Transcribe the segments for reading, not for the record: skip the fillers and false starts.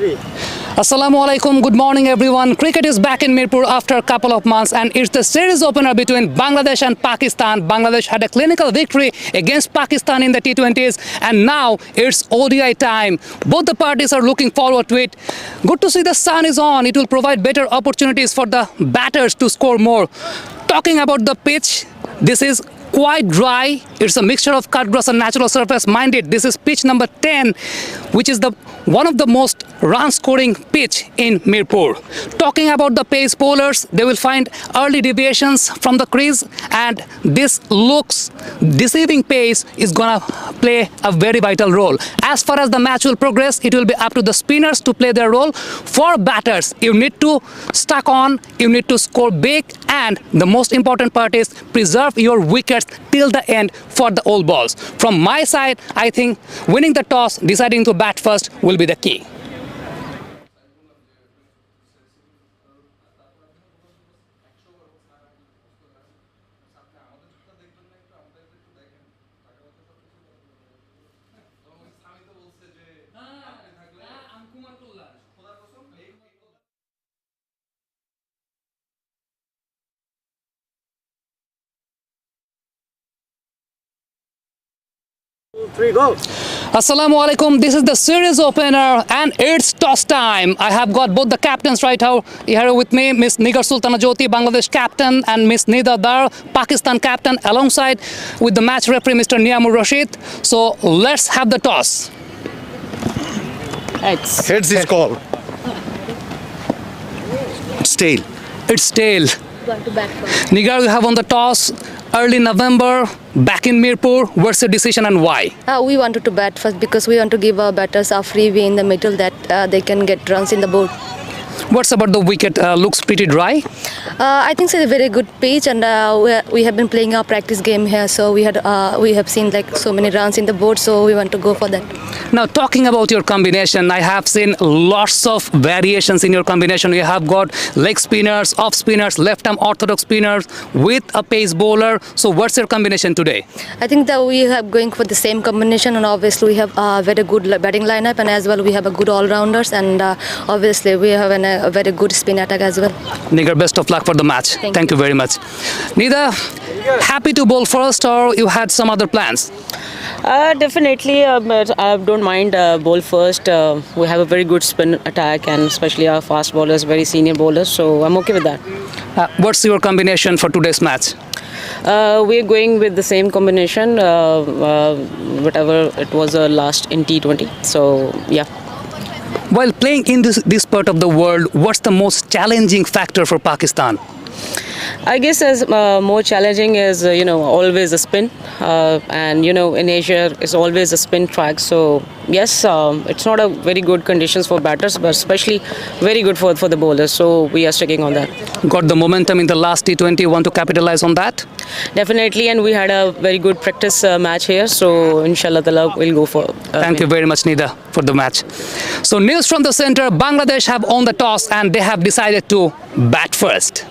Assalamu alaikum, good morning everyone. Cricket is back in Mirpur after a couple of months and it's the series opener between Bangladesh and Pakistan. Bangladesh had a clinical victory against Pakistan in the T20s and now it's ODI time. Both the parties are looking forward to it. Good to see the sun is on. It will provide better opportunities for the batters to score more. Talking about the pitch, this is quite dry. It's a mixture of cut grass and natural surface. Mind it, this is pitch number 10, which is one of the most run-scoring pitch in Mirpur. Talking about the pace bowlers, they will find early deviations from the crease, and this looks deceiving pace is gonna play a very vital role. As far as the match will progress, it will be up to the spinners to play their role. For batters, you need to stuck on, you need to score big, and the most important part is preserve your wickets till the end for the all balls. From my side, I think winning the toss, deciding to bat first will be the key. Assalamu alaikum, this is the series opener and it's toss time. I have got both the captains right here with me, Miss Nigar Sultana Jyoti, Bangladesh captain, and Miss Nida Dar, Pakistan captain, alongside with the match referee Mr. Niamur Rashid. So let's have the toss. Heads is call. It's tail. It's tail. Want to bat first. Nigar, you have on the toss early November, back in Mirpur. What's your decision and why? We wanted to bat first because we want to give our batters a freeway in the middle that they can get runs in the board. What's about the wicket? Looks pretty dry. I think it's a very good pitch, and we have been playing our practice game here, so we have seen like so many runs in the board, so we want to go for that. Now, talking about your combination, I have seen lots of variations in your combination. You have got leg spinners, off spinners, left arm orthodox spinners with a pace bowler. So what's your combination today? I think that we are going for the same combination, and obviously we have a very good batting lineup, and as well we have a good all-rounders, and obviously we have a very good spin attack as well. Nigar, best of luck for the match. Thank you very much. Nida, happy to bowl first or you had some other plans? Definitely, but I don't mind bowl first. We have a very good spin attack, and especially our fast bowlers, very senior bowlers, so I'm okay with that. What's your combination for today's match? We're going with the same combination, whatever it was last in T20. So, yeah. While playing in this part of the world, what's the most challenging factor for Pakistan? I guess as more challenging is always a spin, and in Asia it's always a spin track. So yes, it's not a very good conditions for batters, but especially very good for the bowlers. So we are sticking on that. Got the momentum in the last T20. You want to capitalize on that? Definitely, and we had a very good practice match here. So inshallah, we'll go for. Thank you very much, Nida, for the match. So news from the center: Bangladesh have won the toss and they have decided to bat first.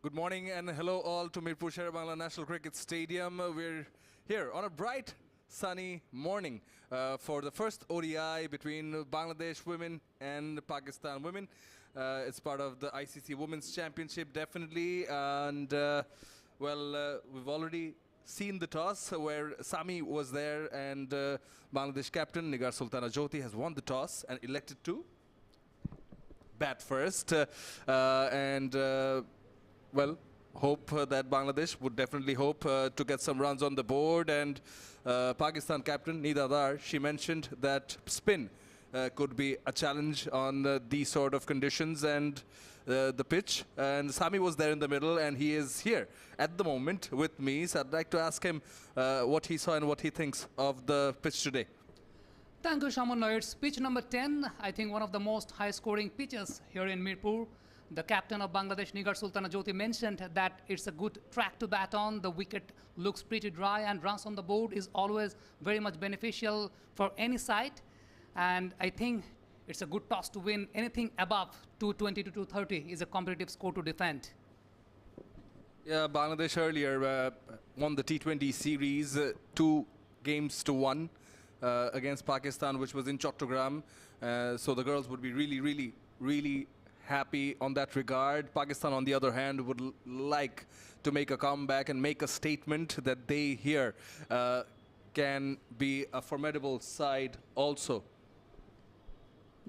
Good morning and hello all to Mirpur Sher-e Bangla National Cricket Stadium. We're here on a bright, sunny morning for the first ODI between Bangladesh women and Pakistan women. It's part of the ICC Women's Championship, definitely. And, we've already seen the toss where Sami was there, and Bangladesh captain Nigar Sultana Jyoti has won the toss and elected to bat first. Hope that Bangladesh would definitely hope to get some runs on the board. And Pakistan captain Nida Dar, she mentioned that spin could be a challenge on these sort of conditions and the pitch. And Sami was there in the middle, and he is here at the moment with me. So I'd like to ask him what he saw and what he thinks of the pitch today. Thank you, Shaman. It's pitch number 10, I think one of the most high-scoring pitches here in Mirpur. The captain of Bangladesh, Nigar Sultana Jyoti, mentioned that it's a good track to bat on. The wicket looks pretty dry, and runs on the board is always very much beneficial for any side. And I think it's a good toss to win. Anything above 220 to 230 is a competitive score to defend. Yeah, Bangladesh earlier won the T20 series 2-1 against Pakistan, which was in Chattogram. So the girls would be really happy on that regard. Pakistan, on the other hand, would like to make a comeback and make a statement that they here can be a formidable side also.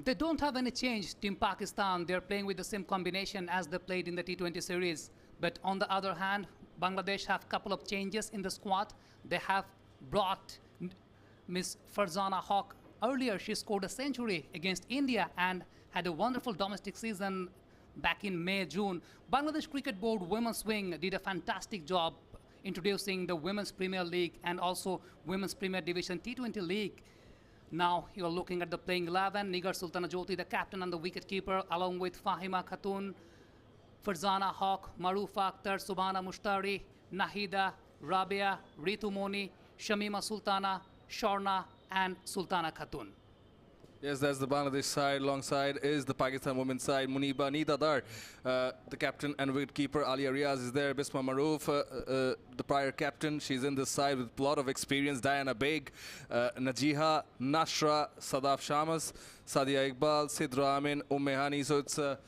They don't have any change, Team Pakistan. They're playing with the same combination as they played in the T20 series. But on the other hand, Bangladesh have a couple of changes in the squad. They have brought Miss Farzana Haq. Earlier, she scored a century against India and had a wonderful domestic season back in May, June. Bangladesh Cricket Board Women's Wing did a fantastic job introducing the Women's Premier League and also Women's Premier Division T20 League. Now you're looking at the playing 11, Nigar Sultana Jyoti, the captain and the wicketkeeper, along with Fahima Khatun, Farzana Haq, Marufa Akhtar, Subhana Mushtari, Nahida, Rabia, Ritu Moni, Shamima Sultana, Sharna, and Sultana Khatun. Yes, that's the Bangladesh side. Alongside is the Pakistan women's side. Muniba Nida Dar, the captain and wicketkeeper. Alia Riaz is there. Bisma Maroof, the prior captain. She's in this side with a lot of experience. Diana Beg, Najiha, Nashra, Sadaf Shamas, Sadia Iqbal, Sidra Amin, Hani. So it's a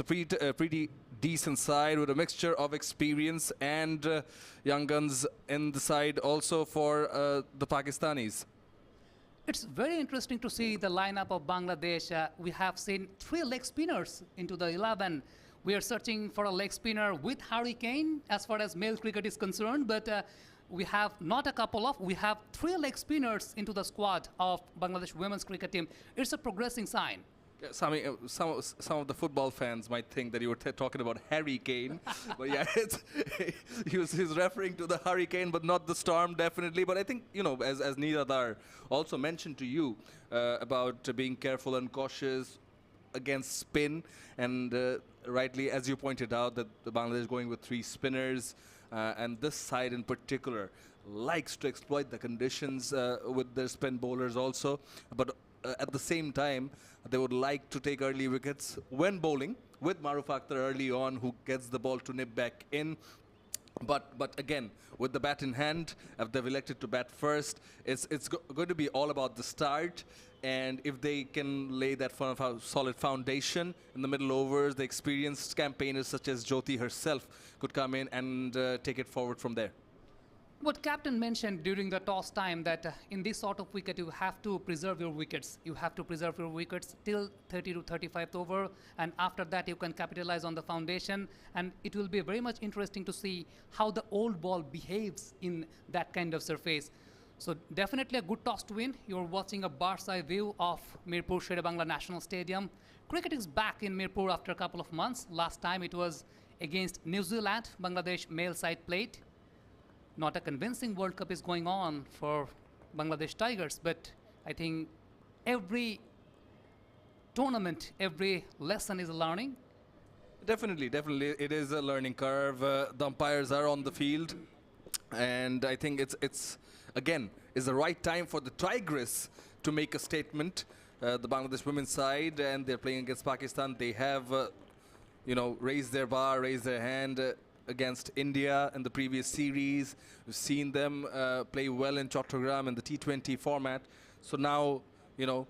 pretty decent side with a mixture of experience and young guns in the side also for the Pakistanis. It's very interesting to see the lineup of Bangladesh. We have seen 3 leg spinners into the 11. We are searching for a leg spinner with hurricane as far as male cricket is concerned, but we have not a couple of, we have 3 leg spinners into the squad of Bangladesh women's cricket team. It's a progressing sign. Yeah, Sami, some of the football fans might think that you were talking about Harry Kane, but yeah, he's referring to the hurricane, but not the storm, definitely. But I think, you know, as Nida Dar also mentioned to you about being careful and cautious against spin, and rightly, as you pointed out, that the Bangladesh is going with 3 spinners, and this side in particular likes to exploit the conditions with their spin bowlers also, but at the same time, they would like to take early wickets when bowling with Maruf Akhtar early on, who gets the ball to nip back in. But again, with the bat in hand, if they've elected to bat first, it's going to be all about the start. And if they can lay that solid foundation in the middle overs, the experienced campaigners such as Jyoti herself could come in and take it forward from there. What captain mentioned during the toss time that in this sort of wicket you have to preserve your wickets. You have to preserve your wickets till 30 to 35th over, and after that you can capitalize on the foundation, and it will be very much interesting to see how the old ball behaves in that kind of surface. So definitely a good toss to win. You're watching a bird's eye view of Mirpur Sher-e Bangla National Stadium. Cricket is back in Mirpur after a couple of months. Last time it was against New Zealand. Bangladesh male side played. Not a convincing World Cup is going on for Bangladesh Tigers, but I think every tournament, every lesson is a learning. Definitely, it is a learning curve. The umpires are on the field, and I think it's again is the right time for the Tigress to make a statement. The Bangladesh women's side, and they're playing against Pakistan. They have, raised their bar, raised their hand. against India in the previous series. We've seen them play well in Chattogram in the T20 format. So now, you know,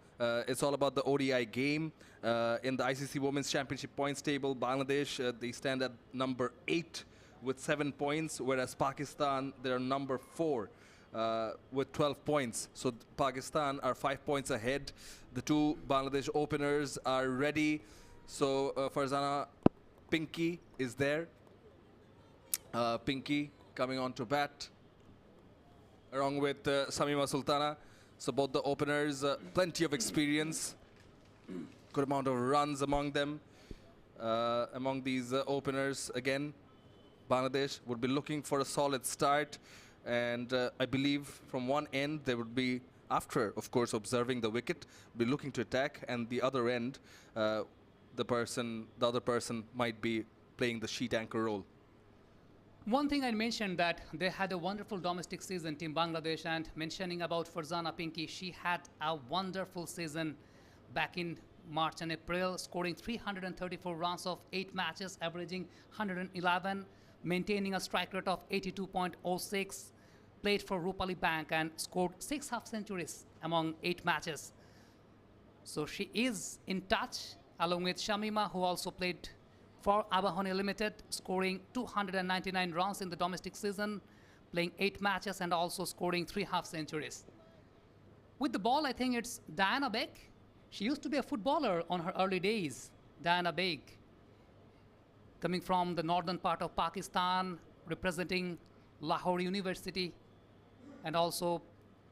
it's all about the ODI game. In the ICC Women's Championship points table, Bangladesh, they stand at number 8 with 7 points, whereas Pakistan, they're number 4 with 12 points. So Pakistan are 5 points ahead. The two Bangladesh openers are ready. So Farzana Pinky is there. Pinky coming on to bat, along with Samima Sultana. So both the openers, plenty of experience, good amount of runs among them. Among these openers, again, Bangladesh would be looking for a solid start. And I believe from one end, they would be, after, of course, observing the wicket, be looking to attack. And the other end, the other person might be playing the sheet anchor role. One thing I mentioned that they had a wonderful domestic season, Team Bangladesh, and mentioning about Farzana Pinky, she had a wonderful season back in March and April, scoring 334 runs of 8 matches, averaging 111, maintaining a strike rate of 82.06, played for Rupali Bank and scored 6 half centuries among 8 matches. So she is in touch, along with Shamima, who also played for Abahani Limited, scoring 299 runs in the domestic season, playing 8 matches and also scoring 3 half centuries. With the ball, I think it's Diana Beg. She used to be a footballer on her early days, Diana Beg, coming from the northern part of Pakistan, representing Lahore University, and also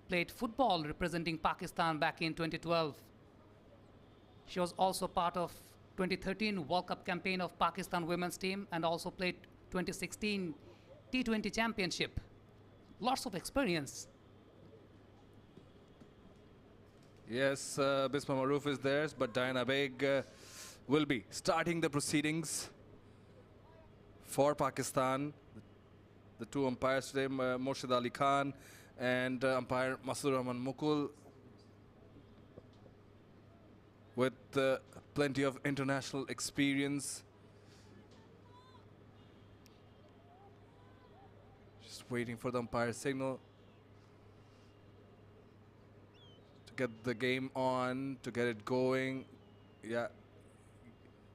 played football representing Pakistan back in 2012. She was also part of 2013 World Cup campaign of Pakistan women's team and also played 2016 T20 championship. Lots of experience. Yes, Bisma Maroof is there, but Diana Beg will be starting the proceedings for Pakistan. The two umpires today, Morshid Ali Khan and umpire Masood Rahman Mukul, with plenty of international experience. Just waiting for the umpire signal to get the game on, to get it going. Yeah,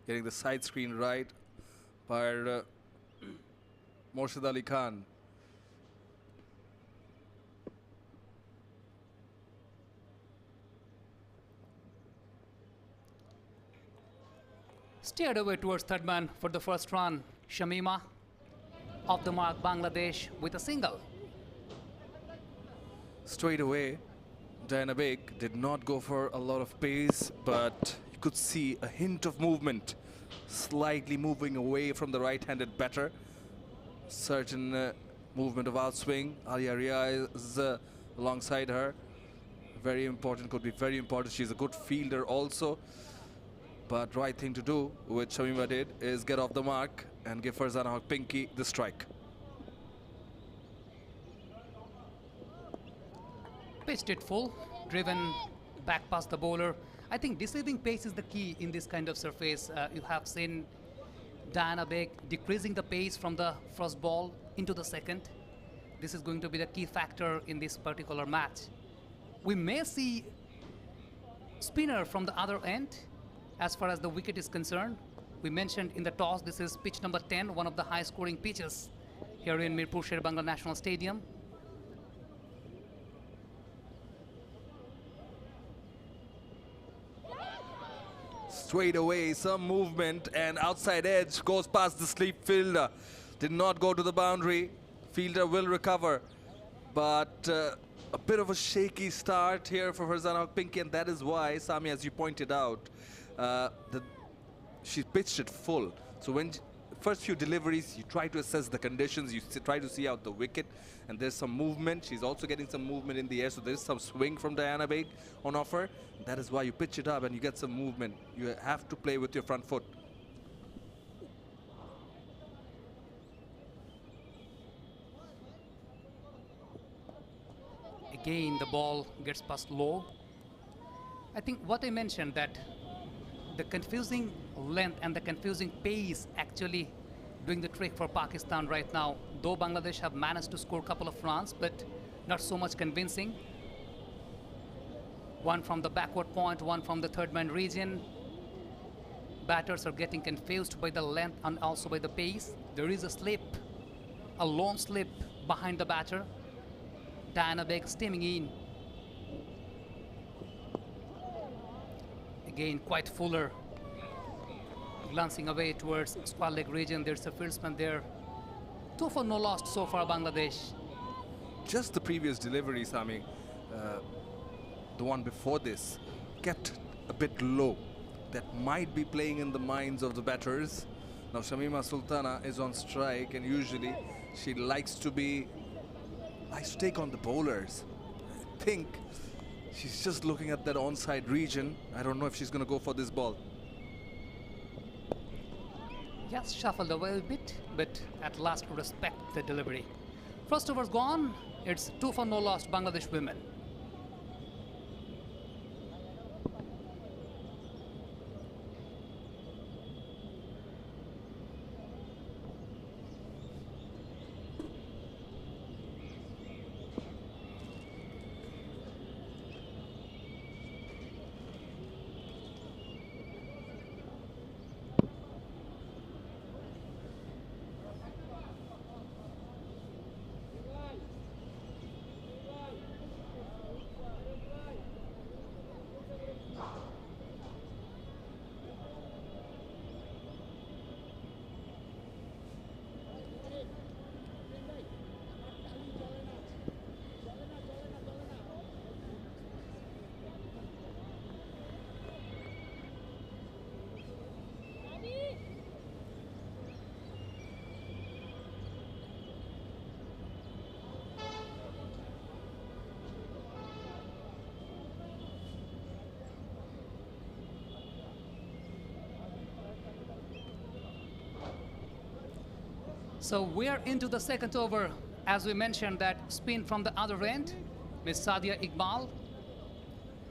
getting the side screen right by Morshid Ali Khan. Steered away towards third man for the first run. Shamima off the mark, Bangladesh with a single. Straight away, Diana Beg did not go for a lot of pace, but you could see a hint of movement, slightly moving away from the right-handed batter. Certain movement of outswing. Alia Ria is alongside her. Very important, could be very important. She's a good fielder also. But right thing to do, which Shamima did, is get off the mark and give Farzana Pinky the strike. Pitched it full, driven back past the bowler. I think deceiving pace is the key in this kind of surface. You have seen Diana Beg decreasing the pace from the first ball into the second. This is going to be the key factor in this particular match. We may see spinner from the other end as far as the wicket is concerned. We mentioned in the toss, this is pitch number 10, one of the high scoring pitches here in Mirpur Sher-e Bangla National Stadium. Straight away, some movement, and outside edge goes past the sleep fielder. Did not go to the boundary. Fielder will recover, but a bit of a shaky start here for Farzana Pinky, and that is why, Sami, as you pointed out, she pitched it full. So when first few deliveries, you try to assess the conditions, you try to see out the wicket, and there's some movement. She's also getting some movement in the air, so there's some swing from Diana Beg on offer. That is why you pitch it up and you get some movement. You have to play with your front foot. Again, the ball gets past low. I think what I mentioned, that the confusing length and the confusing pace actually doing the trick for Pakistan right now. Though Bangladesh have managed to score a couple of runs, but not so much convincing. One from the backward point, one from the third man region. Batters are getting confused by the length and also by the pace. There is a slip, a long slip behind the batter. Diana Beg steaming in. Again, quite fuller. Glancing away towards square leg region. There's a fieldsman there. 2 for no lost so far, Bangladesh. Just the previous delivery, Sami, the one before this, kept a bit low. That might be playing in the minds of the batters. Now Shamima Sultana is on strike, and usually she likes to take on the bowlers. I think she's just looking at that onside region. I don't know if she's going to go for this ball. Yes, shuffled away a bit, but at last respect the delivery. First over's gone. It's 2 for no lost, Bangladesh women. So we are into the second over. As we mentioned, that spin from the other end. Miss Sadia Iqbal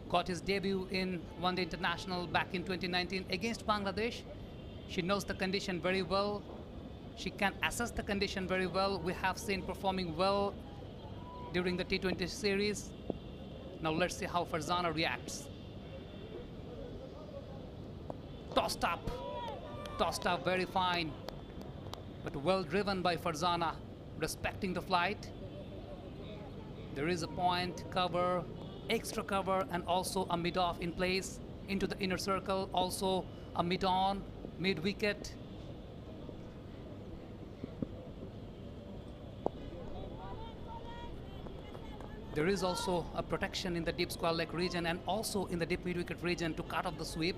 got his debut in One Day International back in 2019 against Bangladesh. She knows the condition very well. She can assess the condition very well. We have seen performing well during the T20 series. Now let's see how Farzana reacts. Tossed up very fine. But well driven by Farzana, respecting the flight. There is a point, cover, extra cover, and also a mid-off in place into the inner circle. Also a mid-on, mid-wicket. There is also a protection in the deep square leg region and also in the deep mid-wicket region to cut off the sweep,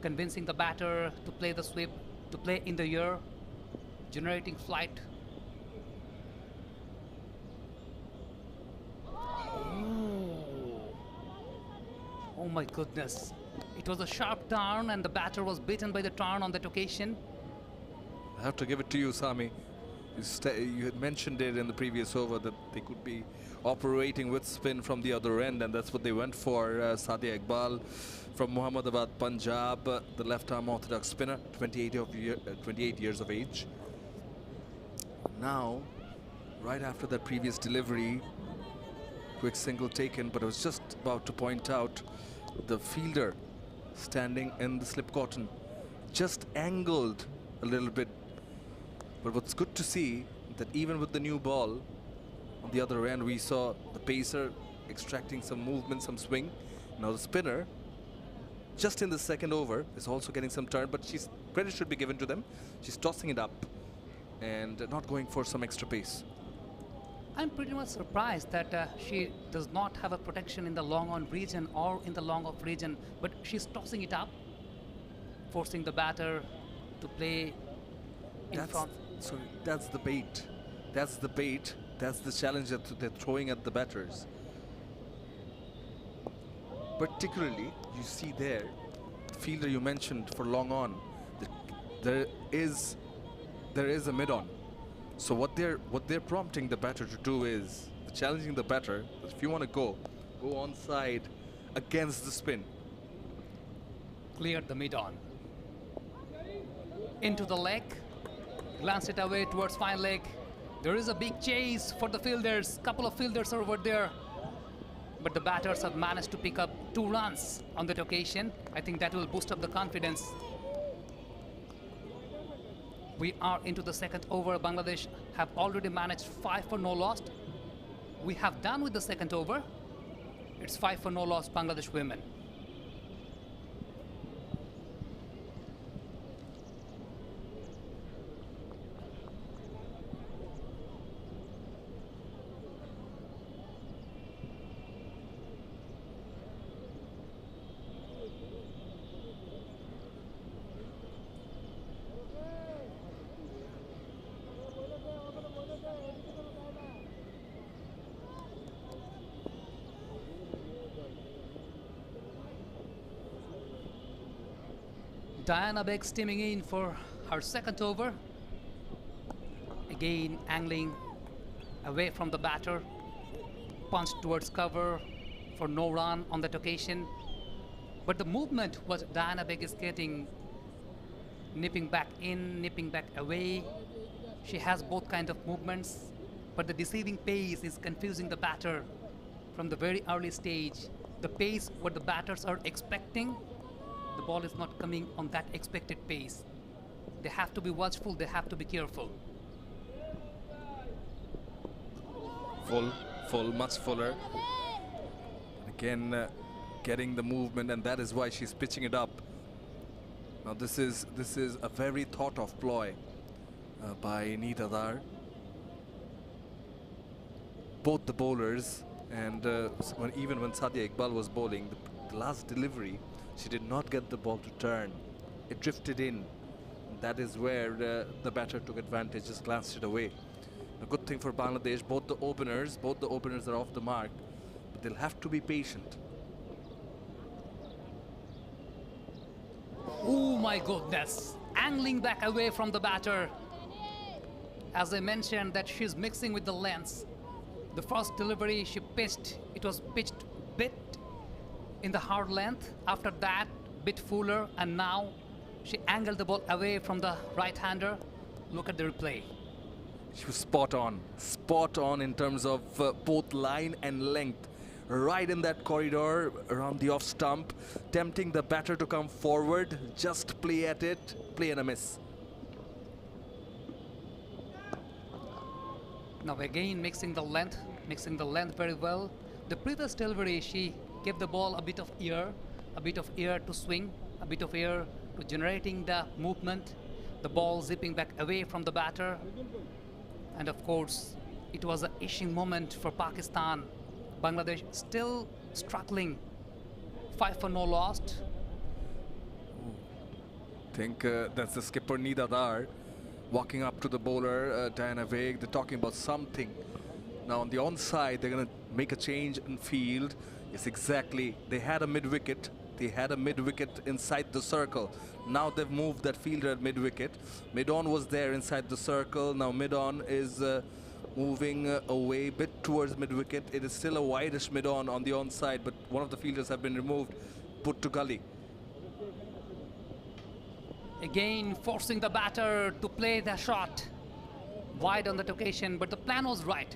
convincing the batter to play the sweep, to play in the air, generating flight. Oh my goodness. It was a sharp turn and the batter was beaten by the turn on that occasion. I have to give it to you, Sami. You had mentioned it in the previous over that they could be operating with spin from the other end, and that's what they went for. Sadia Iqbal from Mohammadabad, Punjab, the left-arm orthodox spinner, 28 years of age. Now, right after that previous delivery, quick single taken, but I was just about to point out the fielder standing in the slip cotton, just angled a little bit. But what's good to see that even with the new ball, on the other end we saw the pacer extracting some movement, some swing. Now the spinner, just in the second over, is also getting some turn, but credit should be given to them. She's tossing it up and not going for some extra pace. I'm pretty much surprised that she does not have a protection in the long on region or in the long off region, but she's tossing it up, forcing the batter to play in front. Sorry, that's the bait. That's the bait. That's the challenge that they're throwing at the batters. Particularly, you see there, the fielder you mentioned for long on, there is a mid-on. So what they're prompting the batter to do is challenging the batter that if you want to go onside against the spin. Cleared the mid-on. Into the leg. Glance it away towards fine leg. There is a big chase for the fielders. Couple of fielders are over there. But the batters have managed to pick up 2 runs on that occasion. I think that will boost up the confidence. We are into the second over. Bangladesh have already managed 5 for no loss. We have done with the second over. It's 5 for no loss, Bangladesh women. Diana Begg steaming in for her second over. Again angling away from the batter. Punched towards cover for no run on that occasion. But the movement what Diana Begg is getting, nipping back in, nipping back away. She has both kind of movements, but the deceiving pace is confusing the batter from the very early stage. The pace what the batters are expecting, the ball is not coming on that expected pace. They have to be watchful, they have to be careful. Full, much fuller. Again, getting the movement, and that is why she's pitching it up. Now this is a very thought of ploy by Neeta Dar. Both the bowlers, and even when Sadia Iqbal was bowling, the last delivery, she did not get the ball to turn. It drifted in. That is where the batter took advantage, just glanced it away. A good thing for Bangladesh, both the openers are off the mark, but they'll have to be patient. Oh my goodness, angling back away from the batter. As I mentioned that she's mixing with the lengths. The first delivery she pitched, it was pitched bit in the hard length. After that, bit fuller, and now she angled the ball away from the right-hander. Look at the replay. She was spot on in terms of both line and length. Right in that corridor around the off stump, tempting the batter to come forward, just play at it, play and a miss. Now again mixing the length very well. The previous delivery she gave the ball a bit of air to swing, a bit of air to generating the movement, the ball zipping back away from the batter. And of course, it was an ishing moment for Pakistan. Bangladesh still struggling, 5 for no loss. I think that's the skipper Neeta Dar walking up to the bowler, Diana Begg. They're talking about something. Now on the onside, they're going to make a change in field. Yes, exactly. They had a mid-wicket. Inside the circle. Now they've moved that fielder at mid-wicket. Mid-on was there inside the circle. Now mid-on is moving away a bit towards mid-wicket. It is still a wideish mid-on the onside, but one of the fielders have been removed, put to gully. Again forcing the batter to play the shot wide on that occasion, but the plan was right.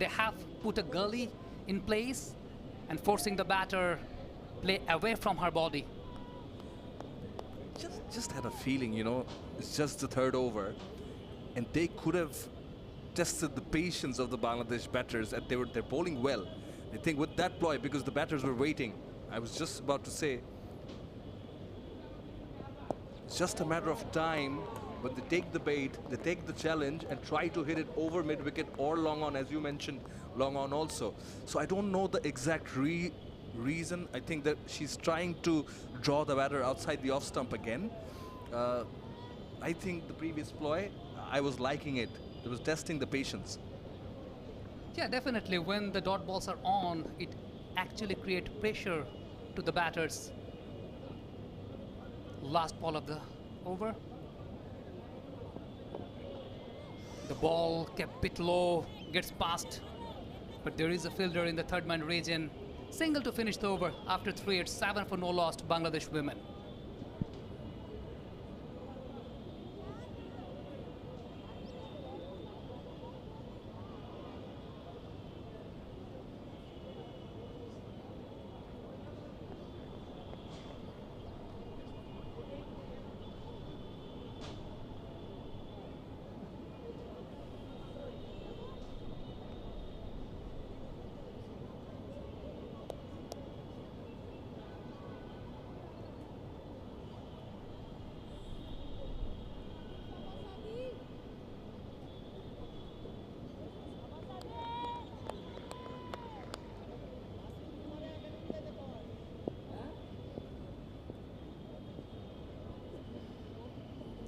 They have put a gully in place and forcing the batter play away from her body. Just had a feeling, it's just the third over, and they could have tested the patience of the Bangladesh batters, and they're bowling well. I think with that ploy, because the batters were waiting, I was just about to say, it's just a matter of time, but they take the bait, they take the challenge and try to hit it over mid-wicket or long on, as you mentioned, long on also. So I don't know the exact reason. I think that she's trying to draw the batter outside the off stump again. I think the previous ploy, I was liking it. It was testing the patience. Yeah, definitely. When the dot balls are on, it actually creates pressure to the batters. Last ball of the over. The ball kept bit low, gets past, but there is a fielder in the third man region. Single to finish the over. After 3, it's 7 for no loss to Bangladesh women.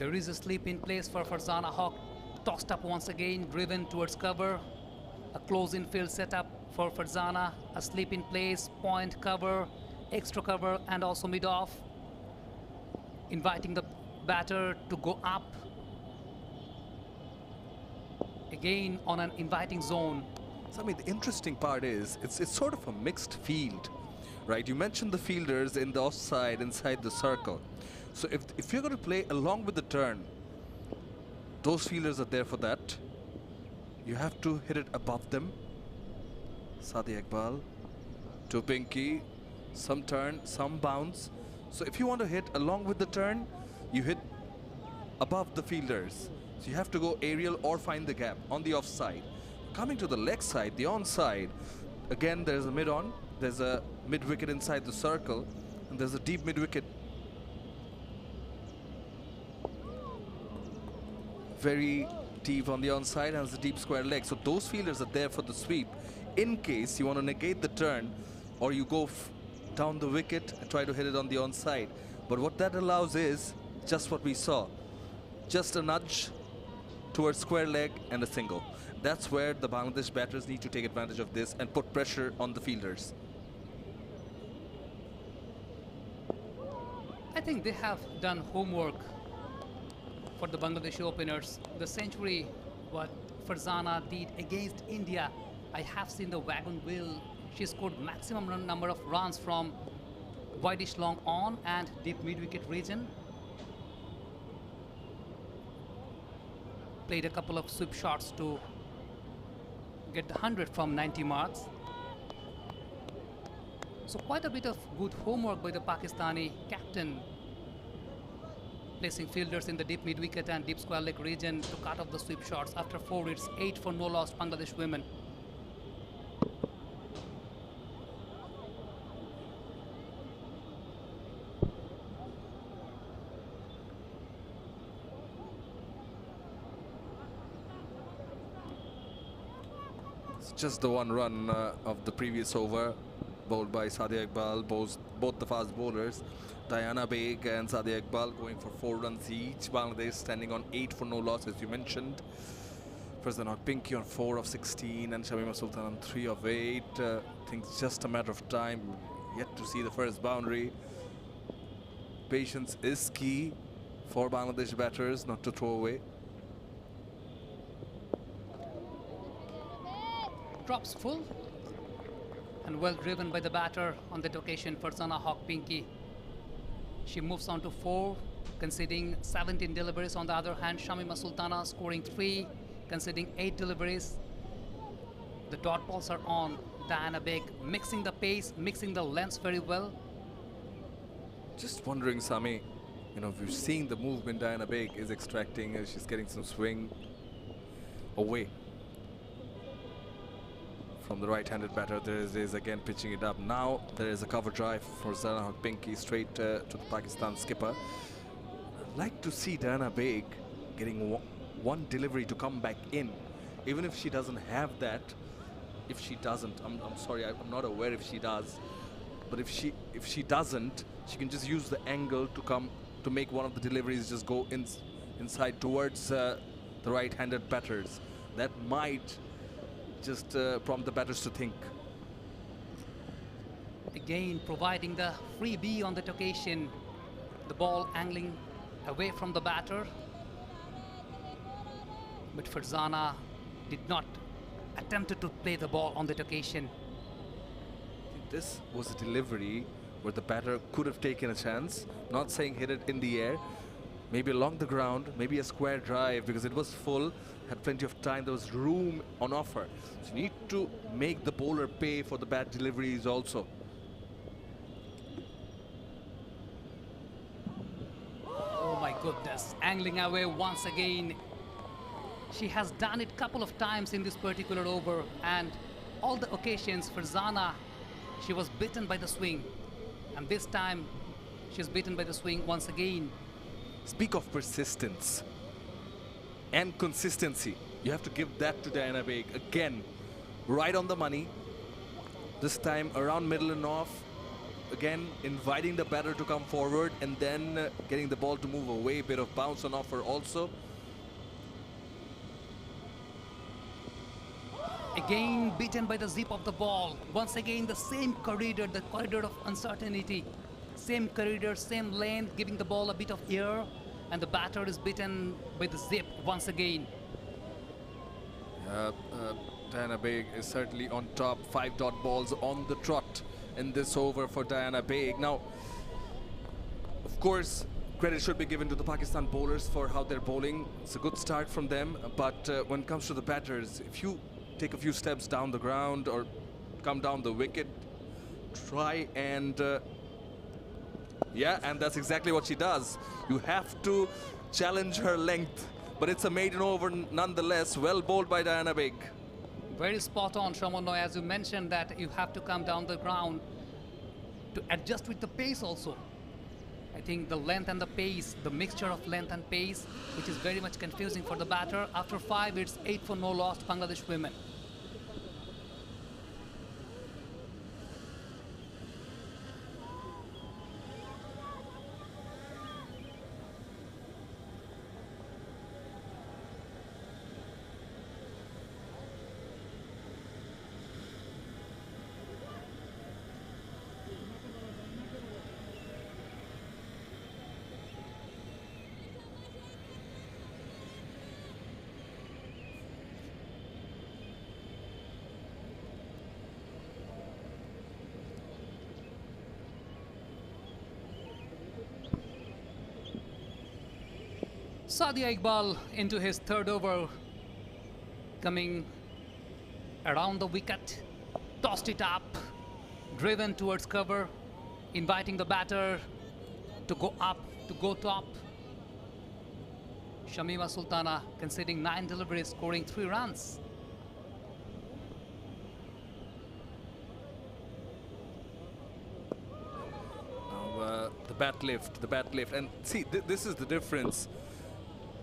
There is a sleep in place for Farzana Haq. Tossed up once again, driven towards cover. A close infield setup for Farzana. A sleep in place, point cover, extra cover, and also mid off. Inviting the batter to go up. Again on an inviting zone. So, I mean, the interesting part is it's sort of a mixed field, right? You mentioned the fielders in the offside inside the circle. So if you're going to play along with the turn, those fielders are there for that. You have to hit it above them. Sadia Iqbal to Pinky, some turn, some bounce. So if you want to hit along with the turn, you hit above the fielders. So you have to go aerial or find the gap on the offside. Coming to the leg side, the onside, again there's a mid-on, there's a mid-wicket inside the circle, and there's a deep mid-wicket. Very deep on the onside and there's a deep square leg. So those fielders are there for the sweep in case you want to negate the turn or you go down the wicket and try to hit it on the onside. But what that allows is just what we saw. Just a nudge towards square leg and a single. That's where the Bangladesh batters need to take advantage of this and put pressure on the fielders. I think they have done homework for the Bangladeshi openers. The century what Farzana did against India, I have seen the wagon wheel. She scored maximum number of runs from wideish long on and deep mid-wicket region. Played a couple of sweep shots to get the 100 from 90 marks. So quite a bit of good homework by the Pakistani captain, placing fielders in the deep mid-wicket and deep square leg region to cut off the sweep shots. After 4 hits, 8 for no loss, Bangladesh women. It's just the one run of the previous over, bowled by Sadia Iqbal, both the fast bowlers. Diana Baig and Sadia Iqbal going for 4 runs each. Bangladesh standing on 8 for no loss, as you mentioned. Farzana Pinky on 4 of 16 and Shamima Sultan on 3 of 8. I think it's just a matter of time. Yet to see the first boundary. Patience is key for Bangladesh batters, not to throw away. Drops full and well driven by the batter on that occasion. Farzana Haq Pinky. She moves on to 4, conceding 17 deliveries. On the other hand, Shamima Sultana scoring 3, conceding 8 deliveries. The dot balls are on. Diana Baig mixing the pace, mixing the lengths very well. Just wondering, Sami, we've seen the movement Diana Baig is extracting as she's getting some swing away from the right-handed batter. There is again pitching it up. Now there is a cover drive for Farzana Haq Pinky straight to the Pakistan skipper. I'd like to see Diana Baig getting one delivery to come back in, even if she doesn't have that. If she doesn't, I'm sorry, I'm not aware if she does, but if she doesn't, she can just use the angle to make one of the deliveries just go inside towards the right-handed batters. That might just prompt the batters to think. Again, providing the freebie on that occasion. The ball angling away from the batter. But Farzana did not attempt to play the ball on that occasion. This was a delivery where the batter could have taken a chance. Not saying hit it in the air. Maybe along the ground, maybe a square drive because it was full, had plenty of time, there was room on offer. So you need to make the bowler pay for the bad deliveries also. Oh my goodness, angling away once again. She has done it a couple of times in this particular over, and all the occasions Farzana, she was bitten by the swing. And this time, she's bitten by the swing once again. Speak of persistence and consistency. You have to give that to Diana Baig. Again, right on the money. This time around middle and off. again inviting the batter to come forward and then getting the ball to move away. Bit of bounce on offer also. Again beaten by the zip of the ball. Once again the same corridor, the corridor of uncertainty. Same corridor, same length, giving the ball a bit of air, and the batter is beaten by the zip once again. Diana Baig is certainly on top. 5 dot balls on the trot in this over for Diana Baig. Now, of course, credit should be given to the Pakistan bowlers for how they're bowling. It's a good start from them, but when it comes to the batters, if you take a few steps down the ground or come down the wicket, try and yeah, and that's exactly what she does. You have to challenge her length, but it's a maiden over nonetheless. Well bowled by Diana Baig. Very spot on, Shamono, as you mentioned that you have to come down the ground to adjust with the pace also. I think the length and the pace, the mixture of length and pace, which is very much confusing for the batter. After 5, it's 8 for no loss, Bangladesh women. Sadia Iqbal into his 3rd over, coming around the wicket, tossed it up, driven towards cover, inviting the batter to go up, to go top. Shamima Sultana conceding 9 deliveries, scoring 3 runs. Now the bat lift, and see, this is the difference.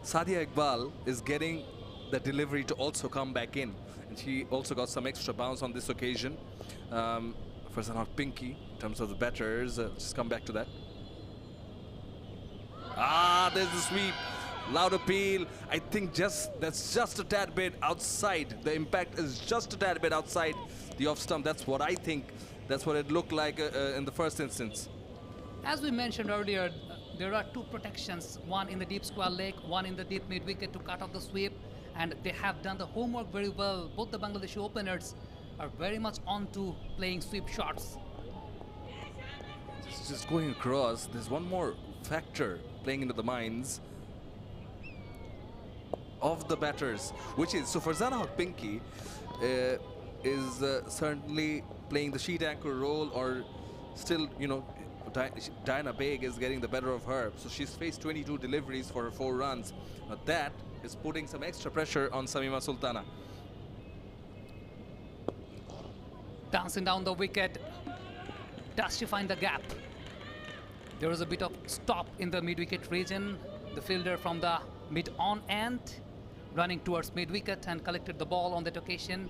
Sadia Iqbal is getting the delivery to also come back in, and she also got some extra bounce on this occasion. Farzana Pinky, in terms of the batters, just come back to that. There's the sweep, loud appeal. I think that's just a tad bit outside. The impact is just a tad bit outside the off stump. That's what I think. That's what it looked like in the first instance. As we mentioned earlier, there are 2 protections, one in the deep square leg, one in the deep mid wicket to cut off the sweep, and they have done the homework very well. Both the Bangladeshi openers are very much on to playing sweep shots. Just going across, there's one more factor playing into the minds of the batters, which is, so Farzana Pinky is certainly playing the sheet anchor role, or still, you know, Diana Baig is getting the better of her. So she's faced 22 deliveries for her 4 runs. But that is putting some extra pressure on Shamima Sultana. Dancing down the wicket, does she find the gap? There was a bit of stop in the mid-wicket region. The fielder from the mid-on end running towards mid-wicket and collected the ball on that occasion.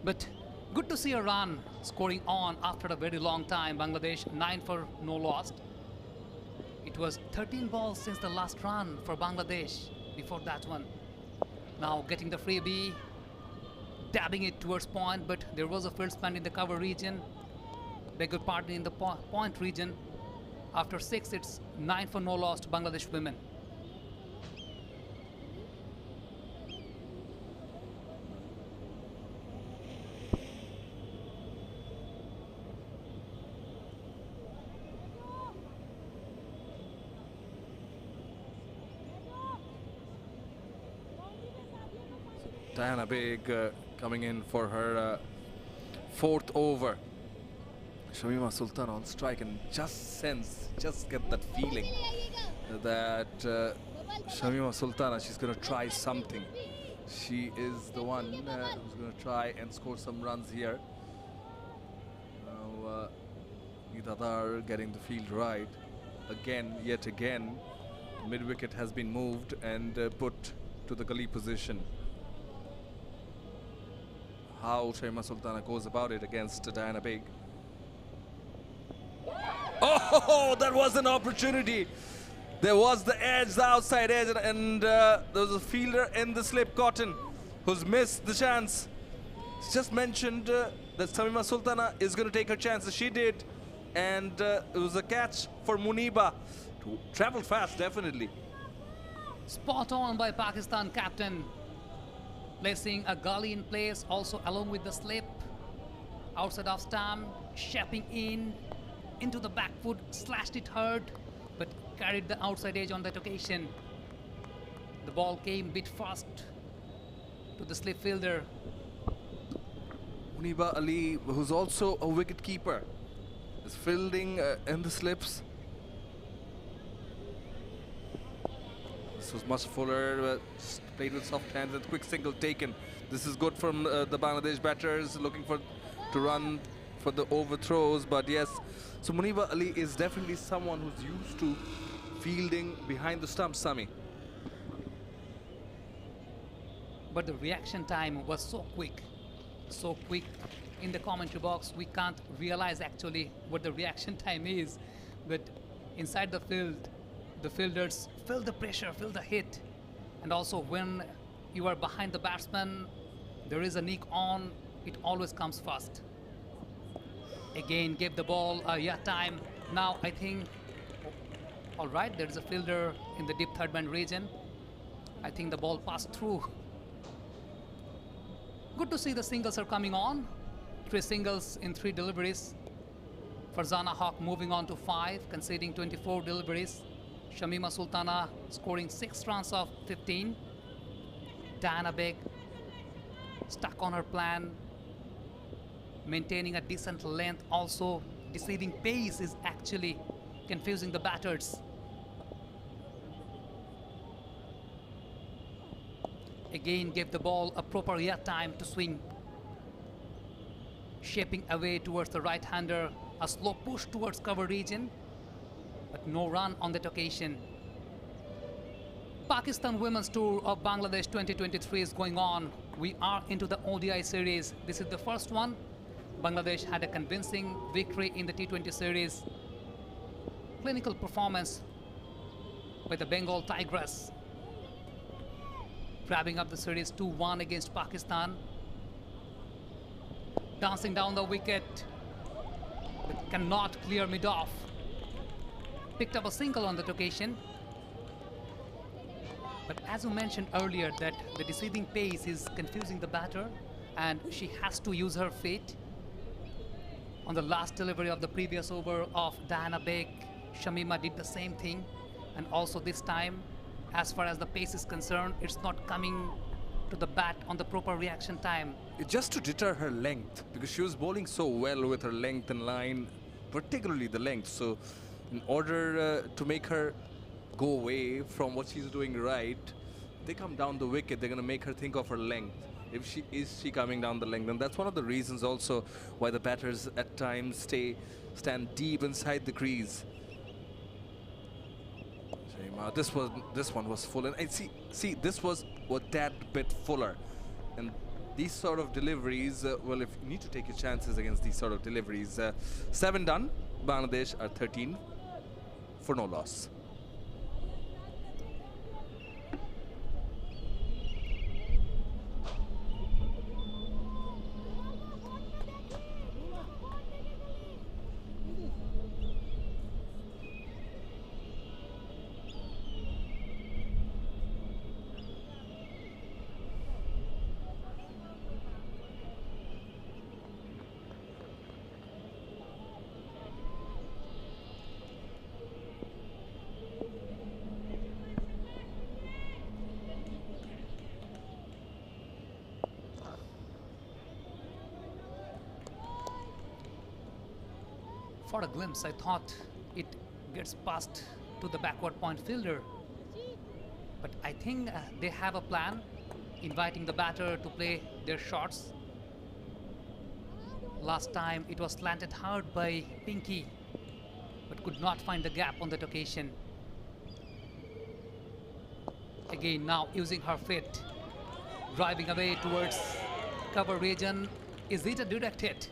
But good to see a run scoring on after a very long time. Bangladesh 9 for no loss. It was 13 balls since the last run for Bangladesh before that one. Now getting the freebie, dabbing it towards point, but there was a field span in the cover region. Beg your pardon, in the point region. After 6, it's 9 for no loss to Bangladesh women. Diana Baig coming in for her 4th over. Shamima Sultana on strike, and just get that feeling that Shamima Sultana, she's going to try something. She is the one who's going to try and score some runs here. Now Nidadar getting the field right. Yet again, mid-wicket has been moved and put to the gully position. How Shamima Sultana goes about it against Diana Baig. Oh, that was an opportunity. There was the edge, the outside edge, and there was a fielder in the slip, Cotton, who's missed the chance. It's just mentioned that Shamima Sultana is going to take her chances. She did, and it was a catch for Muniba to travel fast, definitely. Spot on by Pakistan captain. Placing a gully in place, also along with the slip. Outside of stump, shaping in, into the back foot, slashed it hard, but carried the outside edge on that occasion. The ball came bit fast to the slip fielder. Muniba Ali, who's also a wicket keeper, is fielding in the slips. This was much fuller, played with soft hands and quick single taken. This is good from the Bangladesh batters, looking to run for the overthrows, but yes. So Muniba Ali is definitely someone who's used to fielding behind the stumps, Sami. But the reaction time was so quick in the commentary box. We can't realize actually what the reaction time is, but inside the field, the fielders feel the pressure, feel the hit. And also when you are behind the batsman, there is a nick on, it always comes first. Again, gave the ball a time. Now I think, all right, there is a fielder in the deep third man region. I think the ball passed through. Good to see the singles are coming on. 3 singles in 3 deliveries. Farzana Haq moving on to 5, conceding 24 deliveries. Shamima Sultana scoring 6 runs of 15. Diana Beg stuck on her plan, maintaining a decent length. Also, deceiving pace is actually confusing the batters. Again, gave the ball a proper time to swing. Shaping away towards the right-hander, a slow push towards cover region, but no run on that occasion. Pakistan Women's Tour of Bangladesh 2023 is going on. We are into the ODI series. This is the first one. Bangladesh had a convincing victory in the T20 series. Clinical performance by the Bengal Tigress, grabbing up the series 2-1 against Pakistan. Dancing down the wicket, but cannot clear mid-off. Picked up a single on that occasion. But as you mentioned earlier, that the deceiving pace is confusing the batter, and she has to use her feet. On the last delivery of the previous over of Diana Beg, Shamima did the same thing. And also this time, as far as the pace is concerned, it's not coming to the bat on the proper reaction time. Just to deter her length, because she was bowling so well with her length and line, particularly the length. So in order to make her go away from what she's doing right, they come down the wicket, they're going to make her think of her length. If she coming down the length, and that's one of the reasons also why the batters at times stand deep inside the crease. This one was full, and see this was a tad bit fuller, and these sort of deliveries, well, if you need to take your chances against these sort of deliveries. 7 done. Bangladesh are 13 for no loss. For a glimpse, I thought it gets past to the backward point fielder. But I think they have a plan, inviting the batter to play their shots. Last time it was slanted hard by Pinky, but could not find the gap on that occasion. Again, now using her feet, driving away towards cover region. Is it a direct hit?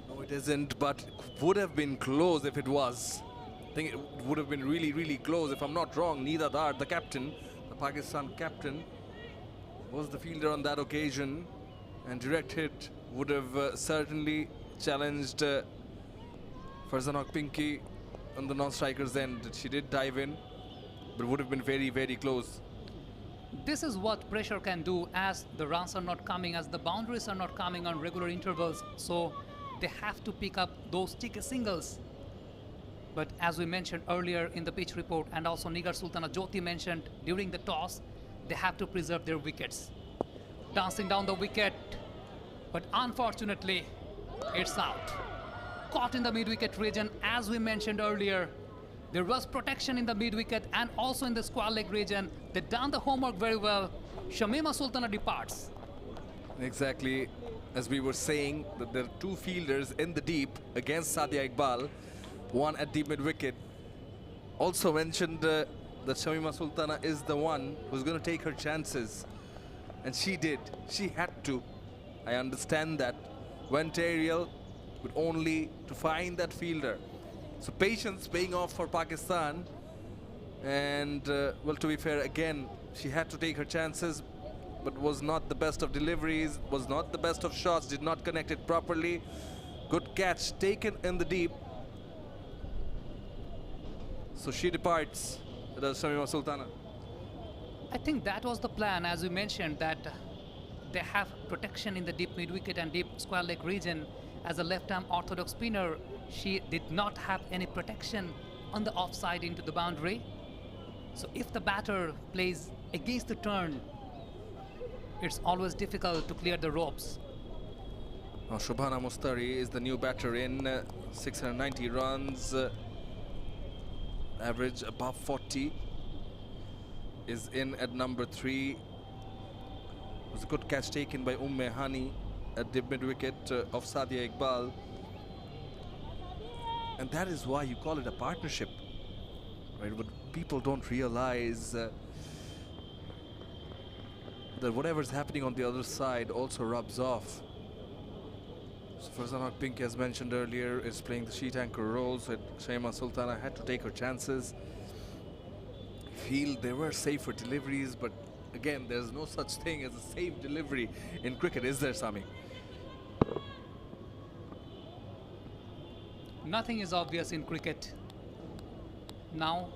No, it It isn't, but would have been close if it was. I think it would have been really, really close. If I'm not wrong, Nida Dar, the captain, the Pakistan captain, was the fielder on that occasion, and direct hit would have certainly challenged Farzanok Pinky on the non-striker's end. She did dive in, but would have been very, very close. This is what pressure can do as the runs are not coming, as the boundaries are not coming on regular intervals. So they have to pick up those sticky singles. But as we mentioned earlier in the pitch report, and also Nigar Sultana Jyoti mentioned during the toss, they have to preserve their wickets. Dancing down the wicket, but unfortunately, it's out. Caught in the mid-wicket region, as we mentioned earlier. There was protection in the mid-wicket and also in the square leg region. They done the homework very well. Shamima Sultana departs. Exactly, as we were saying, that there are two fielders in the deep against Sadia Iqbal, one at deep mid-wicket. Also mentioned that Shamima Sultana is the one who's going to take her chances. And she did. She had to. I understand that. Went aerial, but only to find that fielder. So patience paying off for Pakistan. And, well, to be fair, again, she had to take her chances, but was not the best of deliveries, was not the best of shots, did not connect it properly. Good catch taken in the deep. So she departs, the Shamima Sultana. I think that was the plan, as we mentioned, that they have protection in the deep mid-wicket and deep square leg region. As a left-arm orthodox spinner, she did not have any protection on the offside into the boundary. So if the batter plays against the turn, it's always difficult to clear the ropes. Now, Shobhana Mustari is the new batter in 690 runs, average above 40. Is in at number 3. It was a good catch taken by Hani at the mid-wicket of Sadia Iqbal. And that is why you call it a partnership, right? But people don't realize that whatever's happening on the other side also rubs off. So Farzanok Pinky, as mentioned earlier, is playing the sheet anchor role, so Shamima Sultana had to take her chances. Feel there were safer deliveries, but again, there's no such thing as a safe delivery in cricket, is there, Sami? Nothing is obvious in cricket. Now,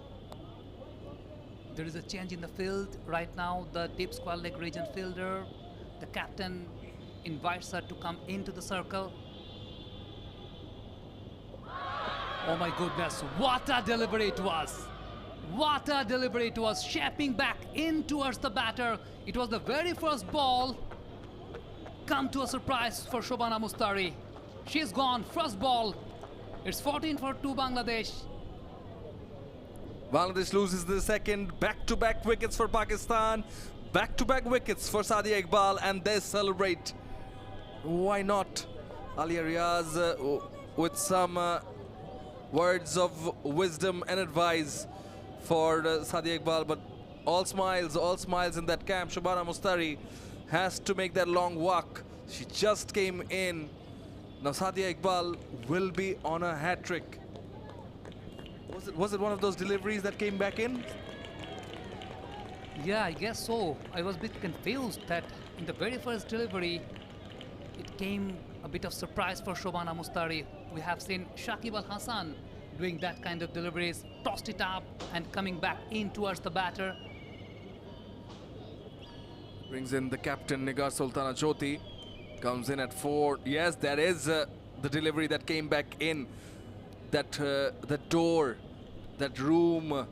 there is a change in the field. Right now, the deep square leg region fielder, the captain invites her to come into the circle. Oh my goodness, what a delivery it was! What a delivery it was, shaping back in towards the batter. It was the very first ball. Come to a surprise for Shobhana Mustari. She's gone, first ball. It's 14 for 2 Bangladesh. Bangladesh loses the second. Back-to-back wickets for Pakistan. Back-to-back wickets for Sadia Iqbal, and they celebrate. Why not? Alia Riaz with some words of wisdom and advice for Sadia Iqbal, but all smiles in that camp. Shobhana Mustari has to make that long walk. She just came in. Now Sadia Iqbal will be on a hat-trick. Was it one of those deliveries that came back in? Yeah, I guess so. I was a bit confused that in the very first delivery, it came a bit of surprise for Shobhana Mustari. We have seen Shakib Al Hassan doing that kind of deliveries, tossed it up and coming back in towards the batter. Brings in the captain, Nigar Sultana Jyoti. Comes in at 4. Yes, that is the delivery that came back in. That door, that room,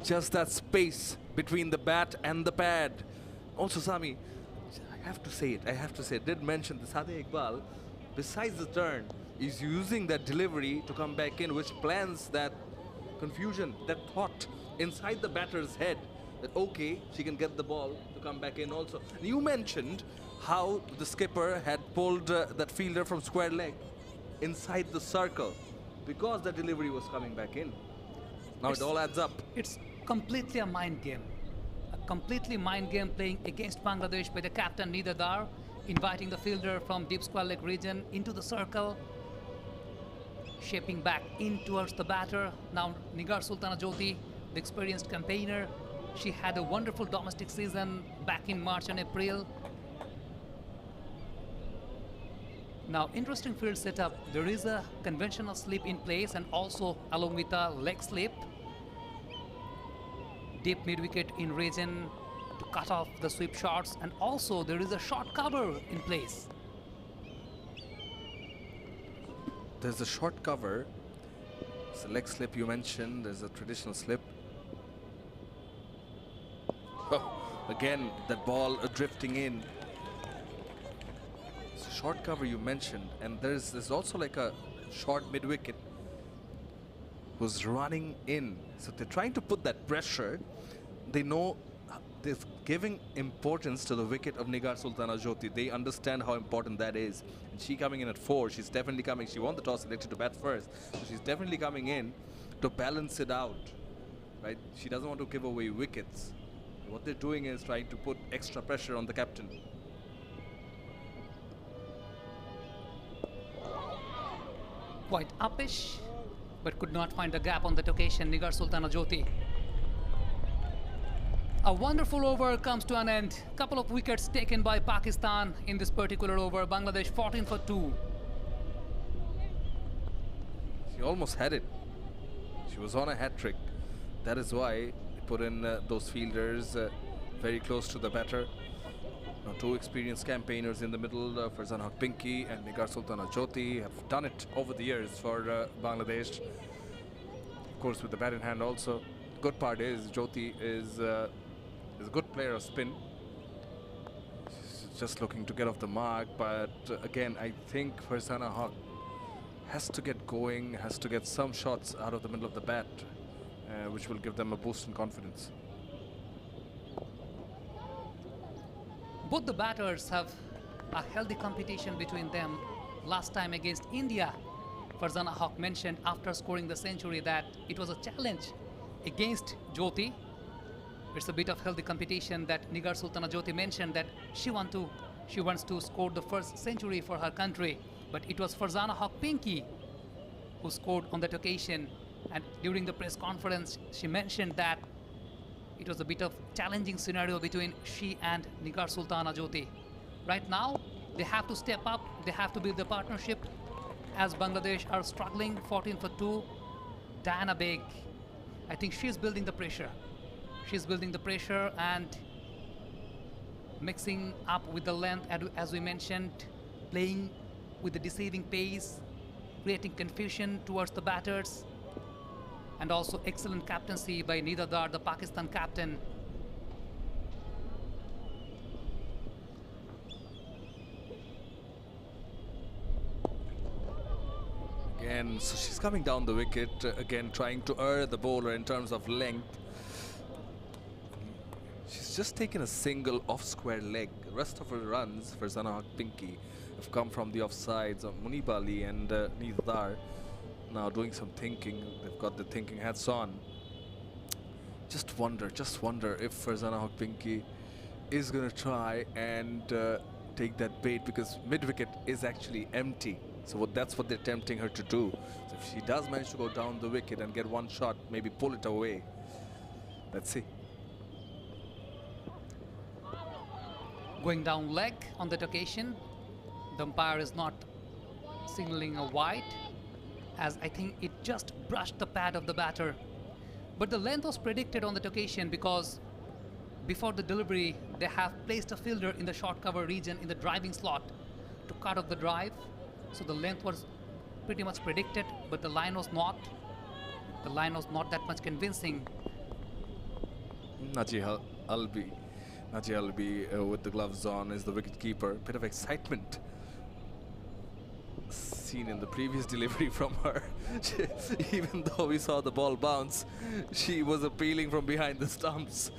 just that space between the bat and the pad. Also, Sami, I have to say it, did mention the Sadia Iqbal, besides the turn, is using that delivery to come back in, which plants that confusion, that thought inside the batter's head that, okay, she can get the ball to come back in also. You mentioned how the skipper had pulled that fielder from square leg inside the circle because the delivery was coming back in. Now it all adds up. It's completely a mind game. A completely mind game playing against Bangladesh by the captain Nida Dar, inviting the fielder from deep square leg region into the circle. shaping back in towards the batter. Now Nigar Sultana Jyoti, the experienced campaigner, she had a wonderful domestic season back in March and April. Now, interesting field setup. There is a conventional slip in place and also along with a leg slip. Deep mid-wicket in region to cut off the sweep shots, and also there is a short cover in place. There's a short cover. It's a leg slip you mentioned. There's a traditional slip. Oh, again, that ball drifting in. It's a short cover you mentioned, and there's also like a short mid-wicket who's running in. So they're trying to put that pressure. They know they're giving importance to the wicket of Nigar Sultana Jyoti. They understand how important that is. And she coming in at 4, she's definitely coming. She won the toss, elected to bat first. So she's definitely coming in to balance it out, right? She doesn't want to give away wickets. What they're doing is trying to put extra pressure on the captain. Quite uppish, but could not find a gap on that occasion, Nigar Sultana Jyoti. A wonderful over comes to an end. Couple of wickets taken by Pakistan in this particular over. Bangladesh 14 for 2. She almost had it. She was on a hat-trick. That is why they put in those fielders very close to the batter. Now, two experienced campaigners in the middle, Farzana Haq Pinky and Nigar Sultana Jyoti, have done it over the years for Bangladesh. Of course, with the bat in hand also. The good part is Jyoti is a good player of spin. She's just looking to get off the mark, but again, I think Farzana Haq has to get going, has to get some shots out of the middle of the bat, which will give them a boost in confidence. Both the batters have a healthy competition between them. Last time against India, Farzana Haq mentioned after scoring the century that it was a challenge against Jyoti. It's a bit of healthy competition that Nigar Sultana Jyoti mentioned that she wants to score the first century for her country. But it was Farzana Haq Pinky who scored on that occasion. And during the press conference, she mentioned that it was a bit of challenging scenario between she and Nigar Sultana Jyoti. Right now, they have to step up. They have to build the partnership. As Bangladesh are struggling, 14 for 2. Diana Begg, I think she's building the pressure. She's building the pressure and mixing up with the length, as we mentioned, playing with the deceiving pace, creating confusion towards the batters, and also excellent captaincy by Nida Dar, the Pakistan captain. Again, so she's coming down the wicket, again trying to err the bowler in terms of length. She's just taken a single off-square leg. The rest of her runs, Farzana Haq Pinky, have come from the offsides of Munib Ali and Nida Dar. Now doing some thinking. They've got the thinking hats on. Just wonder if Farzana Haq Pinky is going to try and take that bait, because mid-wicket is actually empty. So that's what they're tempting her to do. So if she does manage to go down the wicket and get one shot, maybe pull it away. Let's see. Going down leg on that occasion. The umpire is not signaling a wide, as I think it just brushed the pad of the batter. But the length was predicted on that occasion because before the delivery, they have placed a fielder in the short cover region in the driving slot to cut off the drive. So the length was pretty much predicted, but the line was not. The line was not that much convincing. Naji Albi with the gloves on is the wicket keeper. Bit of excitement seen in the previous delivery from her. Even though we saw the ball bounce, she was appealing from behind the stumps.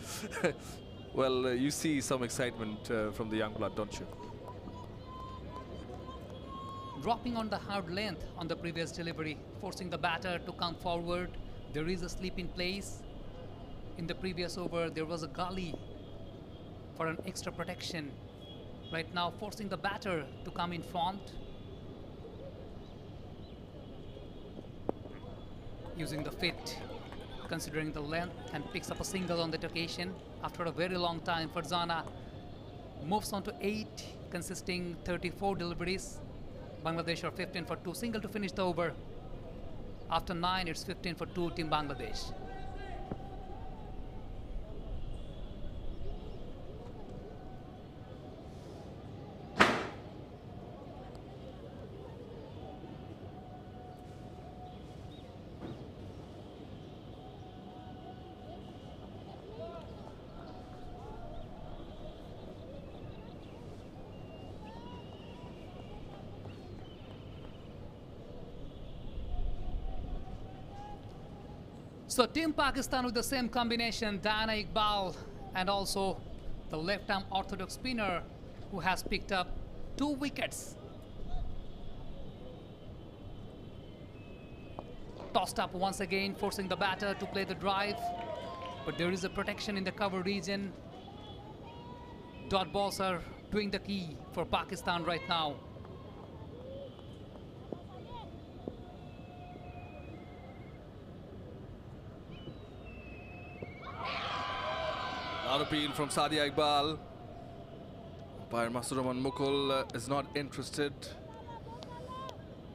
Well, you see some excitement from the young blood, don't you? Dropping on the hard length on the previous delivery, forcing the batter to come forward. There is a slip in place. In the previous over, there was a gully for an extra protection. Right now, forcing the batter to come in front. using the fit, considering the length, and picks up a single on that occasion. After a very long time, Farzana moves on to 8, consisting 34 deliveries. Bangladesh are 15 for 2, single to finish the over. After 9, it's 15 for 2, Team Bangladesh. So Team Pakistan with the same combination, Diana Iqbal and also the left-arm orthodox spinner who has picked up 2 wickets. Tossed up once again, forcing the batter to play the drive. But there is a protection in the cover region. Dot balls are doing the key for Pakistan right now. Loud appeal from Sadia Iqbal. Umpire Masur Rahman Mukul is not interested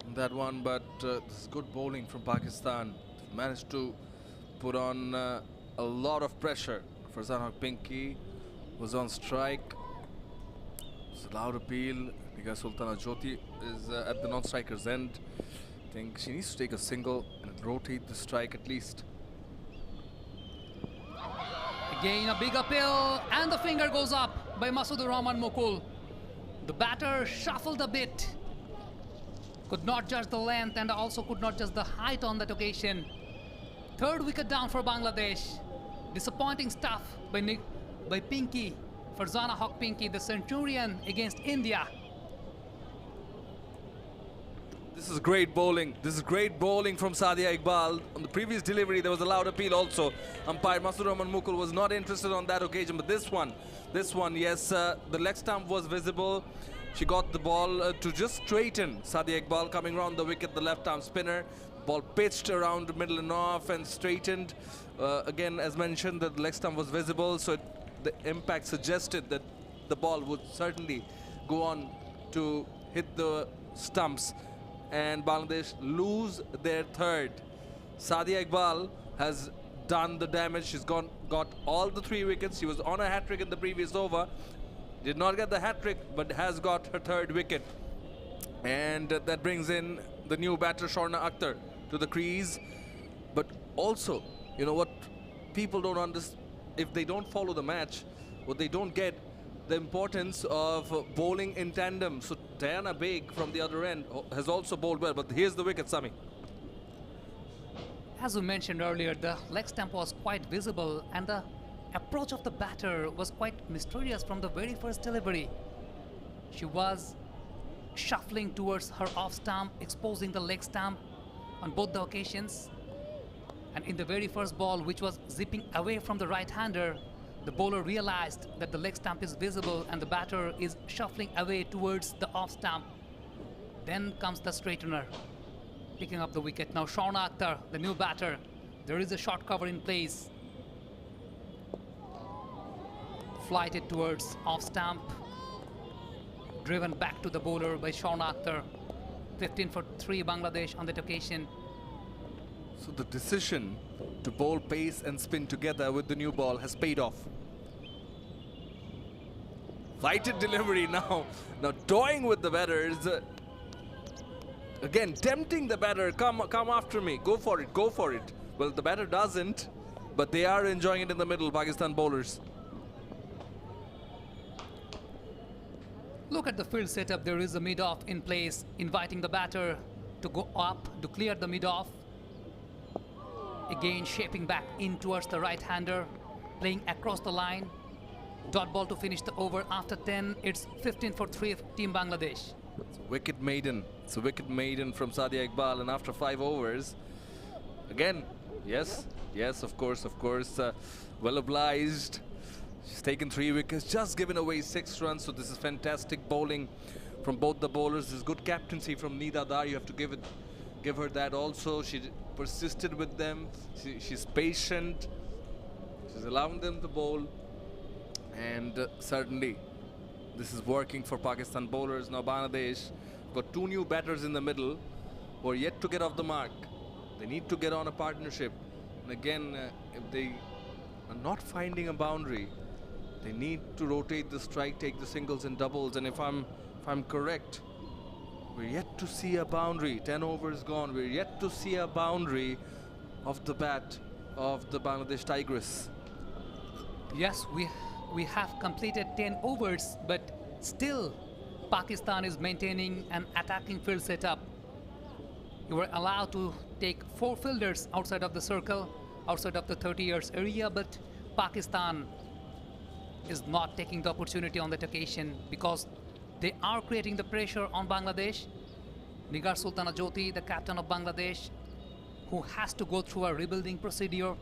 in that one, but this is good bowling from Pakistan. Managed to put on a lot of pressure. Farzana Haq Pinky was on strike. It's a loud appeal. Niga Sultana Jyoti is at the non-striker's end. I think she needs to take a single and rotate the strike at least. Again a big appeal, and the finger goes up by Masood Rahman Mukul. The batter shuffled a bit. Could not judge the length and also could not judge the height on that occasion. 3rd wicket down for Bangladesh. Disappointing stuff by Pinky, Farzana Haq Pinky, the Centurion against India. This is great bowling. This is great bowling from Sadia Iqbal. On the previous delivery, there was a loud appeal also. Umpire Masur Rahman Mukul was not interested on that occasion, but this one, yes, the leg stump was visible. She got the ball to just straighten Sadia Iqbal coming around the wicket, the left-arm spinner. Ball pitched around the middle and off and straightened. Again, as mentioned, the leg stump was visible, so the impact suggested that the ball would certainly go on to hit the stumps. And Bangladesh lose their 3rd. Sadia Iqbal has done the damage. She's got all the 3 wickets. She was on a hat-trick in the previous over. Did not get the hat-trick, but has got her 3rd wicket. And that brings in the new batter, Shorna Akhtar, to the crease. But also, you know what people don't understand, if they don't follow the match, what they don't get, the importance of bowling in tandem. So Diana Baig from the other end has also bowled well, but here's the wicket, Sami. As we mentioned earlier, the leg stump was quite visible and the approach of the batter was quite mysterious from the very first delivery. She was shuffling towards her off stump, exposing the leg stump on both the occasions. And in the very first ball, which was zipping away from the right-hander, the bowler realized that the leg stump is visible and the batter is shuffling away towards the off stump. Then comes the straightener, picking up the wicket. Now Shorna Akhtar, the new batter. There is a short cover in place. Flighted towards off stump. Driven back to the bowler by Shorna Akhtar. 15 for 3 Bangladesh on that occasion. So the decision to bowl pace and spin together with the new ball has paid off. Flighted delivery now. Now toying with the batters. Again, tempting the batter. Come after me. Go for it. Go for it. Well, the batter doesn't, but they are enjoying it in the middle, Pakistan bowlers. Look at the field setup. There is a mid-off in place, inviting the batter to go up, to clear the mid-off. Again, shaping back in towards the right-hander, playing across the line. Dot ball to finish the over. After 10, it's 15 for 3 Team Bangladesh. It's a wicket maiden. It's a wicket maiden from Sadia Iqbal, and after 5 overs, again, yes, of course, well obliged. She's taken 3 wickets, just given away 6 runs, so this is fantastic bowling from both the bowlers. This is good captaincy from Nida Dar. You have to give her that also. She persisted with them. She's patient. She's allowing them to bowl. And certainly, this is working for Pakistan bowlers. Now Bangladesh got two new batters in the middle who are yet to get off the mark. They need to get on a partnership. And again, if they are not finding a boundary, they need to rotate the strike, take the singles and doubles. And if I'm correct, we're yet to see a boundary. 10 overs gone. We're yet to see a boundary of the bat of the Bangladesh Tigress. Yes, we have completed 10 overs, but still Pakistan is maintaining an attacking field setup. You were allowed to take 4 fielders outside of the circle, outside of the 30 years area, but Pakistan is not taking the opportunity on that occasion because they are creating the pressure on Bangladesh. Nigar Sultana Jyoti, the captain of Bangladesh, who has to go through a rebuilding procedure.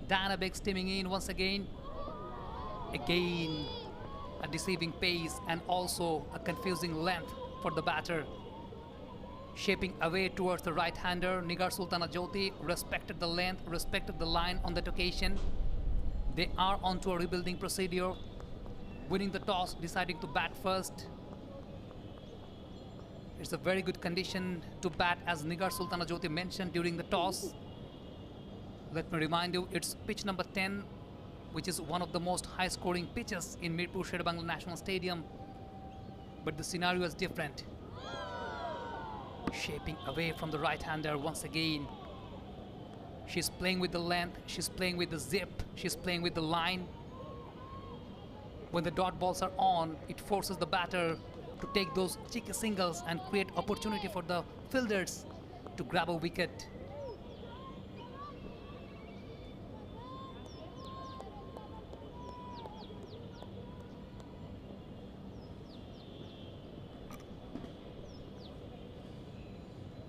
Diana Begg steaming in once again. Again, a deceiving pace and also a confusing length for the batter. Shaping away towards the right-hander, Nigar Sultana Jyoti respected the length, respected the line on that occasion. They are onto a rebuilding procedure, winning the toss, deciding to bat first. It's a very good condition to bat, as Nigar Sultana Jyoti mentioned during the toss. Let me remind you, it's pitch number 10, which is one of the most high-scoring pitches in Mirpur Sher-e Bangla National Stadium. But the scenario is different. Shaping away from the right-hander once again. She's playing with the length, she's playing with the zip, she's playing with the line. When the dot balls are on, it forces the batter to take those cheeky singles and create opportunity for the fielders to grab a wicket.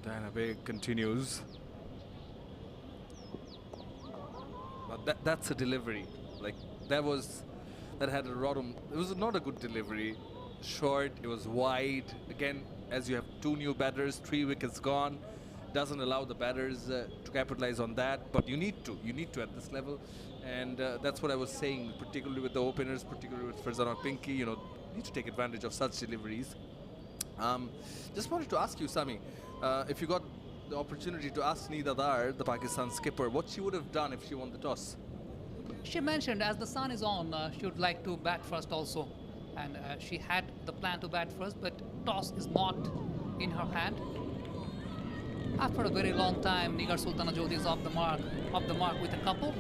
Diana Begg continues. But that's a delivery. Like that had a rottum. It was not a good delivery. Short, it was wide. Again, as you have 2 new batters, 3 wickets gone, doesn't allow the batters to capitalize on that. But you need to at this level, and that's what I was saying, particularly with the openers, particularly with Farzana Pinky. You need to take advantage of such deliveries. Just wanted to ask you, Sami, if you got the opportunity to ask Nida Dar, the Pakistan skipper, what she would have done if she won the toss. She mentioned as the sun is on, she would like to bat first also. And she had the plan to bat first, but toss is not in her hand. After a very long time, Nigar Sultana Jyoti is off the mark with a couple.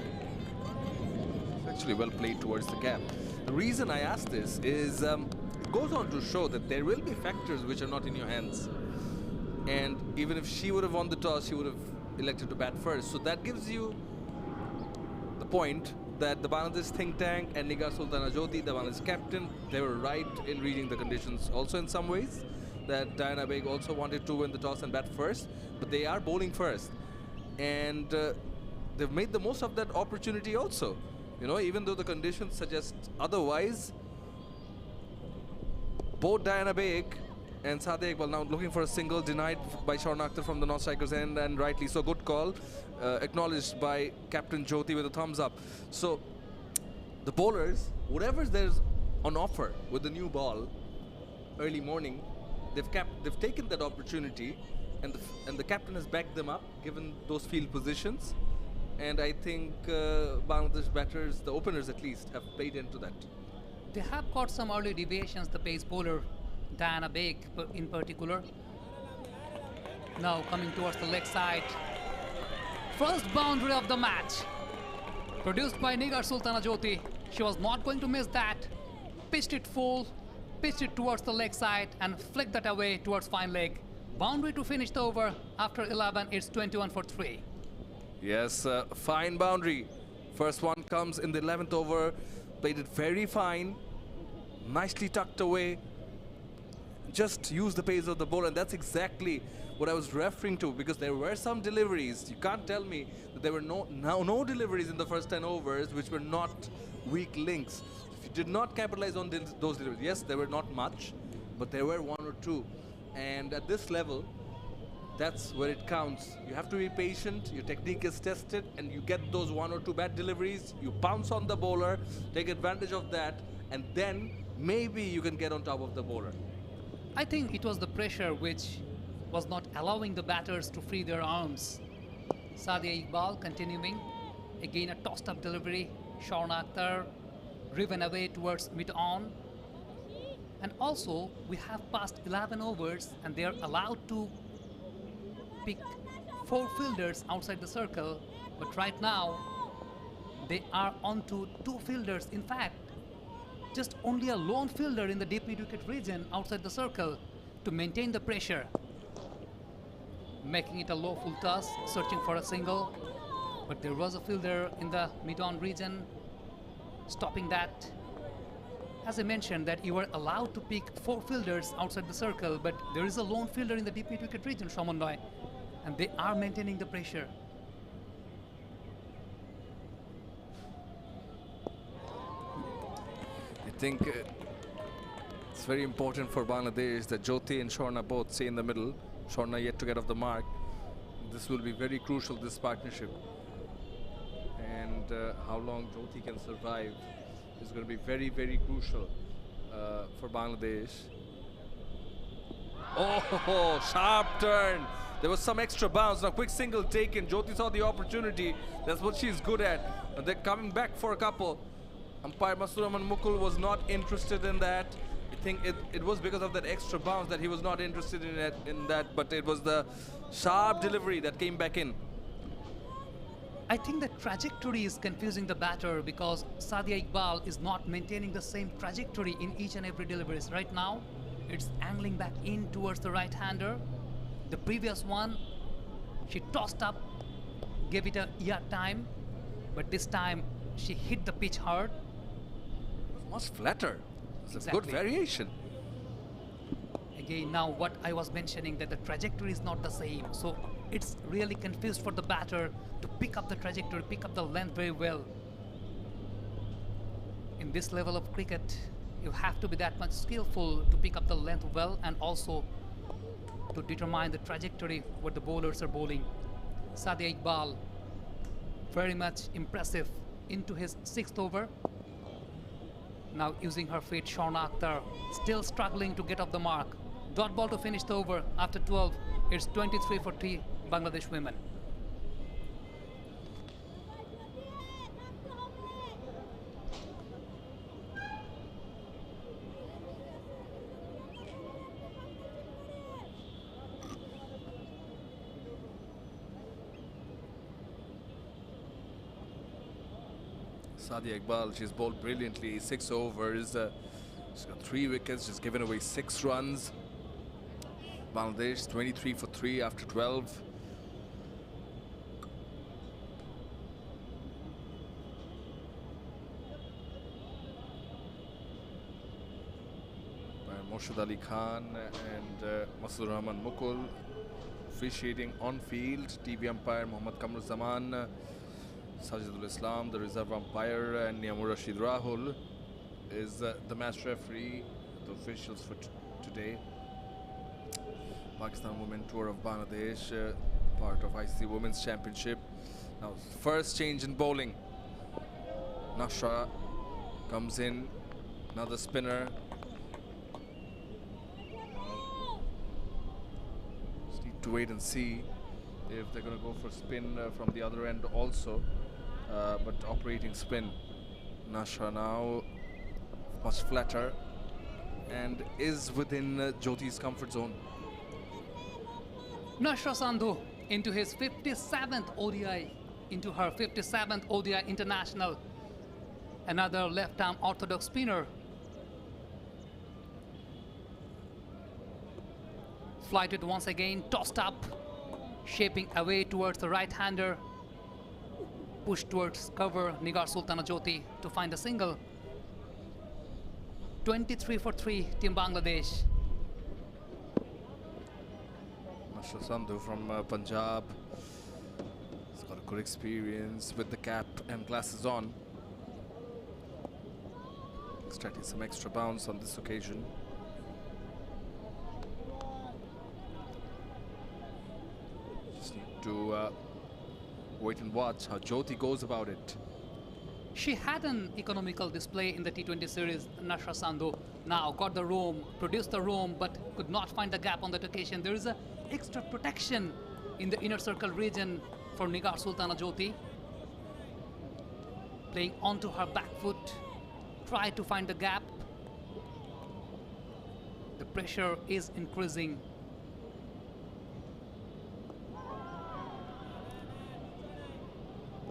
It's actually well played towards the gap. The reason I asked this is it goes on to show that there will be factors which are not in your hands. And even if she would have won the toss, she would have elected to bat first. So that gives you the point that the Bangladesh think tank and Nigar Sultana Jyoti, the Bangladesh captain, they were right in reading the conditions also in some ways. That Diana Begg also wanted to win the toss and bat first, but they are bowling first. And they've made the most of that opportunity also. Even though the conditions suggest otherwise, both Diana Begg and Sadia Iqbal now looking for a single, denied by Sharna Akhtar from the non-striker's end, and rightly so. Good call, acknowledged by Captain Jyoti with a thumbs up. So the bowlers, whatever there's on offer with the new ball, early morning, they've taken that opportunity, and the captain has backed them up, given those field positions. And I think Bangladesh batters, the openers at least, have played into that. They have got some early deviations, the pace bowler, Diana Begg in particular. Now coming towards the leg side. First boundary of the match. Produced by Nigar Sultana Jyoti. She was not going to miss that. Pitched it full, pitched it towards the leg side and flicked that away towards fine leg. Boundary to finish the over. After 11, it's 21 for 3. Yes, fine boundary. First one comes in the 11th over. Played it very fine. Nicely tucked away. Just use the pace of the ball, and that's exactly what I was referring to, because there were some deliveries. You can't tell me that there were no deliveries in the first 10 overs which were not weak links. If you did not capitalize on those deliveries, yes, there were not much, but there were 1 or 2. And at this level, that's where it counts. You have to be patient, your technique is tested, and you get those one or two bad deliveries, you pounce on the bowler, take advantage of that, and then maybe you can get on top of the bowler. I think it was the pressure which was not allowing the batters to free their arms. Sadia Iqbal continuing. Again a tossed up delivery. Sharna Akhtar driven away towards mid-on. And also we have passed 11 overs and they are allowed to pick 4 fielders outside the circle. But right now they are on to 2 fielders. In fact, just only a lone fielder in the deep mid-wicket region outside the circle to maintain the pressure. Making it a low full toss, searching for a single. But there was a fielder in the mid-on region stopping that. As I mentioned that you were allowed to pick 4 fielders outside the circle, but there is a lone fielder in the deep mid-wicket region, Shamandoy, and they are maintaining the pressure. I think it's very important for Bangladesh that Jyoti and Sharna both stay in the middle. Sharna yet to get off the mark. This will be very crucial, this partnership. And how long Jyoti can survive is going to be very, very crucial for Bangladesh. Oh, sharp turn. There was some extra bounce. Now, quick single taken. Jyoti saw the opportunity. That's what she's good at. And they're coming back for a couple. Umpire Masur Rahman Mukul was not interested in that. I think it was because of that extra bounce that he was not interested in that, but it was the sharp delivery that came back in. I think the trajectory is confusing the batter because Sadia Iqbal is not maintaining the same trajectory in each and every delivery. Right now, it's angling back in towards the right-hander. The previous one, she tossed up, gave it a yard time, but this time she hit the pitch hard. Much flatter. It's a Exactly. good variation. Again, now what I was mentioning that the trajectory is not the same. So it's really confused for the batter to pick up the trajectory, pick up the length very well. In this level of cricket, you have to be that much skillful to pick up the length well and also to determine the trajectory what the bowlers are bowling. Sadia Iqbal, very much impressive into his 6th over. Now using her feet, Sharna Akhtar still struggling to get off the mark. Dot ball to finish the over after 12. It's 23 for 3 Bangladesh women. Sadia Iqbal, she's bowled brilliantly. 6 overs. She's got 3 wickets. She's given away 6 runs. Bangladesh 23 for 3 after 12. Moshad Ali Khan and Masur Rahman Mukul officiating on field. TV umpire Mohammad Kamruzzaman, Sajidul Islam, the reserve umpire, and Niamur Rashid Rahul is the match referee, the officials for today. Pakistan Women Tour of Bangladesh, part of ICC Women's Championship. Now, first change in bowling. Nasha comes in, another spinner. Just need to wait and see if they're going to go for spin from the other end also. But operating spin. Nasha now much flatter and is within Jyoti's comfort zone. Nashra Sandhu into his 57th ODI, into her 57th ODI international. Another left-arm orthodox spinner. Flighted once again, tossed up, shaping away towards the right-hander. Pushed towards cover, Nigar Sultana Jyoti to find a single. 23 for 3, Team Bangladesh. Nashra Sandhu from Punjab. He's got a good experience with the cap and glasses on. Extracting some extra bounce on this occasion. to wait and watch how Jyoti goes about it. She had an economical display in the T20 series. Nasha Sandhu now got the roam, produced the roam, but could not find the gap on that occasion. There is a extra protection in the inner circle region for Nigar Sultana Jyoti. Playing onto her back foot, try to find the gap. The pressure is increasing.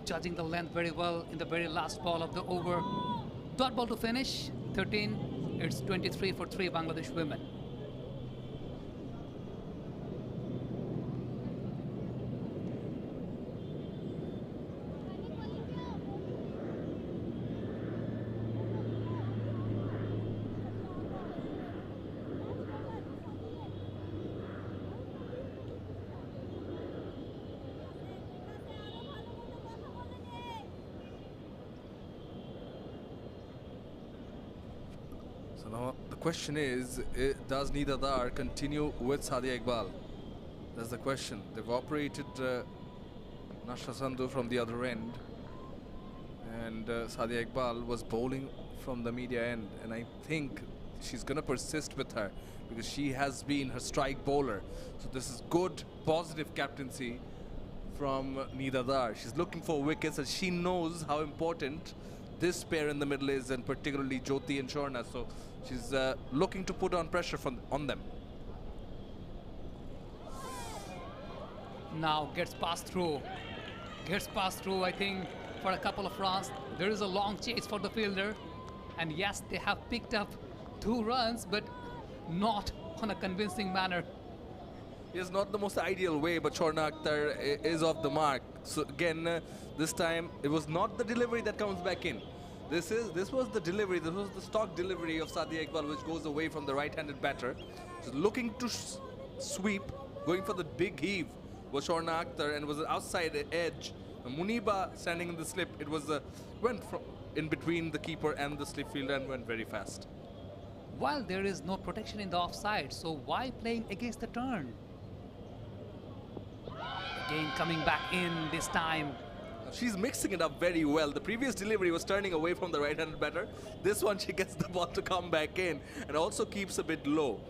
Judging the length very well in the very last ball of the over. Dot ball to finish, 13. It's 23 for 3 Bangladesh women. So now the question is, does Nida Dar continue with Sadia Iqbal? That's the question. They've operated Nasha Sandhu from the other end, and Sadia Iqbal was bowling from the media end, and I think she's going to persist with her because she has been her strike bowler. So this is good, positive captaincy from Nida Dar. She's looking for wickets, and she knows how important this pair in the middle is, and particularly Jyoti and Shorna. So she's looking to put on pressure on them. Now gets passed through. I think, for a couple of runs. There is a long chase for the fielder. And yes, they have picked up 2 runs, but not on a convincing manner. It's not the most ideal way, but Shorna Akhtar is off the mark. So again, this time it was not the delivery that comes back in. This was the delivery. This was the stock delivery of Sadia Iqbal, which goes away from the right-handed batter. She's looking to sweep, going for the big heave was Shorna Akhtar, and was an outside edge. Muniba standing in the slip. It was went from in between the keeper and the slip fielder and went very fast. While there is no protection in the offside, so why playing against the turn? Again coming back in this time. She's mixing it up very well. The previous delivery was turning away from the right-handed batter. This one, she gets the ball to come back in and also keeps a bit low.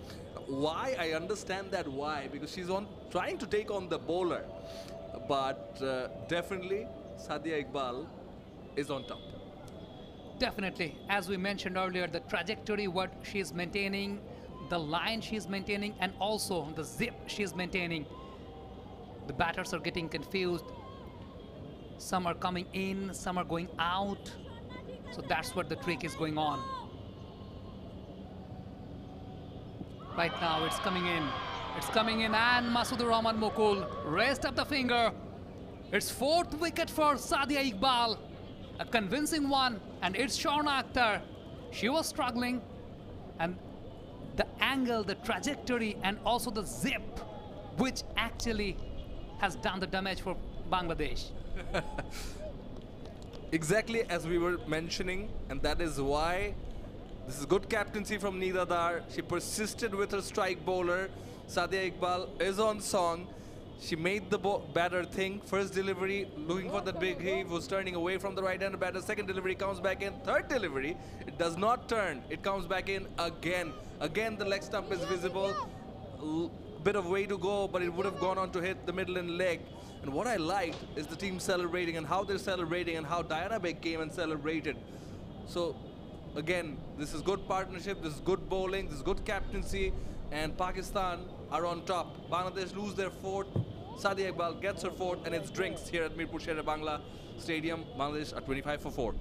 Why? I understand that why. Because she's trying to take on the bowler. But definitely, Sadia Iqbal is on top. Definitely. As we mentioned earlier, the trajectory, what she's maintaining, the line she's maintaining, and also the zip she's maintaining. The batters are getting confused. Some are coming in, some are going out. So that's what the trick is going on. Right now it's coming in. It's coming in, and Masoodur Rahman Mukul raised up the finger. It's 4th wicket for Sadia Iqbal. A convincing one, and it's Shorna Akhtar. She was struggling, and the angle, the trajectory, and also the zip, which actually has done the damage for Bangladesh. Exactly as we were mentioning, and that is why this is good captaincy from Nida Dar. She persisted with her strike bowler. Sadia Iqbal is on song. She made the batter think. First delivery, looking for that big heave, was turning away from the right-handed batter. Second delivery comes back in. Third delivery, it does not turn. It comes back in again. Again, the leg stump is visible. Bit of way to go, but it would have gone on to hit the middle and leg. And what I liked is the team celebrating, and how they're celebrating, and how Diana Beg came and celebrated. So again, this is good partnership, this is good bowling, this is good captaincy, and Pakistan are on top. Bangladesh lose their 4th. Sadia Iqbal gets her 4th, and it's drinks here at Mirpur Sher-e Bangla Stadium. Bangladesh are 25 for 4.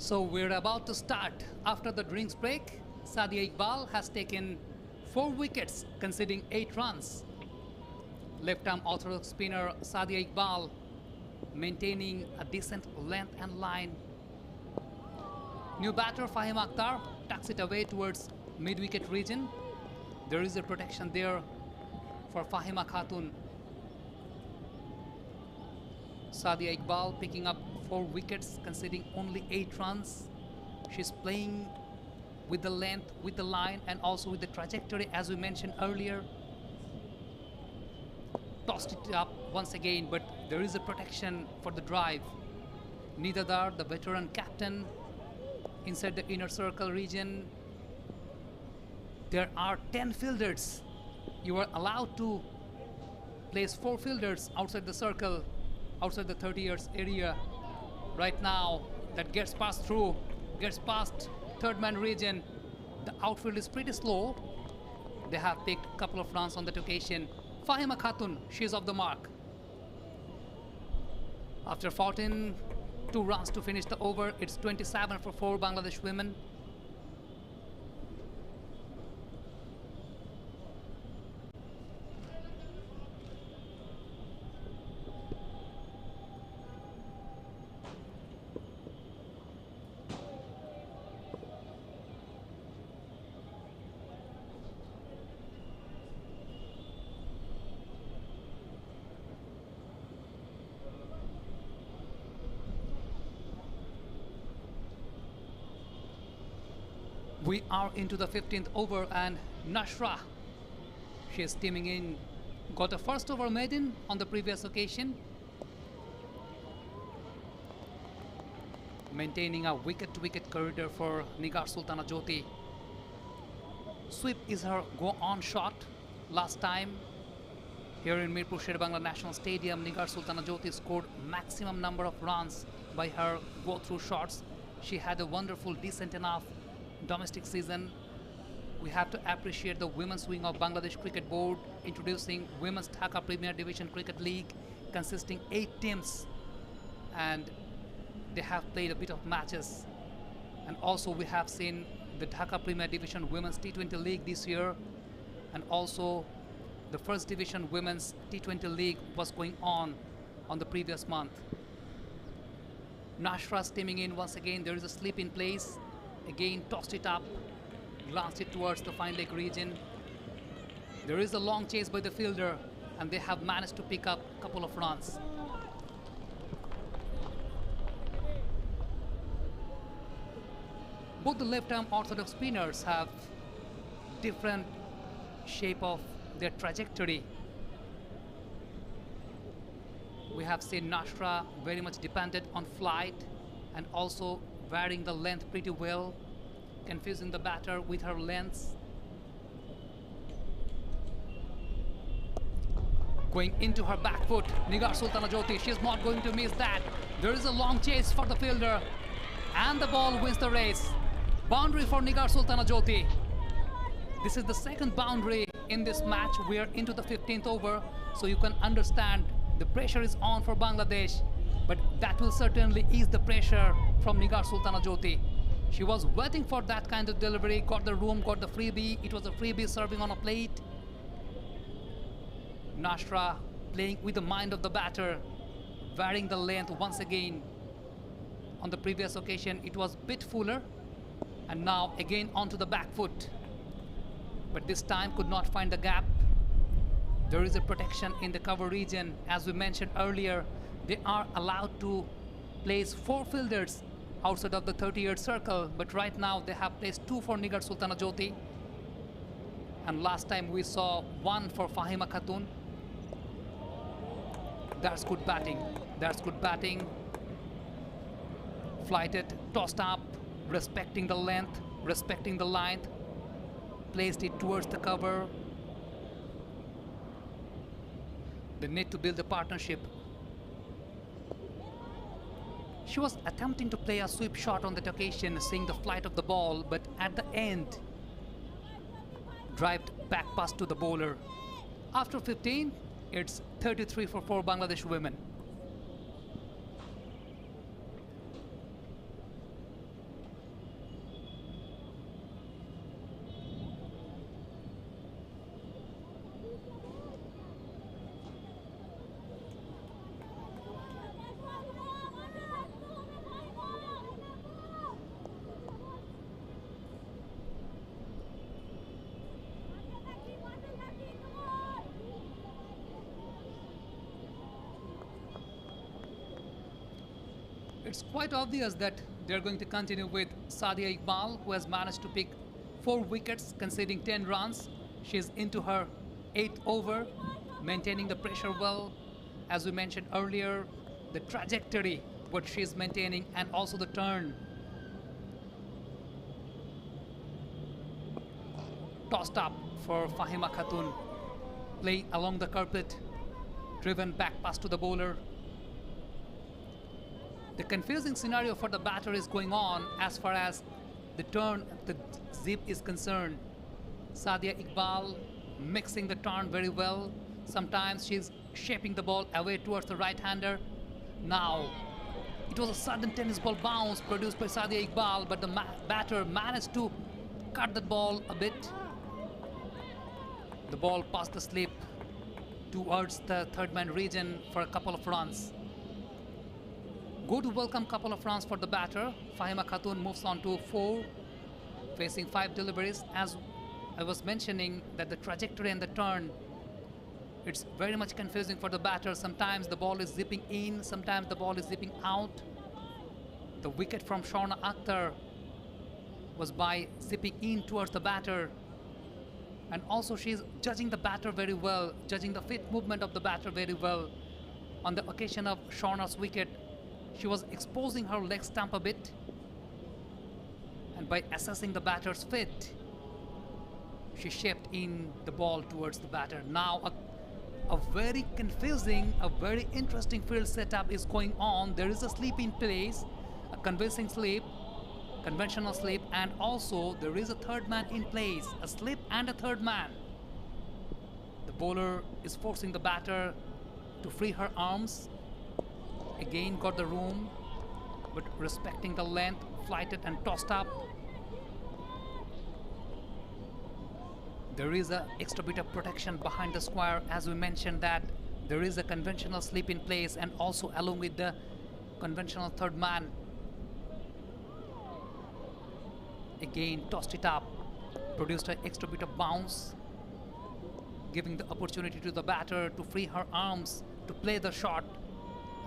So we're about to start. After the drinks break, Sadia Iqbal has taken 4 wickets, conceding 8 runs. Left-arm orthodox spinner Sadia Iqbal maintaining a decent length and line. New batter Fahim Akhtar tucks it away towards mid-wicket region. There is a protection there for Fahima Khatun. Sadia Iqbal picking up 4 wickets, conceding only 8 runs. She's playing with the length, with the line, and also with the trajectory, as we mentioned earlier. Tossed it up once again, but there is a protection for the drive. Nidadar, the veteran captain, inside the inner circle region. There are 10 fielders. You are allowed to place 4 fielders outside the circle, outside the 30 yards area. Right now, that gets passed through, gets past third man region. The outfield is pretty slow. They have picked a couple of runs on that occasion. Fahima Khatun, she's off the mark. After 14, 2 runs to finish the over. It's 27 for 4 Bangladesh women. We are into the 15th over, and Nashra, she is steaming in. Got a first over maiden on the previous occasion. Maintaining a wicket-to-wicket corridor for Nigar Sultana Jyoti. Sweep is her go-on shot. Last time here in Mirpur Sher-e Bangla National Stadium, Nigar Sultana Jyoti scored maximum number of runs by her go-through shots. She had a wonderful, decent enough domestic season. We have to appreciate the women's wing of Bangladesh Cricket Board introducing Women's Dhaka Premier Division Cricket League, consisting 8 teams, and they have played a bit of matches. And also we have seen the Dhaka Premier Division Women's T20 League this year, and also the First Division Women's T20 League was going on the previous month. Nashra steaming in once again. There is a slip in place. Again tossed it up, glanced it towards the fine leg region. There is a long chase by the fielder, and they have managed to pick up a couple of runs. Both the left-arm orthodox spinners have different shape of their trajectory. We have seen Nashra very much dependent on flight and also varying the length pretty well, confusing the batter with her lengths. Going into her back foot, Nigar Sultana Jyoti, she's not going to miss that. There is a long chase for the fielder, and the ball wins the race. Boundary for Nigar Sultana Jyoti. This is the second boundary in this match. We are into the 15th over, so you can understand the pressure is on for Bangladesh, but that will certainly ease the pressure from Nigar Sultana Jyoti. She was waiting for that kind of delivery, got the room, got the freebie. It was a freebie serving on a plate. Nashra playing with the mind of the batter, varying the length once again. On the previous occasion, it was a bit fuller, and now again onto the back foot. But this time could not find the gap. There is a protection in the cover region. As we mentioned earlier, they are allowed to place 4 fielders outside of the 30-yard circle, but right now they have placed 2 for Nigar Sultana Jyoti. And last time we saw 1 for Fahima Khatun. That's good batting. That's good batting. Flighted, tossed up, respecting the length, respecting the line. Placed it towards the cover. They need to build a partnership. She was attempting to play a sweep shot on that occasion, seeing the flight of the ball, but at the end, drived back pass to the bowler. After 15, it's 33 for 4 Bangladesh women. It's quite obvious that they're going to continue with Sadia Iqbal, who has managed to pick 4 wickets, conceding 10 runs. She's into her 8th over, maintaining the pressure well. As we mentioned earlier, the trajectory, what she's maintaining, and also the turn. Tossed up for Fahima Khatun, playing along the carpet, driven back pass to the bowler. The confusing scenario for the batter is going on as far as the turn, the zip is concerned. Sadia Iqbal mixing the turn very well. Sometimes she's shaping the ball away towards the right-hander. Now, it was a sudden tennis ball bounce produced by Sadia Iqbal, but the batter managed to cut the ball a bit. The ball passed the slip towards the third man region for a couple of runs. Good welcome couple of runs for the batter. Fahima Khatun moves on to 4, facing 5 deliveries. As I was mentioning, that the trajectory and the turn, it's very much confusing for the batter. Sometimes the ball is zipping in, sometimes the ball is zipping out. The wicket from Sher-e Akhtar was by zipping in towards the batter. And also she's judging the batter very well, judging the fit movement of the batter very well. On the occasion of Sher-e's wicket, she was exposing her leg stump a bit. And by assessing the batter's fit, she shaped in the ball towards the batter. Now a very confusing, a very interesting field setup is going on. There is a slip in place, a convincing slip, conventional slip, and also there is a third man in place, a slip and a third man. The bowler is forcing the batter to free her arms. Again got the room, but respecting the length, flighted and tossed up. There is an extra bit of protection behind the square. As we mentioned, that there is a conventional slip in place, and also along with the conventional third man. Again tossed it up, produced an extra bit of bounce, giving the opportunity to the batter to free her arms to play the shot.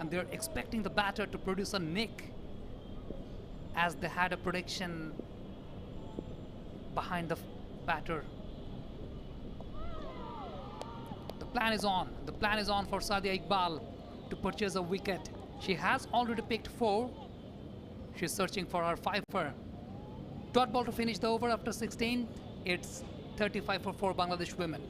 And they're expecting the batter to produce a nick, as they had a prediction behind the batter. The plan is on. The plan is on for Sadia Iqbal to purchase a wicket. She has already picked 4. She's searching for her 5-fer. Dot ball to finish the over after 16. It's 35 for 4 Bangladesh women.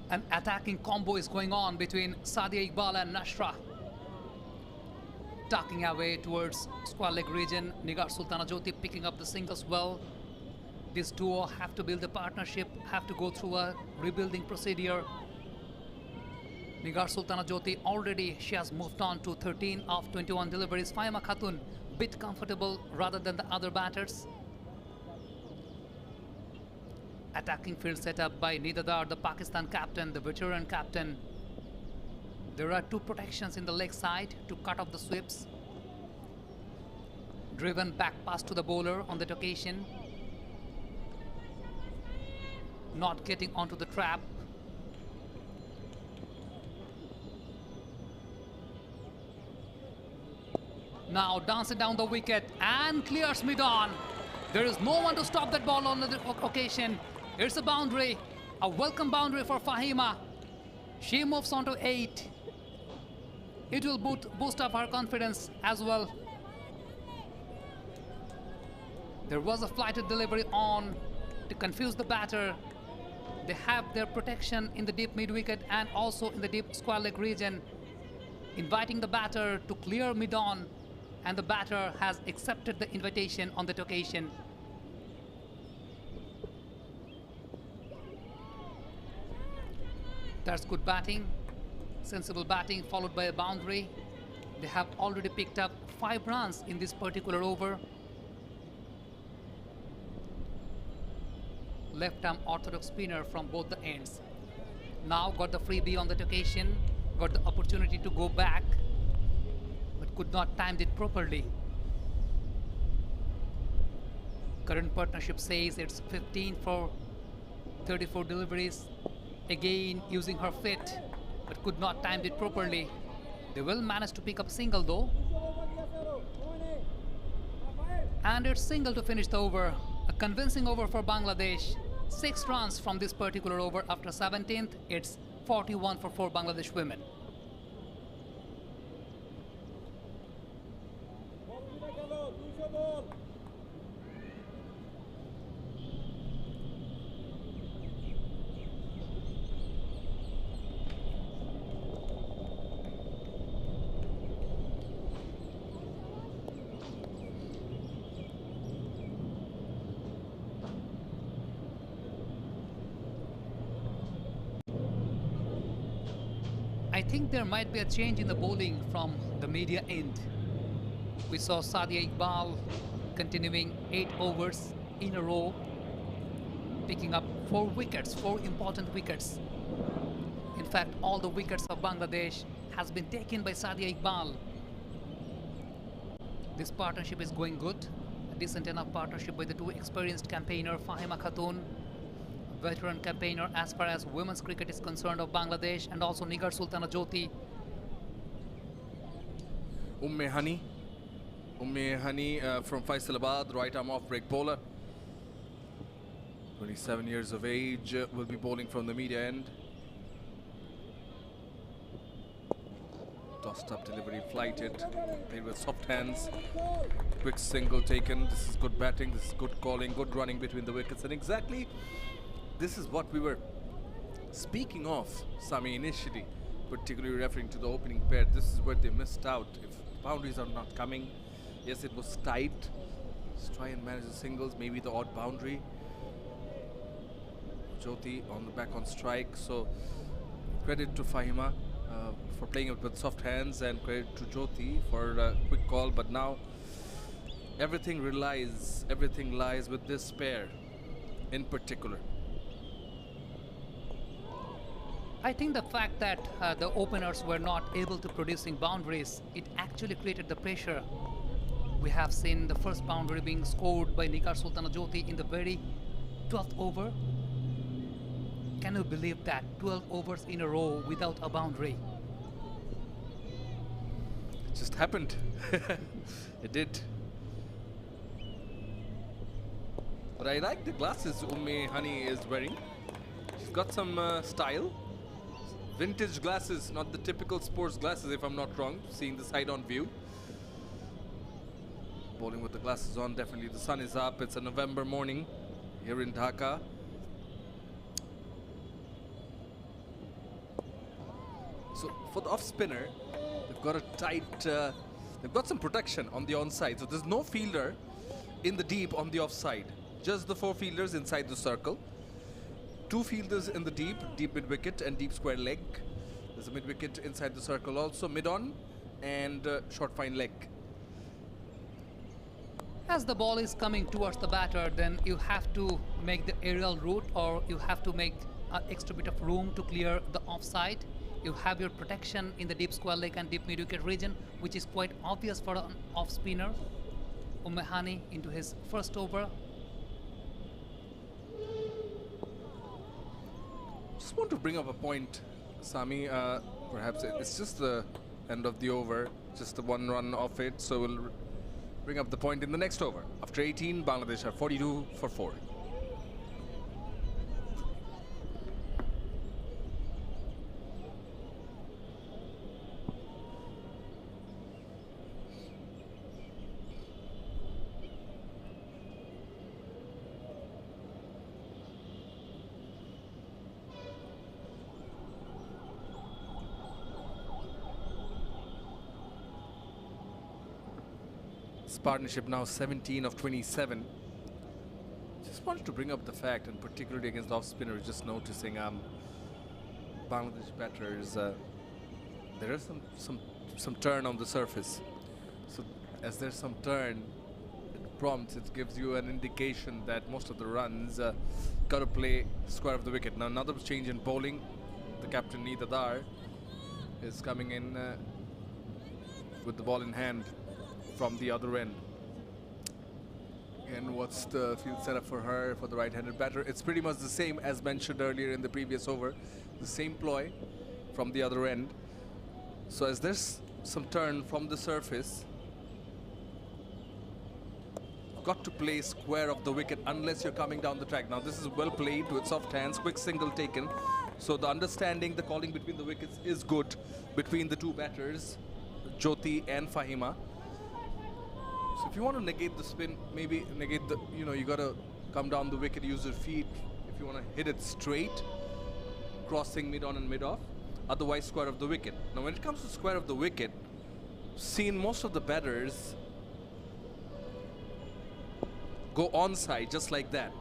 An attacking combo is going on between Sadia Iqbal and Nashra. Tucking away towards square leg region. Nigar Sultana Jyoti picking up the singles well. This duo have to build a partnership, have to go through a rebuilding procedure. Nigar Sultana Jyoti already, she has moved on to 13 of 21 deliveries. Fahima Khatun, bit comfortable rather than the other batters. Attacking field setup by Nidadar, the Pakistan captain, the veteran captain. There are 2 protections in the leg side to cut off the sweeps. Driven back pass to the bowler on that occasion. Not getting onto the trap. Now dances down the wicket and clears mid-on. There is no one to stop that ball on the occasion. It's a boundary, a welcome boundary for Fahima. She moves on to 8. It will boost up her confidence as well. There was a flighted delivery on to confuse the batter. They have their protection in the deep mid-wicket and also in the deep square leg region, inviting the batter to clear mid-on, and the batter has accepted the invitation on that occasion. That's good batting, sensible batting followed by a boundary. They have already picked up 5 runs in this particular over. left-arm orthodox spinner from both the ends. Now got the freebie on that occasion, got the opportunity to go back, but could not time it properly. Current partnership says it's 15 for 34 deliveries. Again using her feet, but could not time it properly. They will manage to pick up single though. And it's single to finish the over. A convincing over for Bangladesh. 6 runs from this particular over after 17th. It's 41 for 4 Bangladesh women. I think there might be a change in the bowling from the media end. We saw Sadia Iqbal continuing 8 overs in a row, picking up 4 wickets, 4 important wickets. In fact, all the wickets of Bangladesh has been taken by Sadia Iqbal. This partnership is going good. A decent enough partnership by the 2 experienced campaigner Fahima Khatun, veteran campaigner as far as women's cricket is concerned of Bangladesh, and also Nigar Sultana Jyoti. Umme Hani from Faisalabad, right arm off break bowler. 27 years of age, will be bowling from the media end. Tossed up delivery, flighted, played with soft hands. Quick single taken. This is good batting, this is good calling, good running between the wickets, and exactly this is what we were speaking of, Sami, initially, particularly referring to the opening pair. This is where they missed out. If boundaries are not coming, yes, it was tight. Let's try and manage the singles, maybe the odd boundary. Jyoti on the back on strike, so credit to Fahima for playing it with soft hands, and credit to Jyoti for a quick call. But now everything lies with this pair in particular. I think the fact that the openers were not able to producing boundaries, it actually created the pressure. We have seen the first boundary being scored by Nigar Sultana Jyoti in the very 12th over. Can you believe that? 12 overs in a row without a boundary. It just happened. It did. But I like the glasses Umme Hani is wearing. She's got some style. Vintage glasses, not the typical sports glasses, if I'm not wrong, seeing the side-on view. Bowling with the glasses on, definitely the sun is up. It's a November morning here in Dhaka. So for the off-spinner, they've got a tight, they've got some protection on the onside. So there's no fielder in the deep on the offside. Just the 4 fielders inside the circle. 2 fielders in the deep mid-wicket and deep square leg. There's a mid-wicket inside the circle also, mid-on and short fine leg. As the ball is coming towards the batter, then you have to make the aerial route, or you have to make an extra bit of room to clear the offside. You have your protection in the deep square leg and deep mid-wicket region, which is quite obvious for an off-spinner. Umme Hani into his first over. Just want to bring up a point, Sami. Perhaps it's just the end of the over, just the 1 run off it. So we'll bring up the point in the next over. After 18, Bangladesh are 42 for 4. Partnership now 17 of 27. Just wanted to bring up the fact, and particularly against the off-spinner, just noticing Bangladesh batters, there is some turn on the surface. So as there's some turn, it prompts, it gives you an indication that most of the runs got to play square of the wicket. Now another change in bowling. The captain Neeta Dar is coming in with the ball in hand from the other end. And what's the field setup for her, for the right-handed batter? It's pretty much the same as mentioned earlier in the previous over. The same ploy from the other end. So as there's some turn from the surface, got to play square of the wicket unless you're coming down the track. Now this is well played with soft hands, quick single taken. So the understanding, the calling between the wickets is good between the two batters, Jyoti and Fahima. So if you want to negate the spin, maybe negate the, you got to come down the wicket, use your feet. If you want to hit it straight, crossing mid-on and mid-off, otherwise square of the wicket. Now when it comes to square of the wicket, seen most of the batters go onside just like that,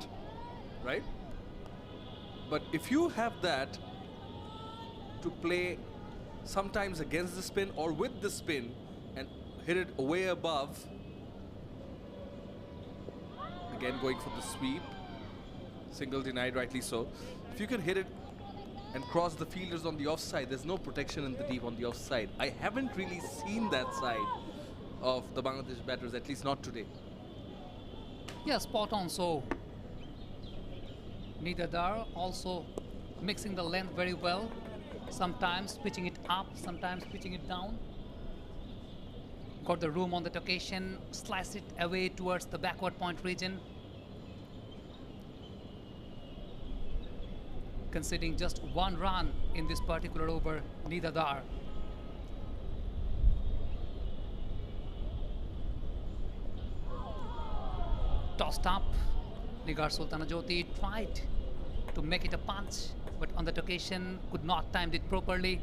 right? But if you have that to play sometimes against the spin or with the spin and hit it way above, again going for the sweep, single denied, rightly so. If you can hit it and cross the fielders on the offside, there's no protection in the deep on the offside. I haven't really seen that side of the Bangladesh batters, at least not today. Yeah, spot on. So Neeta Dar also mixing the length very well, sometimes pitching it up, sometimes pitching it down. Got the room on that occasion, slice it away towards the backward point region. Conceding just one run in this particular over, Neeta Dar. Tossed up, Nigar Sultana Jyoti tried to make it a punch, but on that occasion could not time it properly.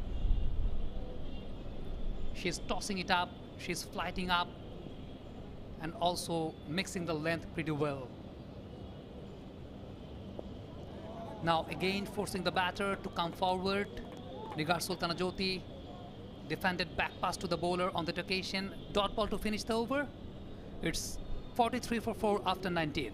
She's tossing it up, she's flighting up, and also mixing the length pretty well. Now again forcing the batter to come forward. Nigar Sultana Jyoti defended back pass to the bowler on that occasion. Dot ball to finish the over. It's 43 for 4 after 19th.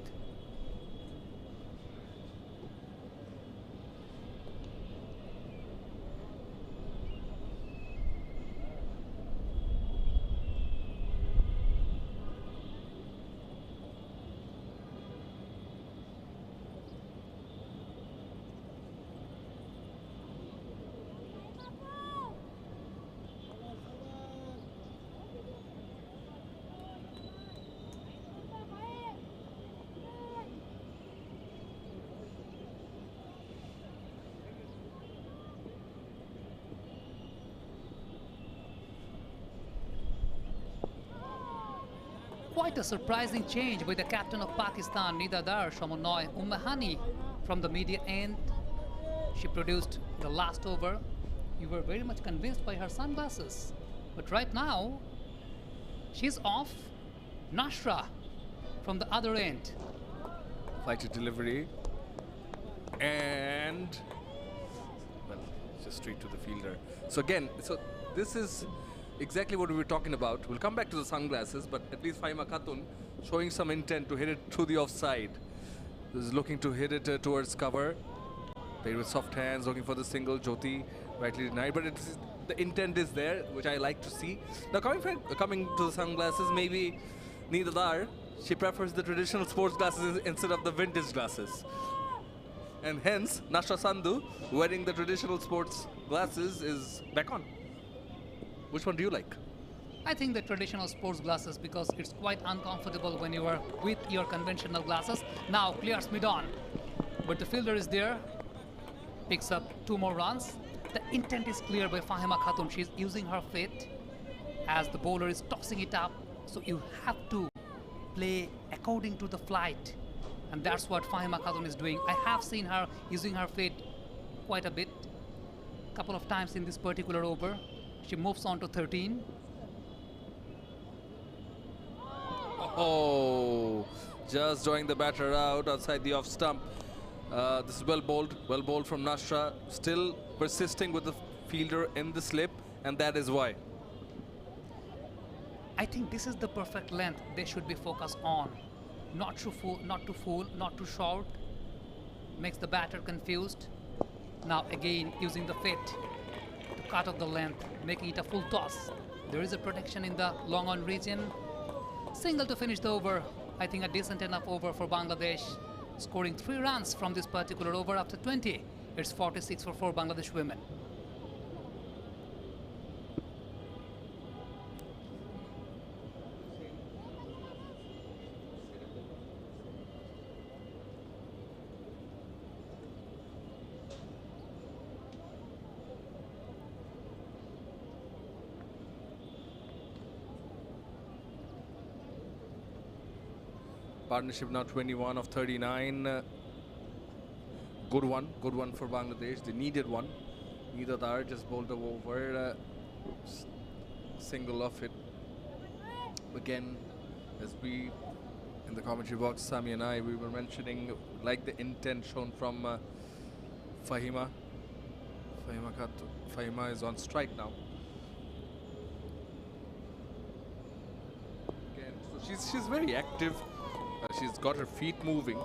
Quite a surprising change by the captain of Pakistan, Neeta Dar, Shamonoy Ummahani, from the media end. She produced the last over. You were very much convinced by her sunglasses. But right now, she's off. Nashra from the other end. Flighted delivery. And, well, just straight to the fielder. So again, this is exactly what we were talking about. We'll come back to the sunglasses, but at least Fahima Khatun showing some intent to hit it through the offside. Is looking to hit it towards cover. Played with soft hands, looking for the single. Jyoti rightly denied, but the intent is there, which I like to see. Now coming to the sunglasses, maybe Neeta Dar, she prefers the traditional sports glasses instead of the vintage glasses. And hence, Nashra Sandhu, wearing the traditional sports glasses, is back on. Which one do you like? I think the traditional sports glasses, because it's quite uncomfortable when you are with your conventional glasses. Now clears mid-on, but the fielder is there, picks up 2 more runs. The intent is clear by Fahima Khatun. She's using her feet as the bowler is tossing it up. So you have to play according to the flight, and that's what Fahima Khatun is doing. I have seen her using her feet quite a bit, couple of times in this particular over. She moves on to 13. Oh, just drawing the batter out outside the off stump. This is well bowled from Nashra. Still persisting with the fielder in the slip, and that is why. I think this is the perfect length they should be focused on. Not too full, not too short. Makes the batter confused. Now again using the feet to cut off the length, making it a full toss. There is a protection in the long on region. Single to finish the over. I think a decent enough over for Bangladesh. Scoring 3 runs from this particular over after 20. It's 46 for 4 Bangladesh women. Partnership now 21 of 39. Good one for Bangladesh. They needed one. Neither Dar just bowled over. Single off it. Again, as we in the commentary box, Sami and I, we were mentioning like the intent shown from Fahima. Fahima is on strike now. Again, so she's very active. She's got her feet moving.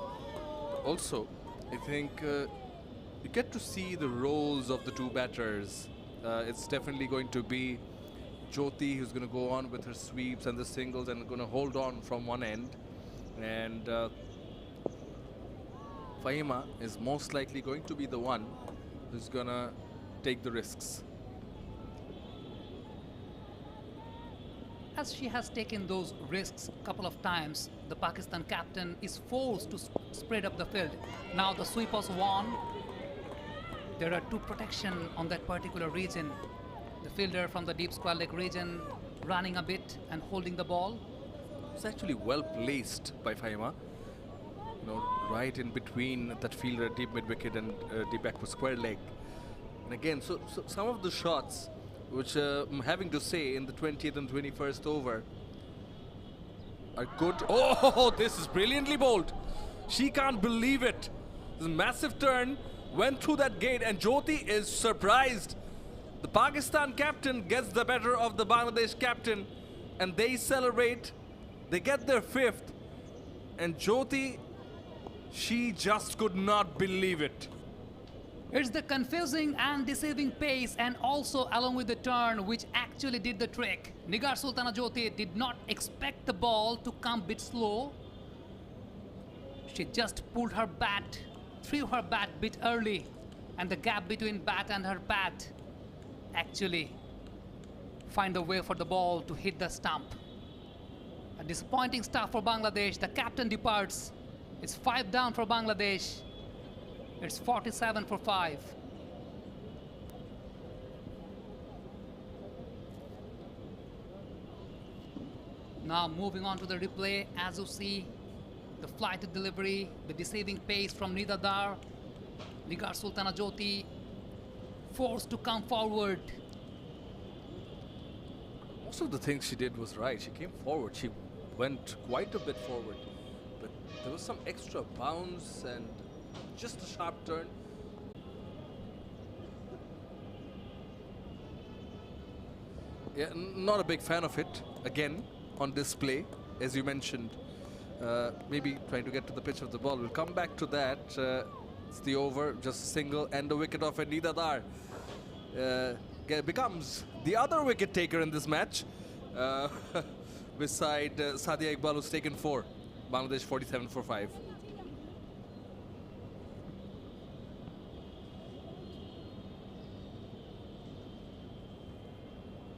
Also, I think you get to see the roles of the two batters. It's definitely going to be Jyoti who's going to go on with her sweeps and the singles and going to hold on from one end. And Fahima is most likely going to be the one who's going to take the risks. As she has taken those risks a couple of times, the Pakistan captain is forced to spread up the field. Now the sweep was won. There are 2 protection on that particular region. The fielder from the deep square leg region running a bit and holding the ball. It's actually well placed by Fahima. You know, right in between that fielder, deep mid wicket and deep backward square leg. And again, so some of the shots which I'm having to say in the 20th and 21st over are good. Oh, this is brilliantly bowled. She can't believe it. This massive turn went through that gate and Jyoti is surprised. The Pakistan captain gets the better of the Bangladesh captain and they celebrate. They get their 5th and Jyoti, she just could not believe it. It's the confusing and deceiving pace and also along with the turn which actually did the trick. Nigar Sultana Jyoti did not expect the ball to come a bit slow. She just pulled her bat, threw her bat a bit early, and the gap between bat and her bat actually find a way for the ball to hit the stump. A disappointing start for Bangladesh. The captain departs. It's 5 down for Bangladesh. It's 47 for 5. Now moving on to the replay, as you see, the flighted delivery, the deceiving pace from Nida Dar, Nigar Sultana Jyoti forced to come forward. Most of the things she did was right. She came forward. She went quite a bit forward. But there was some extra bounce and just a sharp turn. Yeah, not a big fan of it. Again, on display, as you mentioned. Maybe trying to get to the pitch of the ball. We'll come back to that. It's the over, just a single and a wicket off, and Nida Dar becomes the other wicket taker in this match. Beside Sadia Iqbal, who's taken 4. Bangladesh 47 for 5.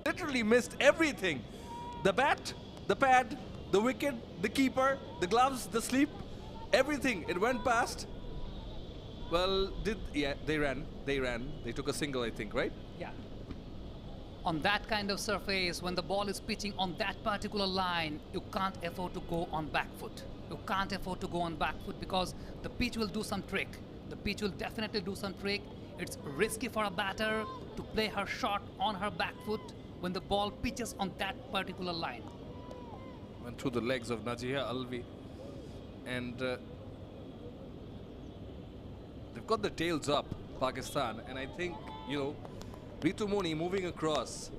Literally missed everything. The bat, the pad, the wicket, the keeper, the gloves, the sleep, everything. It went past. Well, they ran. They took a single, I think, right? Yeah. On that kind of surface, when the ball is pitching on that particular line, you can't afford to go on back foot. You can't afford to go on back foot because the pitch will do some trick. The pitch will definitely do some trick. It's risky for a batter to play her shot on her back foot when the ball pitches on that particular line. Went through the legs of Najiha Alvi. And they've got the tails up, Pakistan. And I think, you know, Ritu Moni moving across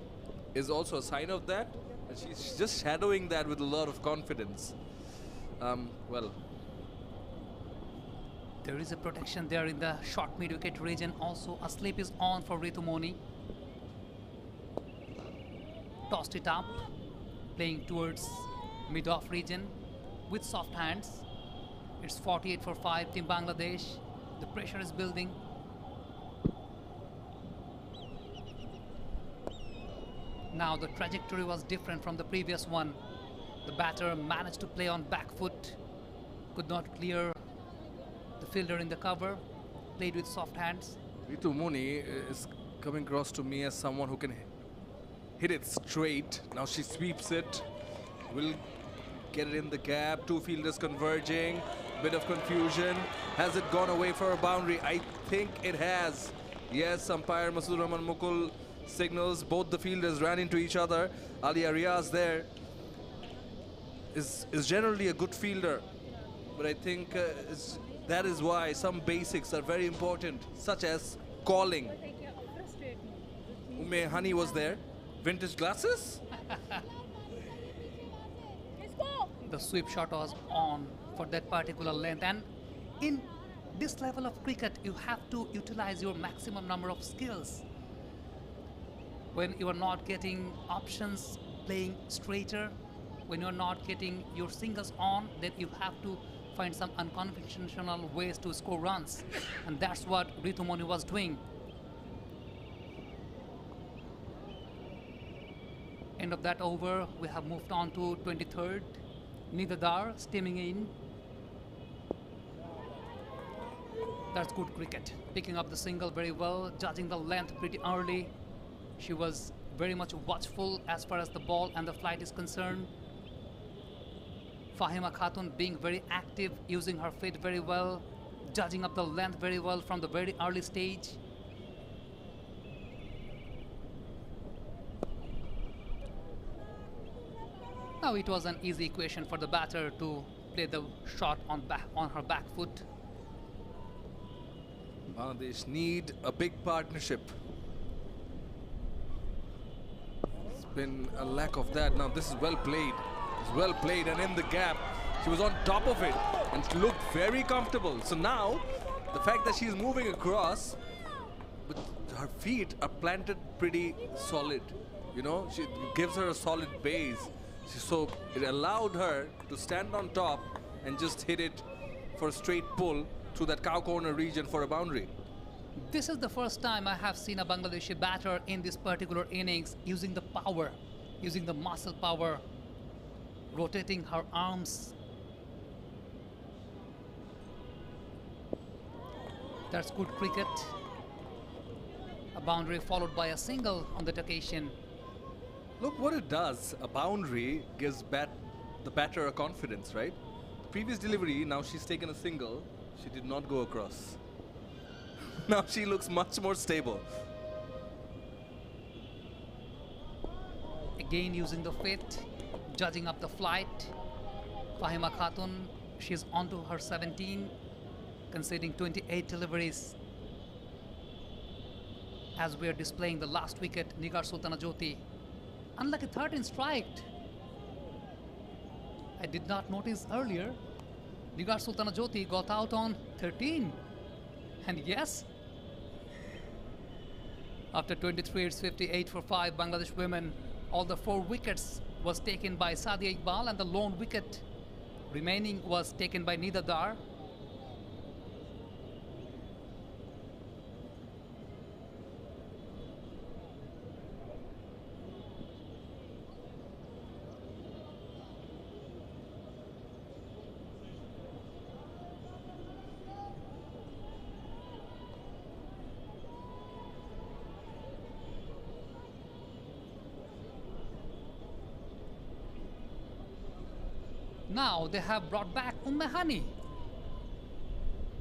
is also a sign of that. And she's just shadowing that with a lot of confidence. Well, There is a protection there in the short mid-wicket region. Also, a slip is on for Ritumoni. Tossed it up, playing towards mid-off region with soft hands. It's 48 for 5, Team Bangladesh. The pressure is building. Now the trajectory was different from the previous one. The batter managed to play on back foot, could not clear the fielder in the cover, played with soft hands. Ritu Muni is coming across to me as someone who can hit it straight. Now she sweeps it, will get it in the gap. Two fielders converging, bit of confusion. Has it gone away for a boundary? I think it has. Yes, umpire Masood Rahman Mukul signals. Both the fielders ran into each other. Ali Arias there is generally a good fielder, but I think that is why some basics are very important, such as calling. Ume Hani was there. Vintage glasses? The sweep shot was on for that particular length, and in this level of cricket you have to utilize your maximum number of skills. When you are not getting options playing straighter, when you are not getting your singles on, then you have to find some unconventional ways to score runs, and that's what Ritumoni was doing. End of that over, we have moved on to 23rd. Nidadar steaming in. That's good cricket. Picking up the single very well, judging the length pretty early. She was very much watchful as far as the ball and the flight is concerned. Fahima Khatun being very active, using her feet very well, judging up the length very well from the very early stage. Now it was an easy equation for the batter to play the shot on her back foot. Bangladesh need a big partnership. It's been a lack of that. Now this is well played. It's well played, and in the gap, she was on top of it and looked very comfortable. So now, the fact that she's moving across, but her feet are planted pretty solid. You know, she gives her a solid base. So it allowed her to stand on top and just hit it for a straight pull through that cow corner region for a boundary. This is the first time I have seen a Bangladeshi batter in this particular innings using the power, using the muscle power, rotating her arms. That's good cricket. A boundary followed by a single on that occasion. Look what it does. A boundary gives the batter a confidence, right? The previous delivery, now she's taken a single. She did not go across. Now she looks much more stable. Again using the feet, judging up the flight. Fahima Khatun, she's on to her 17, conceding 28 deliveries. As we are displaying the last wicket, Nigar Sultana Jyoti. Unlucky 13 striked. I did not notice earlier. Nigar Sultana Jyoti got out on 13. And yes, after 23, it's 58 for 5 Bangladesh women. All the 4 wickets was taken by Sadia Iqbal, and the lone wicket remaining was taken by Nida Dar. Now they have brought back Hani.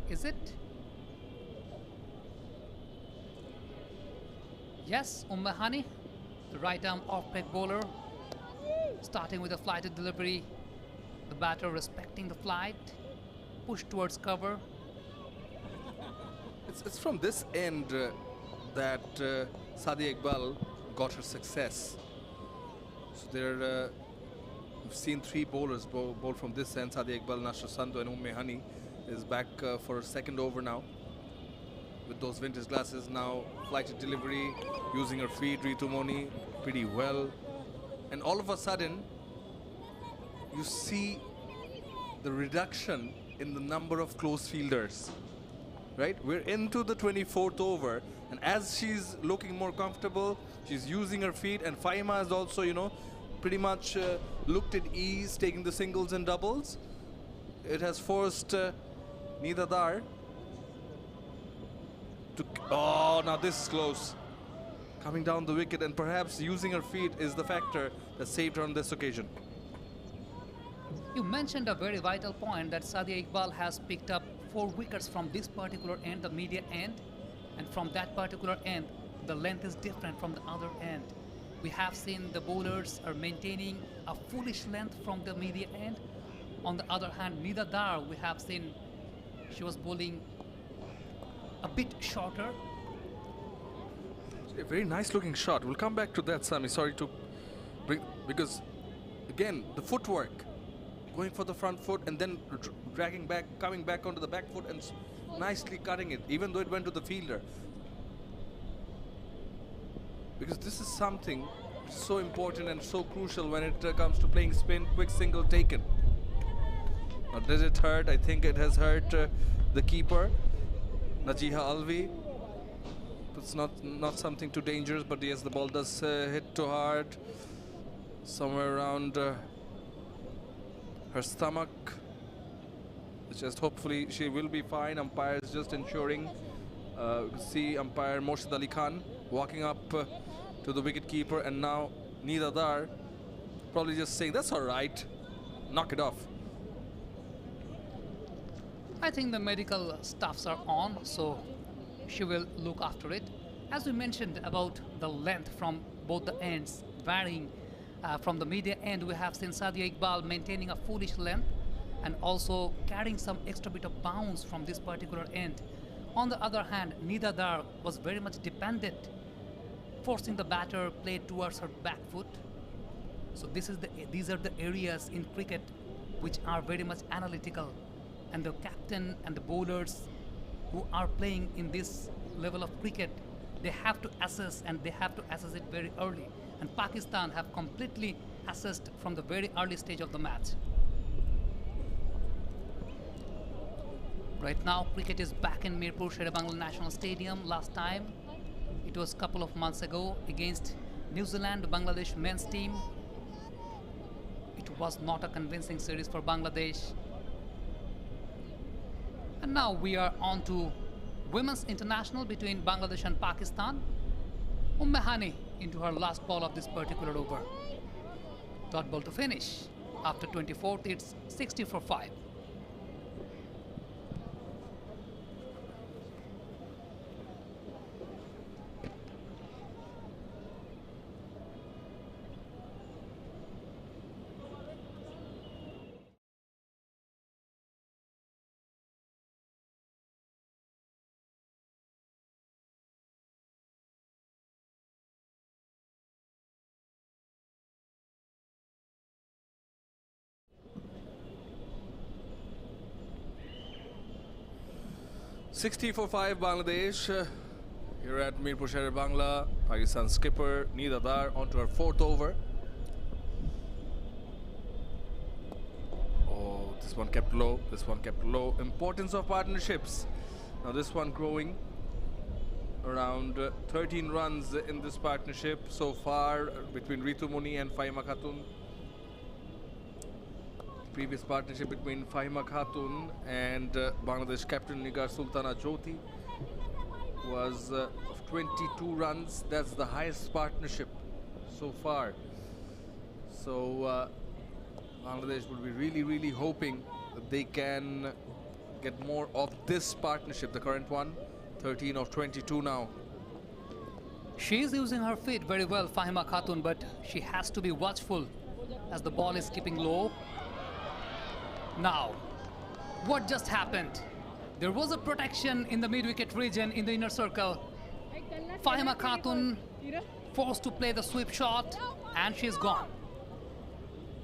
Is it? Yes, Hani, the right arm off-break bowler, starting with a flighted delivery. The batter respecting the flight, pushed towards cover. It's from this end that Sadia Iqbal got her success. So they're we've seen three bowlers bowl from this end. Sadia Iqbal, Nashr Sandhu and Hani is back for a second over now. With those vintage glasses now, flighted delivery, using her feet, Ritu Moni pretty well. And all of a sudden, you see the reduction in the number of close fielders. Right? We're into the 24th over, and as she's looking more comfortable, she's using her feet, and Faima has also, you know, pretty much looked at ease, taking the singles and doubles. It has forced Nida Dar to... Oh, now this is close. Coming down the wicket, and perhaps using her feet is the factor that saved her on this occasion. You mentioned a very vital point that Sadia Iqbal has picked up 4 wickets from this particular end, the media end, and from that particular end, the length is different from the other end. We have seen the bowlers are maintaining a foolish length from the media end. On the other hand, Nida Dar, we have seen she was bowling a bit shorter. A very nice looking shot. We'll come back to that, Sami. Sorry to bring, because again, the footwork, going for the front foot and then dragging back, coming back onto the back foot and nicely cutting it, even though it went to the fielder. Because this is something so important and so crucial when it comes to playing spin, quick single taken. Now, did it hurt? I think it has hurt the keeper, Najiha Alvi. It's not something too dangerous, but yes, the ball does hit too hard, somewhere around her stomach. It's just hopefully she will be fine. Umpire is just ensuring. You can see umpire Morshid Ali Khan walking up to the wicket keeper, and now Nida Dar probably just saying, that's all right, knock it off. I think the medical staffs are on, so she will look after it. As we mentioned about the length from both the ends varying, from the media end we have seen Sadia Iqbal maintaining a foolish length and also carrying some extra bit of bounce from this particular end. On the other hand, Nida Dar was very much dependent, forcing the batter play towards her back foot. So these are the areas in cricket which are very much analytical, and the captain and the bowlers who are playing in this level of cricket, they have to assess, and they have to assess it very early. And Pakistan have completely assessed from the very early stage of the match. Right now, cricket is back in Mirpur Sher-e Bangla National Stadium. Last time, it was a couple of months ago against New Zealand, Bangladesh men's team. It was not a convincing series for Bangladesh. And now we are on to Women's International between Bangladesh and Pakistan. Hani into her last ball of this particular over. Dot ball to finish. After 24th, it's 60 for 5. $60 for 5 Bangladesh. Here at Mirpur Sher-e Bangla, Pakistan skipper Nida Dar onto her 4th over. Oh, this one kept low, this one kept low. Importance of partnerships. Now this one growing. Around 13 runs in this partnership so far between Ritu Moni and Faima Khatun. Previous partnership between Fahima Khatun and Bangladesh captain Nigar Sultana Jyoti was of 22 runs. That's the highest partnership so far. So Bangladesh would be really hoping that they can get more of this partnership, the current one, 13 of 22 now. She is using her feet very well, Fahima Khatun, but she has to be watchful as the ball is keeping low. Now, what just happened? There was a protection in the mid-wicket region in the inner circle. Fahima Khatun forced to play the sweep shot, and she's gone.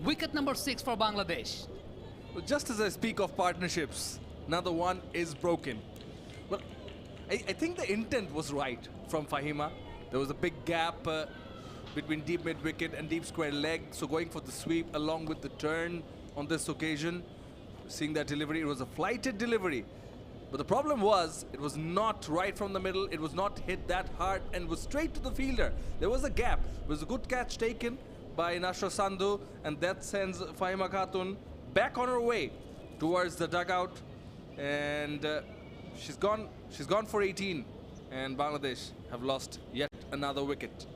Wicket number 6 for Bangladesh. Well, just as I speak of partnerships, another one is broken. Well, I think the intent was right from Fahima. There was a big gap between deep mid wicket and deep square leg, so going for the sweep along with the turn on this occasion. Seeing that delivery, it was a flighted delivery. But the problem was, it was not right from the middle, it was not hit that hard and was straight to the fielder. There was a gap. It was a good catch taken by Nashra Sandhu, and that sends Fahima Khatun back on her way towards the dugout. And she's gone for 18, and Bangladesh have lost yet another wicket.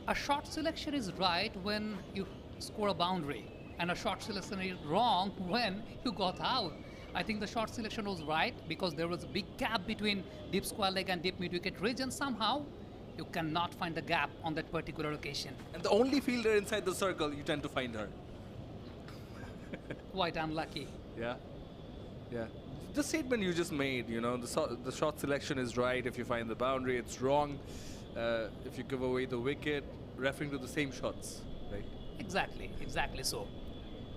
A short selection is right when you score a boundary, and a short selection is wrong when you got out. I think the short selection was right because there was a big gap between deep square leg and deep mid wicket region. Somehow you cannot find the gap on that particular occasion. And the only fielder inside the circle, you tend to find her. Quite unlucky. Yeah, yeah. The statement you just made, you know, the shot selection is right. If you find the boundary, it's wrong. If you give away the wicket, referring to the same shots, right? Exactly so.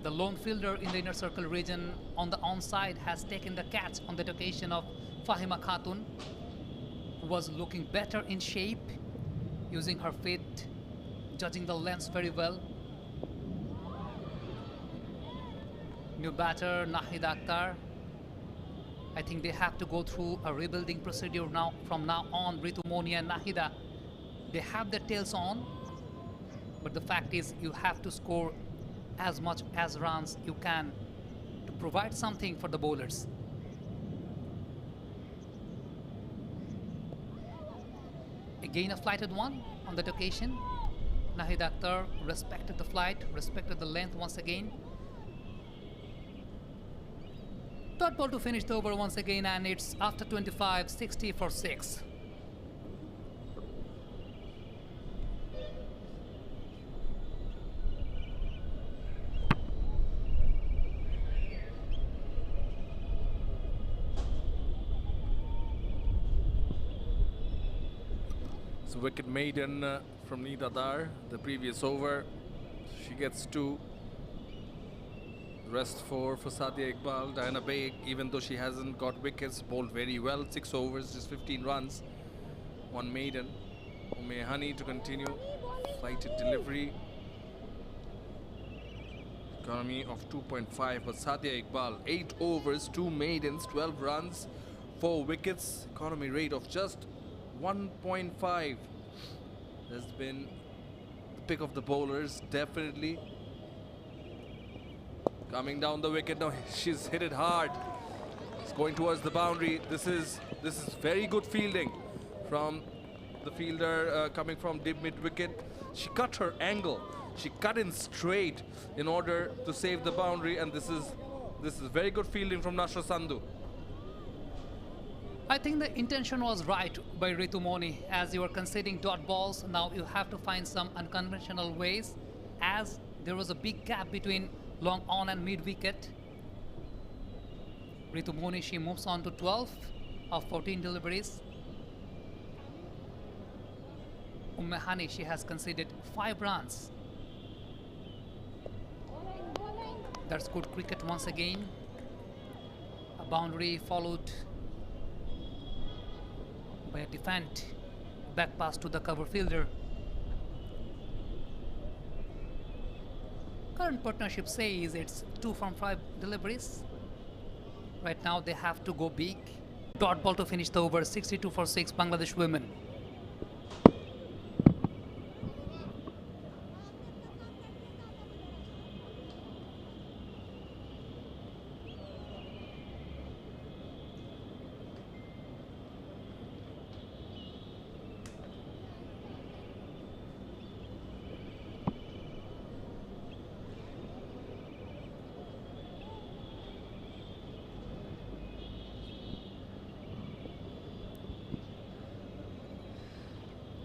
The lone fielder in the inner circle region on the onside has taken the catch on that occasion of Fahima Khatun, who was looking better in shape, using her feet, judging the lengths very well. New batter Nahid Akhtar. I think they have to go through a rebuilding procedure now. From now on, Ritu Moni and Nahida, they have their tails on, but the fact is you have to score as much as runs you can to provide something for the bowlers. Again a flighted one on that occasion. Nahid Akhtar respected the flight, respected the length once again. Third ball to finish the over once again, and it's after 25, 60 for 6. So wicket maiden from Nida Dar, the previous over. She gets 2. The rest 4 for Sadia Iqbal. Diana Baig, even though she hasn't got wickets, bowled very well. 6 overs, just 15 runs. 1 maiden. Ume Hani to continue. Flighted delivery. Economy of 2.5, but Sadia Iqbal, 8 overs, 2 maidens, 12 runs, 4 wickets. Economy rate of just 1.5. Has been the pick of the bowlers, definitely. Coming down the wicket now, she's hit it hard. It's going towards the boundary. This is very good fielding from the fielder coming from deep mid wicket. She cut her angle. She cut in straight in order to save the boundary, and this is very good fielding from Nashra Sandhu. I think the intention was right by Ritu Moni. As you are conceding dot balls, now you have to find some unconventional ways, as there was a big gap between long on and mid wicket. Ritu Moni, she moves on to 12 of 14 deliveries. Hani, she has conceded 5 runs. That's good cricket once again. A boundary followed by a defend back pass to the cover fielder. Current partnership says it's 2 from 5 deliveries. Right now they have to go big. Dot ball to finish the over, 62 for 6 Bangladesh women.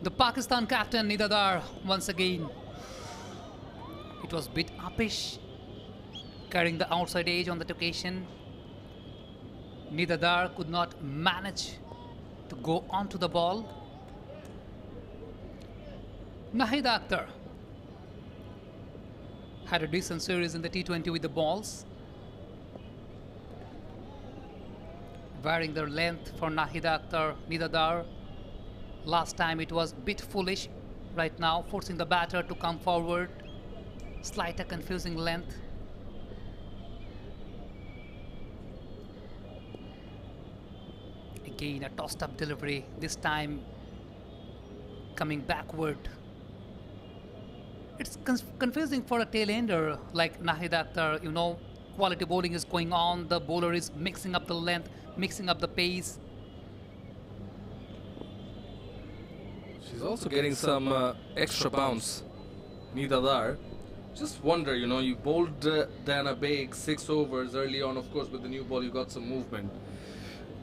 The Pakistan captain Nida Dar once again. It was a bit uppish, carrying the outside edge on that occasion. Nida Dar could not manage to go onto the ball. Nahid Akhtar. had a decent series in the T20 with the balls. Varying their length for Nahida Akhtar, Nidadar. Last time it was a bit foolish. Right now, forcing the batter to come forward. Slight a confusing length. Again, a tossed up delivery. This time coming backward. It's confusing for a tail-ender like Nahida Akhtar. You know, quality bowling is going on. The bowler is mixing up the length, mixing up the pace. She's also getting some extra bounce. Nidadar. Just wonder, you know, you bowled Diana Baig 6 overs early on. Of course, with the new ball, you got some movement.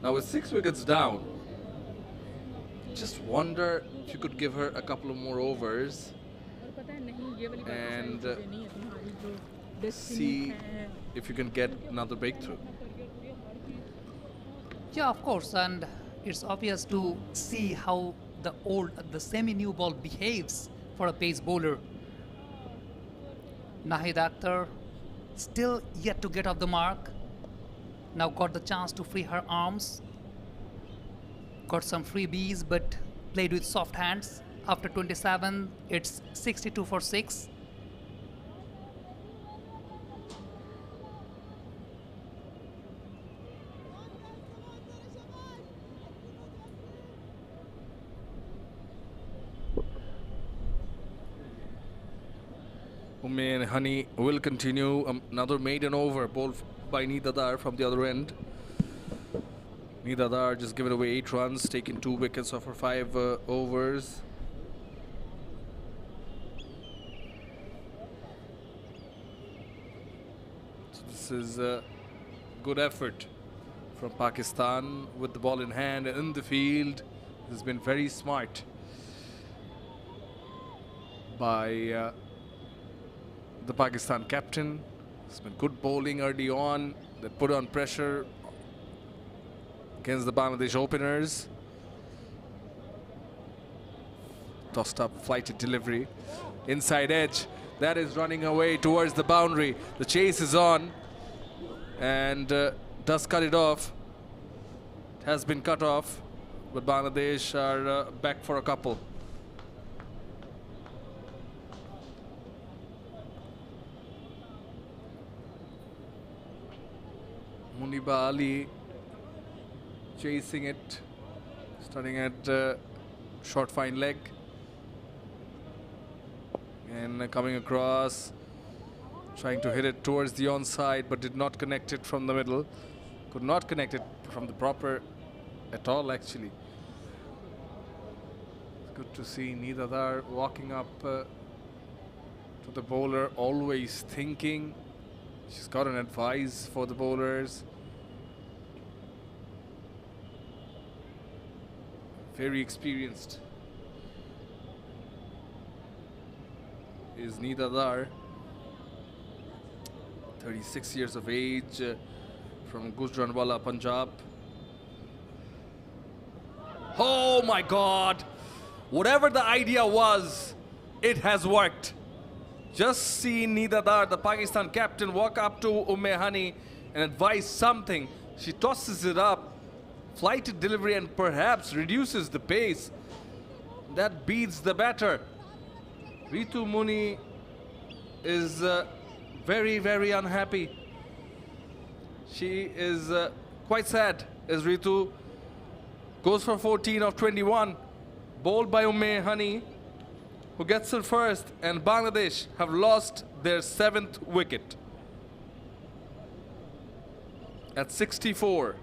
Now with 6 wickets down, just wonder if you could give her a couple of more overs and see if you can get another breakthrough. Yeah, of course, and it's obvious to see how the semi-new ball behaves for a pace bowler. Nahida Akhtar still yet to get off the mark. Now got the chance to free her arms. Got some freebies, but played with soft hands. After 27, it's 62 for 6. Umme and Honey will continue. Another maiden over bowled by Nidadar from the other end. Nidadar just given away 8 runs, taking 2 wickets off her 5 overs. So this is a good effort from Pakistan with the ball in hand and in the field. This has been very smart by the Pakistan captain. It's been good bowling early on. They put on pressure against the Bangladesh openers. Tossed up flighted delivery. Inside edge. That is running away towards the boundary. The chase is on and does cut it off. It has been cut off, but Bangladesh are back for a couple. Muniba Ali chasing it, starting at short fine leg and coming across, trying to hit it towards the onside, but did not connect it from the middle. Could not connect it from the proper at all, actually. It's good to see Nidadar walking up to the bowler, always thinking. She's got an advice for the bowlers. Very experienced is Nidadar, 36 years of age, from Gujranwala, Punjab. Oh my God! Whatever the idea was, it has worked. Just see Nidadar, the Pakistan captain, walk up to Hani and advise something. She tosses it up. Flighted delivery and perhaps reduces the pace. That beats the batter. Ritu Muni is very, very unhappy. She is quite sad as Ritu goes for 14 of 21. Bowled by Hani, who gets it first, and Bangladesh have lost their 7th wicket at 64.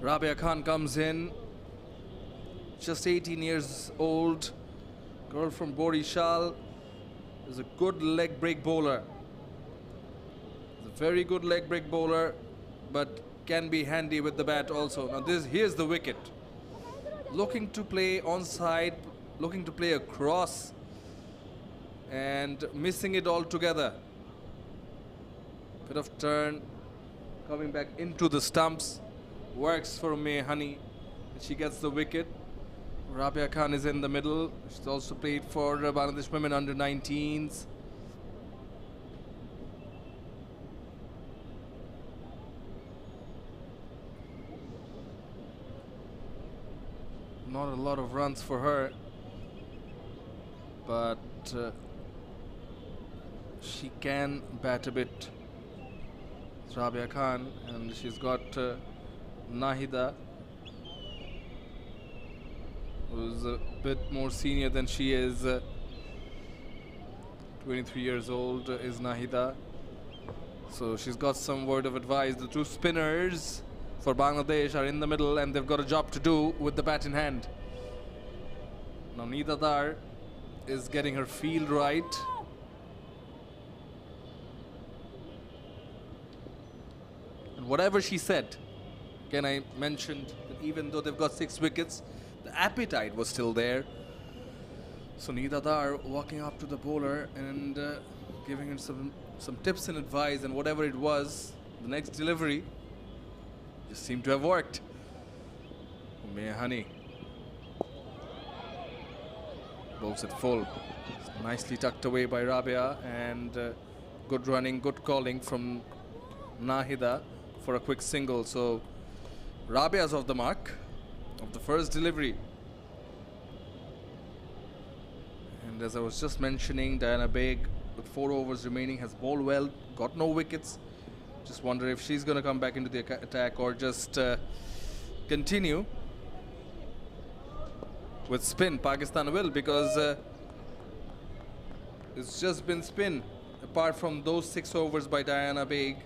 Rabia Khan comes in, just 18 years old, girl from Borishal. is a good leg break bowler. He's a very good leg break bowler, but can be handy with the bat also. Now here's the wicket. Looking to play onside, looking to play across, and missing it altogether. Bit of turn, coming back into the stumps. Works for Honey. She gets the wicket. Rabia Khan is in the middle. She's also played for Bangladesh Women under 19s. Not a lot of runs for her, but she can bat a bit. It's Rabia Khan, and she's got Nahida, who's a bit more senior than she is. 23 years old is Nahida. So she's got some word of advice. The two spinners for Bangladesh are in the middle, and they've got a job to do with the bat in hand. Now Nida Dar is getting her field right. And whatever she said, again I mentioned that even though they've got 6 wickets, the appetite was still there. So Nida Dar walking up to the bowler and giving him some tips and advice, and whatever it was, the next delivery just seemed to have worked. Honey bowls it full. Nicely tucked away by Rabia, and good running, good calling from Nahida for a quick single. So Rabia's off the mark of the first delivery. And as I was just mentioning, Diana Baig, with 4 overs remaining, has bowled well, got no wickets. Just wonder if she's going to come back into the attack or just continue with spin. Pakistan will, because it's just been spin. Apart from those 6 overs by Diana Baig,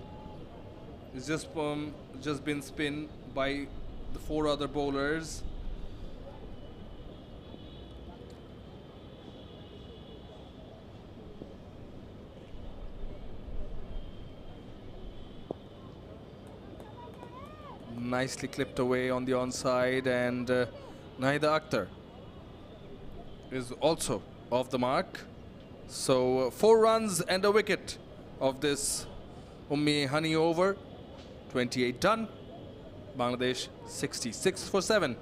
it's just been spin by the 4 other bowlers. Nicely clipped away on the onside, and Nahida Akhtar is also off the mark. So 4 runs and a wicket of this Honey over. 28 done. Bangladesh 66 for 7.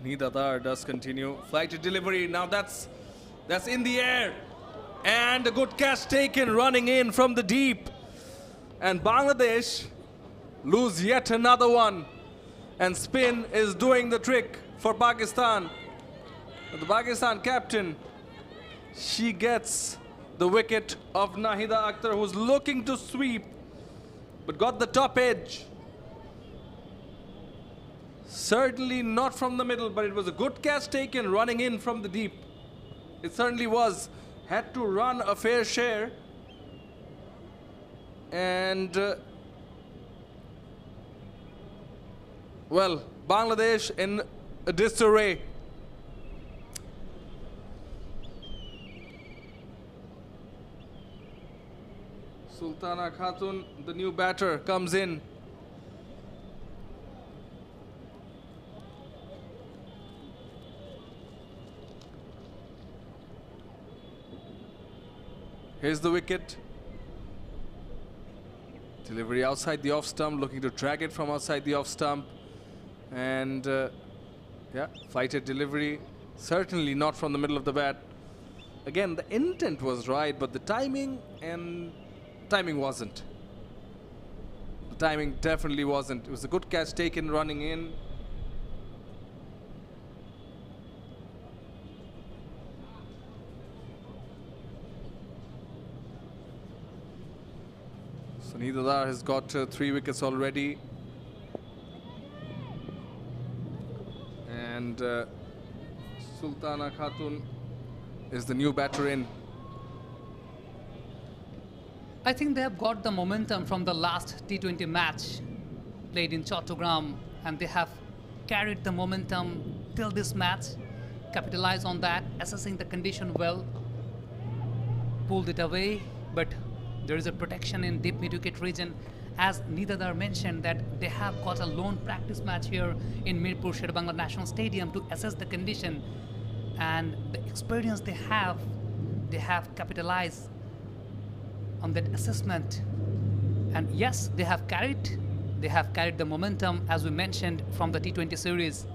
Nida Dar does continue. Flighted delivery. Now that's in the air. And a good catch taken, running in from the deep. And Bangladesh lose yet another one. And spin is doing the trick for Pakistan. The Pakistan captain, she gets the wicket of Nahida Akhtar, who's looking to sweep, but got the top edge. Certainly not from the middle, but it was a good catch taken, running in from the deep. It certainly was. Had to run a fair share. And, well, Bangladesh in a disarray. Sultana Khatun, the new batter, comes in. Here's the wicket. Delivery outside the off stump, looking to drag it from outside the off stump. And yeah, flighted delivery. Certainly not from the middle of the bat. Again, the intent was right, but the timing wasn't. The timing definitely wasn't. It was a good catch taken, running in. So Nidadar has got 3 wickets already. And Sultana Khatun is the new batter in. I think they have got the momentum from the last T20 match played in Chattogram, and they have carried the momentum till this match, capitalized on that, assessing the condition well, pulled it away, but there is a protection in deep mid-wicket region. As Nidadar mentioned, that they have got a lone practice match here in Mirpur Sher-e Bangla National Stadium to assess the condition, and the experience they have capitalized on that assessment. And yes, they have carried the momentum, as we mentioned, from the T20 series.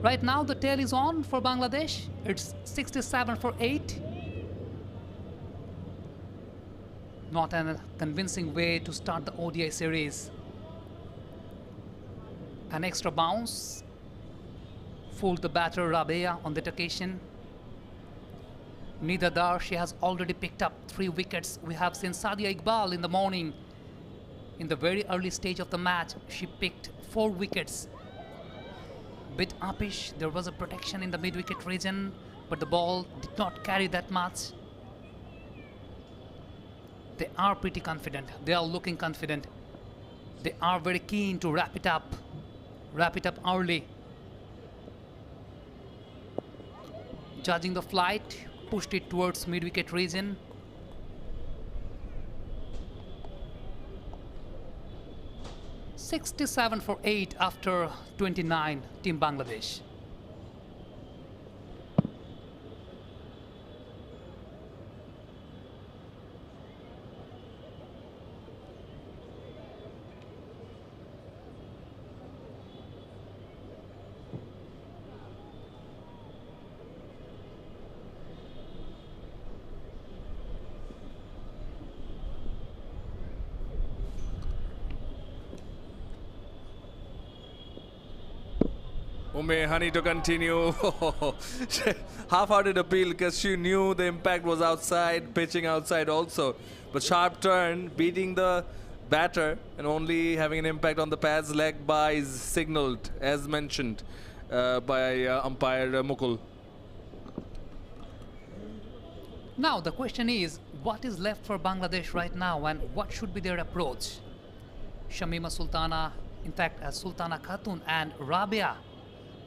Right now the tail is on for Bangladesh. It's 67 for 8. Not a convincing way to start the ODI series. An extra bounce fooled the batter Rabea on that occasion. Nidadar, she has already picked up 3 wickets. We have seen Sadia Iqbal in the morning. In the very early stage of the match, she picked 4 wickets. Bit uppish, there was a protection in the mid-wicket region, but the ball did not carry that much. They are pretty confident. They are looking confident. They are very keen to wrap it up early. Judging the flight, pushed it towards mid-wicket region. "67 for 8 after 29, Team Bangladesh." Hani to continue. Half-hearted appeal because she knew the impact was outside, pitching outside also. But sharp turn, beating the batter and only having an impact on the pad's leg by is signalled, as mentioned by umpire Mukul. Now the question is, what is left for Bangladesh right now and what should be their approach? Shamima Sultana, in fact Sultana Khatun and Rabia,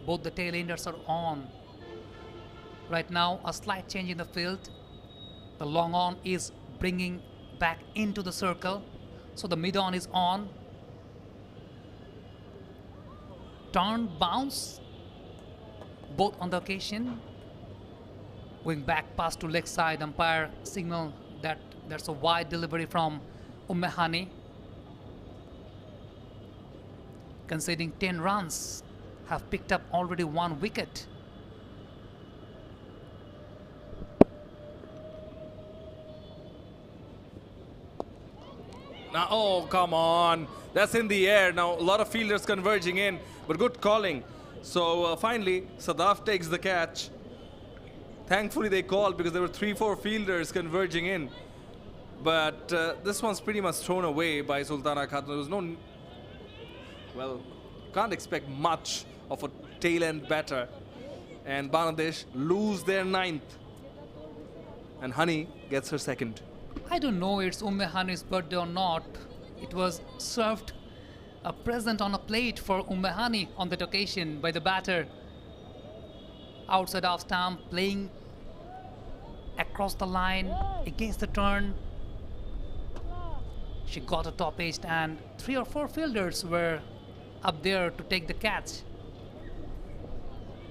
both the tail-enders are on. Right now, a slight change in the field. The long on is bringing back into the circle. So the mid on is on. Turn, bounce, both on the occasion. Going back pass to leg side, umpire signal that there's a wide delivery from Hani. Conceding 10 runs, have picked up already 1 wicket. Now, oh, come on. That's in the air. Now, a lot of fielders converging in, but good calling. So, finally, Sadaf takes the catch. Thankfully, they called because there were 3-4 fielders converging in. But this one's pretty much thrown away by Sultana Khatun. There was no... Well, can't expect much of a tail-end batter. And Bangladesh lose their 9th. And Hani gets her 2nd. I don't know it's Hani's birthday or not. It was served a present on a plate for Hani on that occasion by the batter. Outside off stump, playing across the line against the turn. She got a top edge and 3 or 4 fielders were up there to take the catch.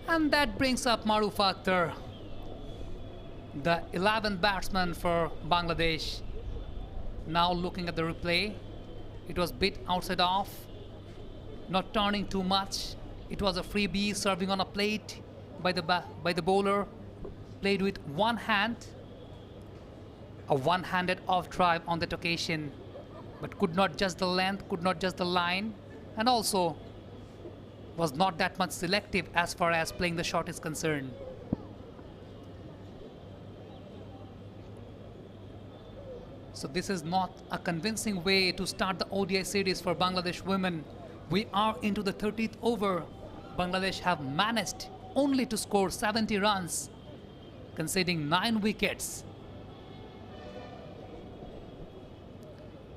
And that brings up Maruf Akhtar, the 11th batsman for Bangladesh. Now looking at the replay, it was bit outside off, not turning too much. It was a freebie serving on a plate by the bowler, played with one hand, a one-handed off drive on that occasion, but could not judge the length, could not judge the line, and also was not that much selective as far as playing the shot is concerned. So this is not a convincing way to start the ODI series for Bangladesh women. We are into the 30th over. Bangladesh have managed only to score 70 runs, conceding 9 wickets.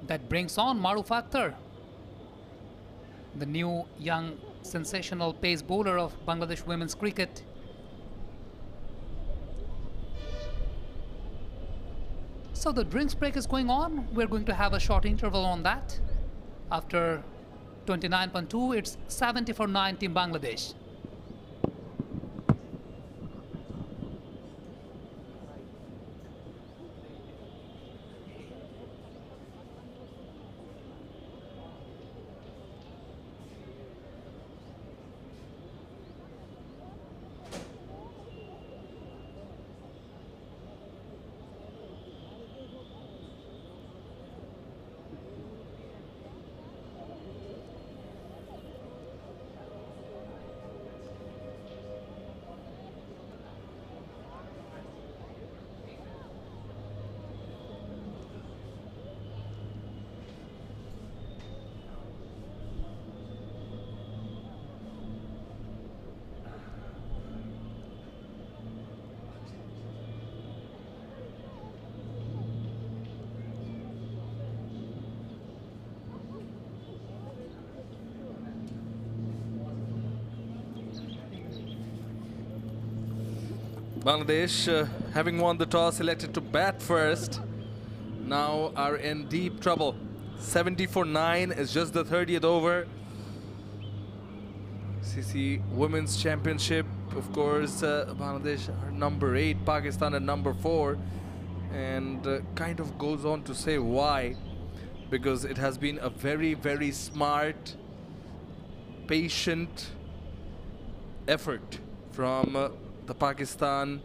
That brings on Maruf Akhtar, the new young sensational pace bowler of Bangladesh women's cricket. So the drinks break is going on. We're going to have a short interval on that. After 29.2, it's 70 for 9 Team Bangladesh. Bangladesh, having won the toss, elected to bat first, now are in deep trouble. 70 for 9 is just the 30th over. CC Women's Championship, of course, Bangladesh are number 8, Pakistan at number 4, and kind of goes on to say why. Because it has been a very, very smart, patient effort from the Pakistan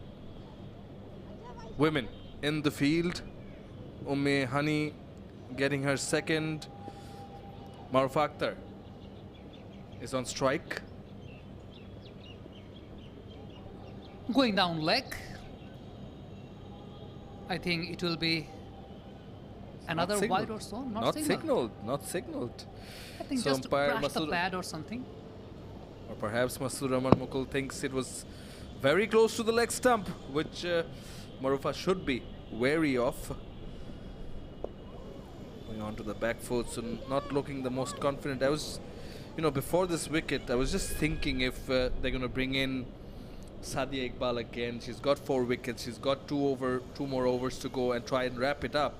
women in the field. Hani getting her second. Maruf Akhtar is on strike. Going down leg. I think it will be another wide or so. Not signaled. Not signaled. I think So just umpire crashed the Masood- pad or something. Or perhaps Masood Rahman Mukul thinks it was very close to the leg stump, which Marufa should be wary of. Going on to the back foot, so not looking the most confident. I was, before this wicket, I was just thinking if they're going to bring in Sadia Iqbal again. She's got 4 wickets. She's got 2 more overs to go and try and wrap it up.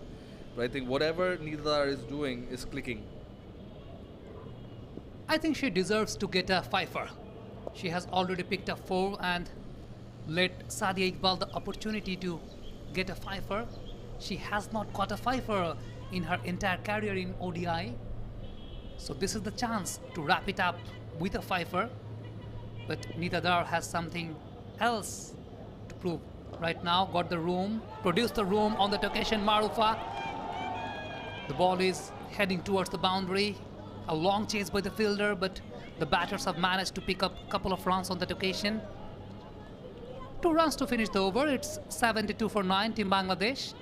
But I think whatever Nidar is doing is clicking. I think she deserves to get a fifer. She has already picked up 4 and let Sadia Iqbal the opportunity to get a fifer. She has not got a fifer in her entire career in ODI. So this is the chance to wrap it up with a fifer. But Nita Dar has something else to prove. Right now, got the room, produced the room on the occasion. Marufa. The ball is heading towards the boundary. A long chase by the fielder, but the batters have managed to pick up a couple of runs on that occasion. 2 runs to finish the over. It's 72 for 9, Team Bangladesh.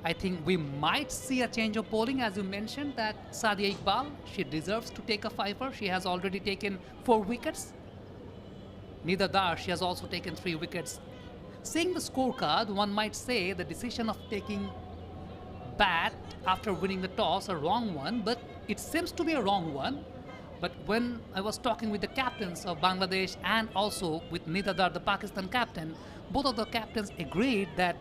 I think we might see a change of bowling, as you mentioned, that Sadia Iqbal, she deserves to take a fifer. She has already taken 4 wickets. Nida Dar, she has also taken 3 wickets. Seeing the scorecard, one might say the decision of taking bat after winning the toss a wrong one, but it seems to be a wrong one. But when I was talking with the captains of Bangladesh and also with Nida Dar, the Pakistan captain, both of the captains agreed that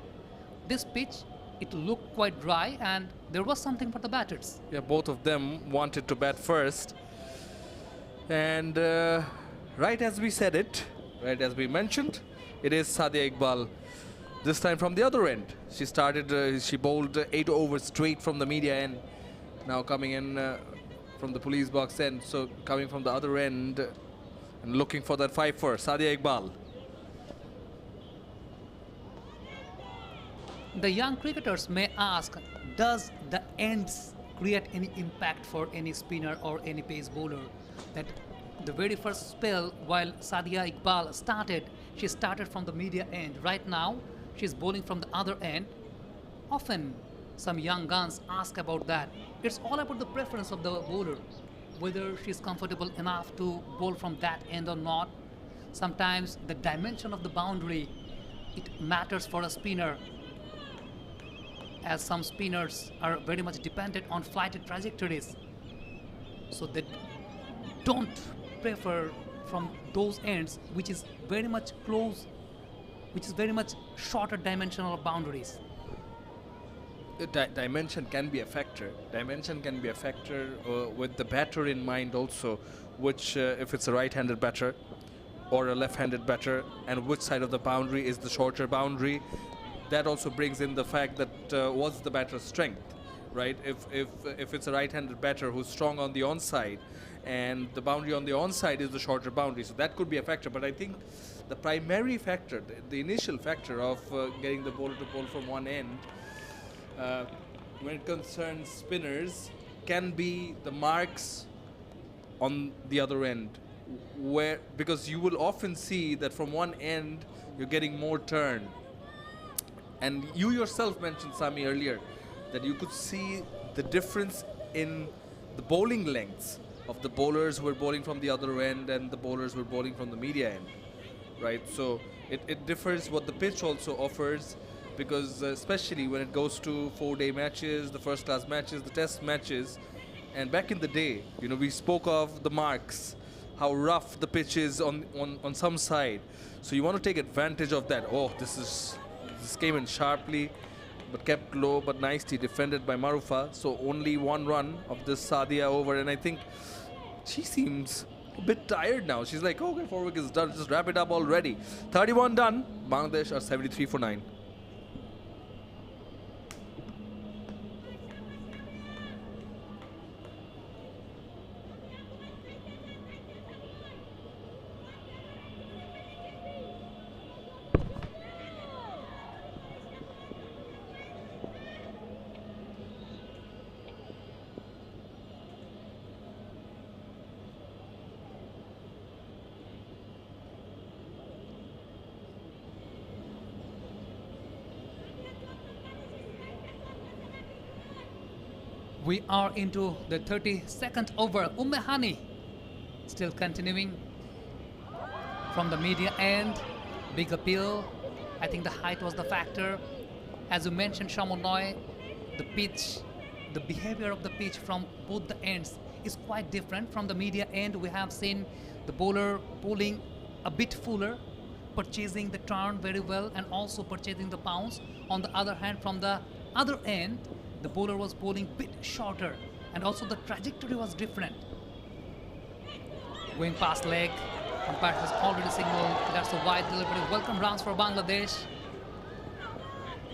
this pitch, it looked quite dry and there was something for the batters. Yeah, both of them wanted to bat first. And right as we said it, right as we mentioned, it is Sadia Iqbal. This time from the other end. She started, she bowled 8 overs straight from the media end. Now coming in from the police box end. So coming from the other end and looking for that fifer, Sadia Iqbal. The young cricketers may ask, does the ends create any impact for any spinner or any pace bowler? That the very first spell while Sadia Iqbal started, she started from the media end. Right now, she's bowling from the other end. Often, some young guns ask about that. It's all about the preference of the bowler, whether she's comfortable enough to bowl from that end or not. Sometimes the dimension of the boundary, it matters for a spinner, as some spinners are very much dependent on flighted trajectories. So they don't prefer from those ends which is very much close, which is very much shorter dimensional boundaries. Dimension can be a factor. Dimension can be a factor with the batter in mind also, which if it's a right-handed batter or a left-handed batter, and which side of the boundary is the shorter boundary. That also brings in the fact that what's the batter's strength, right? If it's a right-handed batter who's strong on the onside, and the boundary on the onside is the shorter boundary, so that could be a factor. But I think the primary factor, the initial factor of getting the bowler to bowl from one end, when it concerns spinners, can be the marks on the other end, where because you will often see that from one end you're getting more turn. And you yourself mentioned, Sami, earlier that you could see the difference in the bowling lengths of the bowlers who were bowling from the other end and the bowlers who were bowling from the media end, right? So it differs what the pitch also offers, because especially when it goes to 4-day matches, the first-class matches, the test matches, and back in the day, you know, we spoke of the marks, how rough the pitch is on some side. So you want to take advantage of that. Oh, this came in sharply, but kept low, but nicely defended by Marufa. So only one run of this Sadia over, and I think she seems a bit tired now. She's like, okay, 4 wickets done, just wrap it up already. 31 done. Bangladesh are 73 for 9. We are into the 32nd over. Ummehani still continuing from the media end. Big appeal. I think the height was the factor. As you mentioned, Shamonoy, the pitch, the behavior of the pitch from both the ends is quite different. From the media end, we have seen the bowler bowling a bit fuller, purchasing the turn very well and also purchasing the bounce. On the other hand, from the other end, the bowler was bowling a bit shorter and also the trajectory was different. Going past leg, umpire has already signaled that's a wide delivery. Welcome runs for Bangladesh.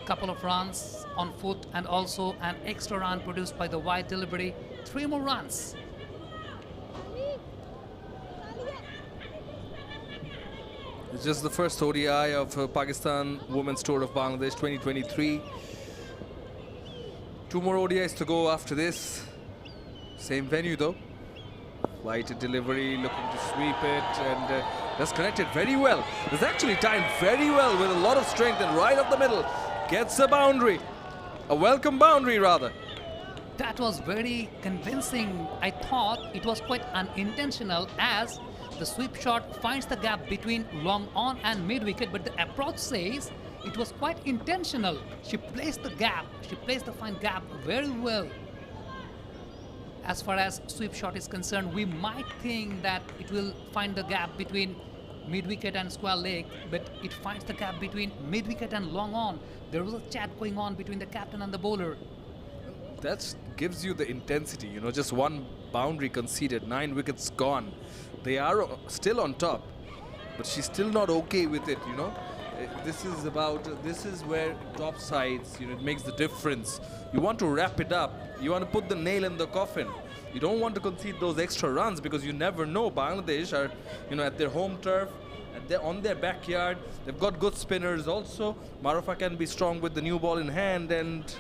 Couple of runs on foot and also an extra run produced by the wide delivery. 3 more runs. It's just the first ODI of Pakistan Women's Tour of Bangladesh 2023. 2 more ODIs to go after this. Same venue though. Lighted delivery, looking to sweep it, and that's connected very well. It's actually timed very well with a lot of strength, and right up the middle gets a boundary. A welcome boundary rather. That was very convincing. I thought it was quite unintentional as the sweep shot finds the gap between long on and mid wicket, but the approach says it was quite intentional. She placed the gap, she placed the fine gap very well. As far as sweep shot is concerned, we might think that it will find the gap between mid-wicket and square leg, but it finds the gap between mid-wicket and long on. There was a chat going on between the captain and the bowler. That gives you the intensity, you know, just one boundary conceded, 9 wickets gone. They are still on top, but she's still not okay with it, you know. This is where top sides, you know, it makes the difference. You want to wrap it up. You want to put the nail in the coffin. You don't want to concede those extra runs because you never know. Bangladesh are, you know, at their home turf, on their backyard. They've got good spinners also. Marufa can be strong with the new ball in hand, and,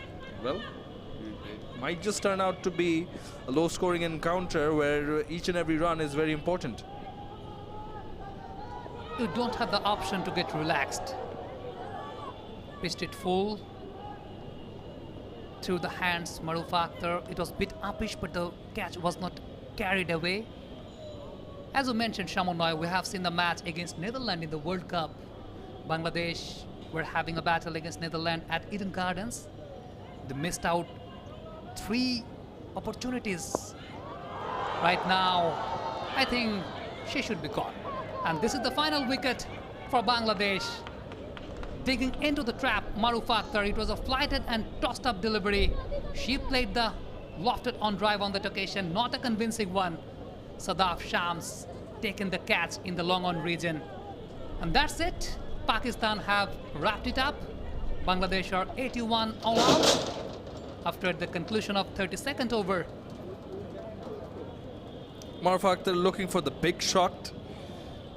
well, it might just turn out to be a low-scoring encounter where each and every run is very important. You don't have the option to get relaxed. Pitched it full. through the hands, Maruf Akhtar. It was a bit uppish, but the catch was not carried away. As you mentioned, Shamonoy, we have seen the match against Netherlands in the World Cup. Bangladesh were having a battle against Netherlands at Eden Gardens. They missed out 3 opportunities. Right now, I think she should be gone. And this is the final wicket for Bangladesh. Digging into the trap, Maruf Akhtar. It was a flighted and tossed up delivery. She played the lofted on drive on that occasion, not a convincing one. Sadaf Shams taken the catch in the long on region. And that's it. Pakistan have wrapped it up. Bangladesh are 81 all out after the conclusion of 32nd over. Maruf Akhtar looking for the big shot,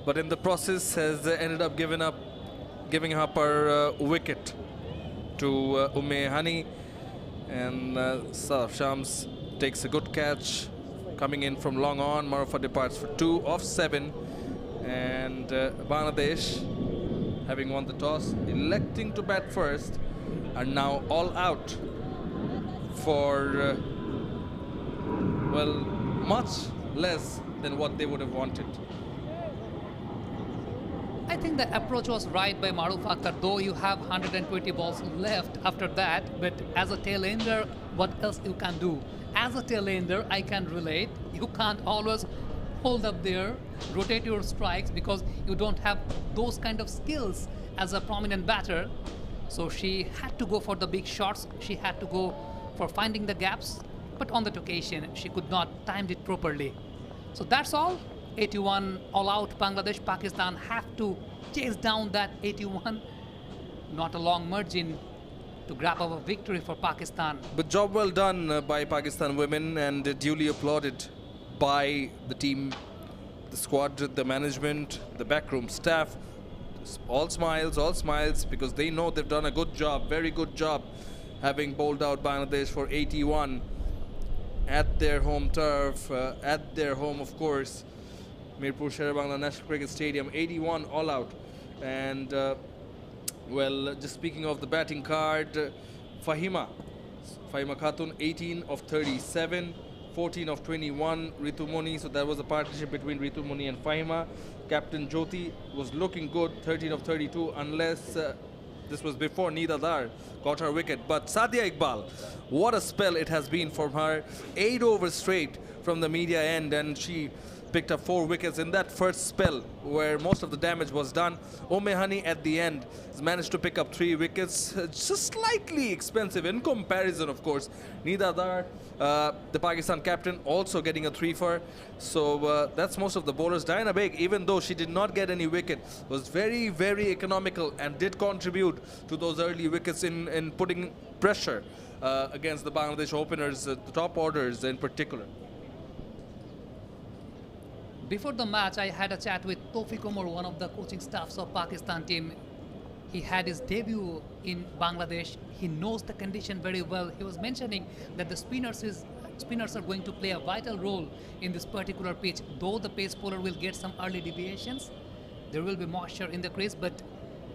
but in the process has ended up giving up her wicket to Hani, and Sadaf Shams takes a good catch coming in from long on. Maruf departs for 2 off 7, and Bangladesh, having won the toss, electing to bat first, are now all out for well, much less than what they would have wanted. I think the approach was right by Maruf Akhtar, though you have 120 balls left after that. But as a tail-ender, what else you can do? As a tail-ender, I can relate. You can't always hold up there, rotate your strikes, because you don't have those kind of skills as a prominent batter. So she had to go for the big shots. She had to go for finding the gaps. But on that occasion, she could not time it properly. So that's all. 81 all out. Bangladesh, Pakistan have to chase down that 81. Not a long margin to grab up a victory for Pakistan. But job well done by Pakistan women, and duly applauded by the team, the squad, the management, the backroom staff. All smiles, because they know they've done a good job, very good job, having bowled out Bangladesh for 81 at their home turf, at their home, of course, Mirpur Sher-e Bangla National Cricket Stadium. 81 all out. And well, just speaking of the batting card, Fahima Khatun, 18 of 37, 14 of 21. Ritu Moni, so that was a partnership between Ritu Moni and Fahima. Captain Jyoti was looking good, 13 of 32, unless this was before Nida Dar got her wicket. But Sadia Iqbal, what a spell it has been for her. 8 overs straight from the media end, and she picked up 4 wickets in that first spell where most of the damage was done. Hani at the end has managed to pick up 3 wickets, just slightly expensive in comparison, of course. Nida Dar, the Pakistan captain, also getting a 3-for. So that's most of the bowlers. Diana Baig, even though she did not get any wicket, was very, very economical and did contribute to those early wickets in putting pressure against the Bangladesh openers, the top orders in particular. Before the match, I had a chat with Tawfiq Umar, one of the coaching staffs of Pakistan team. He had his debut in Bangladesh. He knows the condition very well. He was mentioning that the spinners are going to play a vital role in this particular pitch. Though the pace bowler will get some early deviations, there will be moisture in the crease, but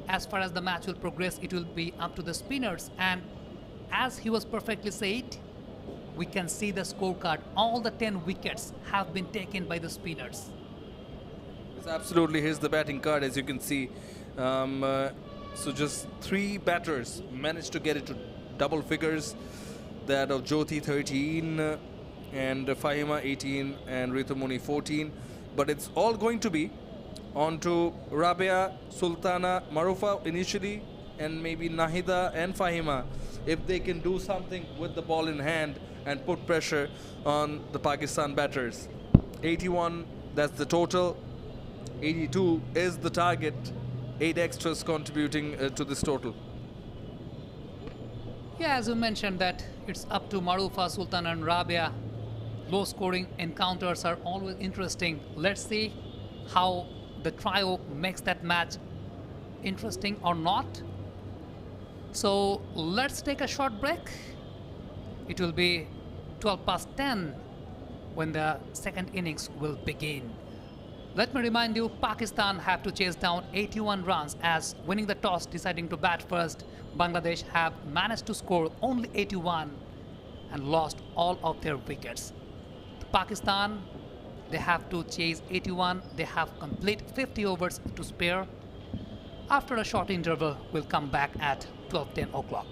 as far as the match will progress, it will be up to the spinners. And as he was perfectly said, we can see the scorecard. All the 10 wickets have been taken by the spinners. Yes, absolutely. Here's the batting card, as you can see. So just 3 batters managed to get it to double figures. That of Jyoti 13 and Fahima 18 and Ritu Moni 14. But it's all going to be onto Rabia, Sultana, Marufa initially, and maybe Nahida and Fahima, if they can do something with the ball in hand and put pressure on the Pakistan batters. 81, that's the total. 82 is the target. 8 extras contributing to this total. Yeah, as you mentioned that it's up to Marufa, Sultan and Rabia. Low scoring encounters are always interesting. Let's see how the trio makes that match interesting or not. So let's take a short break. It will be 10:12 when the second innings will begin. Let me remind you, Pakistan have to chase down 81 runs as winning the toss, deciding to bat first. Bangladesh have managed to score only 81. and lost all of their wickets. Pakistan, they have to chase 81. They have complete 50 overs to spare. After a short interval, we'll come back at 12:10 o'clock.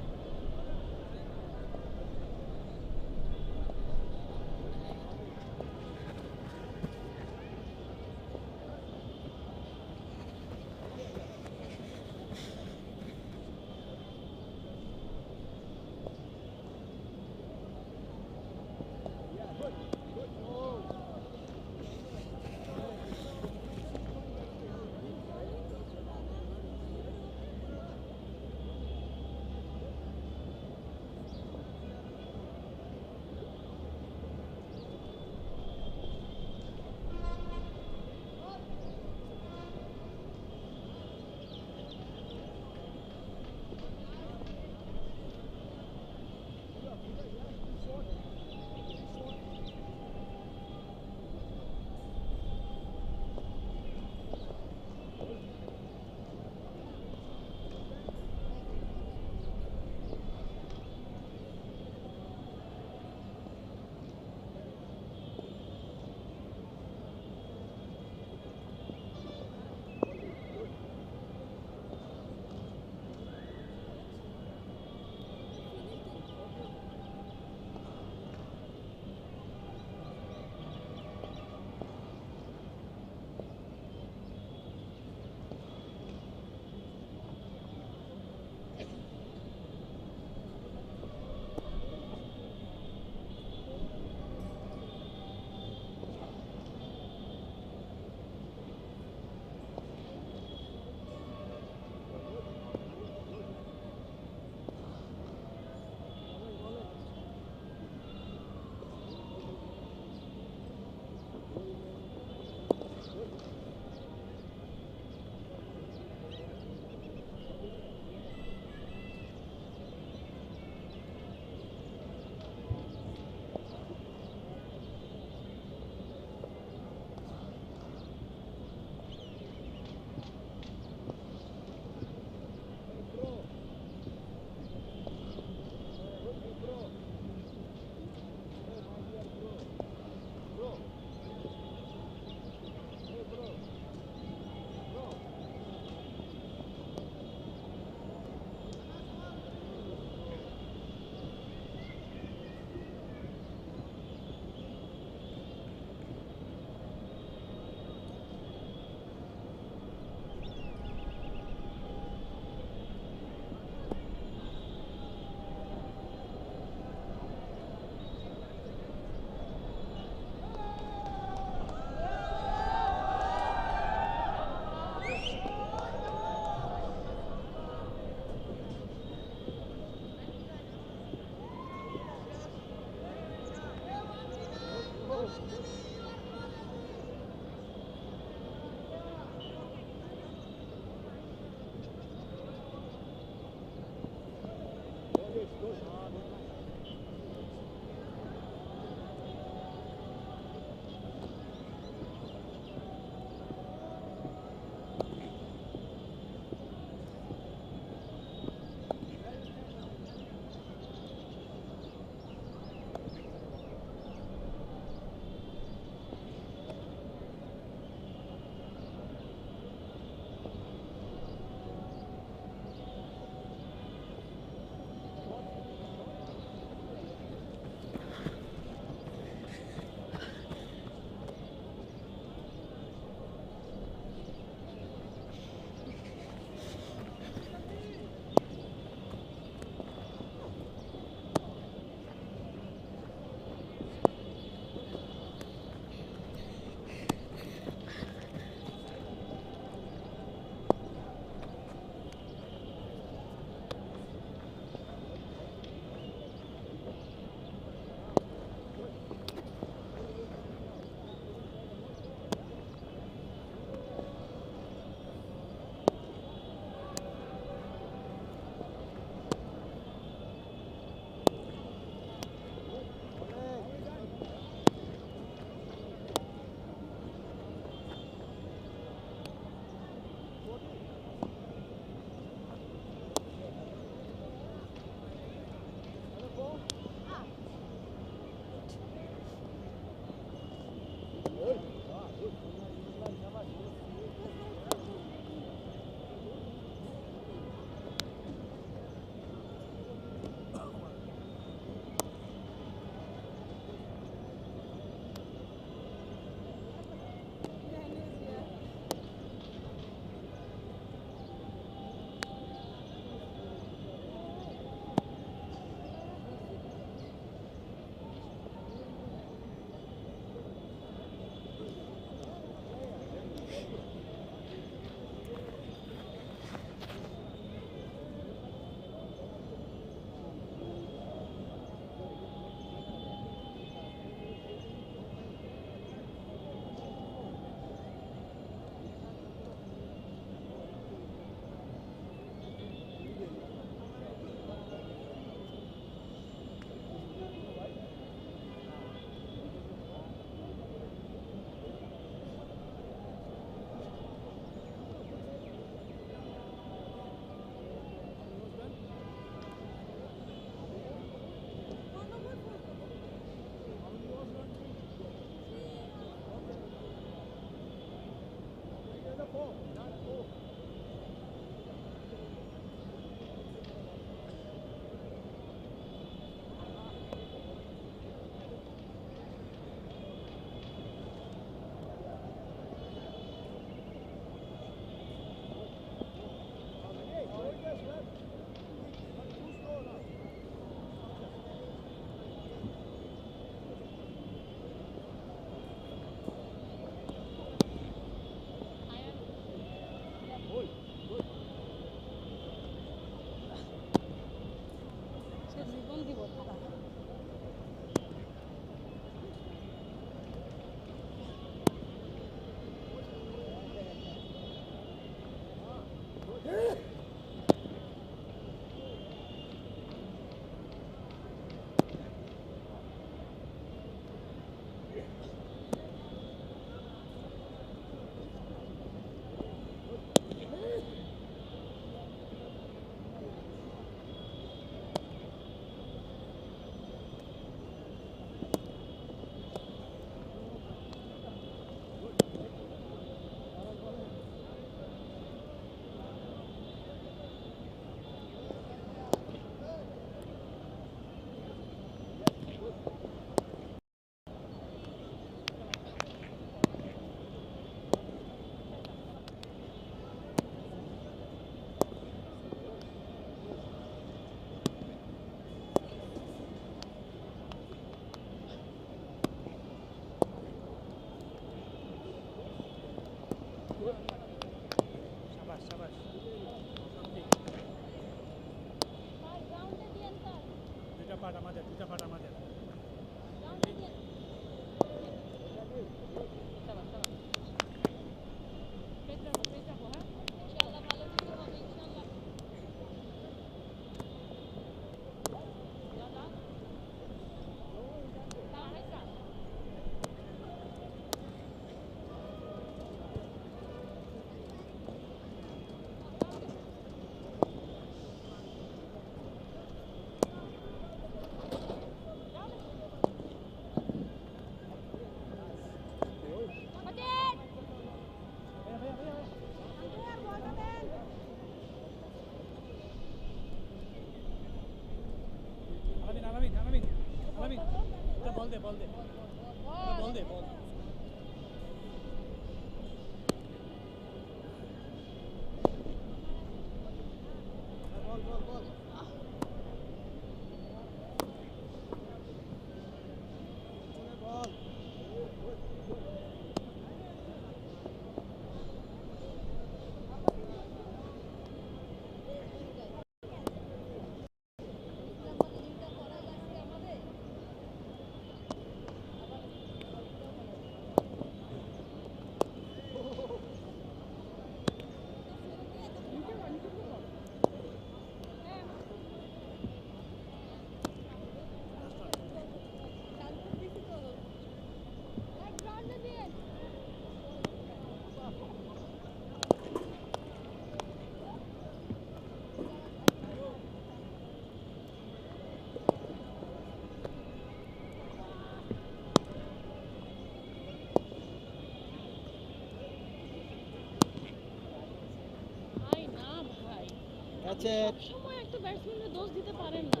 সময় একটা ব্যাটসম্যানের দোষ দিতে পারেন না।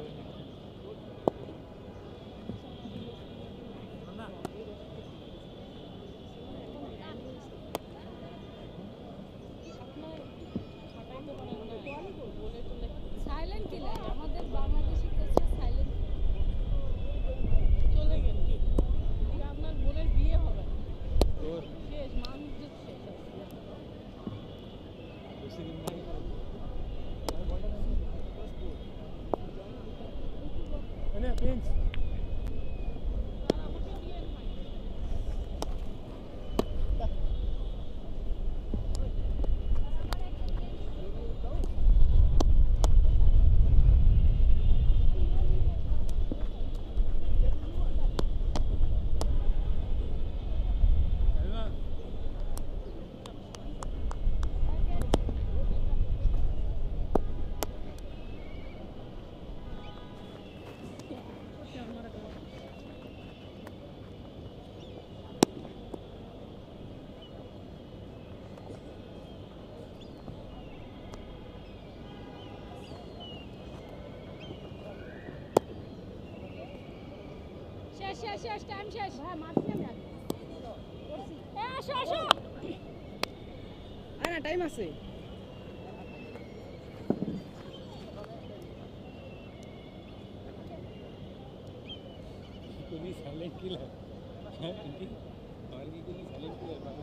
Silent killer আমাদের Bangladeshi কোচরা silent চলে গেল। আপনার বোনের বিয়ে হবে শেষ মানুষ শেষ। শেষ টাইম শেষ ভাই মারছি আমি আগে করছি আসো আসো আরে টাইম আছে তুমি সাইলেন্ট কিলার হ্যাঁ কি আর কি তুমি সাইলেন্ট কিলার পাবে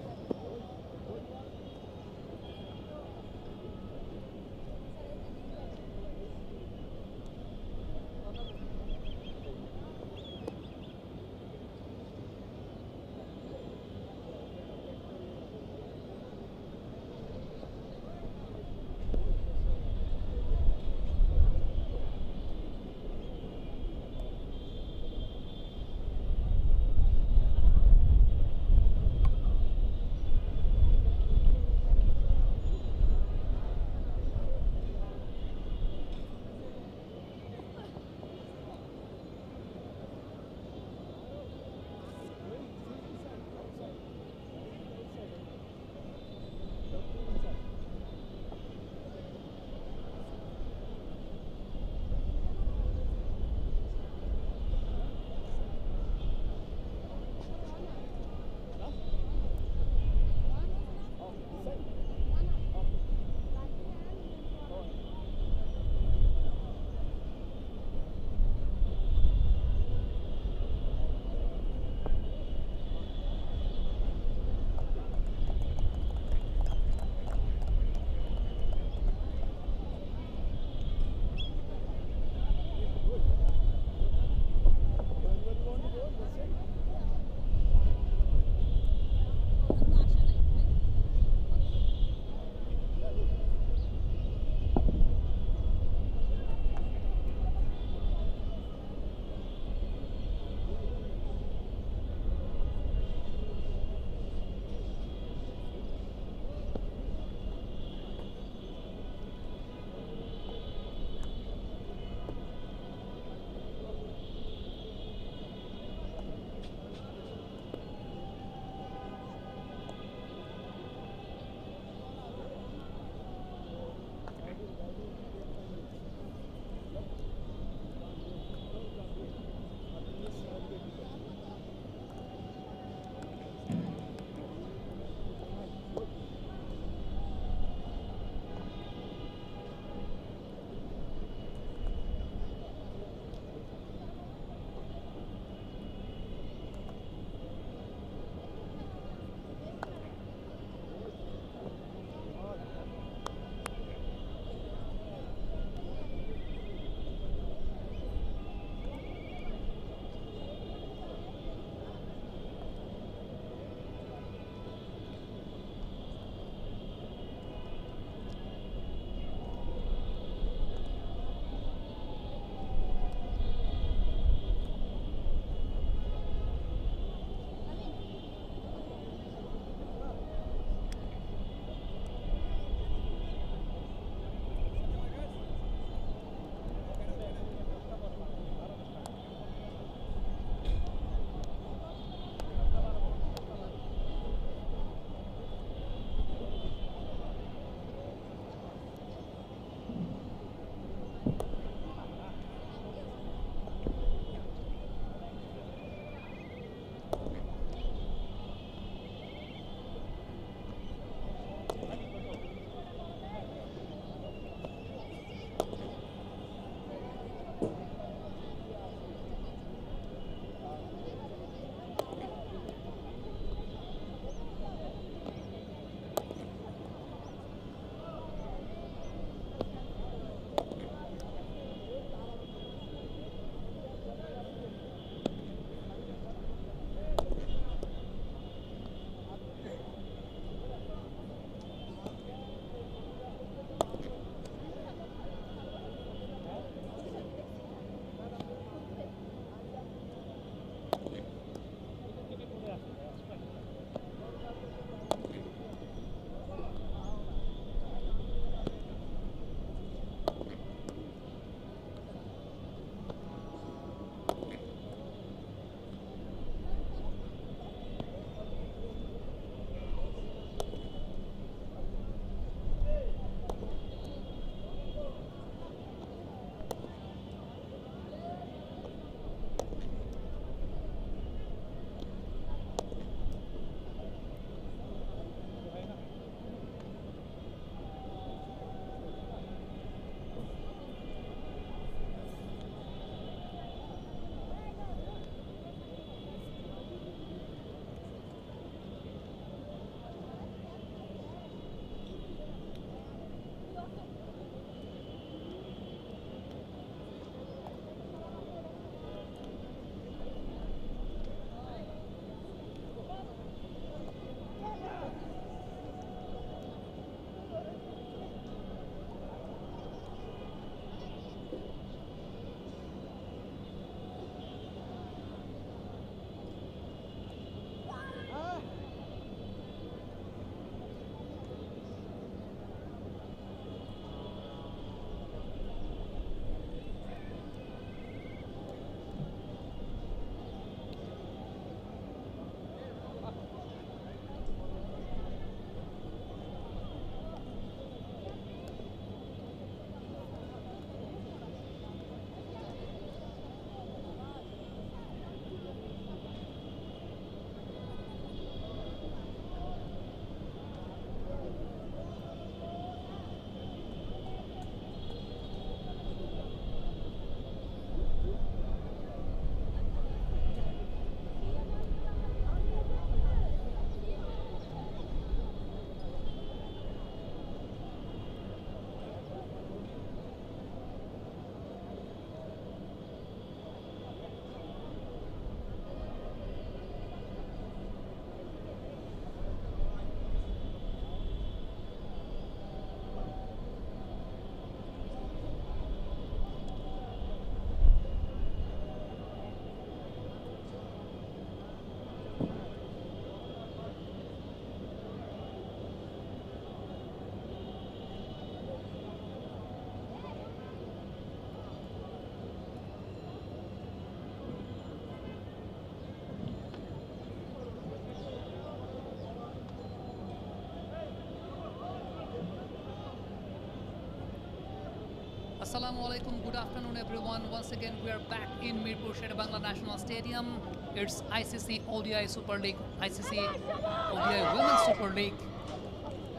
Assalamu alaikum, good afternoon everyone. Once again we are back in Mirpur Sher-e Bangla National Stadium. It's ICC ODI Super League, ICC ODI Women's Super League.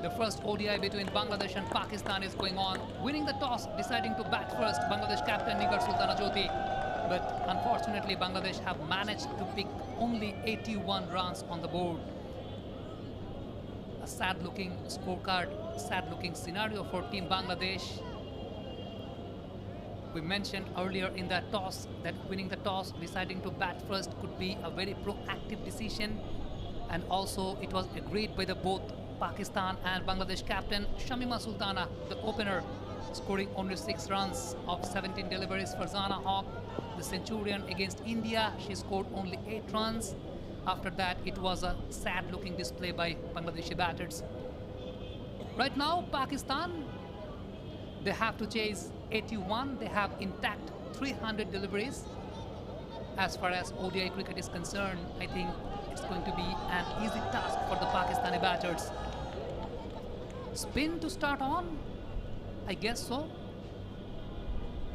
The first ODI between Bangladesh and Pakistan is going on. Winning the toss, deciding to bat first, Bangladesh captain Nigar Sultana Jyoti. But unfortunately Bangladesh have managed to pick only 81 runs on the board. A sad looking scorecard, sad looking scenario for Team Bangladesh. We mentioned earlier in that toss that winning the toss, deciding to bat first could be a very proactive decision, and also it was agreed by the both Pakistan and Bangladesh captain Shamima Sultana, the opener, scoring only 6 runs of 17 deliveries for Zana Hawk. The Centurion against India, she scored only 8 runs. After that, it was a sad looking display by Bangladeshi batters. Right now, Pakistan, they have to chase 81. They have intact 300 deliveries. As far as ODI cricket is concerned, I think it's going to be an easy task for the Pakistani batters. Spin to start on? I guess so.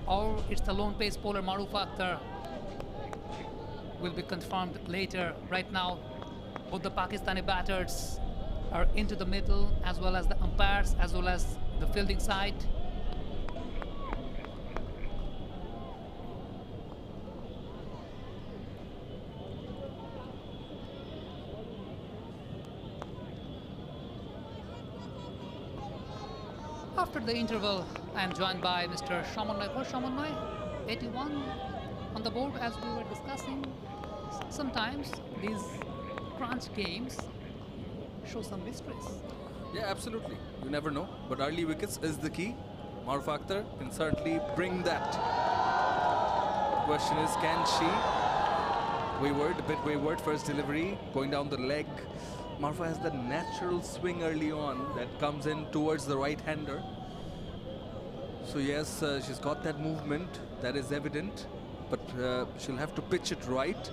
Or it's the lone pace bowler Maruf Akhtar. Will be confirmed later. Right now, both the Pakistani batters are into the middle, as well as the umpires, as well as the fielding side. After the interval, I am joined by Mr. Shamannoy. For Shamannoy, 81 on the board, as we were discussing. Sometimes these crunch games show some mysteries. Yeah, absolutely. You never know. But early wickets is the key. Maruf Akhtar can certainly bring that. The question is, can she? Wayward, a bit wayward. First delivery, going down the leg. Maruf has that natural swing early on that comes in towards the right-hander. So yes, she's got that movement. That is evident. But she'll have to pitch it right.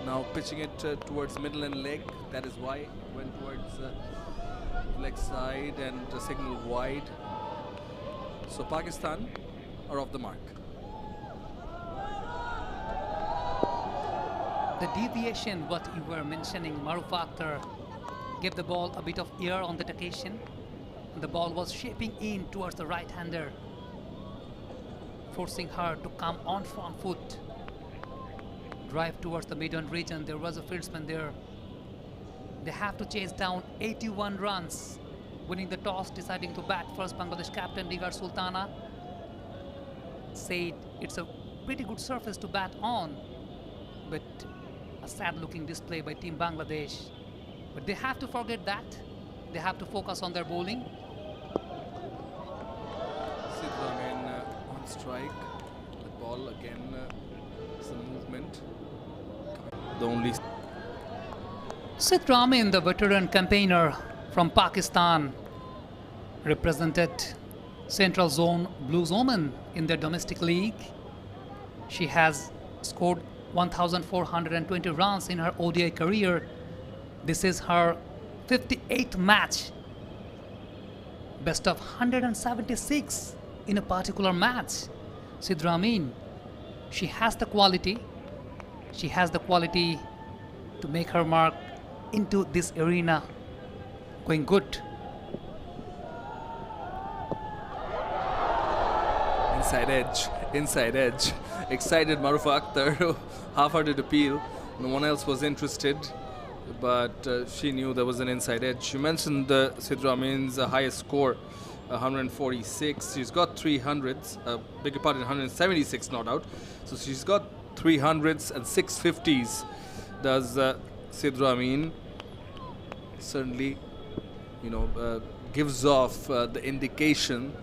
Now pitching it towards middle and leg. That is why it went towards leg side and signal wide. So Pakistan are off the mark. The deviation, what you were mentioning, Maruf Akhtar gave the ball a bit of air on that occasion. And the ball was shaping in towards the right-hander, forcing her to come on front foot. Drive towards the mid-on region. There was a fieldsman there. They have to chase down 81 runs. Winning the toss, deciding to bat first, Bangladesh captain Nigar Sultana said it's a pretty good surface to bat on, but a sad-looking display by Team Bangladesh. But they have to forget that. They have to focus on their bowling. Sidran on strike. The ball again, some movement. The only Sid Ramin, the veteran campaigner from Pakistan, represented Central Zone Blues Omen in their domestic league. She has scored 1,420 runs in her ODI career. This is her 58th match. Best of 176 in a particular match. Sid Ramin, she has the quality. She has the quality to make her mark into this arena. Going good. inside edge. Excited Maruf Akhtar, half-hearted appeal. No one else was interested, but she knew there was an inside edge. She mentioned Sid Ramin's highest score, 146. She's got 300s, beg your pardon, 176 not out. So she's got 300s and 650s. Does Sid Ramin certainly, gives off the indication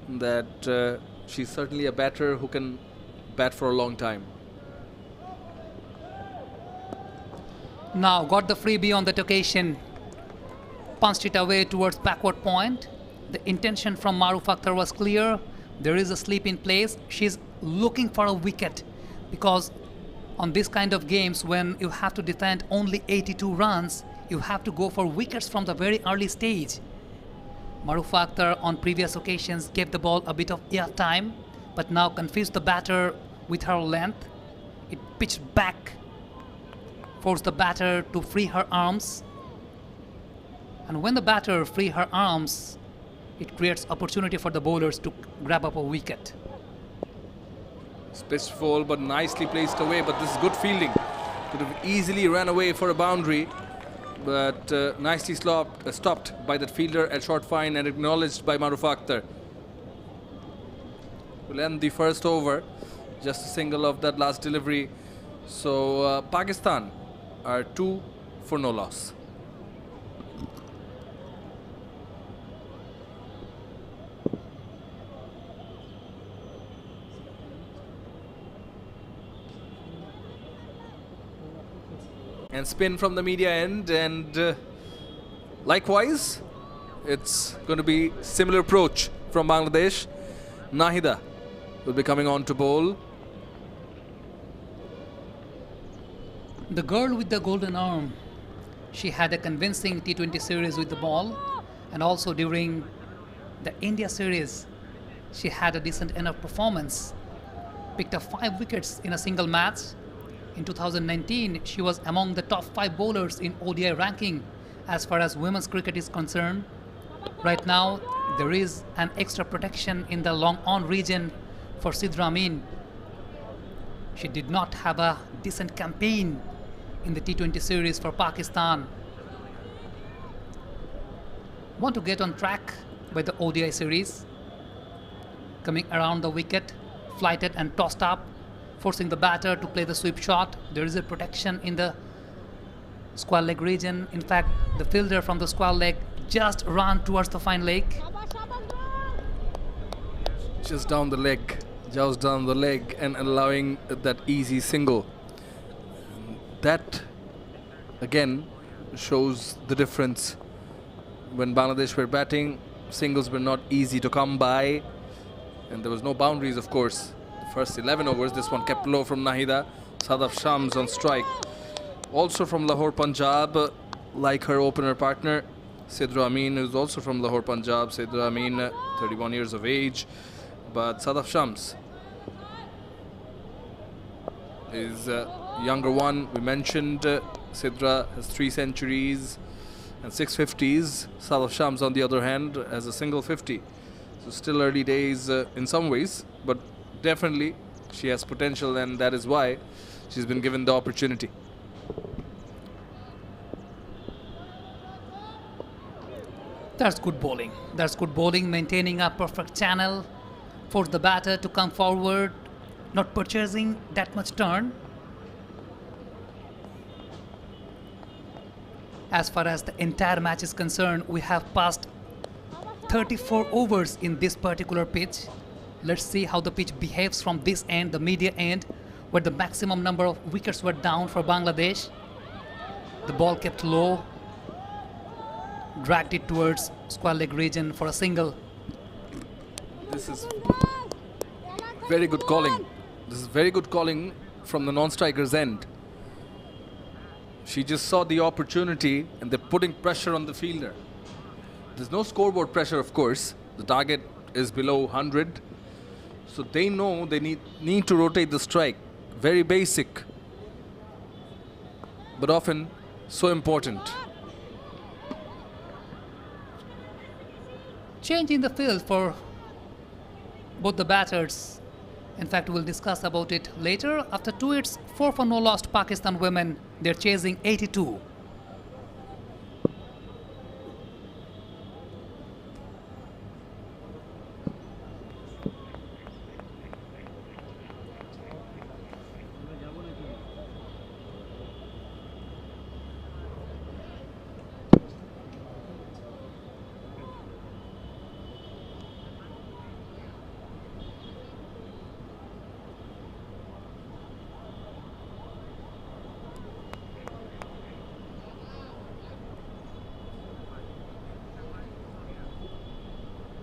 that she's certainly a batter who can bat for a long time. Now got the freebie on that occasion. Punched it away towards backward point. The intention from Maruf Akhtar was clear. There is a sleep in place. She's looking for a wicket, because on this kind of games, when you have to defend only 82 runs, you have to go for wickets from the very early stage. Maruf Akhtar on previous occasions gave the ball a bit of air time. but now confused the batter with her length. It pitched back, forced the batter to free her arms. And when the batter free her arms, it creates opportunity for the bowlers to grab up a wicket. It's pitched full, but nicely placed away. But this is good fielding. Could have easily ran away for a boundary, but nicely stopped by that fielder at short fine and acknowledged by Maruf Akhtar. Will end the first over. Just a single of that last delivery. So Pakistan are 2 for no loss. And spin from the media end, and likewise it's going to be similar approach from Bangladesh. Nahida will be coming on to bowl. The girl with the golden arm, she had a convincing T20 series with the ball, and also during the India series she had a decent enough performance, picked up 5 wickets in a single match. In 2019, she was among the top 5 bowlers in ODI ranking as far as women's cricket is concerned. Right now, there is an extra protection in the long on region for Sidra Amin. She did not have a decent campaign in the T20 series for Pakistan. Want to get on track by the ODI series. Coming around the wicket, flighted and tossed up, forcing the batter to play the sweep shot. There is a protection in the square leg region. In fact, the fielder from the square leg just ran towards the fine leg. Just down the leg and allowing that easy single. That again shows the difference. When Bangladesh were batting, singles were not easy to come by, and there was no boundaries, of course. First 11 overs, this one kept low from Nahida. Sadaf Shams on strike. Also from Lahore, Punjab, like her opener partner, Sidra Amin, who's also from Lahore, Punjab. Sidra Amin, 31 years of age. But Sadaf Shams is a younger one. We mentioned Sidra has 3 centuries and 6 50s. Sadaf Shams, on the other hand, has a single 50. So still early days in some ways, but definitely she has potential, and that is why she's been given the opportunity. That's good bowling. That's good bowling, maintaining a perfect channel, force the batter to come forward, not purchasing that much turn. As far as the entire match is concerned, we have passed 34 overs in this particular pitch. Let's see how the pitch behaves from this end, the media end, where the maximum number of wickets were down for Bangladesh. The ball kept low, dragged it towards square leg region for a single. This is very good calling. This is very good calling from the non-striker's end. She just saw the opportunity and they're putting pressure on the fielder. There's no scoreboard pressure, of course. The target is below 100. So they know they need to rotate the strike. Very basic, but often so important. Change in the field for both the batters. In fact, we'll discuss about it later. After 2 hits, 4 for no loss to Pakistan women. They're chasing 82.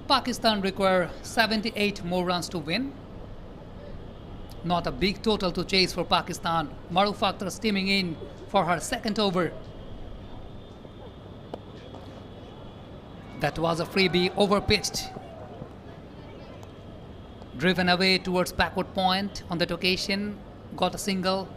Pakistan require 78 more runs to win. Not a big total to chase for Pakistan. Maruf Akhtar steaming in for her second over. That was a freebie, overpitched. driven away towards backward point on that occasion, got a single.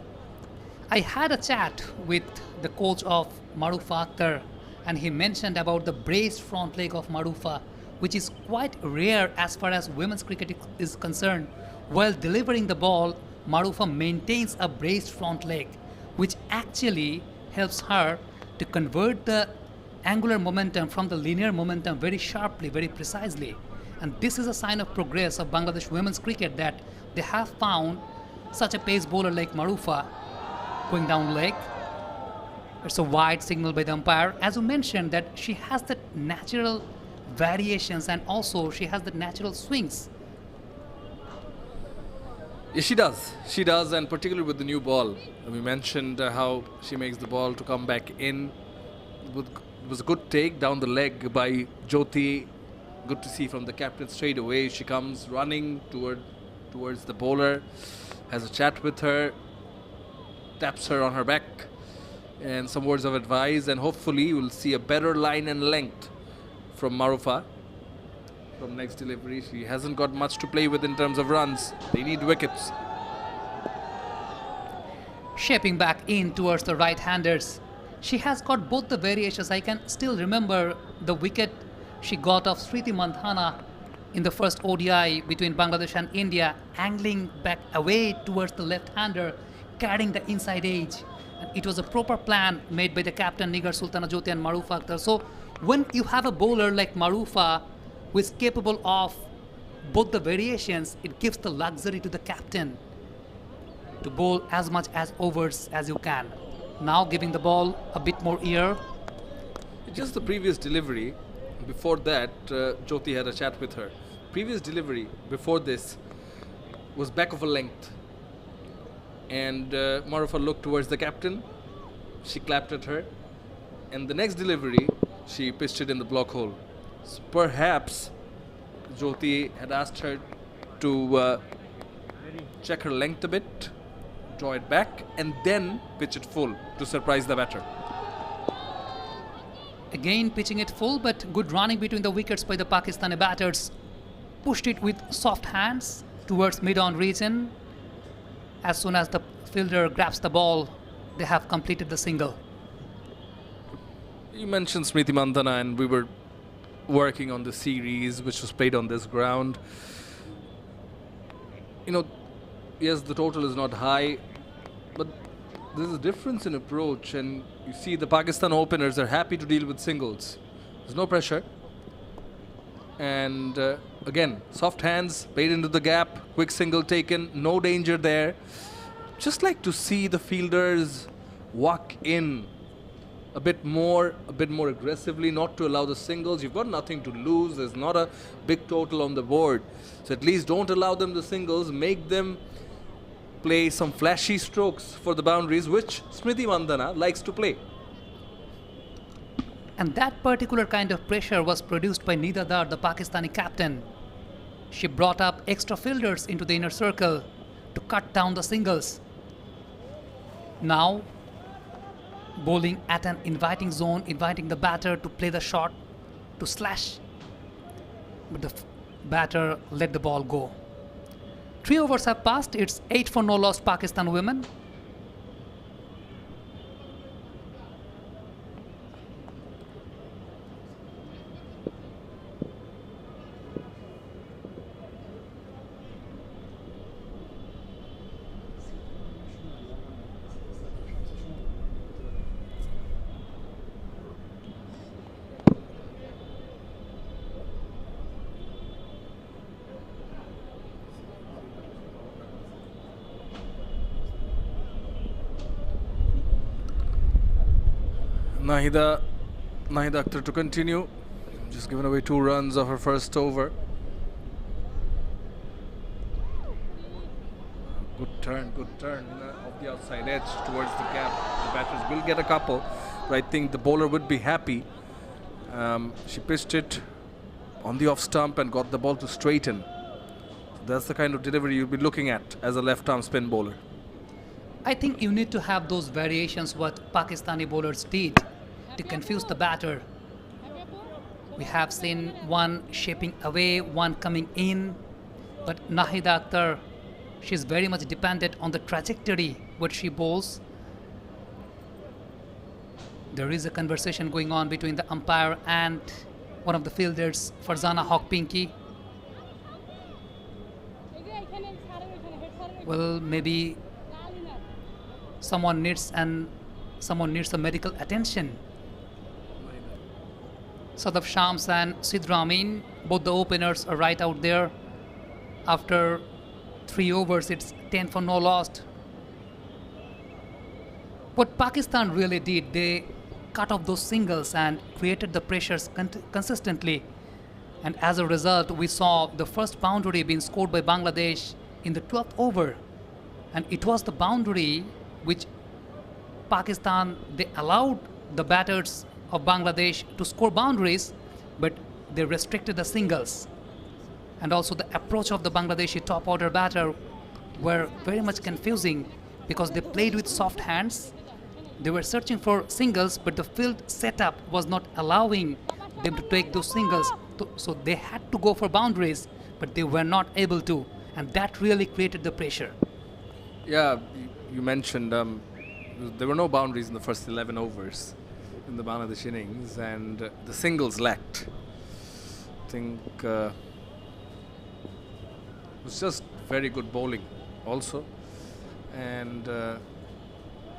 I had a chat with the coach of Marufa Akhtar, and he mentioned about the braced front leg of Marufa, which is quite rare as far as women's cricket is concerned. While delivering the ball, Marufa maintains a braced front leg, which actually helps her to convert the angular momentum from the linear momentum very sharply, very precisely. And this is a sign of progress of Bangladesh women's cricket, that they have found such a pace bowler like Marufa going down leg. It's a wide signal by the umpire. As you mentioned, that she has the natural variations and also she has the natural swings. Yeah, she does. She does, and particularly with the new ball. We mentioned how she makes the ball to come back in. It was a good take down the leg by Jyoti. Good to see from the captain straight away. She comes running towards the bowler, has a chat with her, taps her on her back, and some words of advice, and hopefully we'll see a better line and length from Marufa. From next delivery, she hasn't got much to play with in terms of runs. They need wickets. Shaping back in towards the right-handers. She has got both the variations. I can still remember the wicket she got of Smriti Mandhana in the first ODI between Bangladesh and India, angling back away towards the left-hander, carrying the inside edge. And it was a proper plan made by the captain Nigar Sultana Jyoti and Marufa Akhtar. So when you have a bowler like Marufa who is capable of both the variations, it gives the luxury to the captain to bowl as much as overs as you can. Now giving the ball a bit more ear. Just the previous delivery, before that, Jyoti had a chat with her. Previous delivery before this was back of a length. And Marufa looked towards the captain. She clapped at her. And the next delivery, she pitched it in the block hole. So perhaps Jyoti had asked her to check her length a bit, draw it back, and then pitch it full to surprise the batter. Again pitching it full, but good running between the wickets by the Pakistani batters. Pushed it with soft hands towards mid-on region. As soon as the fielder grabs the ball, they have completed the single. You mentioned Smriti Mandhana, and we were working on the series which was played on this ground. You know, yes, the total is not high, but there's a difference in approach, and you see the Pakistan openers are happy to deal with singles. There's no pressure. And again, soft hands, played into the gap, quick single taken, no danger there. Just like to see the fielders walk in a bit more aggressively, not to allow the singles. You've got nothing to lose. There's not a big total on the board. So at least don't allow them the singles. Make them play some flashy strokes for the boundaries, which Smriti Mandhana likes to play. And that particular kind of pressure was produced by Nida Dar, the Pakistani captain. She brought up extra fielders into the inner circle to cut down the singles. Now, bowling at an inviting zone, inviting the batter to play the shot, to slash. But the batter let the ball go. 3 overs have passed. It's 8 for no loss Pakistan women. Nahida Akhtar to continue. Just given away 2 runs of her first over. Good turn off the outside edge towards the gap. The batters will get a couple, but I think the bowler would be happy. She pitched it on the off stump and got the ball to straighten. So that's the kind of delivery you'll be looking at as a left-arm spin bowler. I think you need to have those variations what Pakistani bowlers did to confuse the batter. We have seen one shaping away, one coming in, But Nahida Akhtar, she's very much dependent on the trajectory what she bowls. There is a conversation going on between the umpire and one of the fielders, Farzana Hawk Pinky. Well, maybe someone needs a medical attention. Sadaf Shams and Sidra Amin, both the openers are right out there. After 3 overs, it's 10 for no lost. What Pakistan really did, they cut off those singles and created the pressures consistently. And as a result, we saw the first boundary being scored by Bangladesh in the 12th over. And it was the boundary which Pakistan, they allowed the batters of Bangladesh to score boundaries, but they restricted the singles. And also the approach of the Bangladeshi top order batter were very much confusing because they played with soft hands. They were searching for singles, but the field setup was not allowing them to take those singles. So they had to go for boundaries, but they were not able to. And that really created the pressure. Yeah, you mentioned there were no boundaries in the first 11 overs in the Bangladesh innings, and the singles lacked. I think it was just very good bowling also, and I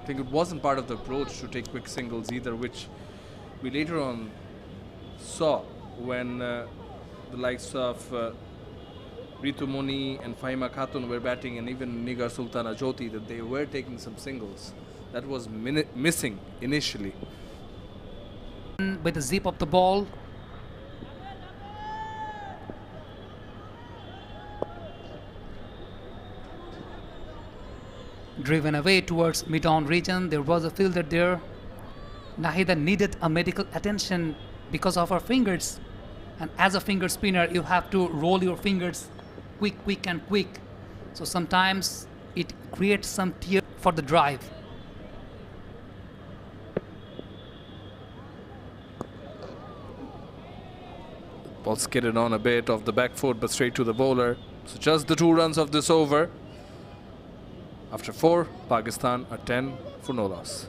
think it wasn't part of the approach to take quick singles either, which we later on saw when the likes of Ritu Moni and Fahima Khatun were batting, and even Nigar Sultana Jyoti, that they were taking some singles. That was missing initially. With the zip of the ball, driven away towards mid-on region, there was a fielder there. Nahida needed a medical attention because of her fingers, and as a finger spinner you have to roll your fingers quick and quick, so sometimes it creates some tear for the drive. Ball skidded on a bit off the back foot, but straight to the bowler. So just the 2 runs of this over. After 4, Pakistan are 10 for no loss.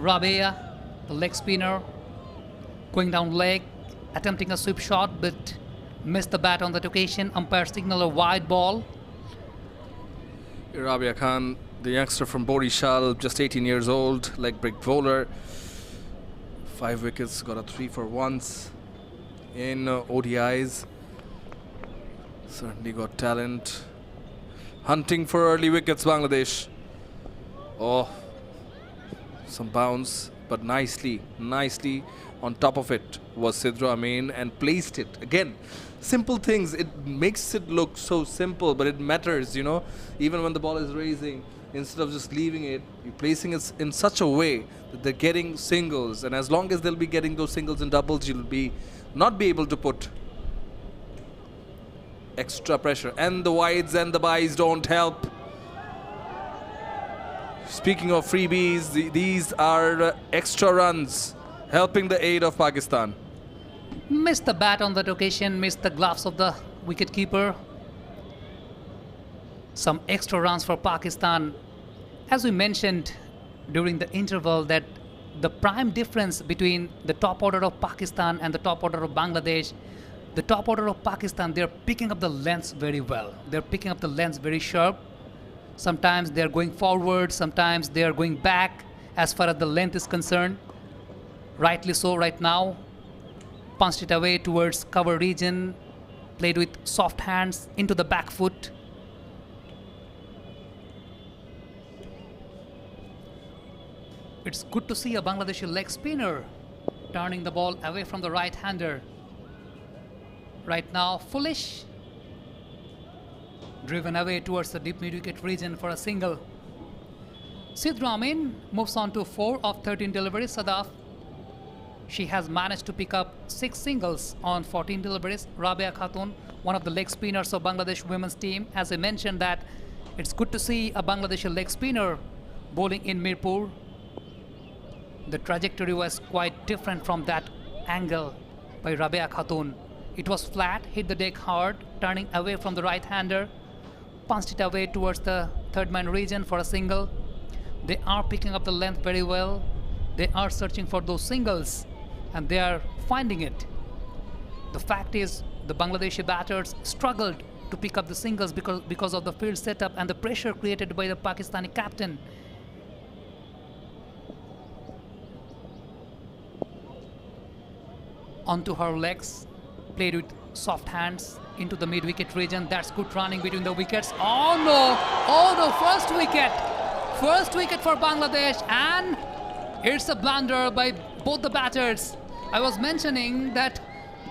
Rabea, the leg spinner, going down leg, attempting a sweep shot, but missed the bat on that occasion. Umpire signal a wide ball. Rabia Khan, the youngster from Borishal, just 18 years old, leg break bowler. 5 wickets, got a 3 for once in ODIs. Certainly got talent. Hunting for early wickets, Bangladesh. Oh, some bounce, but nicely on top of it was Sidra Amin and placed it. Again, simple things, it makes it look so simple, but it matters, you know. Even when the ball is raising, instead of just leaving it, you're placing it in such a way that they're getting singles, and as long as they'll be getting those singles and doubles, you'll not be able to put extra pressure. And the wides and the byes don't help. Speaking of freebies, these are extra runs helping the aid of Pakistan. Missed the bat on that occasion, missed the gloves of the wicketkeeper. Some extra runs for Pakistan. As we mentioned during the interval, that the prime difference between the top order of Pakistan and the top order of Bangladesh, the top order of Pakistan, they're picking up the lengths very well. They're picking up the lengths very sharp. Sometimes they're going forward, sometimes they're going back as far as the length is concerned. Rightly so right now. Punched it away towards cover region, played with soft hands into the back foot. It's good to see a Bangladeshi leg spinner turning the ball away from the right-hander. Right now, Foolish driven away towards the deep mid-wicket region for a single. Sidra Amin moves on to 4 of 13 deliveries. Sadaf, she has managed to pick up 6 singles on 14 deliveries. Rabia Khatun, one of the leg spinners of Bangladesh women's team, as I mentioned that it's good to see a Bangladeshi leg spinner bowling in Mirpur. The trajectory was quite different from that angle by Rabia Khatun. It was flat, hit the deck hard, turning away from the right-hander, punched it away towards the third-man region for a single. They are picking up the length very well. They are searching for those singles and they are finding it. The fact is, the Bangladeshi batters struggled to pick up the singles because of the field setup and the pressure created by the Pakistani captain. Onto her legs, played with soft hands into the mid-wicket region. That's good running between the wickets. Oh no! Oh no! First wicket! First wicket for Bangladesh, and it's a blunder by both the batters. I was mentioning that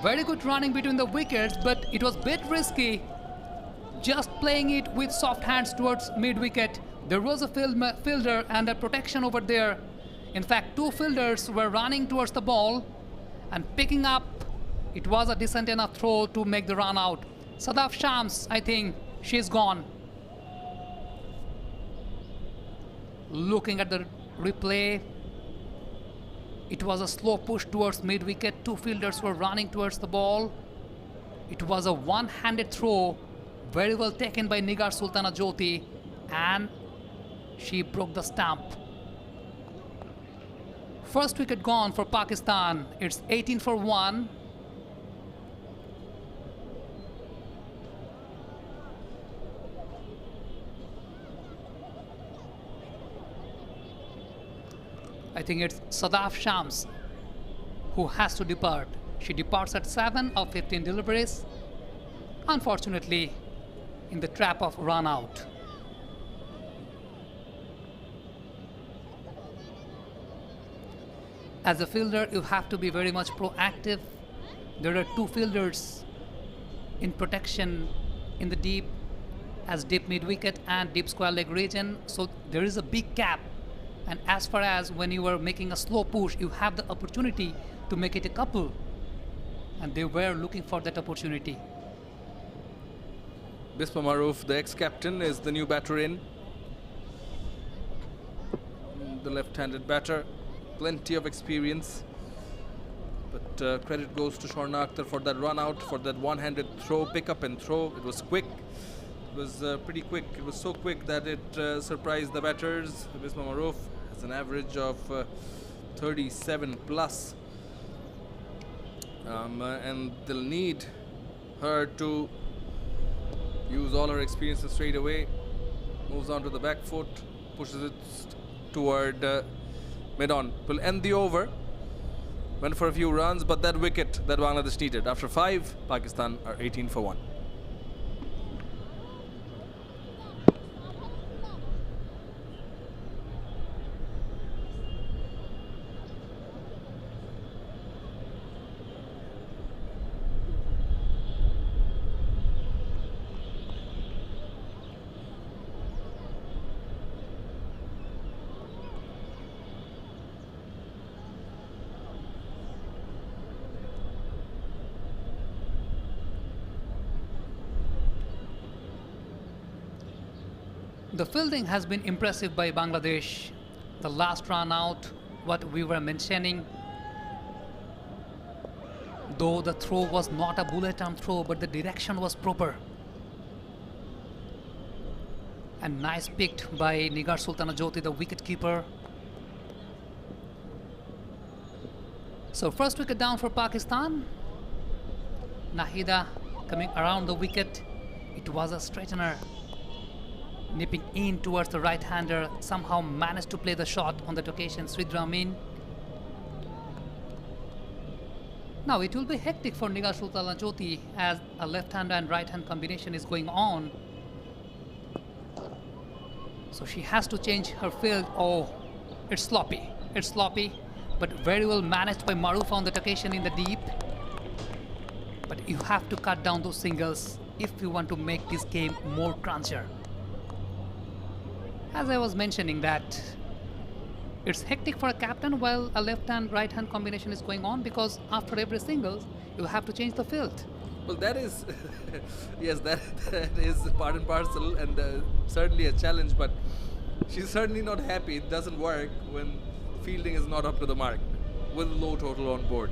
very good running between the wickets, but it was a bit risky just playing it with soft hands towards mid-wicket. There was a fielder and a protection over there. In fact, 2 fielders were running towards the ball and picking up. It was a decent enough throw to make the run out. Sadaf Shams, I think she's gone. Looking at the replay, it was a slow push towards mid-wicket. 2 fielders were running towards the ball. It was a one-handed throw, very well taken by Nigar Sultana Jyoti, and she broke the stump. First wicket gone for Pakistan. It's 18 for 1. I think it's Sadaf Shams who has to depart. She departs at 7 of 15 deliveries. Unfortunately, in the trap of run out. As a fielder, you have to be very much proactive. There are 2 fielders in protection in the deep mid-wicket and deep square leg region. So there is a big gap. And as far as when you are making a slow push, you have the opportunity to make it a couple. And they were looking for that opportunity. Bisma Maroof, the ex-captain, is the new batter in. The left-handed batter, plenty of experience. But credit goes to Sharna Akhtar for that run out, for that one-handed throw, pick up and throw. It was quick. It was pretty quick. It was so quick that it surprised the batters. Bisma Maroof has an average of 37 plus. And they'll need her to use all her experiences straight away. Moves on to the back foot, pushes it toward mid-on. Will end the over. Went for a few runs, but that wicket that Bangladesh needed. After 5, Pakistan are 18 for 1. The fielding has been impressive by Bangladesh. The last run out, what we were mentioning, though the throw was not a bullet arm throw, but the direction was proper. And nice picked by Nigar Sultana Jyoti, the wicketkeeper. So first wicket down for Pakistan. Nahida coming around the wicket. It was a straightener. Nipping in towards the right-hander, somehow managed to play the shot on that occasion, Sidra Amin. Now it will be hectic for Nigar Sultana Jyoti as a left-hand and right-hand combination is going on. So she has to change her field. Oh, it's sloppy. It's sloppy, but very well managed by Maruf on that occasion in the deep. But you have to cut down those singles if you want to make this game more cruncher. As I was mentioning that it's hectic for a captain while a left hand right hand combination is going on, because after every singles you have to change the field. Well, that is, yes, that is part and parcel, and certainly a challenge, but she's certainly not happy. It doesn't work when fielding is not up to the mark with low total on board.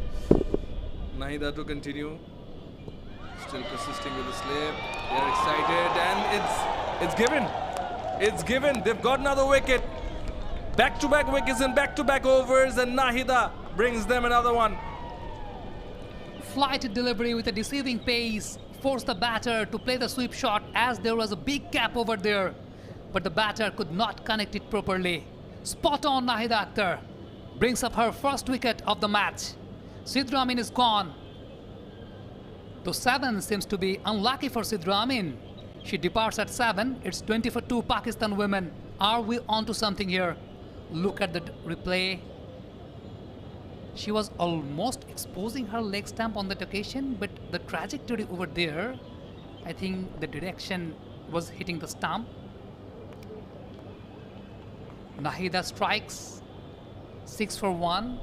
Nahida to continue, still persisting with the slip. They're excited, and it's given. It's given. They've got another wicket. Back-to-back wickets and back-to-back overs, and Nahida brings them another one. Flight delivery with a deceiving pace forced the batter to play the sweep shot, as there was a big gap over there, but the batter could not connect it properly. Spot on. Nahida Akhtar brings up her first wicket of the match. Sidra Amin is gone. Though 7 seems to be unlucky for Sidra Amin. She departs at 7. It's 20 for 2 Pakistan women. Are we onto something here? Look at the replay. She was almost exposing her leg stump on that occasion, but the trajectory over there, I think the direction was hitting the stump. Nahida strikes 6 for 1.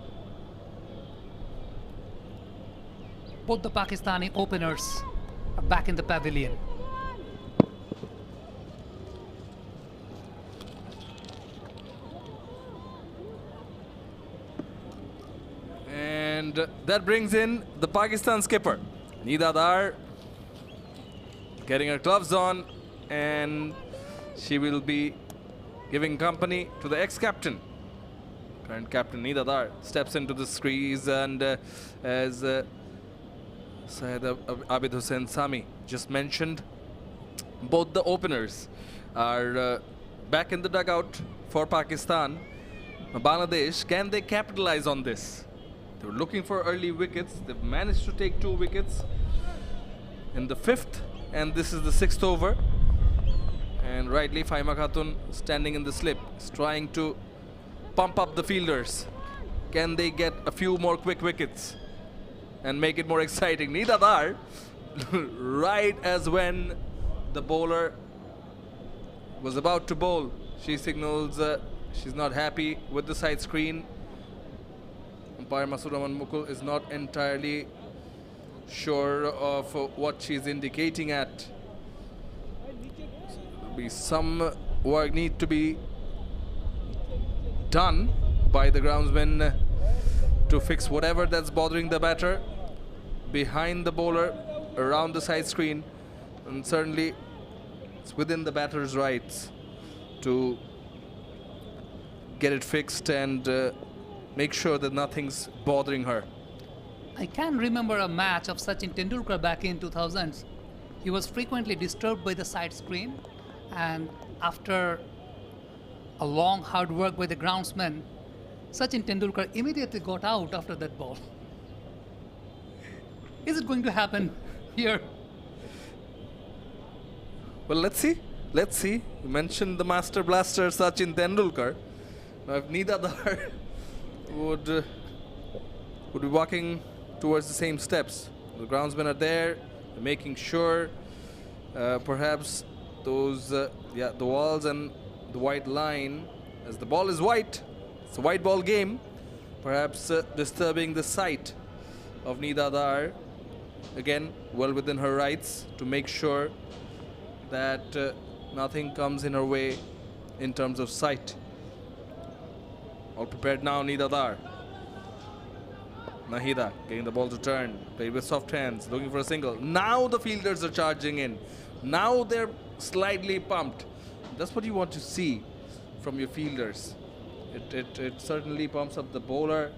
Both the Pakistani openers are back in the pavilion. And that brings in the Pakistan skipper, Nida Dar, getting her gloves on, and she will be giving company to the ex-captain. Current captain Nida Dar steps into the crease, and as Syed Abid Hussain Sami just mentioned, both the openers are back in the dugout for Pakistan. Bangladesh, can they capitalize on this? They were looking for early wickets. They've managed to take 2 wickets in the 5th, and this is the 6th over. And rightly, Faima Khatun, standing in the slip, is trying to pump up the fielders. Can they get a few more quick wickets and make it more exciting? Nida Dar, right as when the bowler was about to bowl, she signals she's not happy with the side screen. Umpire Masood Rahman Mukul is not entirely sure of what she's indicating at. There'll be some work need to be done by the groundsman to fix whatever that's bothering the batter behind the bowler, around the side screen, and certainly it's within the batter's rights to get it fixed and make sure that nothing's bothering her. I can remember a match of Sachin Tendulkar back in 2000s. He was frequently disturbed by the side screen, and after a long hard work by the groundsman, Sachin Tendulkar immediately got out after that ball. Is it going to happen here? Well, let's see. Let's see. You mentioned the master blaster Sachin Tendulkar. Now, if Nida Dar would be walking towards the same steps. The groundsmen are there, they're making sure perhaps those the walls and the white line, as the ball is white, it's a white ball game, perhaps disturbing the sight of Nida Dar. Again, well within her rights to make sure that nothing comes in her way in terms of sight. All prepared now, Nida Dar. Nahida getting the ball to turn, played with soft hands, looking for a single. Now the fielders are charging in. Now they're slightly pumped. That's what you want to see from your fielders. It certainly pumps up the bowler,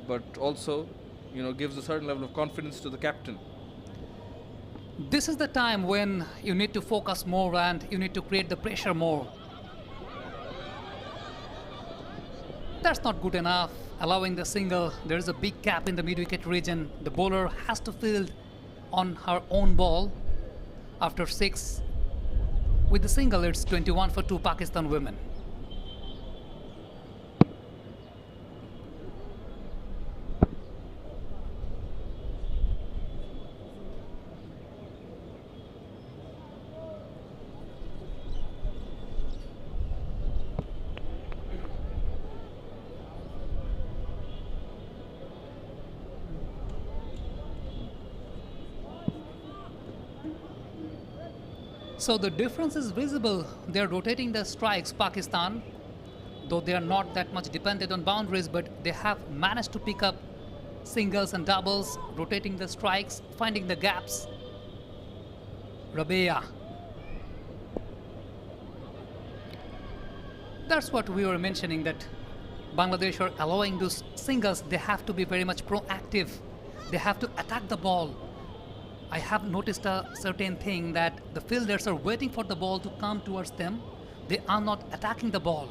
but also, you know, gives a certain level of confidence to the captain. This is the time when you need to focus more and you need to create the pressure more. That's not good enough. Allowing the single, there is a big gap in the mid-wicket region. The bowler has to field on her own ball. After 6, with the single, it's 21 for 2 Pakistan women. So the difference is visible. They are rotating the strikes, Pakistan, though they are not that much dependent on boundaries, but they have managed to pick up singles and doubles, rotating the strikes, finding the gaps. Rabea. That's what we were mentioning, that Bangladesh are allowing those singles. They have to be very much proactive. They have to attack the ball. I have noticed a certain thing, that the fielders are waiting for the ball to come towards them. They are not attacking the ball.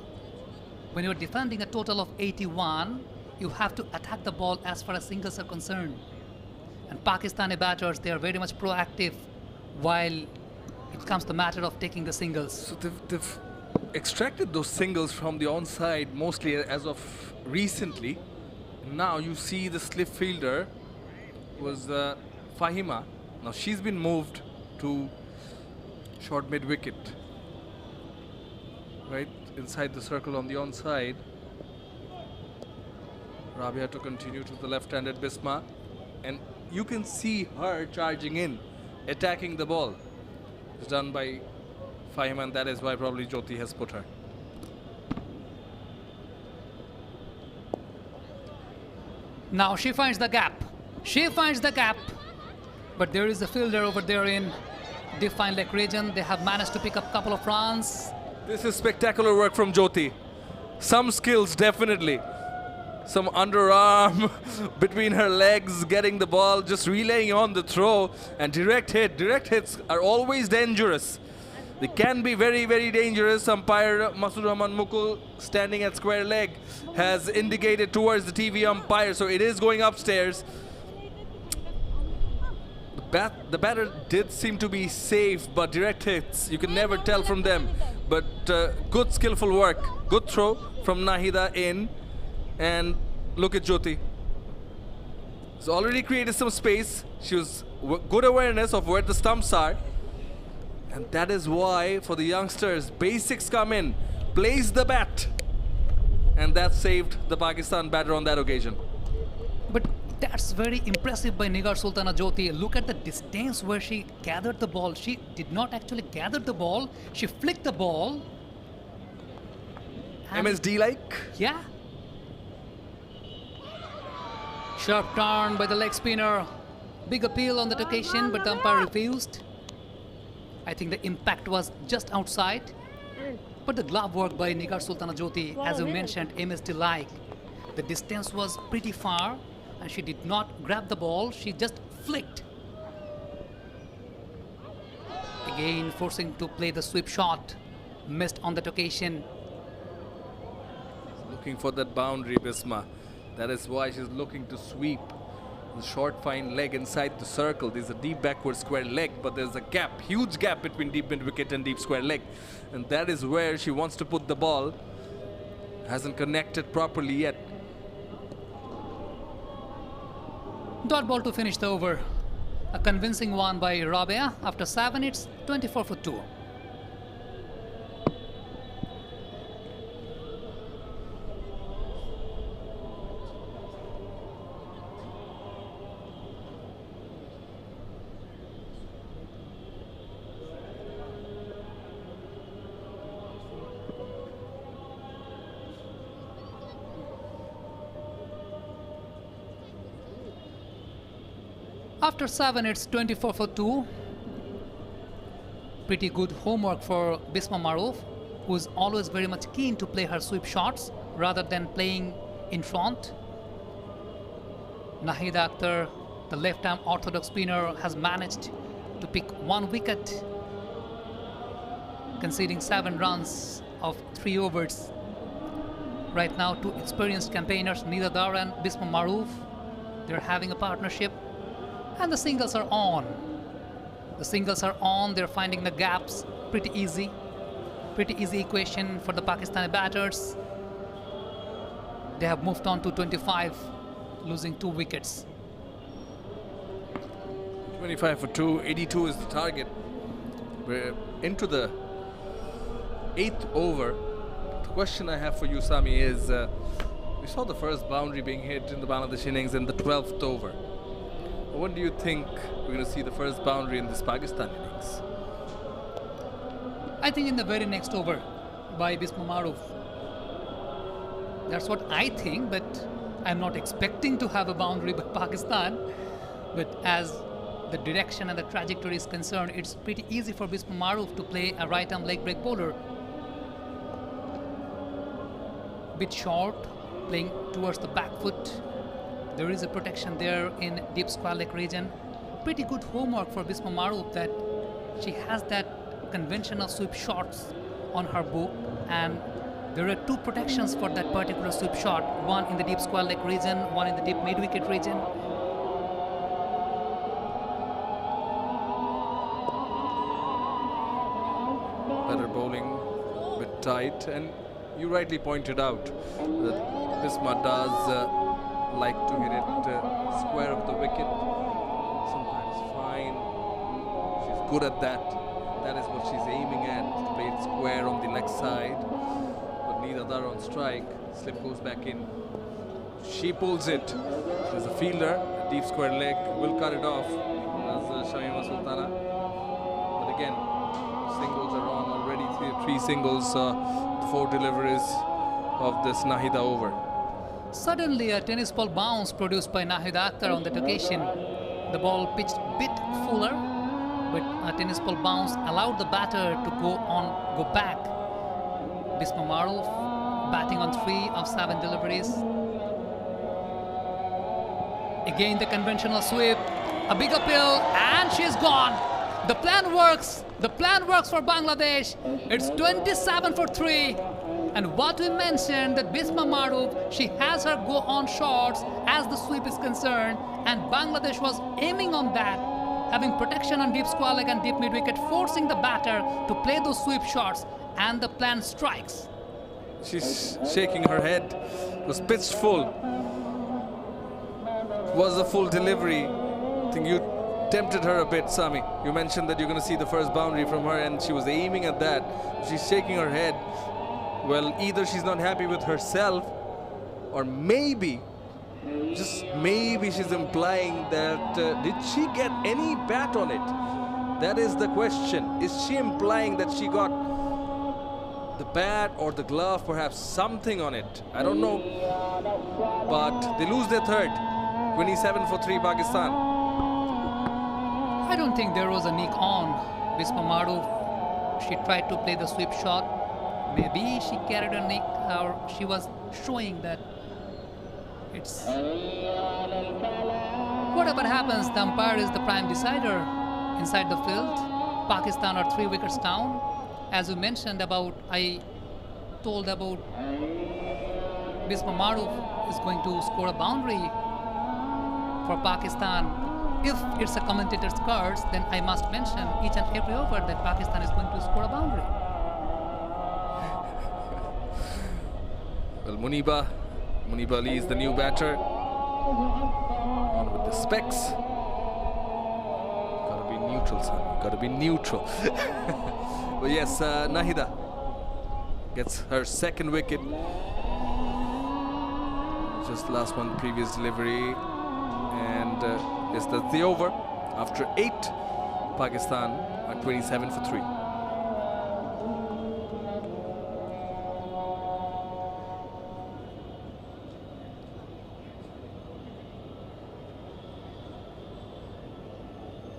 When you're defending a total of 81, you have to attack the ball as far as singles are concerned. And Pakistani batters, they are very much proactive while it comes to the matter of taking the singles. So they've extracted those singles from the onside mostly as of recently. Now you see the slip fielder was Fahima. Now she's been moved to short mid wicket, right inside the circle on the onside. Rabia to continue to the left-handed Bisma, and you can see her charging in, attacking the ball. It's done by Fahima, and that is why probably Jyoti has put her. Now she finds the gap. She finds the gap. But there is a fielder over there in defined leg region. They have managed to pick up a couple of runs. This is spectacular work from Jyoti. Some skills, definitely. Some underarm between her legs, getting the ball, just relaying on the throw, and direct hit. Direct hits are always dangerous. They can be very, very dangerous. Umpire Masood Rahman Mukul, standing at square leg, has indicated towards the TV umpire, so it is going upstairs. The batter did seem to be safe, but direct hits, you can never tell from them. But good skillful work, good throw from Nahida in, and look at Jyoti. She's already created some space. She was good awareness of where the stumps are. And that is why, for the youngsters, basics come in, place the bat. And that saved the Pakistan batter on that occasion. But that's very impressive by Nigar Sultana Jyoti. Look at the distance where she gathered the ball. She did not actually gather the ball. She flicked the ball. MSD-like? Yeah. Sharp turn by the leg spinner. Big appeal on that occasion, but the umpire refused. I think the impact was just outside. But the glove work by Nigar Sultana Jyoti, as you mentioned, MSD-like. The distance was pretty far, and she did not grab the ball. She just flicked. Again, forcing to play the sweep shot. Missed on that occasion. Looking for that boundary, Bisma. That is why she's looking to sweep. The short fine leg inside the circle. There's a deep backward square leg, but there's a gap, huge gap between deep mid wicket and deep square leg. And that is where she wants to put the ball. Hasn't connected properly yet. Dot ball to finish the over. A convincing one by Rabea. After 7, it's 24 for 2. After 7, it's 24 for 2. Pretty good homework for Bisma Maroof, who is always very much keen to play her sweep shots rather than playing in front. Nahida Akhtar, the left-arm orthodox spinner, has managed to pick 1 wicket, conceding 7 runs of 3 overs. Right now, 2 experienced campaigners, Nida Dar and Bisma Maroof, they're having a partnership. And the singles are on. The singles are on. They're finding the gaps. Pretty easy. Pretty easy equation for the Pakistani batters. They have moved on to 25, losing 2 wickets. 25 for 2. 82 is the target. We're into the 8th over. The question I have for you, Sami, is we saw the first boundary being hit in the Bangladesh innings in the 12th over. When do you think we're going to see the first boundary in this Pakistan innings? I think in the very next over by Bisma Maruf. That's what I think, but I'm not expecting to have a boundary by Pakistan. But as the direction and the trajectory is concerned, it's pretty easy for Bisma Maruf to play a right-arm leg break bowler. Bit short, playing towards the back foot. There is a protection there in deep square leg region. Pretty good homework for Bisma Maruf that she has that conventional sweep shots on her book, and there are two protections for that particular sweep shot, one in the deep square leg region, one in the deep mid-wicket region. Better bowling, a bit tight, and you rightly pointed out that Bisma does like to hit it square of the wicket. Sometimes fine, she's good at that. That is what she's aiming at, to play it square on the leg side. But Neera Dar on strike, slip goes back in. She pulls it. There's a fielder, a deep square leg, will cut it off as Shamima Sultana. But again, singles are on already, three singles, 4 deliveries of this Nahida over. Suddenly a tennis ball bounce produced by Nahida Akhtar on that occasion. The ball pitched a bit fuller, but a tennis ball bounce allowed the batter to go back. Bisma Maruf batting on 3 of 7 deliveries. Again the conventional sweep, a big appeal, and she's gone. The plan works. The plan works for Bangladesh. It's 27 for 3. And what we mentioned, that Bisma Maruf, she has her go-on shots as the sweep is concerned, and Bangladesh was aiming on that, having protection on deep square leg and deep mid-wicket, forcing the batter to play those sweep shots, and the plan strikes. She's shaking her head. It was pitched full. Was a full delivery. I think you tempted her a bit, Sami. You mentioned that you're going to see the first boundary from her, and she was aiming at that. She's shaking her head. Well, either she's not happy with herself, or maybe, just maybe, she's implying that did she get any bat on it? That is the question. Is she implying that she got the bat or the glove, perhaps something on it? I don't know. But they lose their third. 27 for 3 Pakistan. I don't think there was a nick on Bisma Maruf. She tried to play the sweep shot. Maybe she carried a nick, or she was showing that it's... Whatever happens, the umpire is the prime decider inside the field. Pakistan are 3 wickets down. As you mentioned about, I told about Bisma Maruf is going to score a boundary for Pakistan. If it's a commentator's cards, then I must mention each and every over that Pakistan is going to score a boundary. Well, Muniba Ali is the new batter. On with the specs. Gotta be neutral, son. Gotta be neutral. But yes, Nahida gets her second wicket. Just last one, previous delivery. And yes, that's the over. After 8, Pakistan are 27 for 3.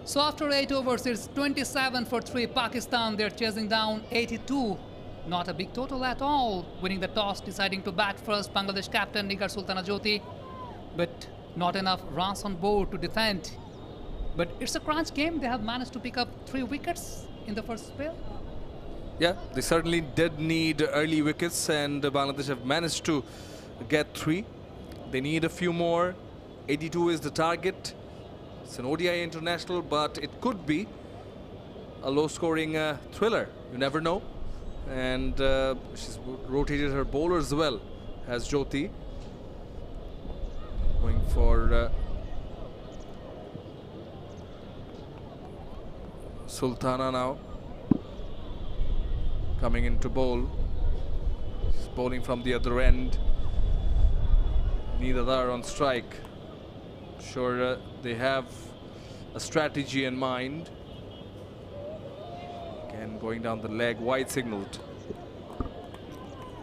So after 8 overs, it's 27 for 3 Pakistan. They're chasing down 82. Not a big total at all. Winning the toss, deciding to bat first, Bangladesh captain Nigar Sultana Jyoti. But not enough runs on board to defend. But it's a crunch game. They have managed to pick up 3 wickets in the first spell. Yeah, they certainly did need early wickets, and Bangladesh have managed to get 3. They need a few more. 82 is the target. It's an ODI international, but it could be a low-scoring thriller. You never know. And she's rotated her bowlers well, has Jyoti. Going for Sultana now. Coming into bowl. She's bowling from the other end. Neera Dar on strike. Sure, they have a strategy in mind. Again, going down the leg, wide signaled.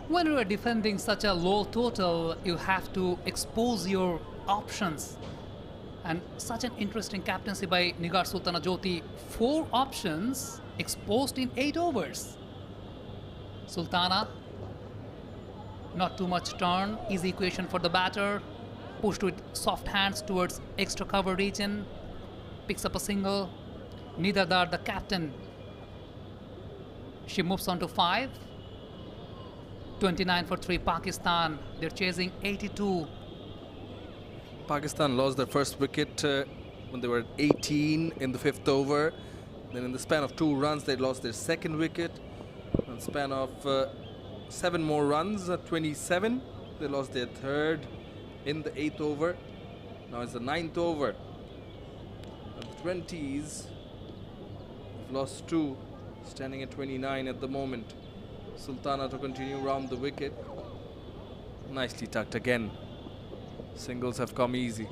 When you are defending such a low total, you have to expose your options. And such an interesting captaincy by Nigar Sultana Jyoti. 4 options exposed in 8 overs. Sultana, not too much turn, easy equation for the batter. Pushed with soft hands towards extra cover region. Picks up a single. Nida Dar, the captain, she moves on to 5. 29 for 3 Pakistan. They're chasing 82. Pakistan lost their first wicket when they were at 18 in the 5th over. Then in the span of 2 runs, they lost their 2nd wicket. In the span of 7 more runs at 27, they lost their 3rd in the 8th over. Now it's the 9th over. At the 20s, they've lost 2, standing at 29 at the moment. Sultana to continue round the wicket. Nicely tucked again. Singles have come easy.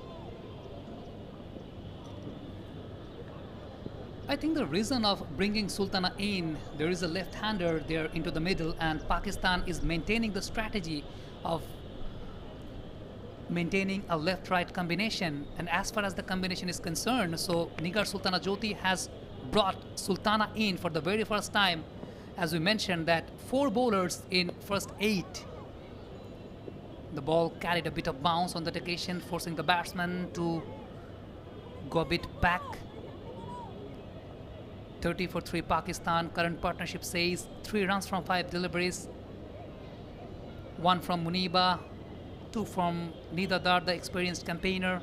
I think the reason of bringing Sultana in, there is a left-hander there into the middle, and Pakistan is maintaining the strategy of maintaining a left-right combination. And as far as the combination is concerned, so Nigar Sultana Jyoti has brought Sultana in for the very first time. As we mentioned, that 4 bowlers in first 8. The ball carried a bit of bounce on that occasion, forcing the batsman to go a bit back. 30 for 3 Pakistan. Current partnership says 3 runs from 5 deliveries. 1 from Muniba, 2 from Nida Dar, the experienced campaigner.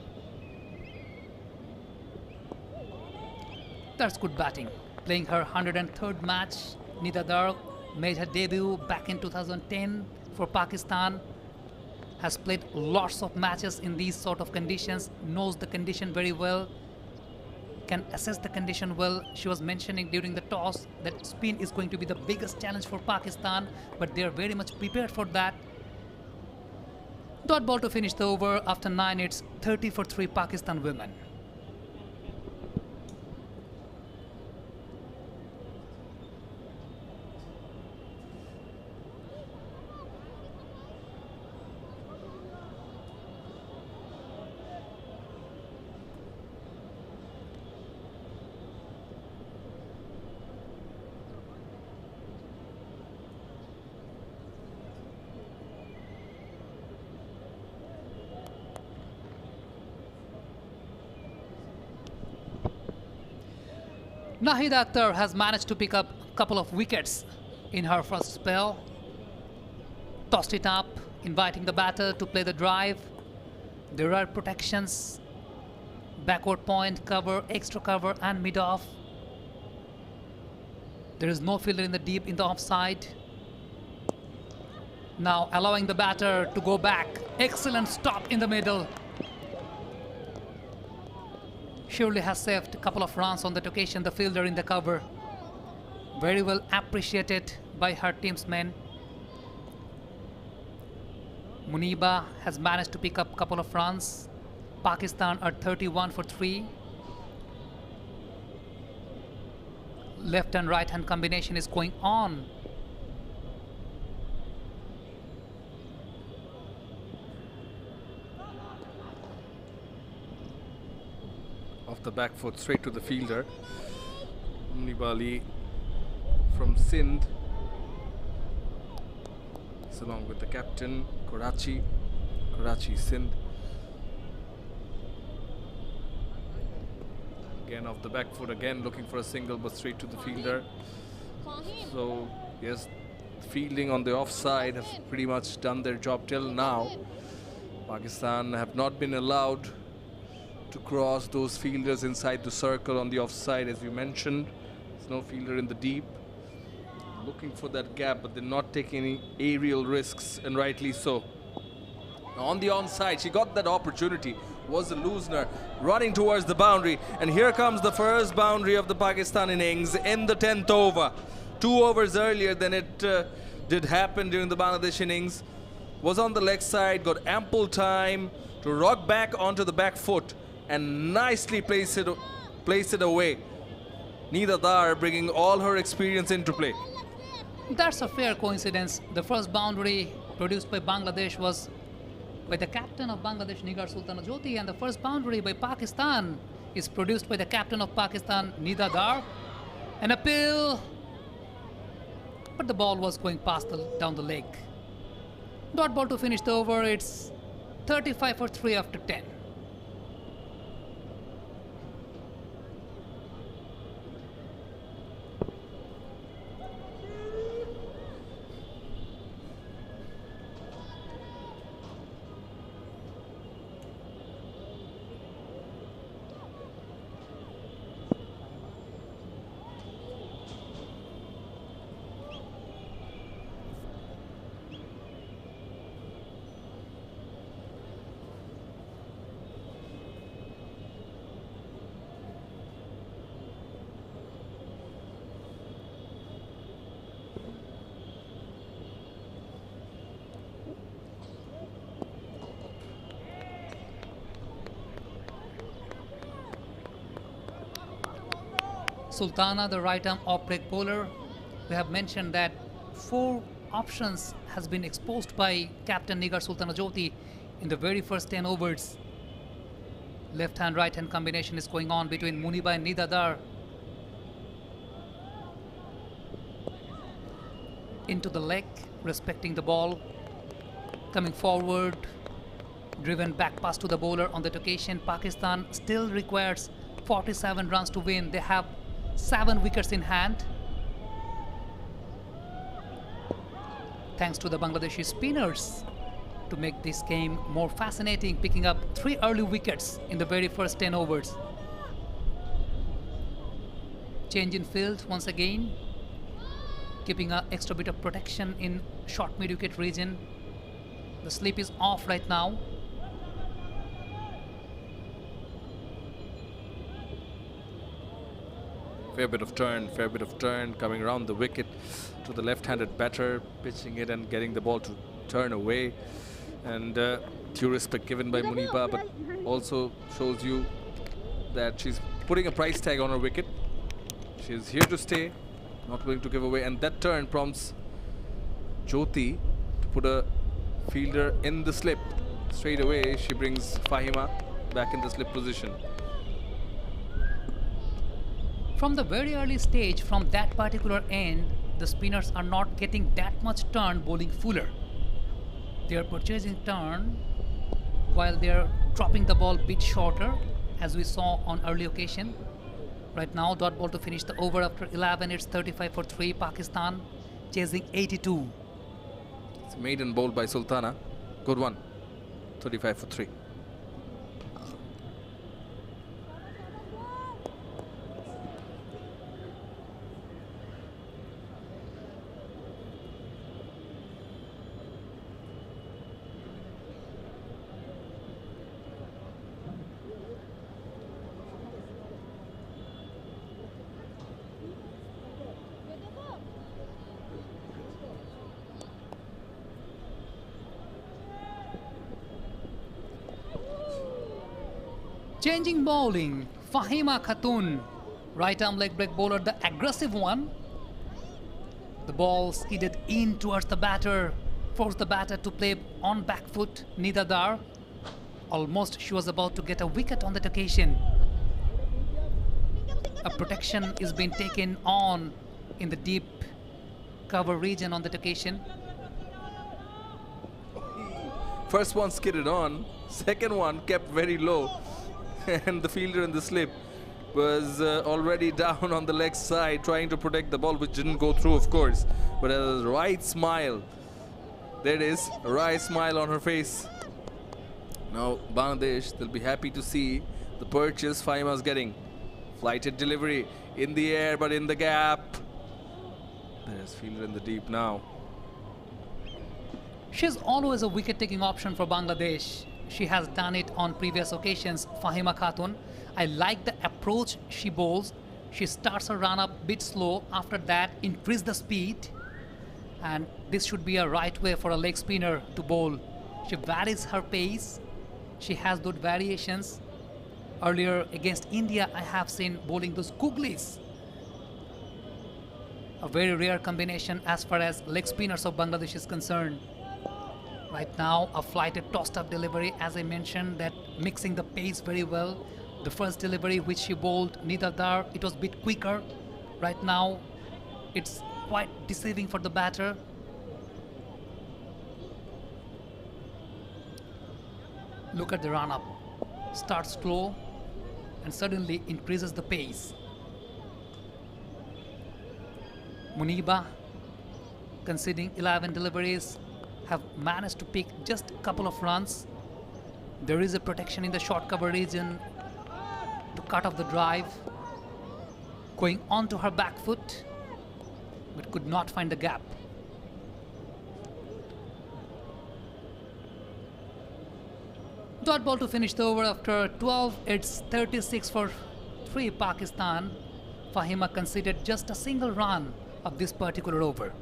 That's good batting. Playing her 103rd match, Nida Dar made her debut back in 2010 for Pakistan. Has played lots of matches in these sort of conditions, knows the condition very well, can assess the condition well. She was mentioning during the toss that spin is going to be the biggest challenge for Pakistan, but they are very much prepared for that. Dot ball to finish the over. After 9, it's 30 for 3 Pakistan women. Nahida Akhtar has managed to pick up a couple of wickets in her first spell. Tossed it up, inviting the batter to play the drive. There are protections, backward point, cover, extra cover and mid-off. There is no fielder in the deep in the offside. Now allowing the batter to go back. Excellent stop in the middle. Surely has saved a couple of runs on that occasion, the fielder in the cover. Very well appreciated by her team's men. Muniba has managed to pick up a couple of runs. Pakistan are 31 for 3. Left and right hand combination is going on. Off the back foot, straight to the fielder. Nibali from Sindh. It's along with the captain, Karachi, Sindh. Again off the back foot, again looking for a single, but straight to the fielder. So yes, fielding on the offside have pretty much done their job till now. Pakistan have not been allowed to cross those fielders inside the circle on the offside, as you mentioned. There's no fielder in the deep. Looking for that gap, but they're not taking any aerial risks, and rightly so. Now on the onside, she got that opportunity. Was a Loosener running towards the boundary, and here comes the first boundary of the Pakistan innings in the 10th over. 2 overs earlier than it did happen during the Bangladesh innings. Was on the leg side, got ample time to rock back onto the back foot and nicely place it away. Nida Dar bringing all her experience into play. That's a fair coincidence. The first boundary produced by Bangladesh was by the captain of Bangladesh, Nigar Sultana Jyoti, and the first boundary by Pakistan is produced by the captain of Pakistan, Nida Dar. An appeal, but the ball was going past down the leg. Dot ball to finish the over. It's 35 for 3 after 10. Sultana, the right-arm off-break bowler. We have mentioned that 4 options has been exposed by captain Nigar Sultana Jyoti in the very first 10 overs. Left-hand, right-hand combination is going on between Muniba and Nida Dar. Into the leg, respecting the ball. Coming forward, driven back pass to the bowler on that occasion. Pakistan still requires 47 runs to win. They have 7 wickets in hand. Thanks to the Bangladeshi spinners to make this game more fascinating, picking up 3 early wickets in the very first 10 overs. Change in field once again, keeping an extra bit of protection in short mid-wicket region. The slip is off right now. Fair bit of turn coming around the wicket to the left-handed batter, pitching it and getting the ball to turn away. And due respect given by Muniba, but also shows you that she's putting a price tag on her wicket. She's here to stay, not willing to give away. And that turn prompts Jyoti to put a fielder in the slip. Straight away, she brings Fahima back in the slip position. From the very early stage, from that particular end, the spinners are not getting that much turn bowling fuller. They are purchasing turn while they are dropping the ball a bit shorter, as we saw on early occasion. Right now, dot ball to finish the over after 11. It's 35 for 3. Pakistan chasing 82. It's a maiden bowl by Sultana. Good one. 35 for 3. Changing bowling, Fahima Khatun, right arm leg break bowler, the aggressive one. The ball skidded in towards the batter, forced the batter to play on back foot. Nida Dar, almost she was about to get a wicket on that occasion. A protection is being taken on in the deep cover region on that occasion. First one skidded on, second one kept very low. And the fielder in the slip was already down on the leg side trying to protect the ball, which didn't go through, of course. But a right smile. There it is, a right smile on her face. Now Bangladesh, they'll be happy to see the purchase Fahima's getting. Flighted delivery in the air, but in the gap. There's fielder in the deep now. She's always a wicket-taking option for Bangladesh. She has done it on previous occasions, Fahima Khatun. I like the approach she bowls. She starts her run up a bit slow. After that, increase the speed. And this should be a right way for a leg spinner to bowl. She varies her pace. She has good variations. Earlier against India, I have seen bowling those googlies. A very rare combination as far as leg spinners of Bangladesh is concerned. Right now, a flighted tossed-up delivery, as I mentioned, that mixing the pace very well. The first delivery which she bowled, Nida Dar, it was a bit quicker. Right now, it's quite deceiving for the batter. Look at the run-up. Starts slow and suddenly increases the pace. Muniba, conceding 11 deliveries, have managed to pick just a couple of runs. There is a protection in the short cover region to cut off the drive. Going onto her back foot, but could not find the gap. Dot ball to finish the over after 12. It's 36 for 3 Pakistan. Fahima conceded just a single run of this particular over.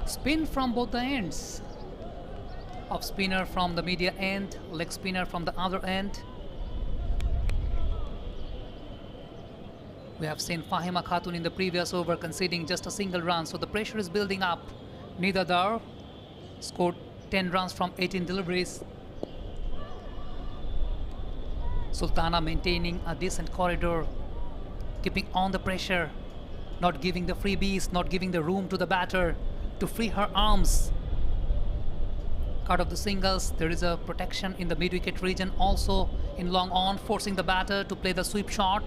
Spin from both the ends. Off spinner from the media end, leg spinner from the other end. We have seen Fahima Khatun in the previous over conceding just a single run, so the pressure is building up. Nida Dar scored 10 runs from 18 deliveries. Sultana maintaining a decent corridor, keeping on the pressure, not giving the freebies, not giving the room to the batter to free her arms. Cut of the singles, there is a protection in the mid-wicket region also in long on, forcing the batter to play the sweep shot.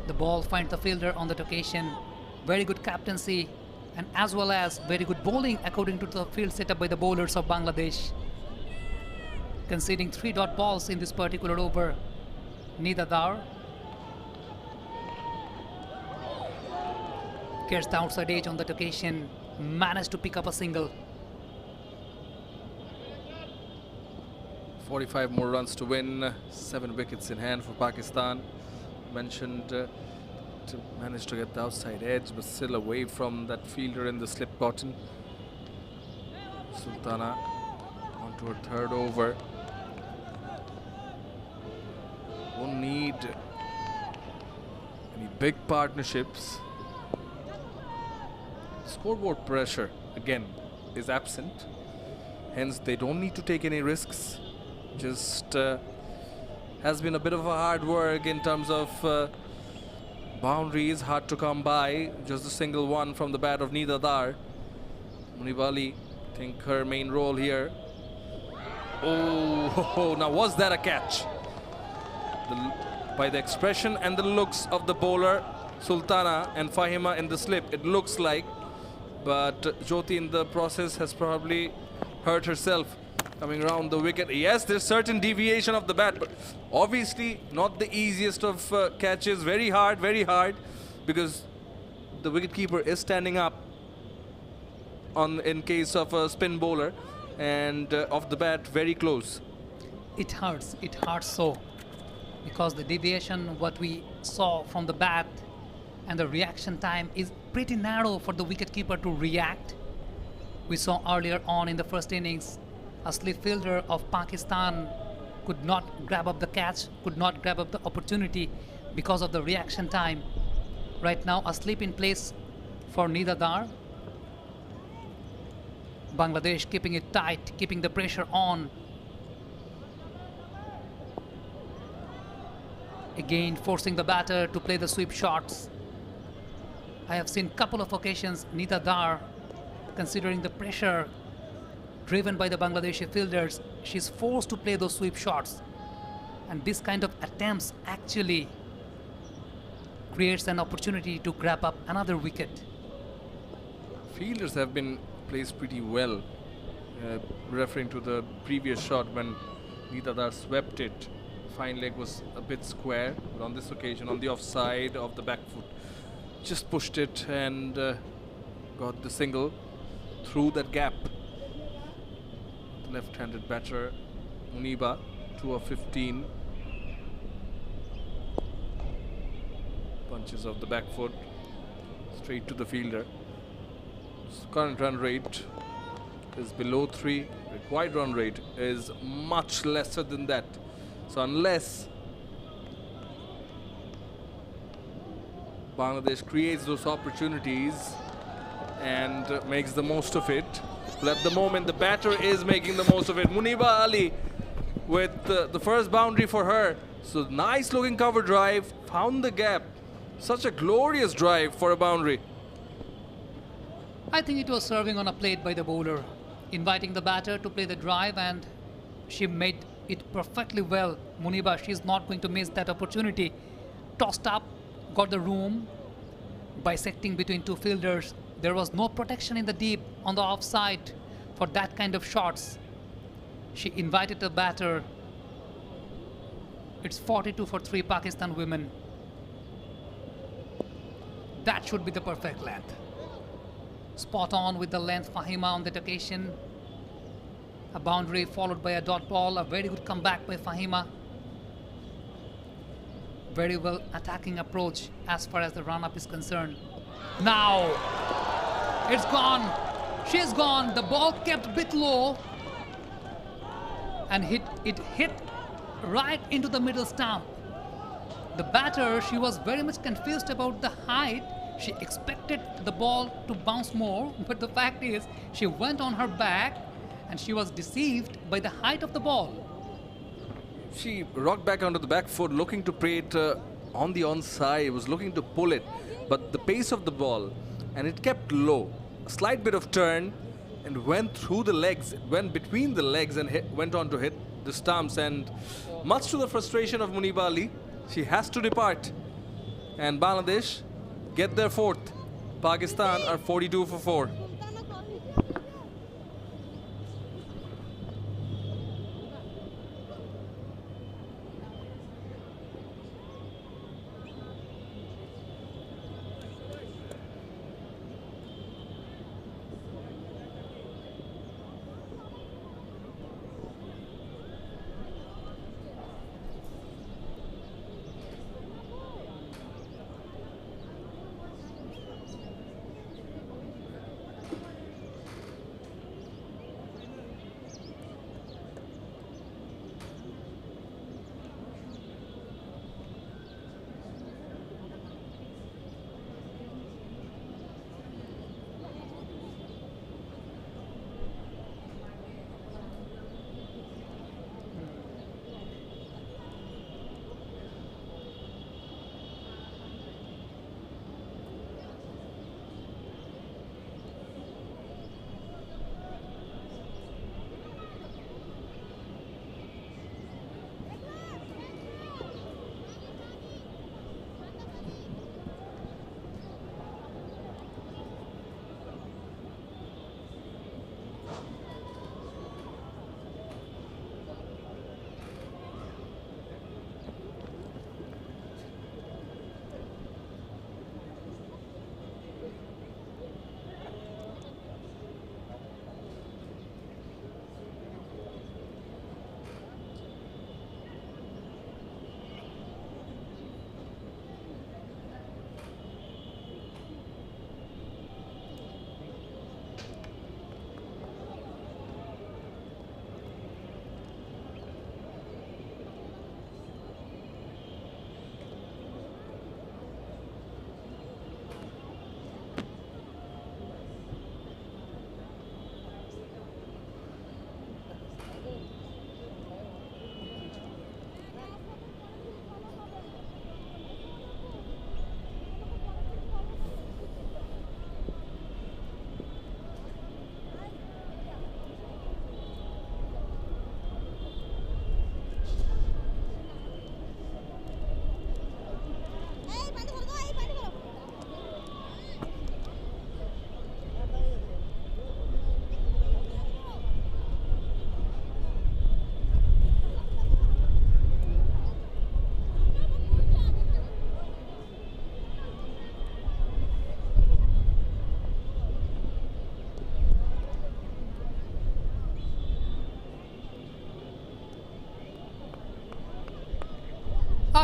The ball finds the fielder on that occasion. Very good captaincy and as well as very good bowling according to the field setup by the bowlers of Bangladesh. Conceding 3 dot balls in this particular over. Nida Dar gets the outside edge on that occasion, managed to pick up a single. 45 more runs to win, 7 wickets in hand for Pakistan. Mentioned to manage to get the outside edge, but still away from that fielder in the slip cotton. Sultana onto her third over. Won't need any big partnerships. Scoreboard pressure again is absent, hence they don't need to take any risks. Just has been a bit of a hard work in terms of boundaries, hard to come by. Just a single one from the bat of Nida Dar. Munibali, I think her main role here. Oh, now was that a catch? By the expression and the looks of the bowler Sultana and Fahima in the slip, it looks like. But Jyoti in the process has probably hurt herself coming around the wicket. Yes, there's certain deviation of the bat, but obviously not the easiest of catches. Very hard because the wicketkeeper is standing up in case of a spin bowler, and off the bat very close. It hurts so, because the deviation what we saw from the bat and the reaction time is pretty narrow for the wicketkeeper to react. We saw earlier on in the first innings, a slip fielder of Pakistan could not grab up the catch, could not grab up the opportunity because of the reaction time. Right now, a slip in place for Nida Dar. Bangladesh keeping it tight, keeping the pressure on. Again, forcing the batter to play the sweep shots. I have seen couple of occasions Nida Dar, considering the pressure driven by the Bangladeshi fielders, she's forced to play those sweep shots. And this kind of attempts actually creates an opportunity to grab up another wicket. Fielders have been placed pretty well, referring to the previous shot when Nida Dar swept it fine leg was a bit square, but on this occasion, on the offside of the back foot, just pushed it and got the single through that gap. The left-handed batter, Muniba, 2 of 15. Punches of the back foot straight to the fielder. Current run rate is below 3. Required run rate is much lesser than that. So unless Bangladesh creates those opportunities and makes the most of it, well, at the moment the batter is making the most of it. Muniba Ali with the first boundary for her. So nice looking cover drive, found the gap. Such a glorious drive for a boundary. I think it was serving on a plate by the bowler, inviting the batter to play the drive, and she made it perfectly well. Muniba, she's not going to miss that opportunity. Tossed up, got the room, bisecting between two fielders. There was no protection in the deep on the offside for that kind of shots. She invited the batter. It's 42 for 3 Pakistan women. That should be the perfect length. Spot on with the length, Fahima, on that occasion. A boundary followed by a dot ball. A very good comeback by Fahima. Very well attacking approach as far as the run-up is concerned. Now, it's gone. She's gone. The ball kept a bit low. And it hit right into the middle stump. The batter, she was very much confused about the height. She expected the ball to bounce more, but the fact is she went on her back and she was deceived by the height of the ball. She rocked back onto the back foot, looking to play it on the onside, was looking to pull it, but the pace of the ball, and it kept low. A slight bit of turn and went through the legs, went between the legs and went on to hit the stumps, and much to the frustration of Muniba Ali, she has to depart. And Bangladesh get their 4th. Pakistan are 42 for 4.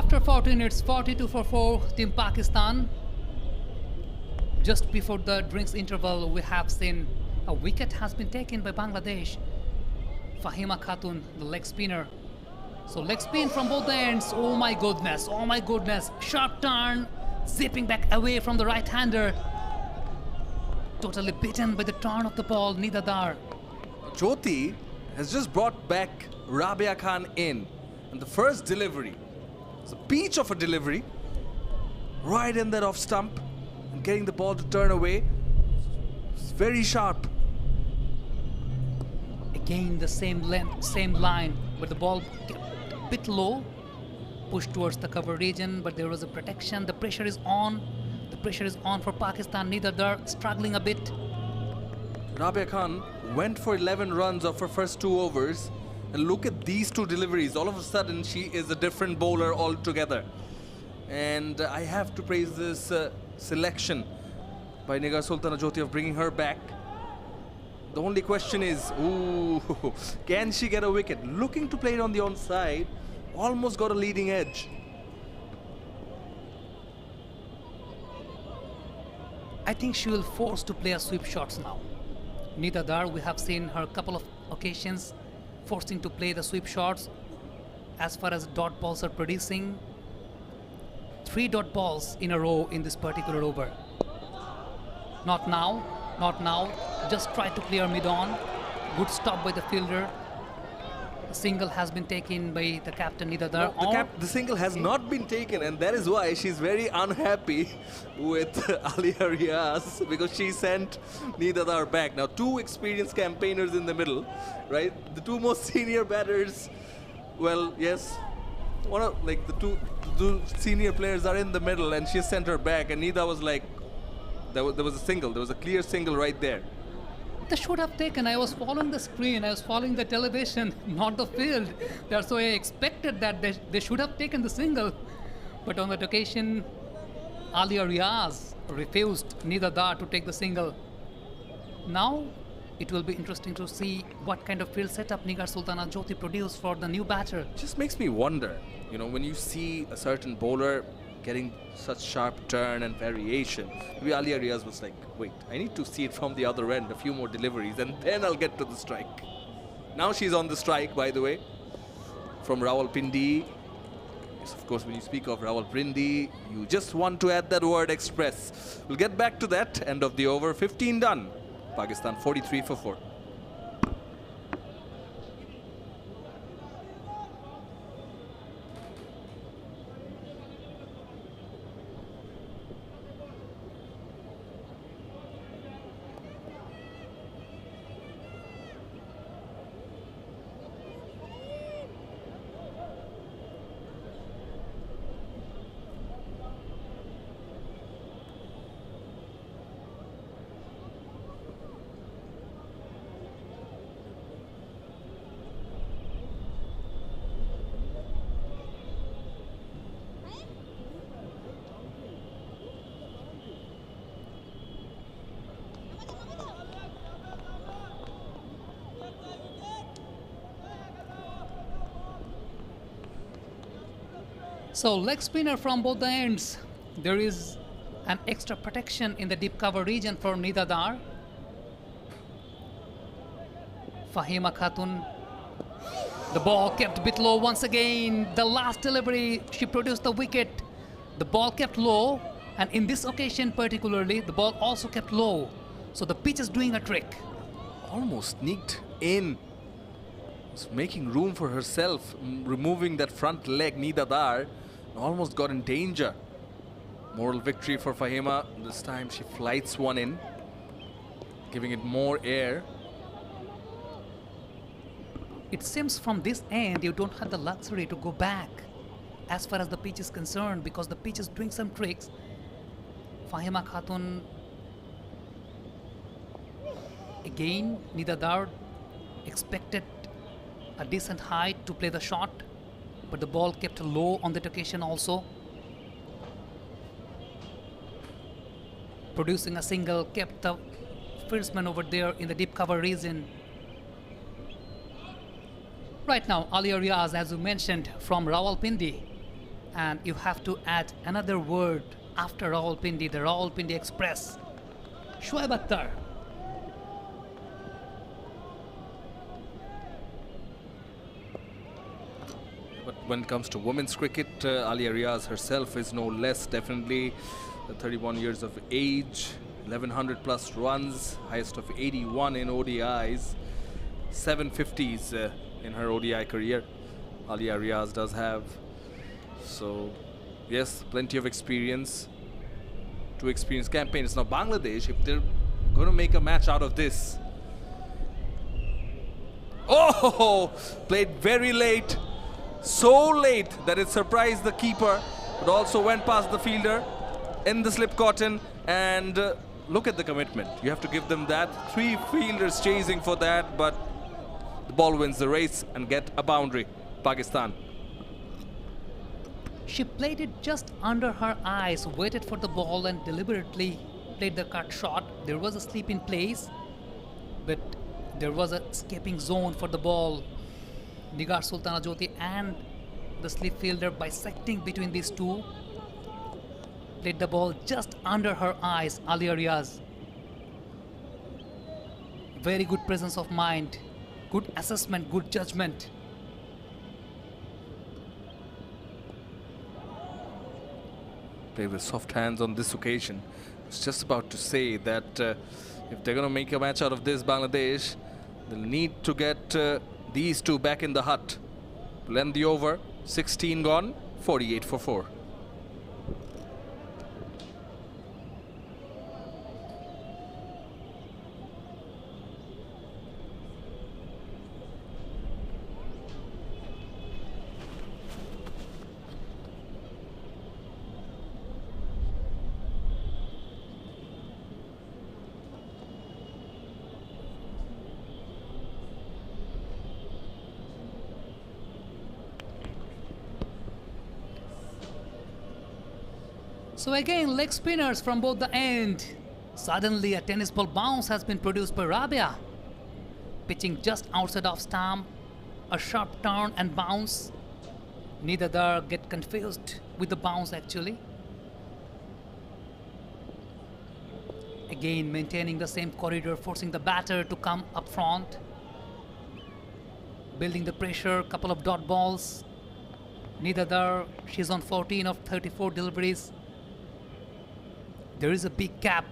after 14, it's 42 for 4, Team Pakistan. Just before the drinks interval, we have seen a wicket has been taken by Bangladesh. Fahima Khatun, the leg spinner. So leg spin from both the ends. Oh my goodness, oh my goodness. Sharp turn, zipping back away from the right-hander. Totally beaten by the turn of the ball, Nida Dar. Jyoti has just brought back Rabia Khan in. And the first delivery, it's a peach of a delivery, right in that off stump, and getting the ball to turn away. It's very sharp. Again the same length, same line, but the ball kept a bit low, pushed towards the cover region, but there was a protection. The pressure is on. The pressure is on for Pakistan. Nida Dar struggling a bit. Rabia Khan went for 11 runs of her first 2 overs. And look at these 2 deliveries. All of a sudden, she is a different bowler altogether. And I have to praise this selection by Nigar Sultana Jyoti of bringing her back. The only question is, ooh, can she get a wicket? Looking to play it on the onside, almost got a leading edge. I think she will force to play a sweep shots now. Nida Dar, we have seen her a couple of occasions forcing to play the sweep shots. As far as dot balls are producing, 3 dot balls in a row in this particular over. Not now, not now. Just try to clear mid-on. Good stop by the fielder. The single has been taken by the captain Nida Dar. The single has not been taken, and that is why she's very unhappy with Alia Riaz, because she sent Nida Dar back. Now, 2 experienced campaigners in the middle, right? The 2 most senior batters, well, yes, the two senior players are in the middle, and she sent her back, and Nida was like, there was a single, there was a clear single right there. They should have taken. I was following the screen, I was following the television, not the field. So I expected that they should have taken the single. But on that occasion, Alia Riaz refused Nida Dar to take the single. Now, it will be interesting to see what kind of field setup Nigar Sultana Jyoti produced for the new batter. Just makes me wonder, when you see a certain bowler getting such sharp turn and variation, maybe Alia Riaz was like, wait, I need to see it from the other end, a few more deliveries, and then I'll get to the strike. Now she's on the strike, by the way, from Rawalpindi. Yes, of course, when you speak of Rawalpindi, you just want to add that word express. We'll get back to that. End of the over, 15 done. Pakistan 43 for 4. So leg spinner from both the ends. There is an extra protection in the deep cover region for Nida Dar. Fahima Khatun. The ball kept a bit low once again. The last delivery, she produced the wicket. The ball kept low, and in this occasion particularly, the ball also kept low. So the pitch is doing a trick. Almost sneaked in. Was making room for herself, removing that front leg, Nida Dar. Almost got in danger. Moral victory for Fahima. This time she flights one in, giving it more air. It seems from this end you don't have the luxury to go back as far as the pitch is concerned, because the pitch is doing some tricks. Fahima Khatun. Again, Nida Dar expected a decent height to play the shot, but the ball kept low on that occasion also. Producing a single, kept the firstman over there in the deep cover region. Right now, Alia Riaz, as you mentioned, from Rawalpindi. And you have to add another word after Rawalpindi, the Rawalpindi Express. Shoaib Akhtar. But when it comes to women's cricket, Alia Riaz herself is no less. Definitely 31 years of age, 1100 plus runs, highest of 81 in ODIs, 750s in her ODI career. Alia Riaz does have. So, yes, plenty of experience. Two experienced campaigns. Now, Bangladesh, if they're going to make a match out of this. Oh, played very late. So late that it surprised the keeper, but also went past the fielder in the slip cotton. And look at the commitment. You have to give them that. 3 fielders chasing for that, but the ball wins the race and get a boundary. Pakistan. She played it just under her eyes, waited for the ball and deliberately played the cut shot. There was a slip in place, but there was a escaping zone for the ball. Nigar Sultana Jyoti and the slip fielder bisecting between these two. Played the ball just under her eyes, Alia Riaz. Very good presence of mind, good assessment, good judgment. Play with soft hands on this occasion. I was just about to say that if they're going to make a match out of this, Bangladesh, they'll need to get these two back in the hut. We'll end the over. 16 gone, 48 for 4. So again, leg spinners from both the end. Suddenly a tennis ball bounce has been produced by Rabia. Pitching just outside of stump, a sharp turn and bounce. Neither there get confused with the bounce actually. Again maintaining the same corridor, forcing the batter to come up front. Building the pressure, couple of dot balls. Neither there, she's on 14 of 34 deliveries. There is a big gap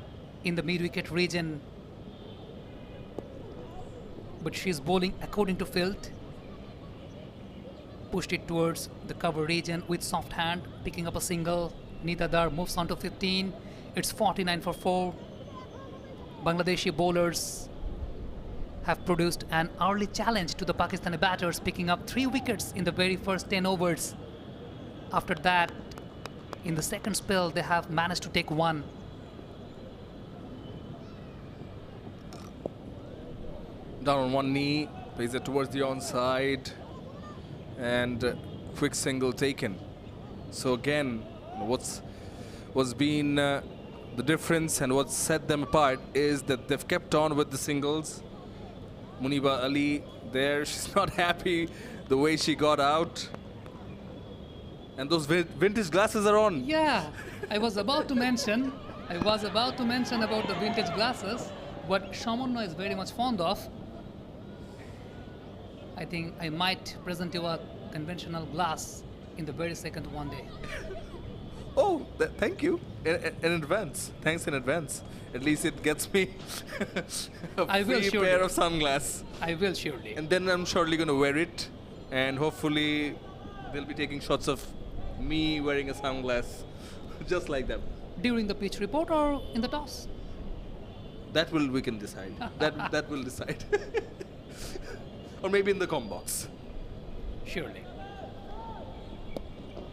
in the mid-wicket region, but she's bowling according to field. Pushed it towards the cover region with soft hand, picking up a single. Nidadar moves on to 15. It's 49 for 4. Bangladeshi bowlers have produced an early challenge to the Pakistani batters, picking up 3 wickets in the very first 10 overs. After that, in the second spell, they have managed to take 1. Down on one knee, plays it towards the onside, and quick single taken. So again, what's been the difference and what's set them apart is that they've kept on with the singles. Muniba Ali there, she's not happy the way she got out. And those vintage glasses are on. Yeah, I was about to mention about the vintage glasses, what Shamanna is very much fond of. I think I might present you a conventional glass in the very second one day. Oh, thank you in advance. Thanks in advance. At least it gets me a free pair of sunglasses. I will surely. And then I'm surely going to wear it, and hopefully they'll be taking shots of me wearing a sunglass, just like them. During the pitch report or in the toss? We can decide. that will decide. Or maybe in the com box. Surely.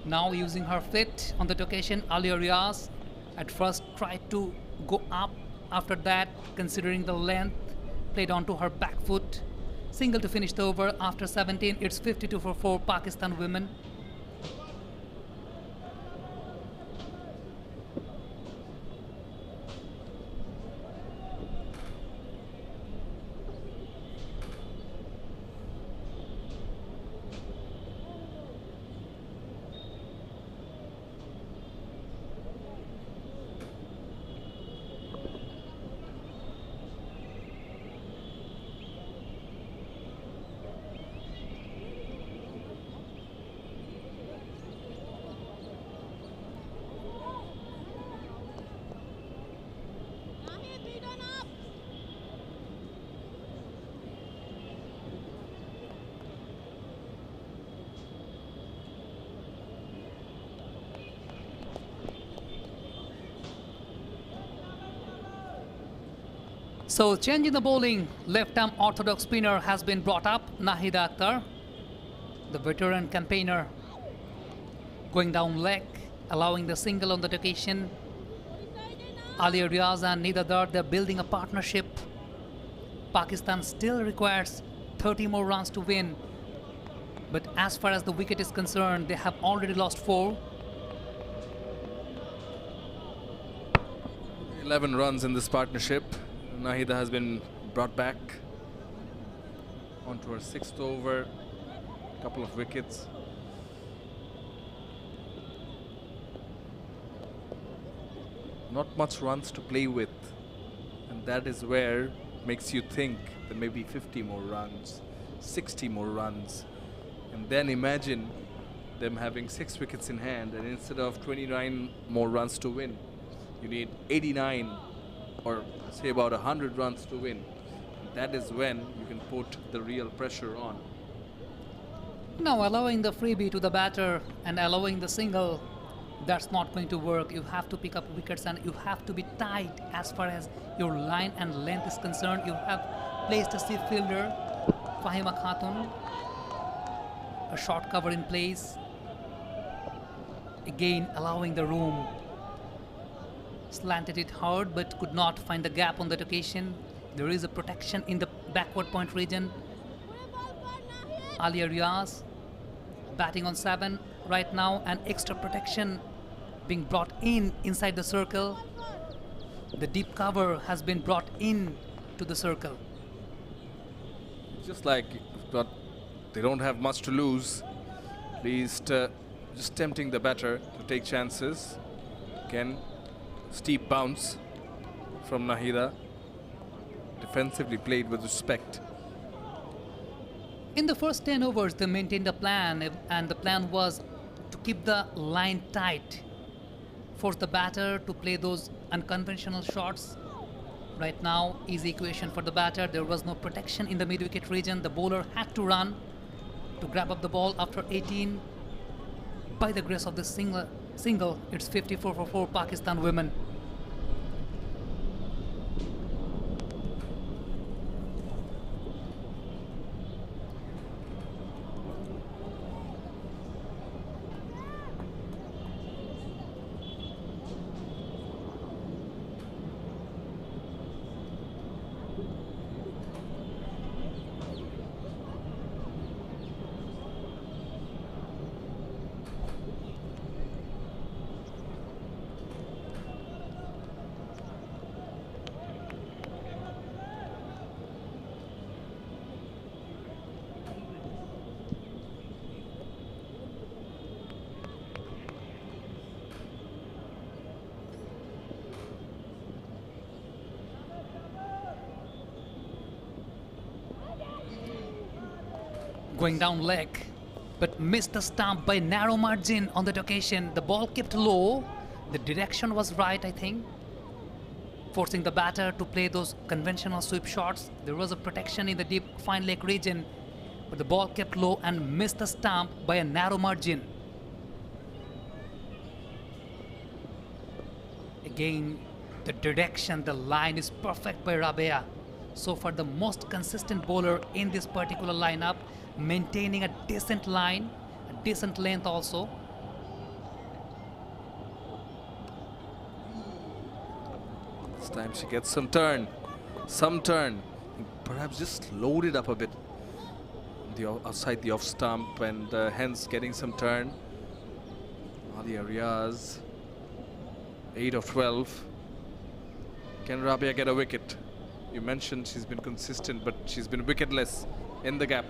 Now using her feet on that occasion, Alia Riaz at first tried to go up. After that, considering the length, played onto her back foot. Single to finish the over. After 17, it's 52 for 4 Pakistan women. So changing the bowling, left-arm orthodox spinner has been brought up, Nahida Akhtar, the veteran campaigner, going down leg, allowing the single on the occasion. Ali Riaz and Nida Dard, they're building a partnership. Pakistan still requires 30 more runs to win. But as far as the wicket is concerned, they have already lost 4. 11 runs in this partnership. Nahida has been brought back onto her 6th over. Couple of wickets. Not much runs to play with, and that is where it makes you think that maybe 50 more runs, 60 more runs, and then imagine them having 6 wickets in hand, and instead of 29 more runs to win, you need 89 or say about 100 runs to win. And that is when you can put the real pressure on. Now allowing the freebie to the batter and allowing the single, that's not going to work. You have to pick up wickets and you have to be tight as far as your line and length is concerned. You have placed a safe fielder, Fahima Khatun, a short cover in place. Again allowing the room. Slanted it hard but could not find the gap on that occasion. There is a protection in the backward point region. Alia Riaz batting on 7 right now, and extra protection being brought in inside the circle. The deep cover has been brought in to the circle. Just like, but they don't have much to lose. At least just tempting the batter to take chances. Again, steep bounce from Nahida. Defensively played with respect. In the first 10 overs, they maintained a plan, and the plan was to keep the line tight, force the batter to play those unconventional shots. Right now, easy equation for the batter. There was no protection in the mid-wicket region. The bowler had to run to grab up the ball after 18. By the grace of this single, it's 54 for 4 Pakistan women. Going down leg, but missed the stump by narrow margin on that occasion. The ball kept low. The direction was right, I think. Forcing the batter to play those conventional sweep shots. There was a protection in the deep fine leg region, but the ball kept low and missed the stump by a narrow margin. Again, the direction, the line is perfect by Rabea. So far, the most consistent bowler in this particular lineup, maintaining a decent line, a decent length also. This time she gets some turn. Perhaps just load it up a bit outside the off stump, and hence getting some turn. Alia Riaz, 8 of 12. Can Rabia get a wicket? You mentioned she's been consistent, but she's been wicketless in the gap.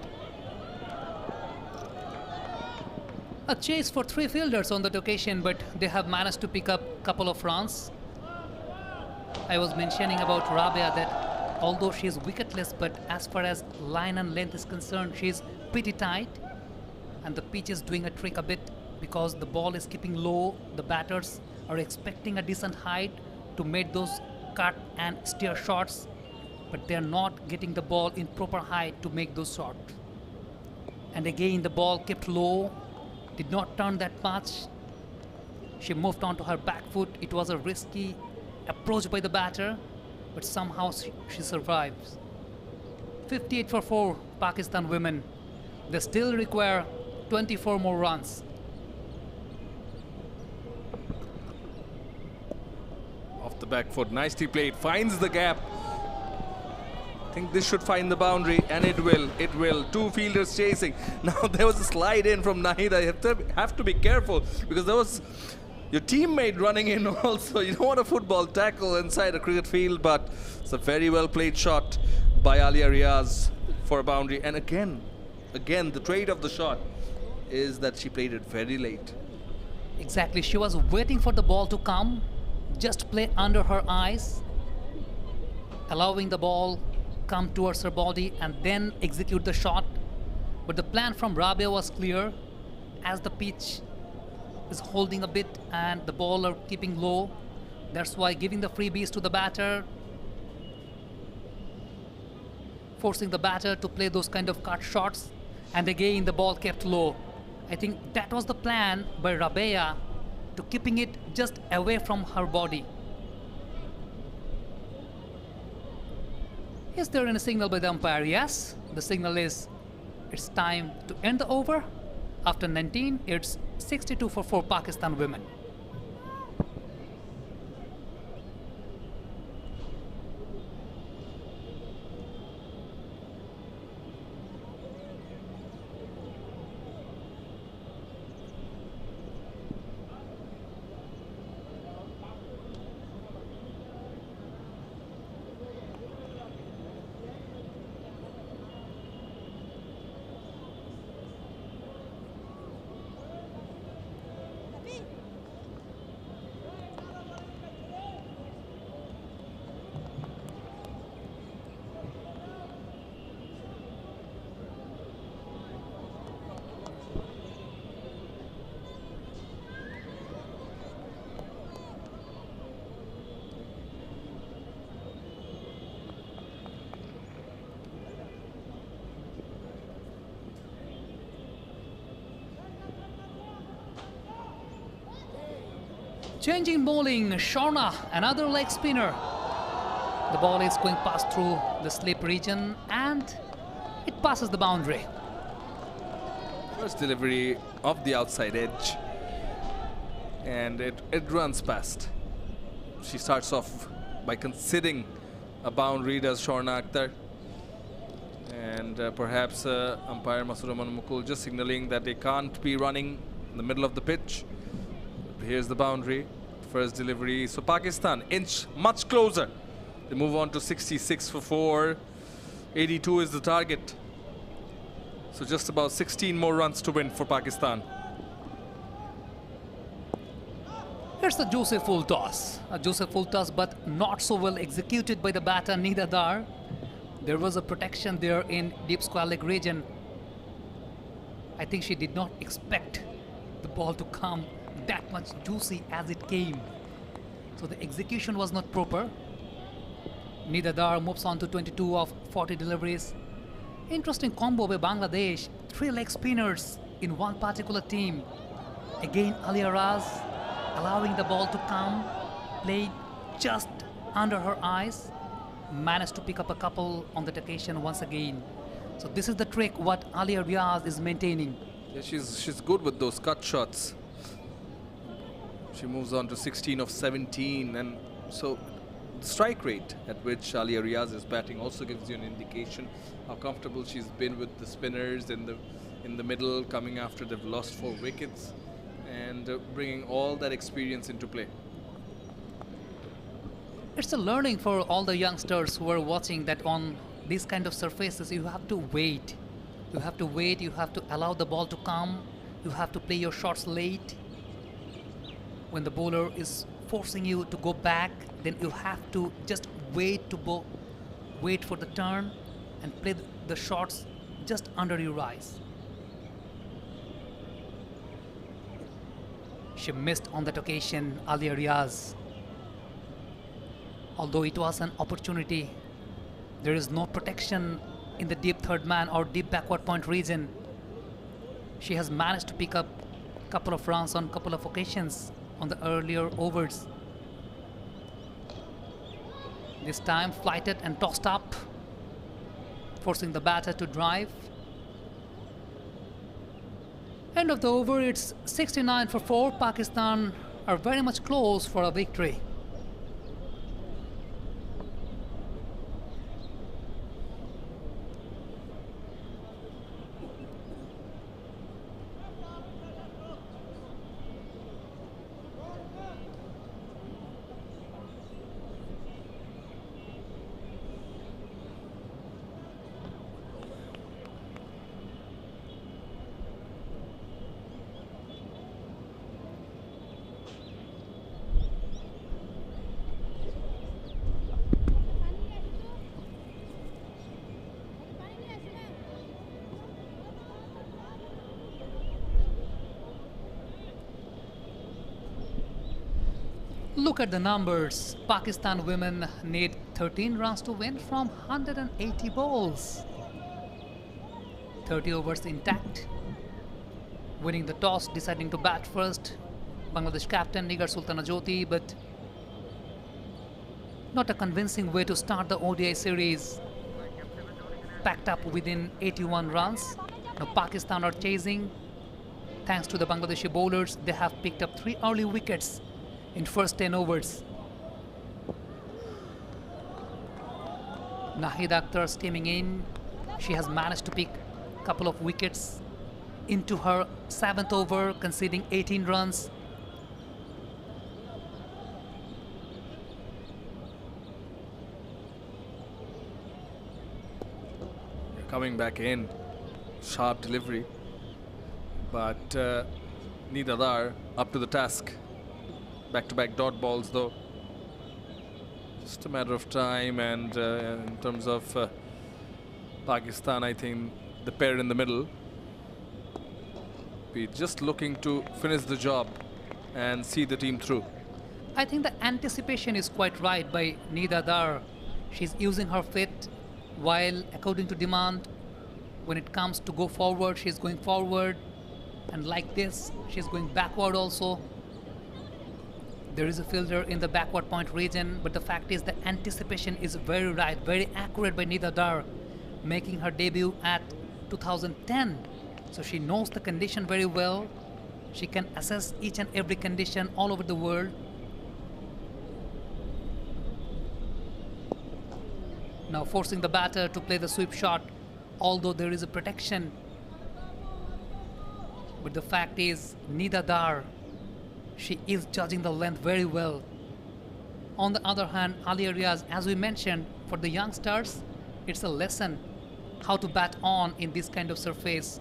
A chase for 3 fielders on that occasion, but they have managed to pick up a couple of runs. I was mentioning about Rabia that although she is wicketless, but as far as line and length is concerned, she is pretty tight. And the pitch is doing a trick a bit because the ball is keeping low. The batters are expecting a decent height to make those cut and steer shots, but they are not getting the ball in proper height to make those shots. And again, the ball kept low. Did not turn that much. She moved on to her back foot. It was a risky approach by the batter. but somehow she survives. 58 for 4 Pakistan women. They still require 24 more runs. Off the back foot, nicely played, finds the gap. I think this should find the boundary, and it will. It will. Two fielders chasing. Now there was a slide in from Nahida. You have to be careful because there was your teammate running in also. You don't want a football tackle inside a cricket field, but it's a very well played shot by Alia Riaz for a boundary. And again, the trait of the shot is that she played it very late. Exactly, she was waiting for the ball to come, just play under her eyes, allowing the ball come towards her body and then execute the shot. But the plan from Rabia was clear. As the pitch is holding a bit and the ball are keeping low, that's why giving the freebies to the batter, forcing the batter to play those kind of cut shots, and again the ball kept low. I think that was the plan by Rabia, to keeping it just away from her body. Is there any signal by the umpire? Yes, the signal is it's time to end the over. After 19, it's 62 for 4 Pakistan women. Changing bowling, Sher-e, another leg spinner. The ball is going past through the slip region and it passes the boundary. First delivery of the outside edge, and it runs past. She starts off by conceding a boundary, does Sher-e Akhtar. And perhaps umpire Masud Rahman Mukul just signaling that they can't be running in the middle of the pitch. Here's the boundary, first delivery. So Pakistan inch much closer. They move on to 66 for 4. 82 is the target. So just about 16 more runs to win for Pakistan. Here's the juicy full toss. A juicy full toss, but not so well executed by the batter Nida Dar. There was a protection there in deep square leg region. I think she did not expect the ball to come that much juicy as it came. So the execution was not proper. Nida Dar moves on to 22 of 40 deliveries. Interesting combo by Bangladesh. 3 leg spinners in one particular team. Again Alia Riaz allowing the ball to come, played just under her eyes, managed to pick up a couple on that occasion once again. So this is the trick what Alia Riaz is maintaining. Yeah, she's good with those cut shots. She moves on to 16 of 17, and so the strike rate at which Alia Riaz is batting also gives you an indication how comfortable she's been with the spinners in the middle, coming after they've lost 4 wickets, and bringing all that experience into play. It's a learning for all the youngsters who are watching that on these kind of surfaces you have to wait. You have to wait, you have to allow the ball to come, you have to play your shots late. When the bowler is forcing you to go back, then you have to just wait wait for the turn and play the shots just under your eyes. She missed on that occasion, Alia Riaz. Although it was an opportunity, there is no protection in the deep third man or deep backward point region. She has managed to pick up a couple of runs on a couple of occasions on the earlier overs. This time flighted and tossed up, forcing the batter to drive. End of the over, it's 69 for 4. Pakistan are very much close for a victory. Look at the numbers. Pakistan women need 13 runs to win from 180 balls. 30 overs intact. Winning the toss, deciding to bat first. Bangladesh captain Nigar Sultana Jyoti, but not a convincing way to start the ODI series. Packed up within 81 runs. Now Pakistan are chasing. Thanks to the Bangladeshi bowlers, they have picked up 3 early wickets in first 10 overs. Nahida Akhtar steaming in. She has managed to pick a couple of wickets into her 7th over, conceding 18 runs. Coming back in, sharp delivery, but Nidadar up to the task. Back-to-back dot balls though. Just a matter of time, and in terms of Pakistan, I think the pair in the middle be just looking to finish the job and see the team through. I think the anticipation is quite right by Nida Dar. She's using her feet while, according to demand, when it comes to go forward, she's going forward, and like this, she's going backward also. There is a fielder in the backward point region, but the fact is the anticipation is very right, very accurate by Nida Dar, making her debut at 2010. So she knows the condition very well. She can assess each and every condition all over the world. Now forcing the batter to play the sweep shot, although there is a protection. But the fact is, Nida Dar, she is judging the length very well. On the other hand, Alia Riaz, as we mentioned, for the youngsters, it's a lesson how to bat on in this kind of surface.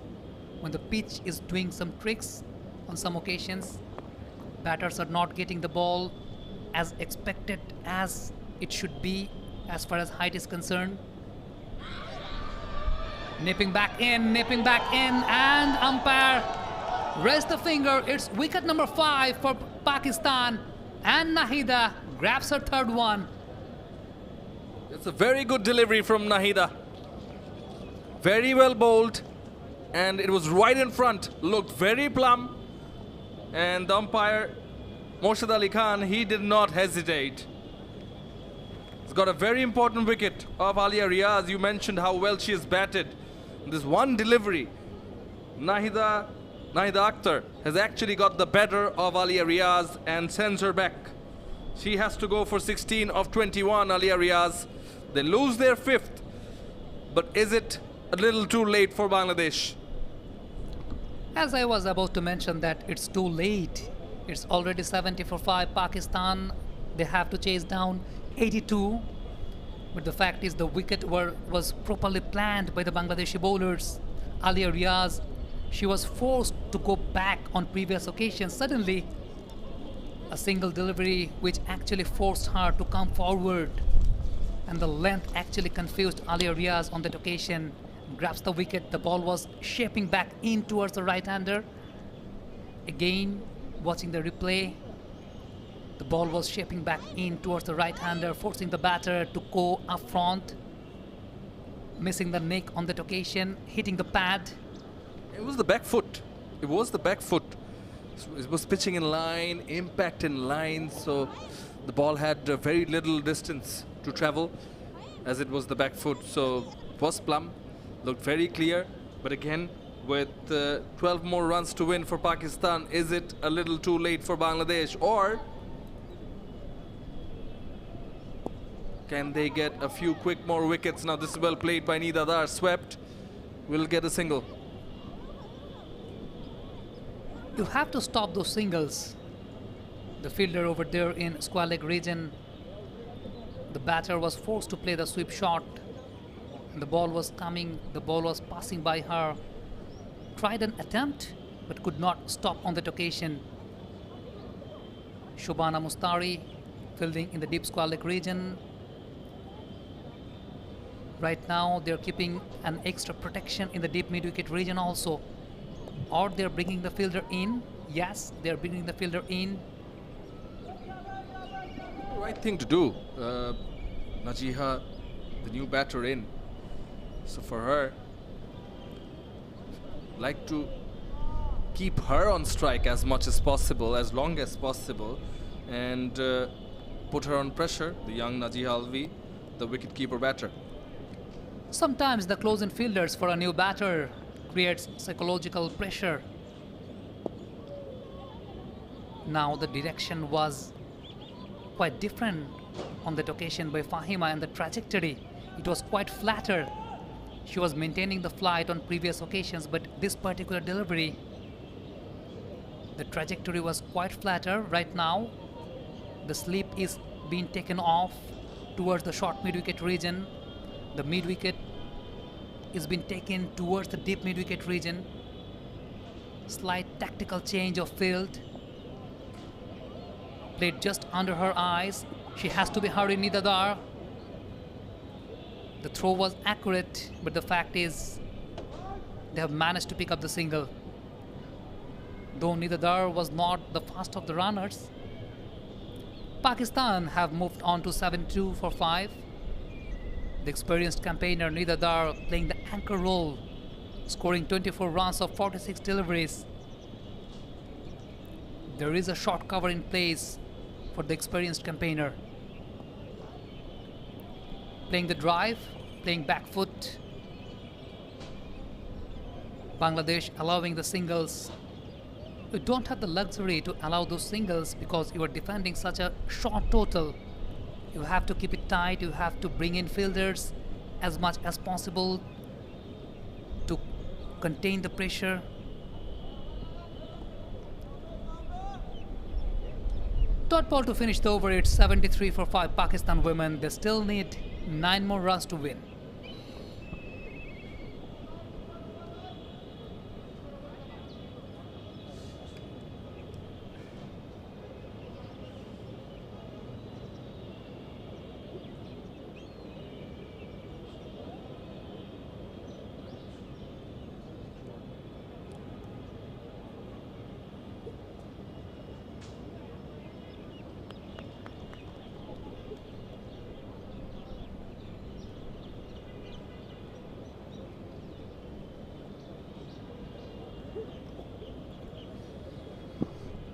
When the pitch is doing some tricks on some occasions, batters are not getting the ball as expected as it should be as far as height is concerned. Nipping back in, and umpire raised the finger. It's wicket number 5 for Pakistan, and Nahida grabs her 3rd one. It's a very good delivery from Nahida. Very well bowled, and it was right in front. Looked very plumb, and the umpire, Morshid Ali Khan, he did not hesitate. He's got a very important wicket of Alia Riaz. You mentioned how well she has batted. This one delivery, Nahida Akhtar has actually got the better of Alia Riaz and sends her back. She has to go for 16 of 21, Alia Riaz. They lose their 5th, but is it a little too late for Bangladesh? As I was about to mention that it's too late. It's already 70 for 5 Pakistan. They have to chase down 82. But the fact is the wicket was properly planned by the Bangladeshi bowlers. Alia Riaz, she was forced to go back on previous occasions. Suddenly, a single delivery which actually forced her to come forward. And the length actually confused Alia Riaz on that occasion. Grabs the wicket. The ball was shaping back in towards the right-hander. Again, watching the replay, the ball was shaping back in towards the right-hander, forcing the batter to go up front. Missing the neck on that occasion, hitting the pad. It was the back foot. It was the back foot. It was pitching in line, impact in line, so the ball had very little distance to travel, as it was the back foot. So was plumb, looked very clear. But again, with 12 more runs to win for Pakistan, is it a little too late for Bangladesh, or can they get a few quick more wickets? Now this is well played by Nida Dar, swept, will get a single. You have to stop those singles. The fielder over there in square leg region, the batter was forced to play the sweep shot. The ball was coming, the ball was passing by her. Tried an attempt, but could not stop on that occasion. Shobana Mustari fielding in the deep square leg region. Right now they're keeping an extra protection in the deep mid-wicket region also. Or they're bringing the fielder in. Yes, they're bringing the fielder in. Right thing to do. Najiha, the new batter in. So for her, like to keep her on strike as much as possible, as long as possible, and put her on pressure, the young Najiha Alvi, the wicket-keeper batter. Sometimes the close-in fielders for a new batter creates psychological pressure. Now the direction was quite different on that occasion by Fahima, and the trajectory, it was quite flatter. She was maintaining the flight on previous occasions, but this particular delivery, the trajectory was quite flatter. Right now, the slip is being taken off towards the short mid-wicket region. The mid-wicket is being taken towards the deep mid-wicket region. Slight tactical change of field. Played just under her eyes. She has to be hurried, Nida Dar. The throw was accurate, but the fact is they have managed to pick up the single. Though Nida Dar was not the fast of the runners. Pakistan have moved on to 7-2 for 5. The experienced campaigner Nida Dar playing the anchor role, scoring 24 runs of 46 deliveries. There is a short cover in place for the experienced campaigner. Playing the drive, playing back foot. Bangladesh allowing the singles. You don't have the luxury to allow those singles because you are defending such a short total. You have to keep it tight, you have to bring in fielders as much as possible to contain the pressure. Dot ball to finish the over. It's 73 for 5 Pakistan women. They still need 9 more runs to win.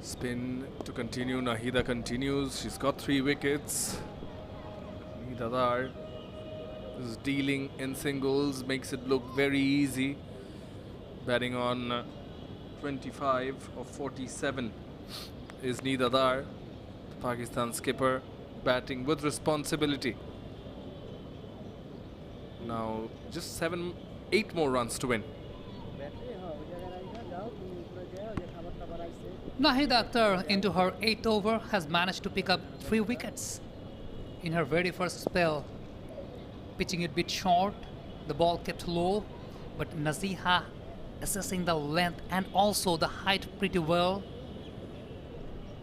Spin to continue. Nahida continues. She's got 3 wickets. Nida Dar is dealing in singles, makes it look very easy. Batting on 25 of 47 is Nida Dar, the Pakistan skipper, batting with responsibility. Now just 8 more runs to win. Nahida Akhtar into her 8th over has managed to pick up 3 wickets in her very first spell. Pitching it a bit short, the ball kept low, but Naziha assessing the length and also the height pretty well,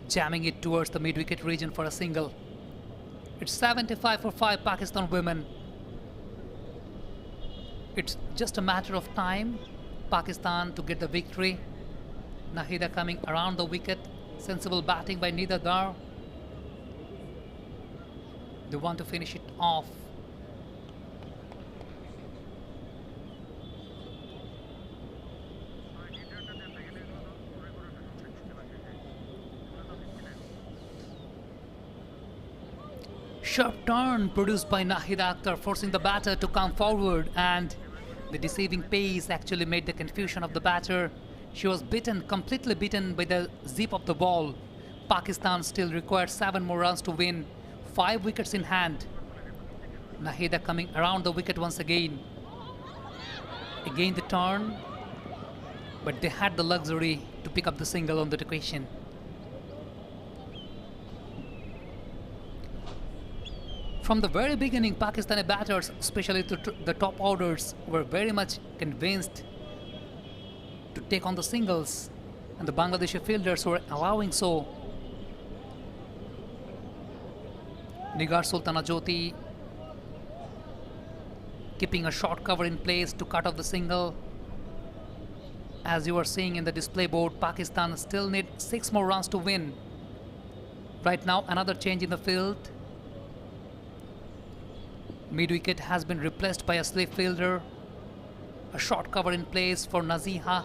jamming it towards the mid-wicket region for a single. It's 75 for 5 Pakistan women. It's just a matter of time, Pakistan to get the victory. Nahida coming around the wicket, sensible batting by Nida Dar. They want to finish it off. Sharp turn produced by Nahida Akhtar, forcing the batter to come forward, and the deceiving pace actually made the confusion of the batter. She was beaten, completely beaten by the zip of the ball. Pakistan still required 7 more runs to win, 5 wickets in hand. Nahida coming around the wicket once again. Again the turn, but they had the luxury to pick up the single on that occasion. From the very beginning, Pakistani batters, especially the top orders, were very much convinced to take on the singles, and the Bangladeshi fielders were allowing so. Nigar Sultana Jyoti keeping a short cover in place to cut off the single. As you are seeing in the display board, Pakistan still need 6 more runs to win. Right now, another change in the field. Mid-wicket has been replaced by a slip fielder. A short cover in place for Naziha.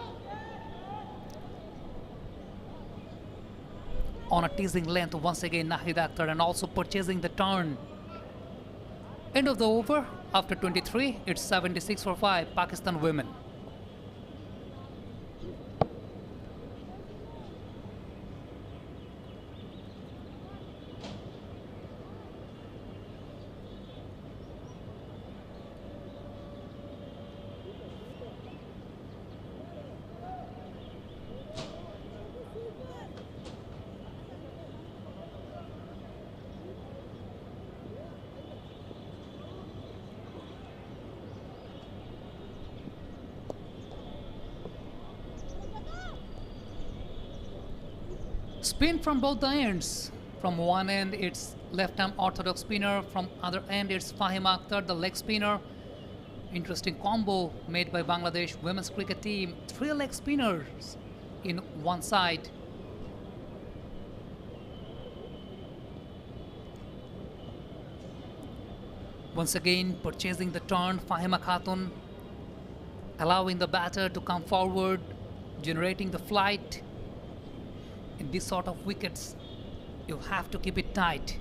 On a teasing length, once again Nahida Akhtar, and also purchasing the turn. End of the over. After 23, it's 76 for 5, Pakistan women. Spin from both the ends. From one end, it's left-arm orthodox spinner. From other end, it's Fahima Akhtar, the leg spinner. Interesting combo made by Bangladesh women's cricket team. 3 leg spinners in one side. Once again, purchasing the turn, Fahima Khatun, allowing the batter to come forward, generating the flight. In this sort of wickets, you have to keep it tight.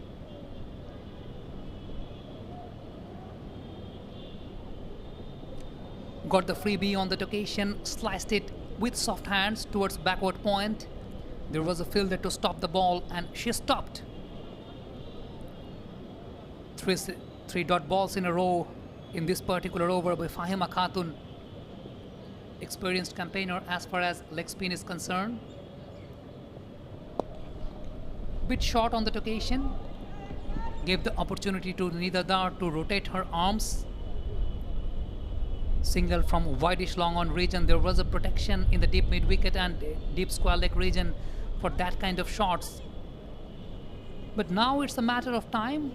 Got the freebie on that occasion, sliced it with soft hands towards backward point. There was a fielder to stop the ball, and she stopped. Three dot balls in a row in this particular over by Fahima Khatun. Experienced campaigner as far as leg spin is concerned. Bit short on that occasion, gave the opportunity to Nida Dar to rotate her arms. Single from wideish long on region. There was a protection in the deep mid wicket and deep square leg region for that kind of shots. But now it's a matter of time.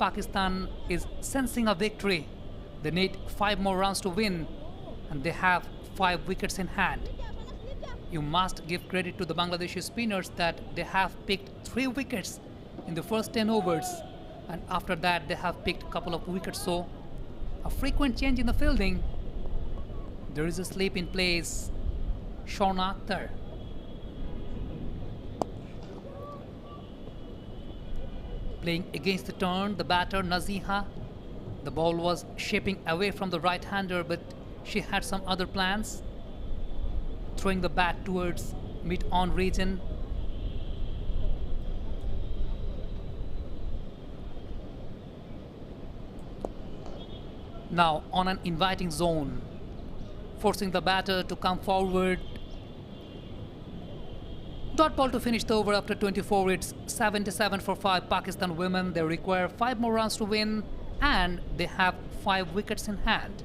Pakistan is sensing a victory. They need 5 more runs to win, and they have 5 wickets in hand. You must give credit to the Bangladeshi spinners that they have picked 3 wickets in the first 10 overs, and after that they have picked a couple of wickets. So a frequent change in the fielding. There is a slip in place. Shona Akhtar. Playing against the turn, the batter Naziha. The ball was shaping away from the right-hander, but she had some other plans. Throwing the bat towards mid-on region. Now on an inviting zone, forcing the batter to come forward. Dot ball to finish the over after 24. It's 77 for 5, Pakistan women. They require 5 more runs to win, and they have 5 wickets in hand.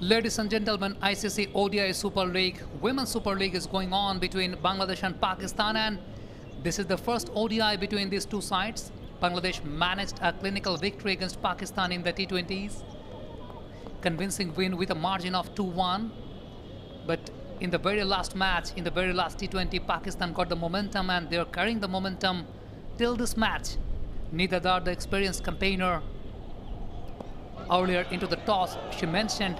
Ladies and gentlemen, ICC ODI Super League, Women's Super League is going on between Bangladesh and Pakistan, and this is the first ODI between these two sides. Bangladesh managed a clinical victory against Pakistan in the T20s. Convincing win with a margin of 2-1. But in the very last match, in the very last T20, Pakistan got the momentum and they're carrying the momentum till this match. Nida Dar, the experienced campaigner, earlier into the toss, she mentioned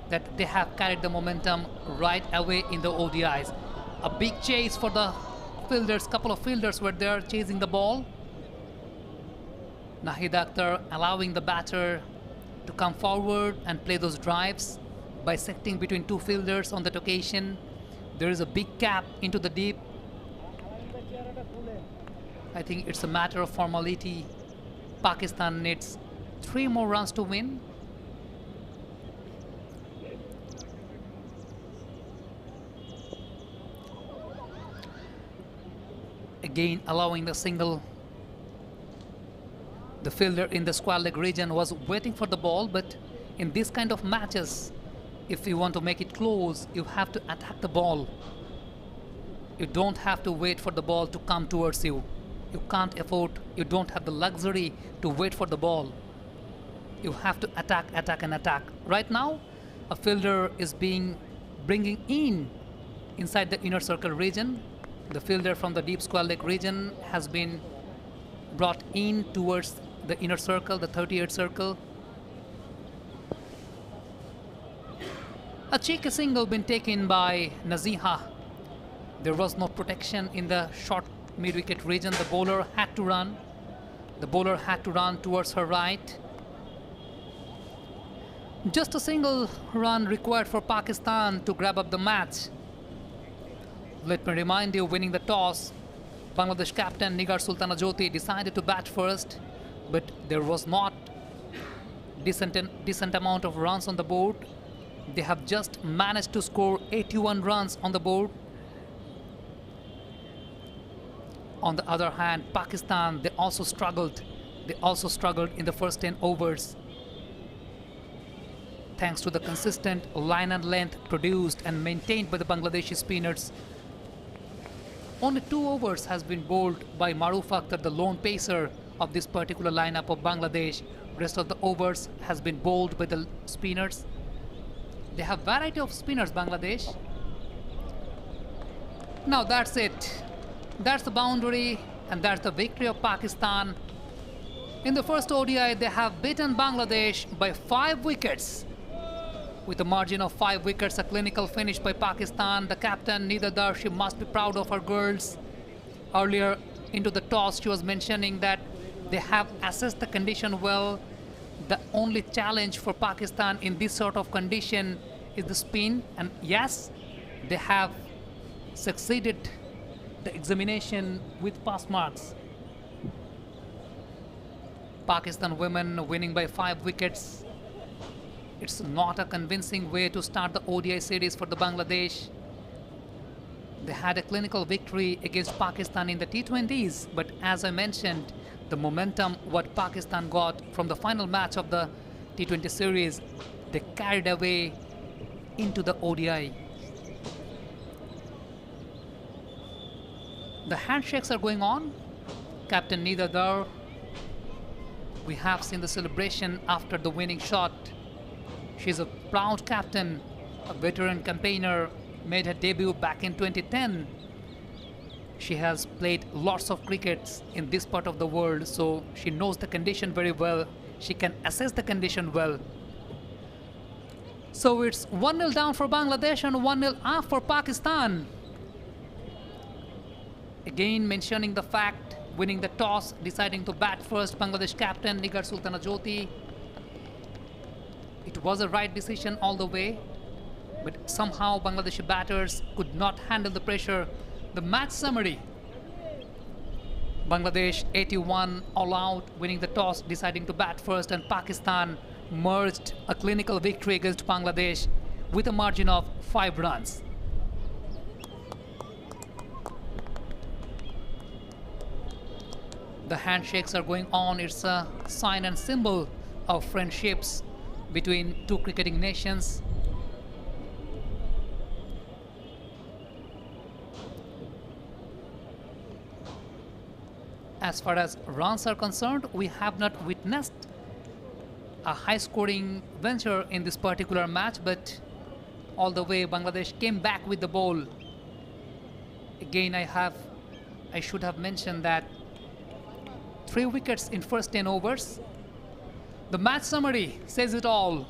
that they have carried the momentum right away in the ODIs. A big chase for the fielders, couple of fielders were there chasing the ball. Nahid Akhtar allowing the batter to come forward and play those drives, bisecting between two fielders on that occasion. There is a big cap into the deep. I think it's a matter of formality. Pakistan needs 3 more runs to win. Again allowing the single. The fielder in the square leg region was waiting for the ball, but in this kind of matches, if you want to make it close, you have to attack the ball. You don't have to wait for the ball to come towards you. You can't afford, you don't have the luxury to wait for the ball. You have to attack, attack and attack. Right now, a fielder is bringing in inside the inner circle region. The fielder from the deep square leg region has been brought in towards the inner circle, the 38th circle. A cheeky single been taken by Naziha. There was no protection in the short mid-wicket region. The bowler had to run. The bowler had to run towards her right. Just a single run required for Pakistan to grab up the match. Let me remind you, winning the toss, Bangladesh captain Nigar Sultana Jyoti decided to bat first, but there was not decent amount of runs on the board. They have just managed to score 81 runs on the board. On the other hand, Pakistan, they also struggled. They also struggled in the first 10 overs. Thanks to the consistent line and length produced and maintained by the Bangladeshi spinners. Only 2 overs has been bowled by Maruf Akhtar, the lone pacer of this particular lineup of Bangladesh. Rest of the overs has been bowled by the spinners. They have variety of spinners, Bangladesh. Now that's it. That's the boundary and that's the victory of Pakistan. In the first ODI, they have beaten Bangladesh by 5 wickets. With a margin of 5 wickets, a clinical finish by Pakistan. The captain, Nida Dar, she must be proud of her girls. Earlier into the toss, she was mentioning that they have assessed the condition well. The only challenge for Pakistan in this sort of condition is the spin. And yes, they have succeeded the examination with pass marks. Pakistan women winning by 5 wickets. It's not a convincing way to start the ODI series for the Bangladesh. They had a clinical victory against Pakistan in the T20s, but as I mentioned, the momentum what Pakistan got from the final match of the T20 series, they carried away into the ODI. The handshakes are going on. Captain Nida Dar, we have seen the celebration after the winning shot. She's a proud captain, a veteran campaigner, made her debut back in 2010. She has played lots of crickets in this part of the world, so she knows the condition very well. She can assess the condition well. So it's 1-0 down for Bangladesh and 1-0 up for Pakistan. Again mentioning the fact, winning the toss, deciding to bat first, Bangladesh captain Nigar Sultana Jyoti. It was a right decision all the way, but somehow Bangladeshi batters could not handle the pressure. The match summary: Bangladesh 81 all out, winning the toss, deciding to bat first, and Pakistan merged a clinical victory against Bangladesh with a margin of 5 runs. The handshakes are going on. It's a sign and symbol of friendships between two cricketing nations. As far as runs are concerned, we have not witnessed a high-scoring venture in this particular match, but all the way Bangladesh came back with the ball. Again, I should have mentioned that 3 wickets in first 10 overs. The match summary says it all.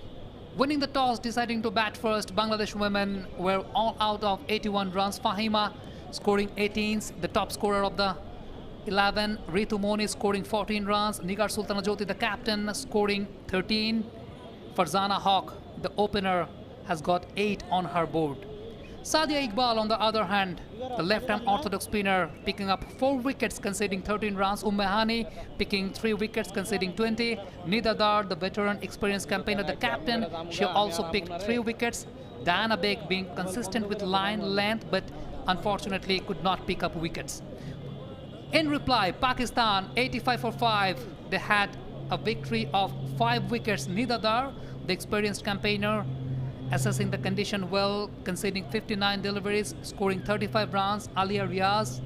Winning the toss, deciding to bat first, Bangladesh women were all out of 81 runs. Fahima scoring 18s, the top scorer of the 11. Ritu Moni scoring 14 runs. Nigar Sultana Jyoti, the captain, scoring 13. Farzana Haq, the opener, has got 8 on her board. Sadia Iqbal, on the other hand, the left-hand orthodox spinner, picking up 4 wickets, conceding 13 runs. Hani picking 3 wickets, conceding 20. Nida Dar, the veteran, experienced campaigner, the captain, she also picked 3 wickets. Diana Beg being consistent with line length, but unfortunately could not pick up wickets. In reply, Pakistan 85 for 5. They had a victory of 5 wickets. Nida Dar, the experienced campaigner, assessing the condition well, conceding 59 deliveries, scoring 35 runs. Alia Riaz,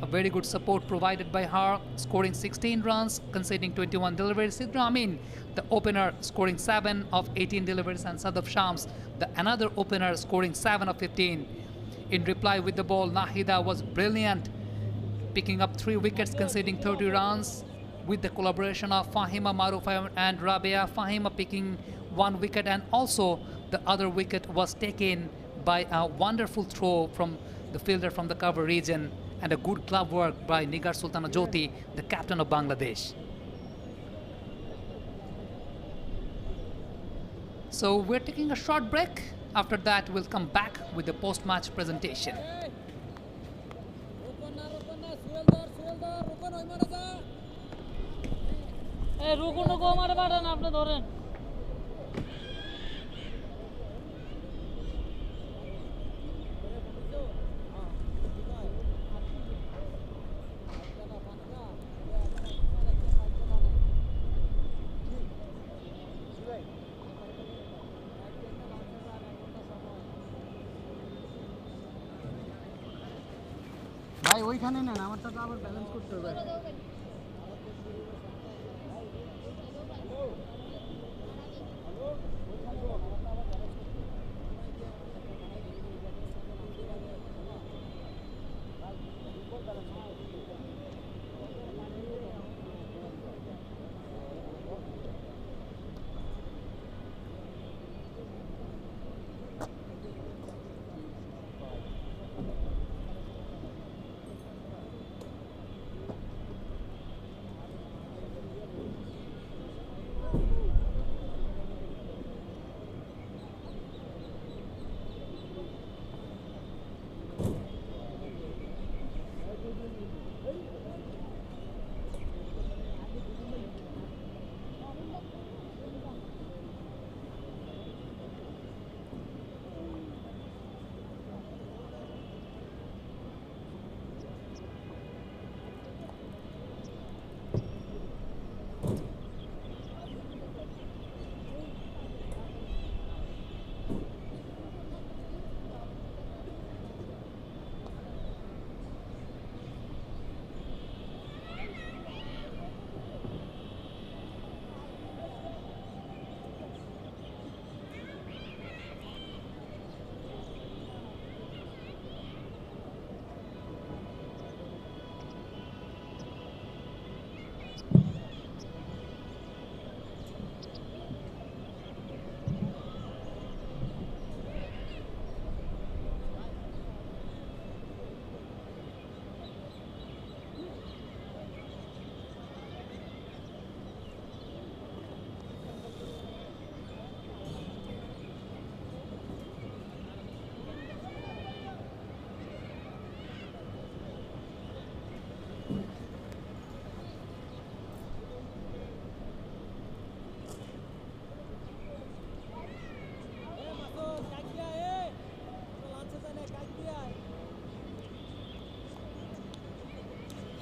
a very good support provided by her, scoring 16 runs, conceding 21 deliveries. Sidra Amin, the opener, scoring 7 of 18 deliveries, and Sadaf Shams, another opener, scoring 7 of 15. In reply with the ball, Nahida was brilliant, picking up 3 wickets, conceding 30 runs, with the collaboration of Fahima Maruf and Rabia. Fahima picking 1 wicket, and also the other wicket was taken by a wonderful throw from the fielder from the cover region, and a good glove work by Nigar Sultana Jyoti, the captain of Bangladesh. So we're taking a short break. After that, we'll come back with the post-match presentation. ভাই ওইখানে নেন, আমারটা তো আবার balance করতে হবে।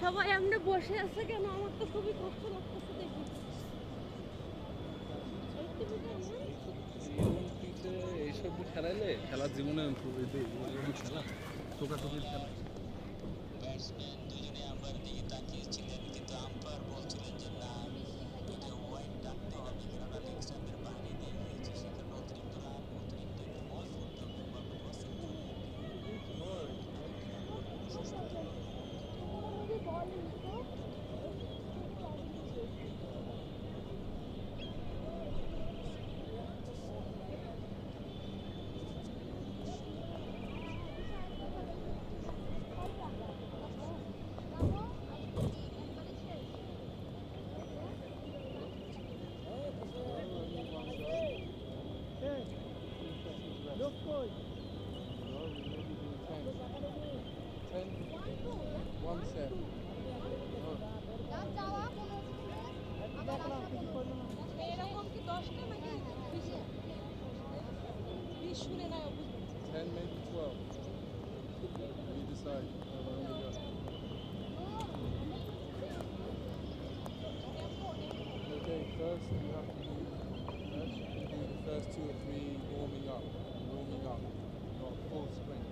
সবাই এমনি বসে আছে কেন? আমার তো খুবই কষ্ট লাগতেছে দেখি। এইসব খেলাইলে খেলার জীবনে খেলা টোকাটুকির খেলা। এরকম কি 10টা নাকি 20 শুনে না বুঝতে 10, maybe 12. You decide. Okay, first you have to do the first 2 or 3 warming up, not full sprint.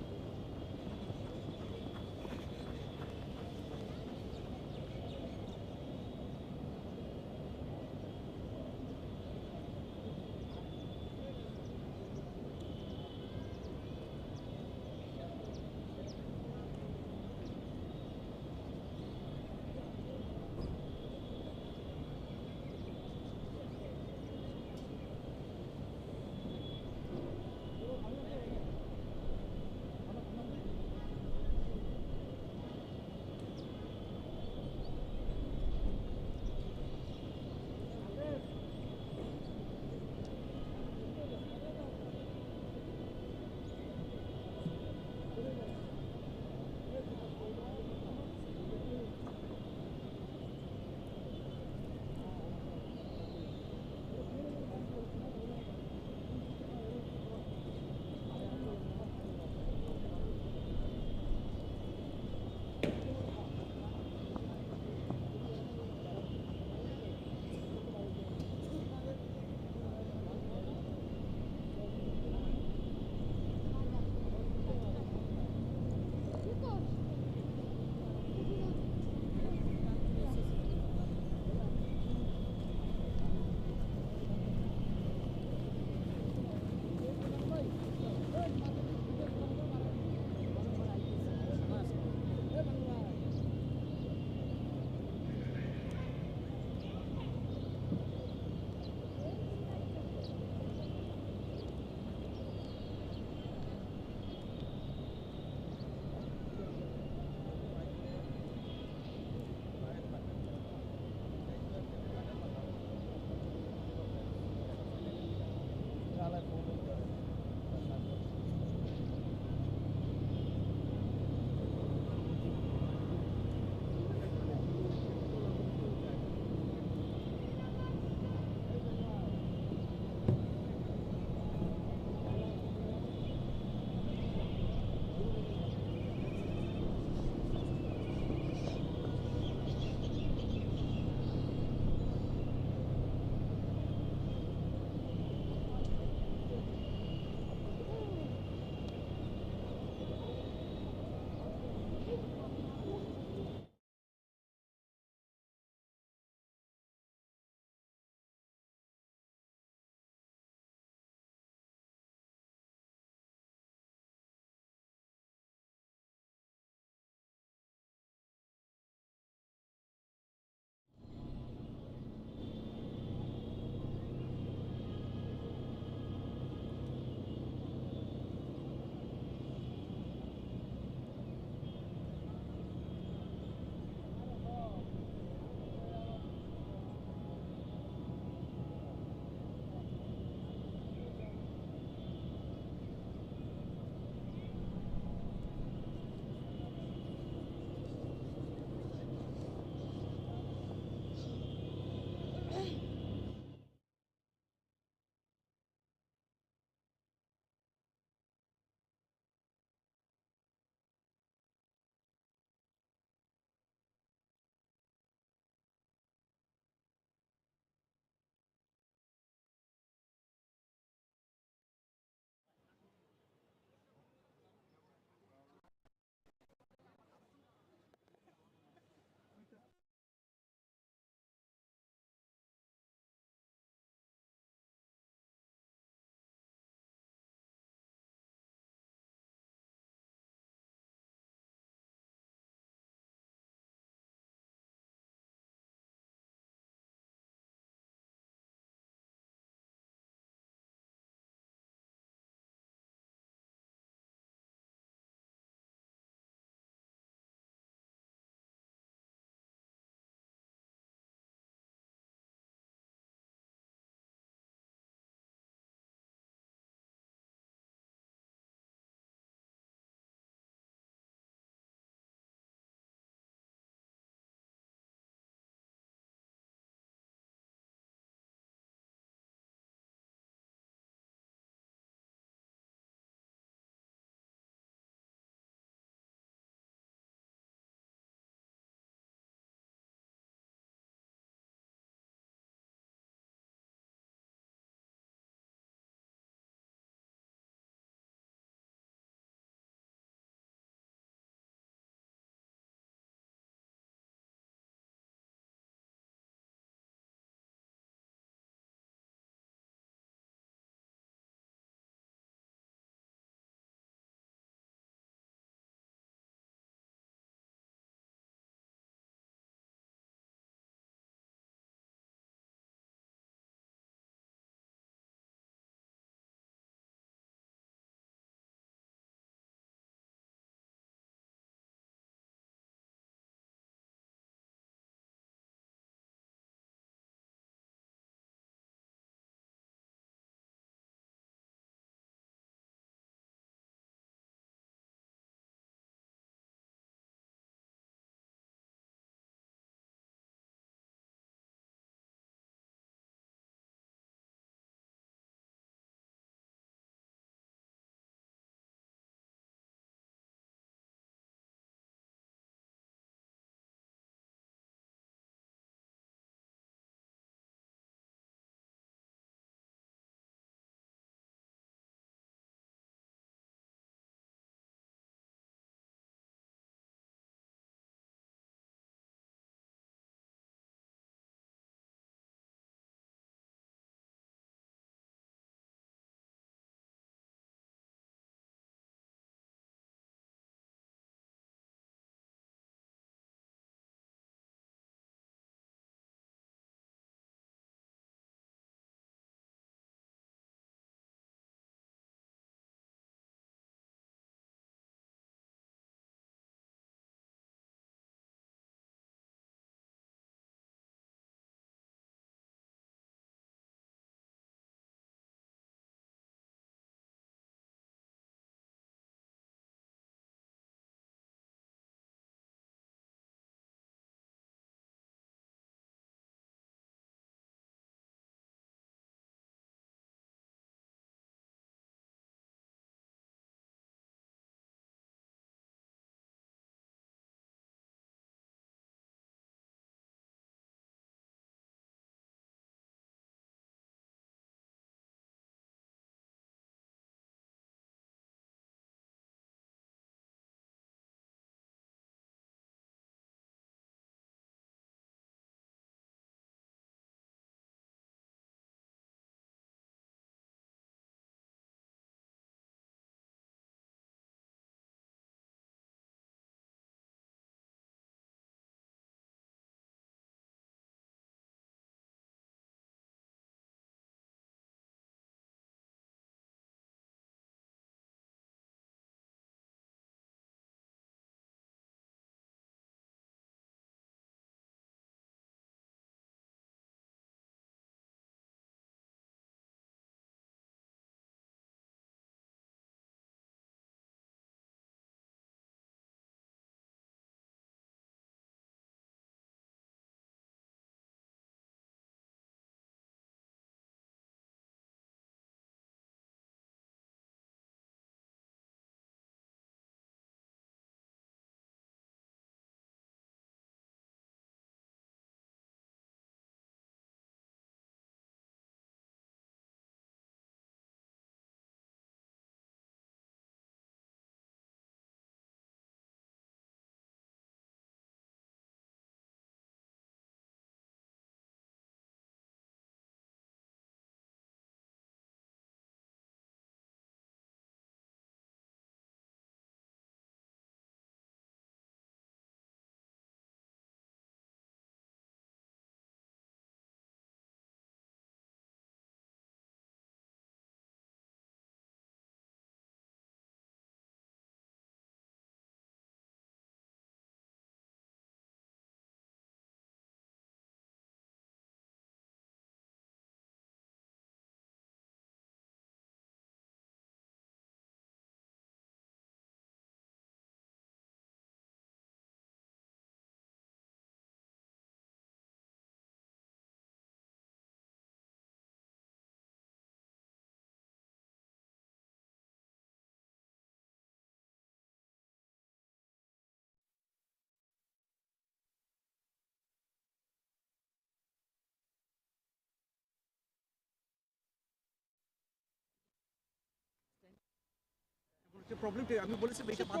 প্রবলেমটা আমি বলেছি এটা বাদ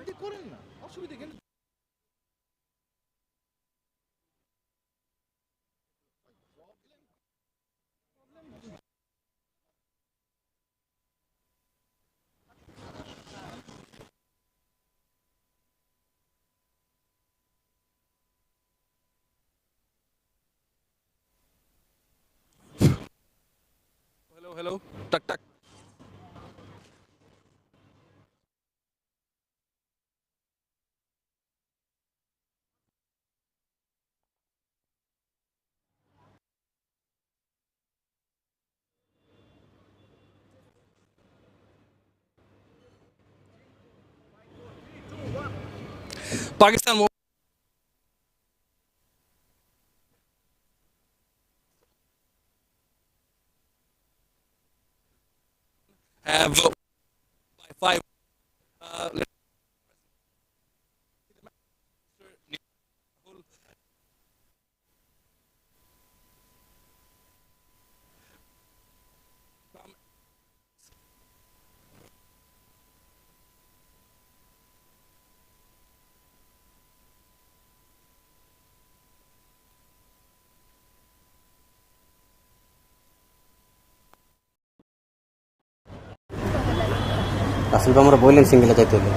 দিয়ে করেন না, অসুবিধা কেন? Hello, hello. Tuck, tuck. Pakistan have by 5. Let's আসলে আমরা বললেন সিঙ্গেলে যাইতে হলে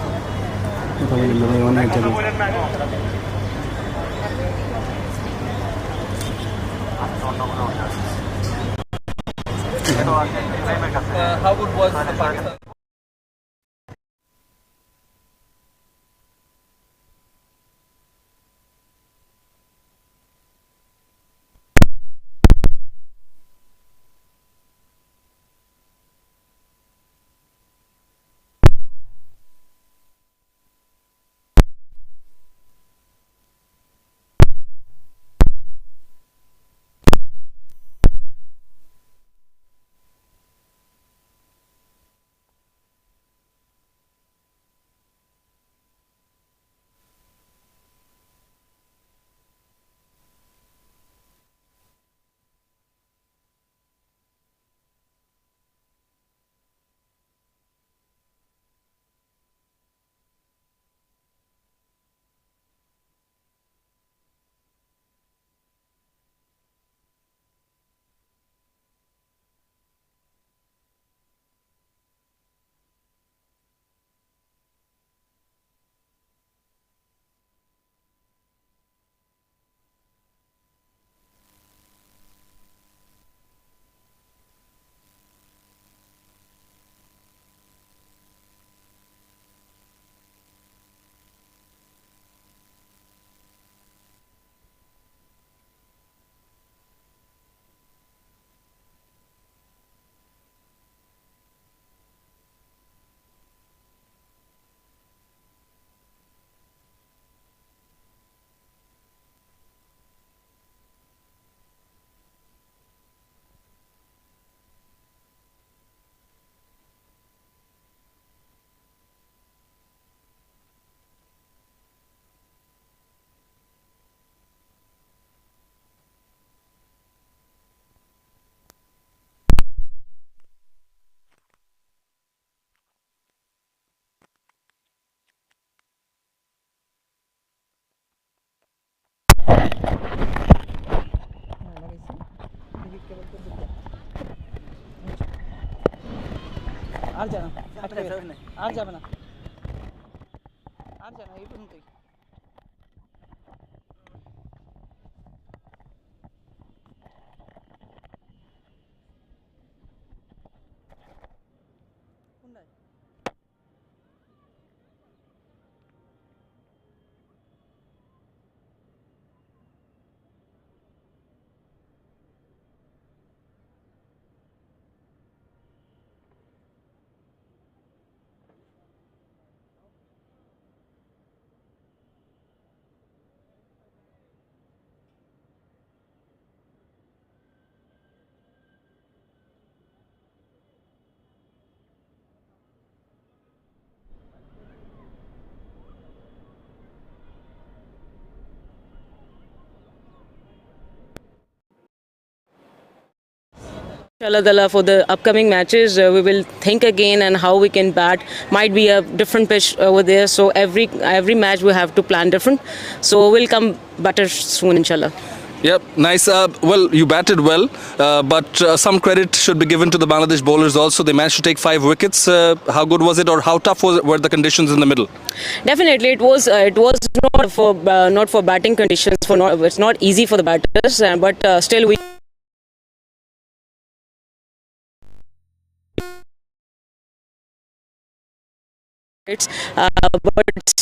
how good was the Pakistan? আর যাবে না, আর যাবে না, আর যাবে না, এই পর্যন্তই। Inshallah, for the upcoming matches, we will think again and how we can bat. Might be a different pitch over there, so every match we have to plan different. So we'll come better soon, inshallah. Yep, nice. Well, you batted well, but some credit should be given to the Bangladesh bowlers also. They managed to take 5 wickets. How good was it, or how tough were the conditions in the middle? Definitely, it was not for batting conditions. It's not easy for the batters, but still we. But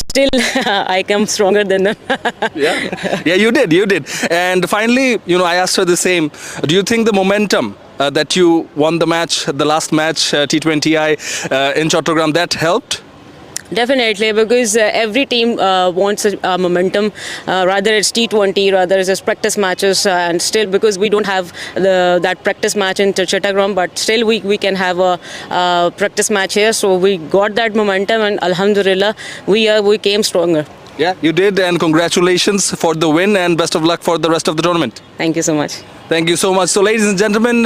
still, I come stronger than them. Yeah, you did. And finally, I asked her the same. Do you think the momentum that you won the match, the last match, T20I in Chattogram, that helped? Definitely, because every team wants a momentum, rather it's T20, rather it's practice matches, and still because we don't have that practice match in Chattogram, but still we can have a practice match here, so we got that momentum, and Alhamdulillah, we came stronger. Yeah, you did, and congratulations for the win, and best of luck for the rest of the tournament. Thank you so much. Thank you so much. So, ladies and gentlemen,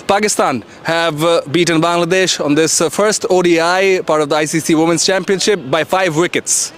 Pakistan have beaten Bangladesh on this first ODI, part of the ICC Women's Championship, by 5 wickets.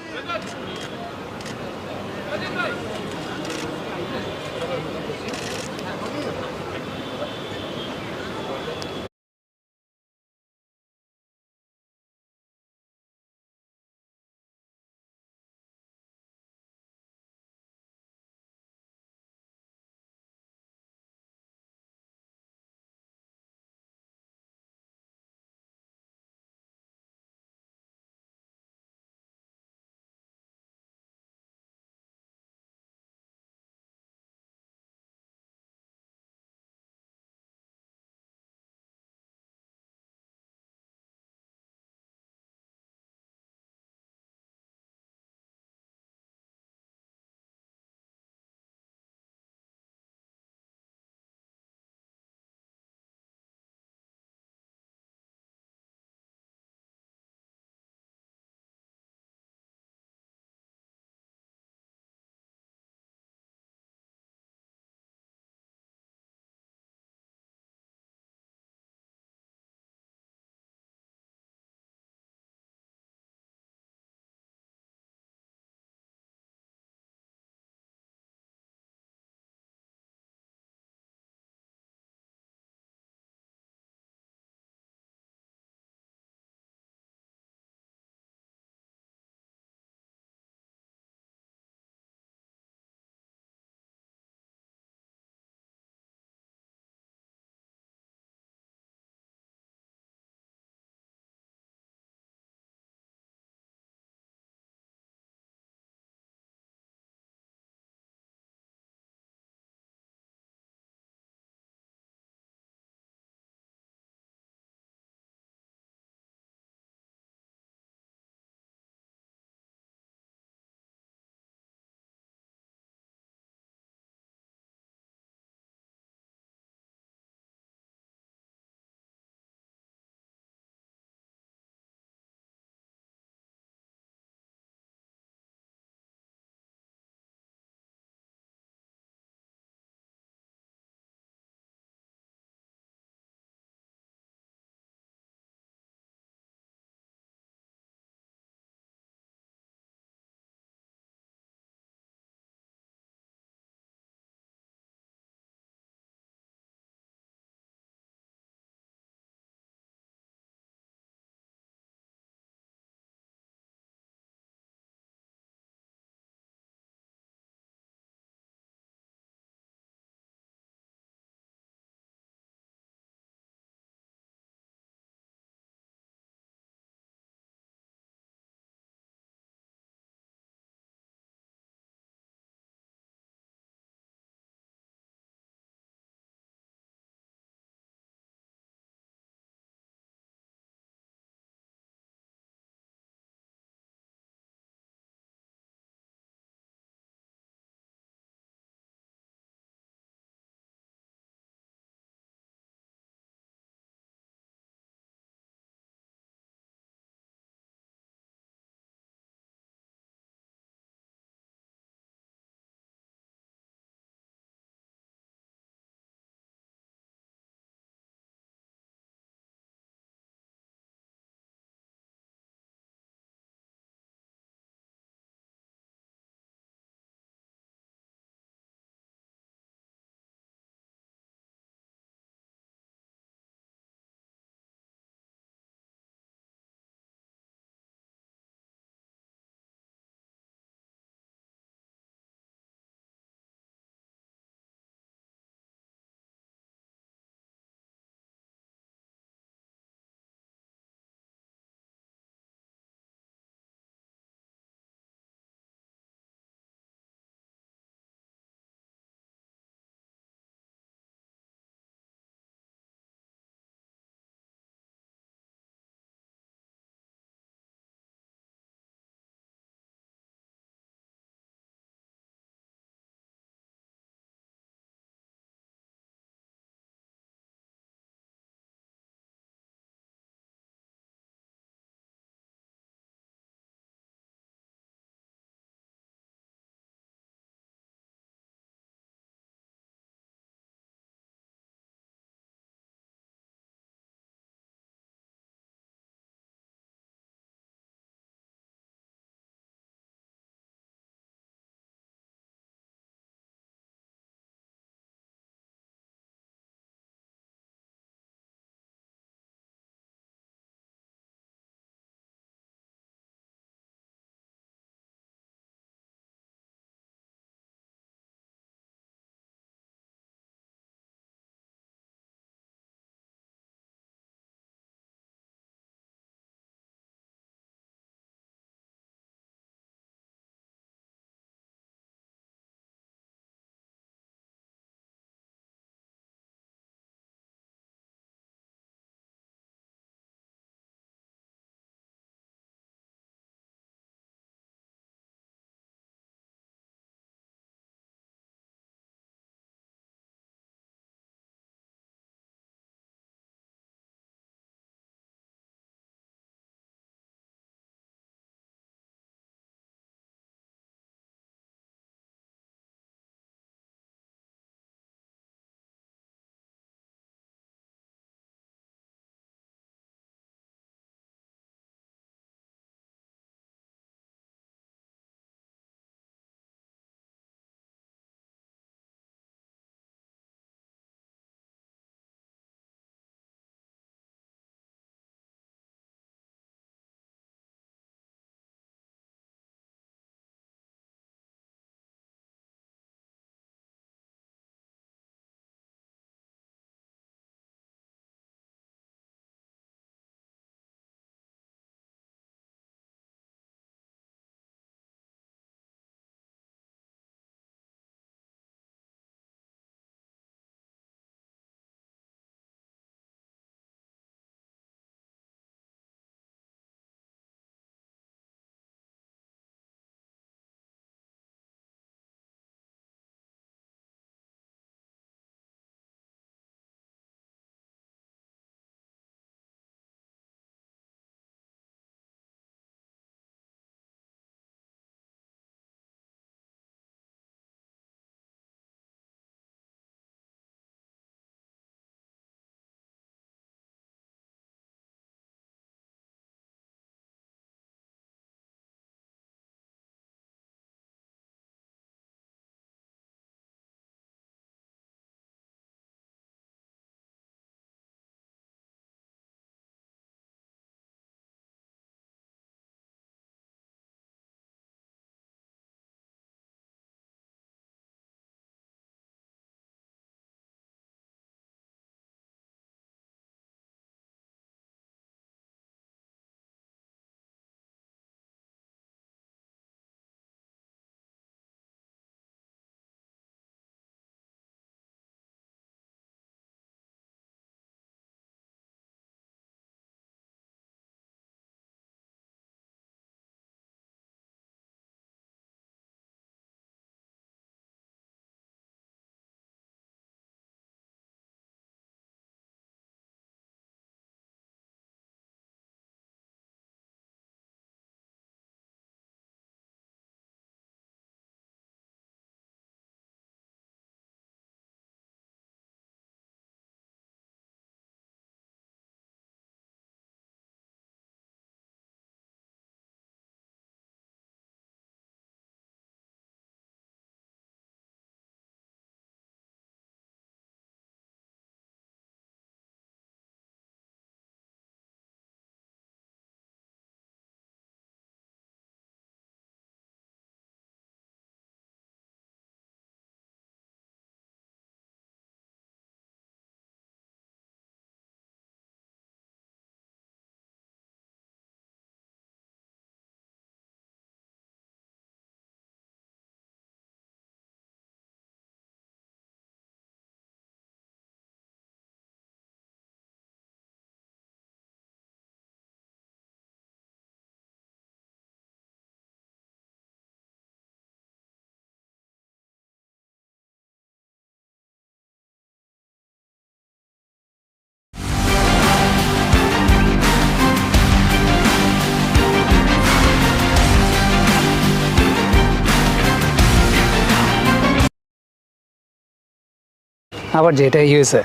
আবার যেটা USA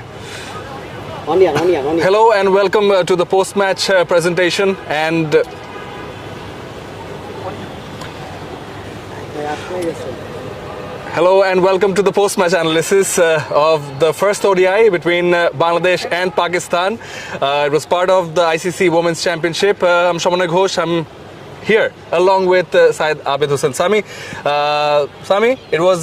Hello and welcome to the post-match presentation. And hello and welcome to the post-match analysis of the first ODI between Bangladesh and Pakistan. It was part of the ICC Women's Championship. I'm Shamanay Ghosh. I'm here along with Syed Abid Hussain Sami. Sami, it was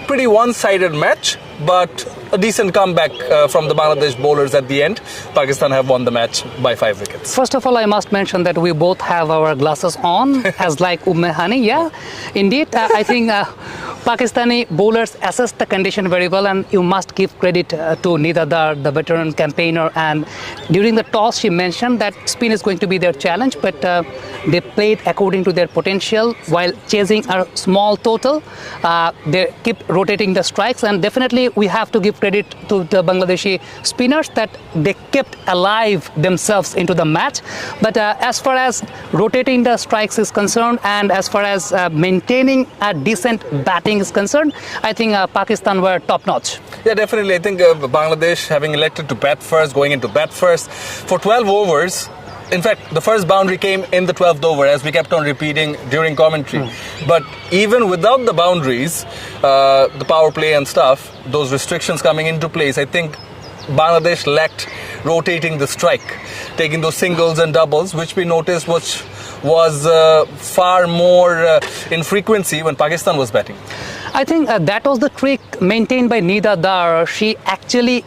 pretty one-sided match, but a decent comeback from the Bangladesh bowlers at the end. Pakistan have won the match by 5 wickets. First of all, I must mention that we both have our glasses on, as like Hani. Yeah, indeed. I think Pakistani bowlers assessed the condition very well, and you must give credit to Nida Dar, the veteran campaigner. And during the toss, she mentioned that spin is going to be their challenge, but they played according to their potential while chasing a small total. They keep rotating the strikes, and definitely we have to give credit to the Bangladeshi spinners that they kept alive themselves into the match. But as far as rotating the strikes is concerned, and as far as maintaining a decent batting is concerned, I think Pakistan were top-notch. Yeah, definitely. I think Bangladesh having elected to bat first, going into bat first for 12 overs. In fact, the first boundary came in the 12th over, as we kept on repeating during commentary. But even without the boundaries, the power play and stuff, those restrictions coming into place, I think Bangladesh lacked rotating the strike, taking those singles and doubles, which we noticed was far more in frequency when Pakistan was batting. I think that was the trick maintained by Nida Dar. She actually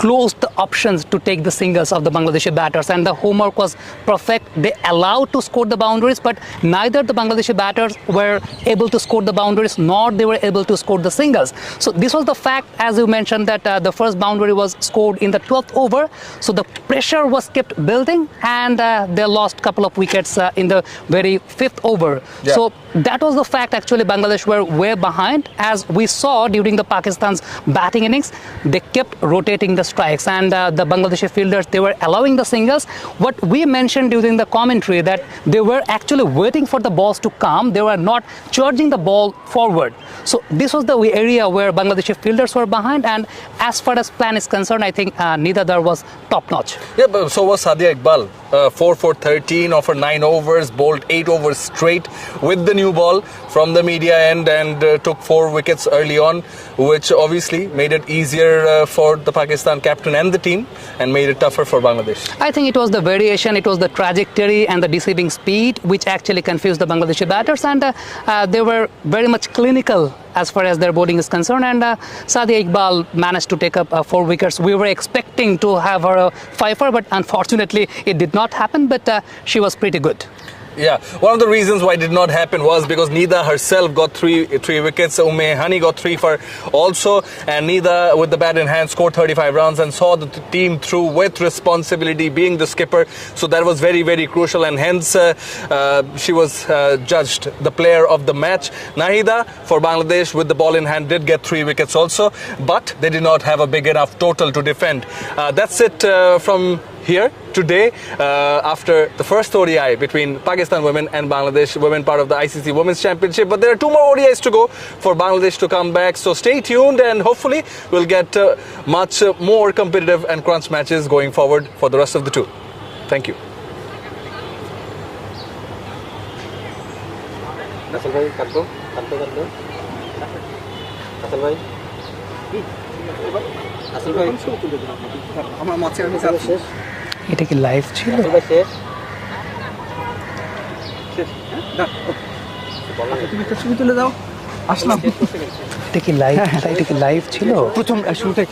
closed the options to take the singles of the Bangladeshi batters, and the homework was perfect. They allowed to score the boundaries, but neither the Bangladeshi batters were able to score the boundaries, nor they were able to score the singles. So this was the fact, as you mentioned, that the first boundary was scored in the 12th over. So the pressure was kept building, and they lost a couple of wickets in the very 5th over. Yeah. So that was the fact. Actually, Bangladesh were way behind. As we saw during the Pakistan's batting innings, they kept rotating the strikes, and the Bangladeshi fielders, they were allowing the singles. What we mentioned during the commentary, that they were actually waiting for the balls to come. They were not charging the ball forward. So this was the area where Bangladeshi fielders were behind, and as far as plan is concerned, I think Nida Dar was top-notch. Yeah, but so was Sadia Iqbal. 4 for 13, offered 9 overs, bowled 8 overs straight with the new ball from the media end, and took 4 wickets early on, which obviously made it easier for the Pakistan captain and the team, and made it tougher for Bangladesh. I think it was the variation, it was the trajectory and the deceiving speed which actually confused the Bangladeshi batters, and they were very much clinical as far as their bowling is concerned, and Sadia Iqbal managed to take up 4 wickets. We were expecting to have her a fifer, but unfortunately it did not happen, but she was pretty good. Yeah, one of the reasons why it did not happen was because Nida herself got three wickets. Hani got 3 for also, and Nida with the bat in hand scored 35 runs and saw the team through with responsibility, being the skipper. So that was very, very crucial, and hence she was judged the player of the match. Nahida for Bangladesh with the ball in hand did get 3 wickets also, but they did not have a big enough total to defend. That's it from here today after the first ODI between Pakistan women and Bangladesh women, part of the ICC Women's Championship. But there are 2 more ODIs to go for Bangladesh to come back. So stay tuned, and hopefully we'll get much more competitive and crunch matches going forward for the rest of the tour. Thank you. এটা কি live ছিল? তুমি একটা ছবি তুলে দাও, আসলাম। এটা কি লাইভ ছিল? প্রথম শুরুটা